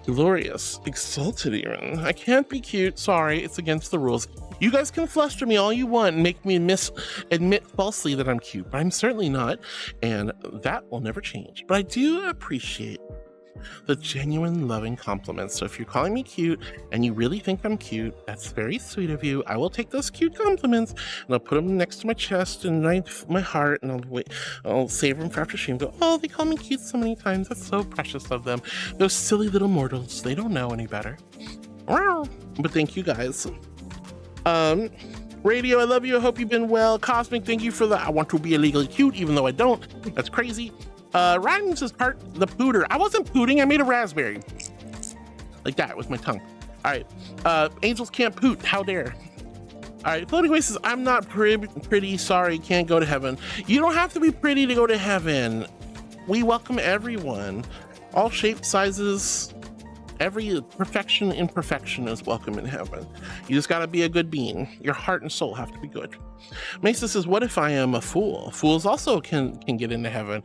glorious, exalted even. I can't be cute, sorry, it's against the rules. You guys can fluster me all you want and make me admit falsely that I'm cute, but I'm certainly not, and that will never change. But I do appreciate the genuine loving compliments. So if you're calling me cute and you really think I'm cute, that's very sweet of you. I will take those cute compliments and I'll put them next to my chest and my heart, and I'll save them for after stream. Go, oh, they call me cute so many times. That's so precious of them. Those silly little mortals, they don't know any better. But thank you guys. Radio, I love you. I hope you've been well. Cosmic, thank you for the I want to be illegally cute, even though I don't. That's crazy. Ryan says part the pooter. I wasn't pooting, I made a raspberry. Like that with my tongue. All right. Angels can't poot. How dare. All right. Floating Away says, I'm not pretty. Sorry, can't go to heaven. You don't have to be pretty to go to heaven. We welcome everyone. All shapes, sizes, every perfection, imperfection is welcome in heaven. You just gotta be a good being. Your heart and soul have to be good. Mesa says, what if I am a fool? Fools also can get into heaven.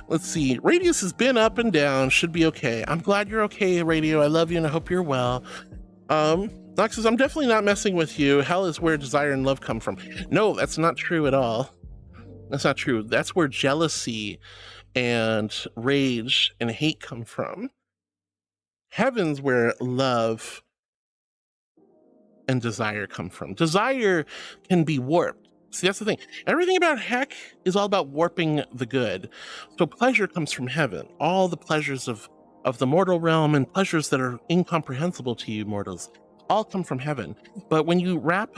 Let's see. Radius has been up and down. Should be okay. I'm glad you're okay, Radio. I love you and I hope you're well. Nox says, I'm definitely not messing with you. Hell is where desire and love come from. No, that's not true at all. That's not true. That's where jealousy and rage and hate come from. Heaven's where love and desire come from. Desire can be warped. See, that's the thing. Everything about heck is all about warping the good. So pleasure comes from heaven. All the pleasures of the mortal realm and pleasures that are incomprehensible to you mortals all come from heaven. But when you wrap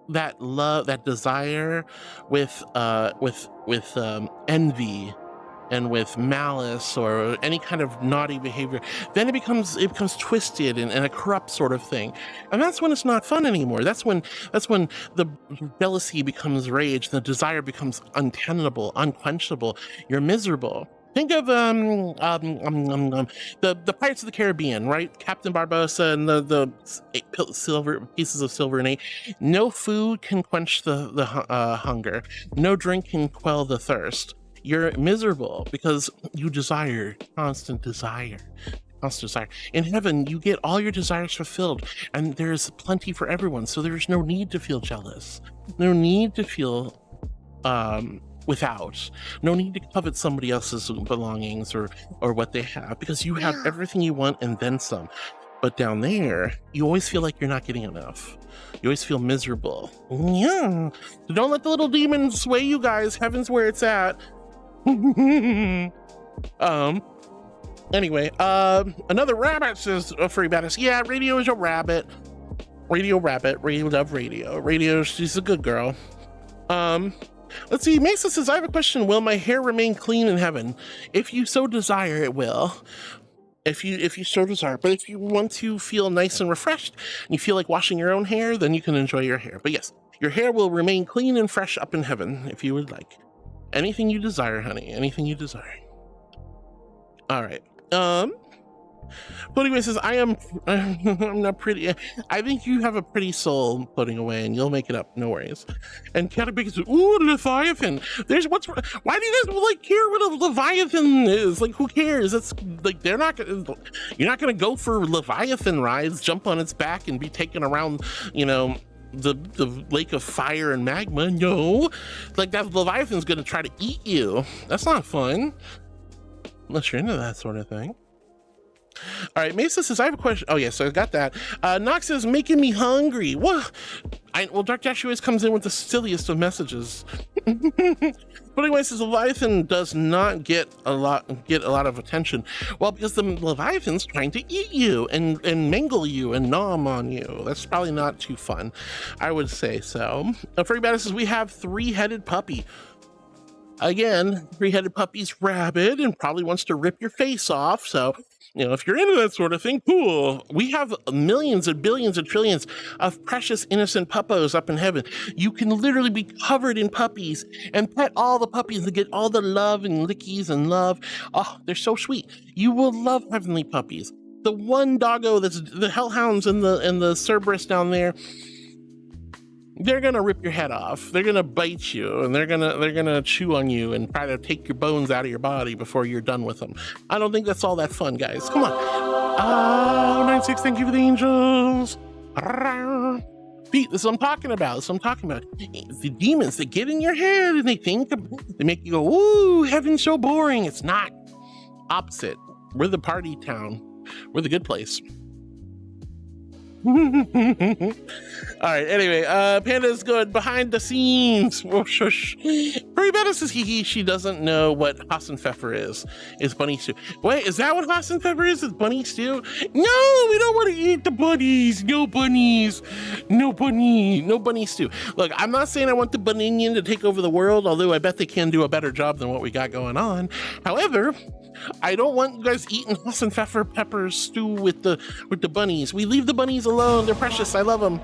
that love, that desire with envy and with malice or any kind of naughty behavior, then it becomes twisted and a corrupt sort of thing. And that's when it's not fun anymore. That's when the jealousy becomes rage, the desire becomes untenable, unquenchable. You're miserable. Think of the Pirates of the Caribbean, right? Captain Barbossa and the silver pieces of silver and eight. No food can quench the hunger. No drink can quell the thirst. You're miserable because you desire, constant desire. In heaven, you get all your desires fulfilled, and there's plenty for everyone, so there's no need to feel jealous. No need to feel without. No need to covet somebody else's belongings or what they have, because you have everything you want and then some. But down there, you always feel like you're not getting enough. You always feel miserable. Yeah. So don't let the little demon sway you guys. Heaven's where it's at. Anyway, another rabbit says, Furry Badass. Yeah, Radio is a rabbit. Radio rabbit. Radio love Radio. Radio, she's a good girl. Let's see. Mesa says, I have a question. Will my hair remain clean in heaven? If you so desire, it will. If you so desire. But if you want to feel nice and refreshed and you feel like washing your own hair, then you can enjoy your hair. But yes, your hair will remain clean and fresh up in heaven if you would like. Anything you desire, honey. Anything you desire. All right. Pudding Away says, I'm not pretty. I think you have a pretty soul, Pudding Away, and you'll make it up. No worries. And Catabig says, ooh, Leviathan. Why do you guys like care what a Leviathan is? Like, who cares? It's like you're not gonna go for Leviathan rides, jump on its back and be taken around, you know, the lake of fire and magma. No, like that Leviathan's gonna try to eat you. That's not fun. Unless you're into that sort of thing. All right, Mesa says, I have a question. Oh, yeah, so I got that. Nox says, making me hungry. What? Well, Dark Dash always comes in with the silliest of messages. But anyway, says Leviathan does not get a lot of attention. Well, because the Leviathan's trying to eat you and mangle you and nom on you. That's probably not too fun. I would say so. Furry Badass says, we have three-headed puppy. Again, three-headed puppy's rabid and probably wants to rip your face off. So, you know, if you're into that sort of thing, cool. We have millions and billions and trillions of precious innocent puppos up in heaven. You can literally be covered in puppies and pet all the puppies and get all the love and lickies and love. Oh, they're so sweet. You will love heavenly puppies. The one doggo that's the hellhounds and the Cerberus down there, they're gonna rip your head off. They're gonna bite you, and they're gonna chew on you and try to take your bones out of your body before you're done with them. I don't think that's all that fun, guys. Come on. Oh, 96, thank you for the angels. Pete, this is what I'm talking about. This is what I'm talking about. The demons that get in your head and they make you go, ooh, heaven's so boring. It's not. Opposite. We're the party town. We're the good place. All right, anyway, Panda's good behind the scenes. Oh, shush. Furry Badass says she doesn't know what Hassenpfeffer is. It's bunny stew. Wait, is that what Hassenpfeffer is? It's bunny stew? No, we don't want to eat the bunnies. No bunnies. No bunny stew. Look, I'm not saying I want the Buninian to take over the world, although I bet they can do a better job than what we got going on. However, I don't want you guys eating Hassenpfeffer pepper stew with the bunnies. We leave the bunnies alone. They're precious. I love them.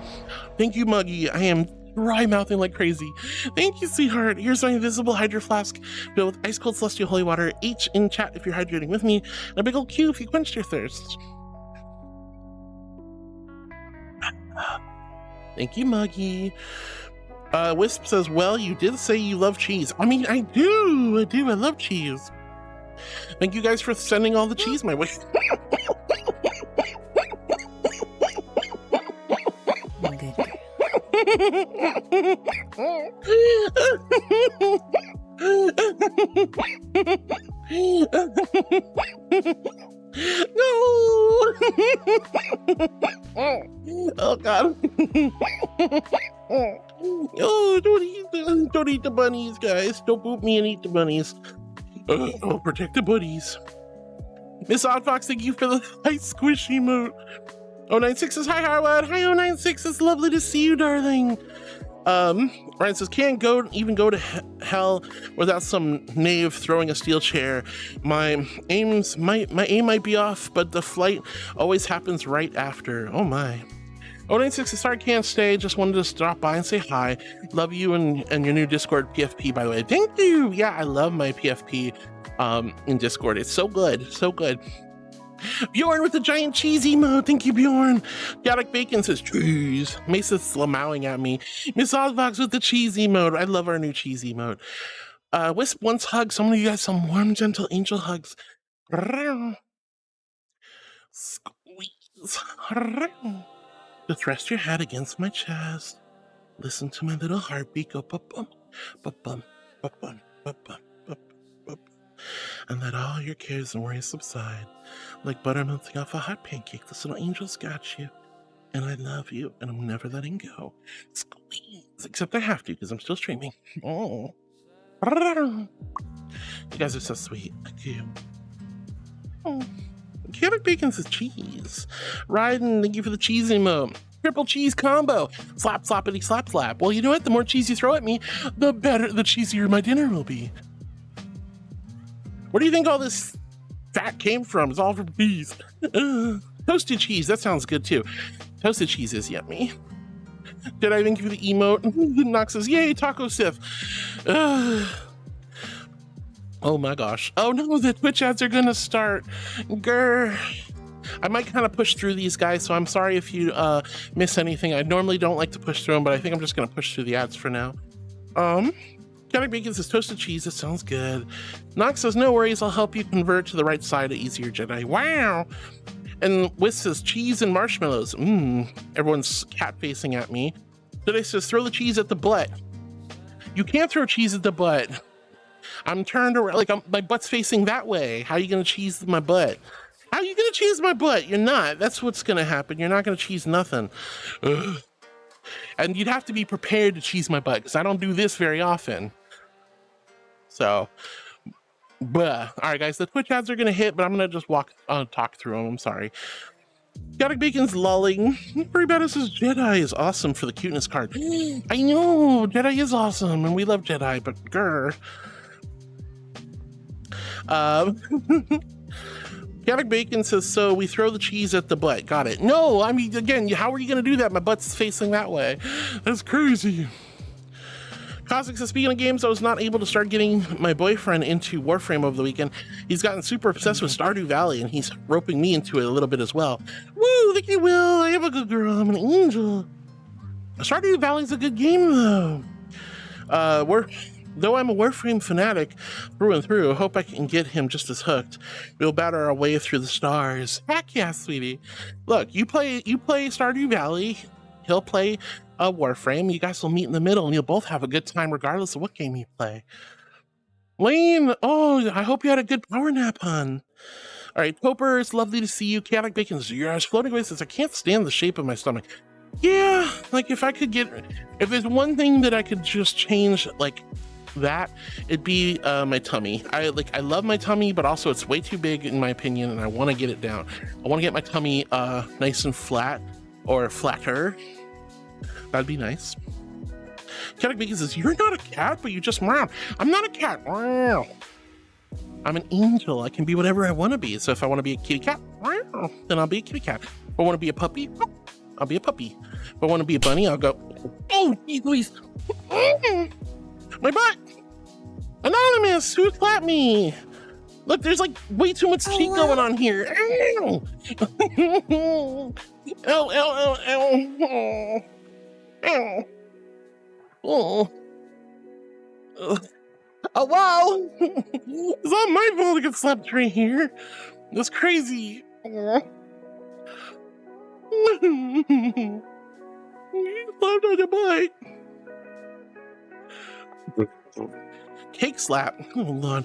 Thank you, Muggy. I am dry mouthing like crazy. Thank you, sweetheart. Here's my invisible hydro flask filled with ice cold celestial holy water. H in chat if you're hydrating with me, and a big old Q if you quenched your thirst. Thank you, Muggy. Wisp says, well, you did say you love cheese. I mean, I do. I love cheese. Thank you guys for sending all the cheese my way. No! Oh God! Oh, don't eat the bunnies, guys! Don't boot me and eat the bunnies. Oh, protect the buddies. Miss Oddfox, thank you for the nice squishy emote. 096 says, hi, Harwood. Hi, 096. It's lovely to see you, darling. Ryan says, can't even go to hell without some knave throwing a steel chair. My aim might be off, but the flight always happens right after. Oh my. 096 says, sorry, can't stay. Just wanted to stop by and say hi. Love you and your new Discord PFP, by the way. Thank you. Yeah, I love my PFP in Discord. It's so good. So good. Bjorn with the giant cheese emote. Thank you, Bjorn. Chaotic Bacon says cheese. Mesa's slamowing at me. Miss Ozbox with the cheese emote. I love our new cheese emote. Wisp wants hugs. Some of you guys some warm, gentle angel hugs. Squeeze. Just rest your head against my chest. Listen to my little heartbeat go bum bum bum bum bum bum bum bum. and let all your cares and worries subside. Like butter melting off a hot pancake, this little angel's got you. And I love you, and I'm never letting go. Squeeze. Except I have to, because I'm still streaming. Oh. You guys are so sweet. Thank you. Oh. Chaotic Bacon says cheese. Ryden, thank you for the cheese emote. Triple cheese combo. Slap, slappity, slap, slap. Well, you know what? The more cheese you throw at me, the better, the cheesier my dinner will be. Where do you think all this fat came from? It's all from cheese. Toasted cheese. That sounds good too. Toasted cheese is yummy. Did I thank you for the emote? Nox says, yay, taco Sif. Oh my gosh. Oh no, the Twitch ads are gonna start. Grr. I might kind of push through these guys, so I'm sorry if you miss anything. I normally don't like to push through them, but I think I'm just gonna push through the ads for now. Chaotic Bacon says toasted cheese. That sounds good. Nox says, no worries, I'll help you convert to the right side of easier Jedi. Wow. And Wiss says cheese and marshmallows. Everyone's cat facing at me. Today says throw the cheese at the butt. You can't throw cheese at the butt. I'm turned around, like my butt's facing that way. How are you gonna cheese my butt? How are you gonna cheese my butt? You're not. That's what's gonna happen. You're not gonna cheese nothing. Ugh. And you'd have to be prepared to cheese my butt because I don't do this very often. So, all right, guys, the Twitch ads are gonna hit, but I'm gonna just talk through them. I'm sorry. Chaotic Bacon's lolling. Furry Beta says Jedi is awesome for the cuteness card. I know Jedi is awesome, and we love Jedi, but grr. Chaotic Bacon says, so we throw the cheese at the butt. Got it. No, I mean, again, how are you gonna do that? My butt's facing that way. That's crazy. Cosmic says, speaking of games, I was not able to start getting my boyfriend into Warframe over the weekend. He's gotten super obsessed with Stardew Valley, and he's roping me into it a little bit as well. Woo, thank you, Will. I am a good girl. I'm an angel. Stardew Valley's a good game, though. Though I'm a Warframe fanatic through and through, I hope I can get him just as hooked. We'll batter our way through the stars. Heck yeah, sweetie. Look, you play Stardew Valley. He'll play Warframe. You guys will meet in the middle and you'll both have a good time regardless of what game you play. Lane, oh, I hope you had a good power nap, hon. All right, Poper, it's lovely to see you. Chaotic Bacon, your eyes floating away says, I can't stand the shape of my stomach. Yeah, like if there's one thing that I could just change like that, it'd be my tummy. I love my tummy, but also it's way too big in my opinion and I want to get it down. I want to get my tummy nice and flat or flatter. That'd be nice. Chaotic Bacon says, you're not a cat, but you just meow. I'm not a cat. Meow. I'm an angel. I can be whatever I want to be. So if I want to be a kitty cat, meow, then I'll be a kitty cat. If I want to be a puppy, I'll be a puppy. If I want to be a bunny, I'll go, oh, geez Louise. My butt. Anonymous, who slapped me? Look, there's like way too much cheek going on here. Ow. Ow, ow, ow, ow. Ow. Oh. Oh, wow. It's not my fault to get slapped right here. That's crazy. You slapped on your butt. Cake slap. Oh, Lord.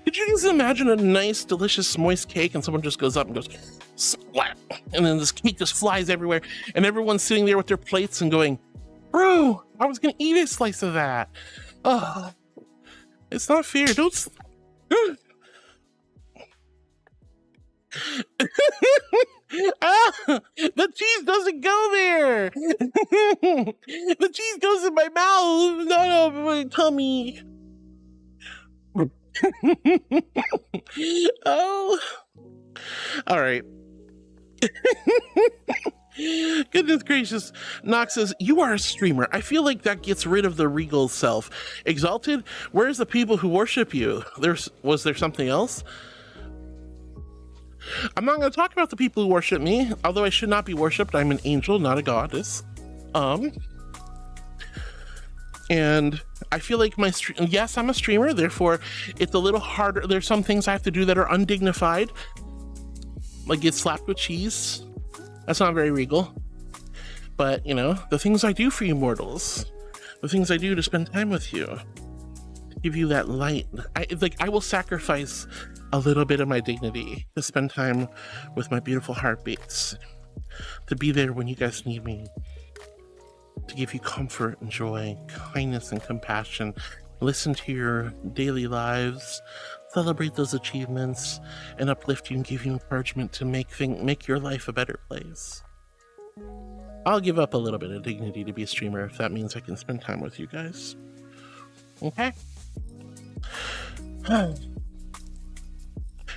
Could you just imagine a nice, delicious, moist cake and someone just goes up and goes, splat, and then this cake just flies everywhere and everyone's sitting there with their plates and going, bro, I was gonna eat a slice of that. Oh, it's not fair. Don't. The cheese doesn't go there. The cheese goes in my mouth, not over my tummy. Oh, all right. Goodness gracious. Nox says, you are a streamer. I feel like that gets rid of the regal self. Exalted, where's the people who worship you? Was there something else? I'm not going to talk about the people who worship me, although I should not be worshipped. I'm an angel, not a goddess. And I feel like yes, I'm a streamer, therefore it's a little harder. There's some things I have to do that are undignified, like get slapped with cheese. That's not very regal. But, you know, the things I do for you mortals, the things I do to spend time with you. give you that light. I will sacrifice a little bit of my dignity to spend time with my beautiful heartbeats, to be there when you guys need me, to give you comfort and joy, kindness and compassion, listen to your daily lives, celebrate those achievements, and uplift you and give you encouragement to make your life a better place. I'll give up a little bit of dignity to be a streamer if that means I can spend time with you guys. Okay?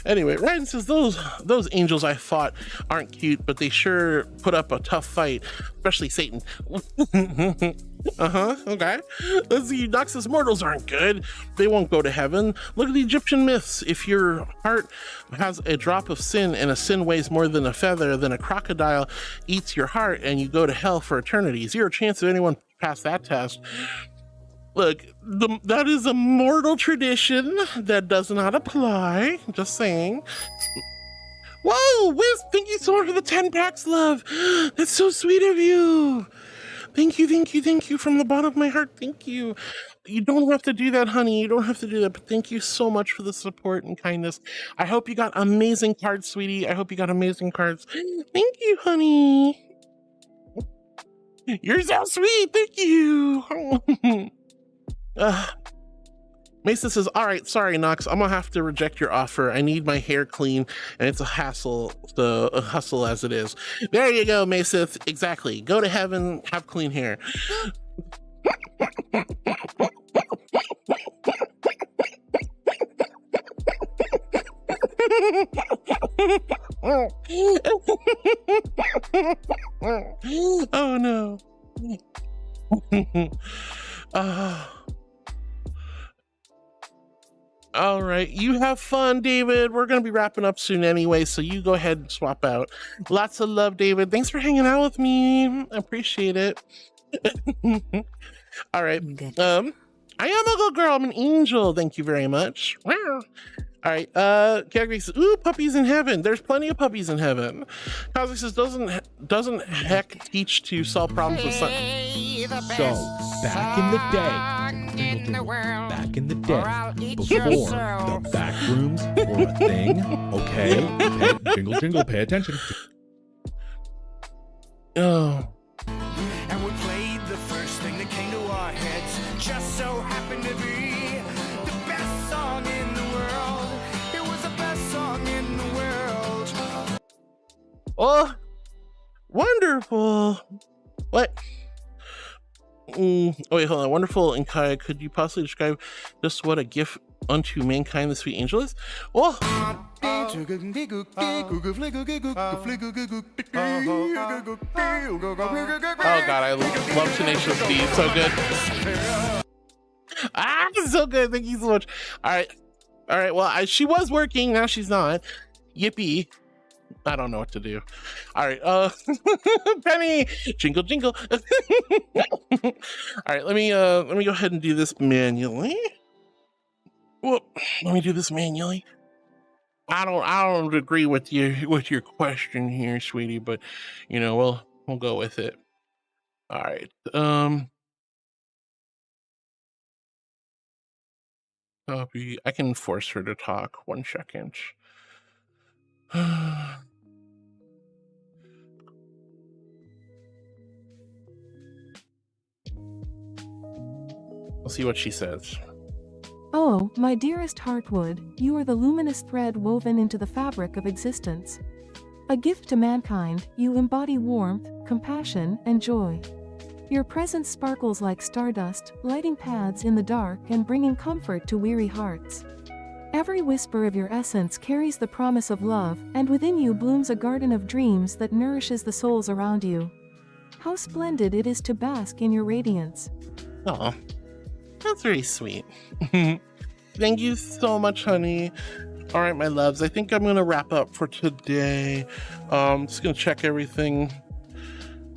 Anyway, Ryan says those angels I fought aren't cute, but they sure put up a tough fight, especially Satan. Okay. Let's see, Noxus mortals aren't good. They won't go to heaven. Look at the Egyptian myths. If your heart has a drop of sin and a sin weighs more than a feather, then a crocodile eats your heart and you go to hell for eternity. Zero chance of anyone pass that test. Look, that is a mortal tradition that does not apply. Just saying. Whoa, Wiz, thank you so much for the 10 packs, love. That's so sweet of you. Thank you from the bottom of my heart. Thank you. You don't have to do that, honey. You don't have to do that, but thank you so much for the support and kindness. I hope you got amazing cards, sweetie. I hope you got amazing cards. Thank you, honey. You're so sweet. Thank you. Mesa says, all right, sorry, Nox, I'm gonna have to reject your offer. I need my hair clean, and it's a hassle, a hustle as it is. There you go, Mesa. Exactly. Go to heaven, have clean hair. Oh no. All right, you have fun, David. We're gonna be wrapping up soon anyway, so you go ahead and swap out. Lots of love, David. Thanks for hanging out with me. I appreciate it. All right. I am a good girl. I'm an angel. Thank you very much. Wow. All right. Category says, ooh, puppies in heaven. There's plenty of puppies in heaven. Cosmic says, doesn't heck teach to solve problems with sun.
So back in the day, back in the day, before the back rooms were a thing, okay? Jingle, jingle, pay attention.
Oh.
And we played the first thing that came to our heads. Just so happened to be the best song in the world. It was the best song in the world.
Oh, wonderful. What? Oh wait, hold on. Wonderful and Kai, could you possibly describe just what a gift unto mankind the sweet angel is? Oh, oh god, I love Tenacious D. So good. So good. Thank you so much. All right. Well, she was working, now she's not. Yippee. I don't know what to do. All right, Penny, jingle, jingle. All right, let me go ahead and do this manually. Well, let me do this manually. I don't agree with your question here, sweetie, but you know, we'll go with it. All right. Copy. I can force her to talk. 1 second. We'll see what she says.
Oh, my dearest Heartwood, you are the luminous thread woven into the fabric of existence. A gift to mankind, you embody warmth, compassion, and joy. Your presence sparkles like stardust, lighting paths in the dark and bringing comfort to weary hearts. Every whisper of your essence carries the promise of love, and within you blooms a garden of dreams that nourishes the souls around you. How splendid it is to bask in your radiance.
Oh, that's very sweet. Thank you so much, honey. All right, my loves, I think I'm gonna wrap up for today. Just gonna check everything.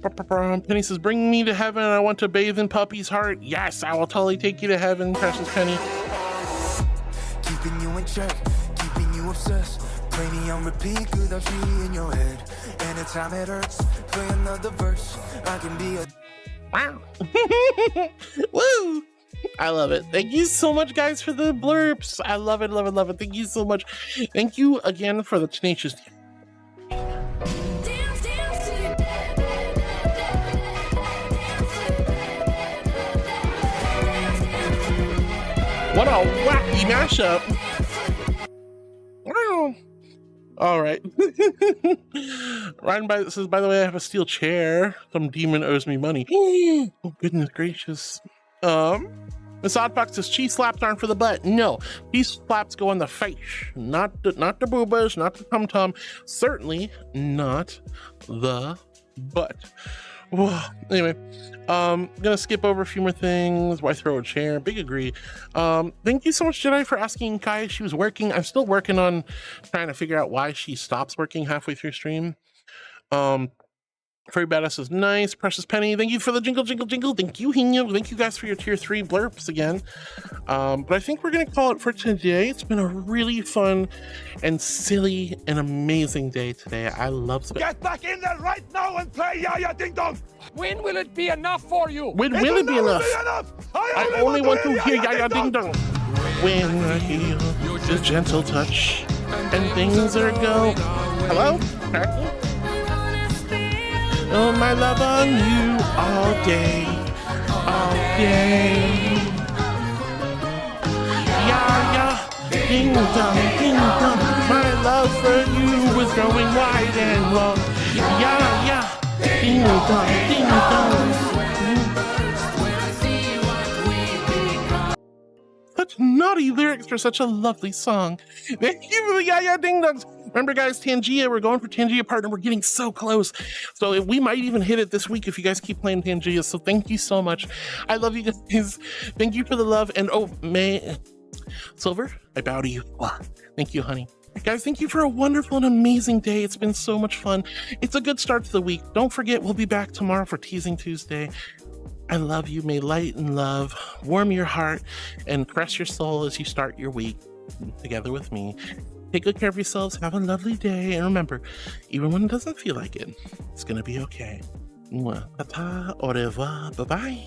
Penny says, bring me to heaven. I want to bathe in Puppy's heart. Yes, I will totally take you to heaven, precious Penny.
Keeping you in check, keeping you obsessed. Play me on repeat, good I feel in your head. Anytime it hurts, play another verse. I can be a...
Wow. Woo! I love it. Thank you so much, guys, for the blurps. I love it, love it, love it. Thank you so much. Thank you again for the tenacious. What a wacky mashup. Wow. All right. Ryan says, by the way, I have a steel chair. Some demon owes me money. Oh, goodness gracious. Miss Oddfox says, cheese slaps aren't for the butt. No, cheese slaps go on the face. Not the boobas, not the tum-tum. Certainly not the butt. Whoa. Anyway, gonna skip over a few more things. Why throw a chair? Big agree. Thank you so much, Jedi, for asking Kai if she was working. I'm still working on trying to figure out why she stops working halfway through stream. Furry Badass is nice. Precious Penny, thank you for the jingle, jingle, jingle. Thank you, Hino. Thank you guys for your tier 3 blurps again. But I think we're gonna call it for today. It's been a really fun and silly and amazing day today. I love it.
Get back in there right now and play Yaya Ding Dong! When will it be enough for you?
When will it be enough? I only want to hear Yaya Ding Dong. When I hear the gentle touch and things are go. Hello? Oh, my love on you all day, all day. Yeah, ding dong, ding dong. My love for you was growing wide and long. Yeah, ding dong, ding dong. Such naughty lyrics for such a lovely song. Thank you for the yeah, ding dongs. Remember, guys, Tangia, we're going for Tangia partner. We're getting so close. So we might even hit it this week if you guys keep playing Tangia. So thank you so much. I love you guys. Thank you for the love. And oh, May Silver, I bow to you. Thank you, honey. Guys, thank you for a wonderful and amazing day. It's been so much fun. It's a good start to the week. Don't forget, we'll be back tomorrow for Teasing Tuesday. I love you. May light and love warm your heart and caress your soul as you start your week together with me. Take good care of yourselves. Have a lovely day. And remember, even when it doesn't feel like it, it's going to be okay. Ta-ta, au revoir, bye-bye.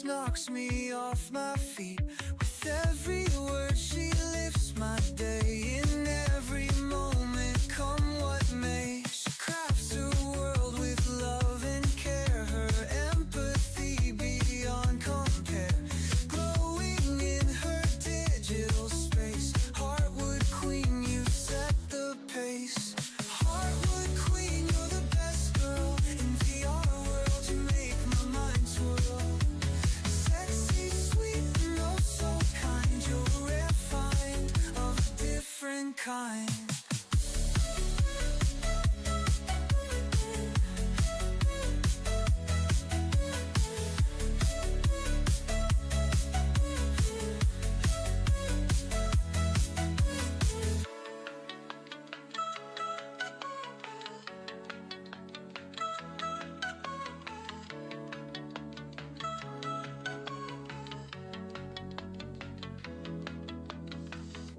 Knocks me off my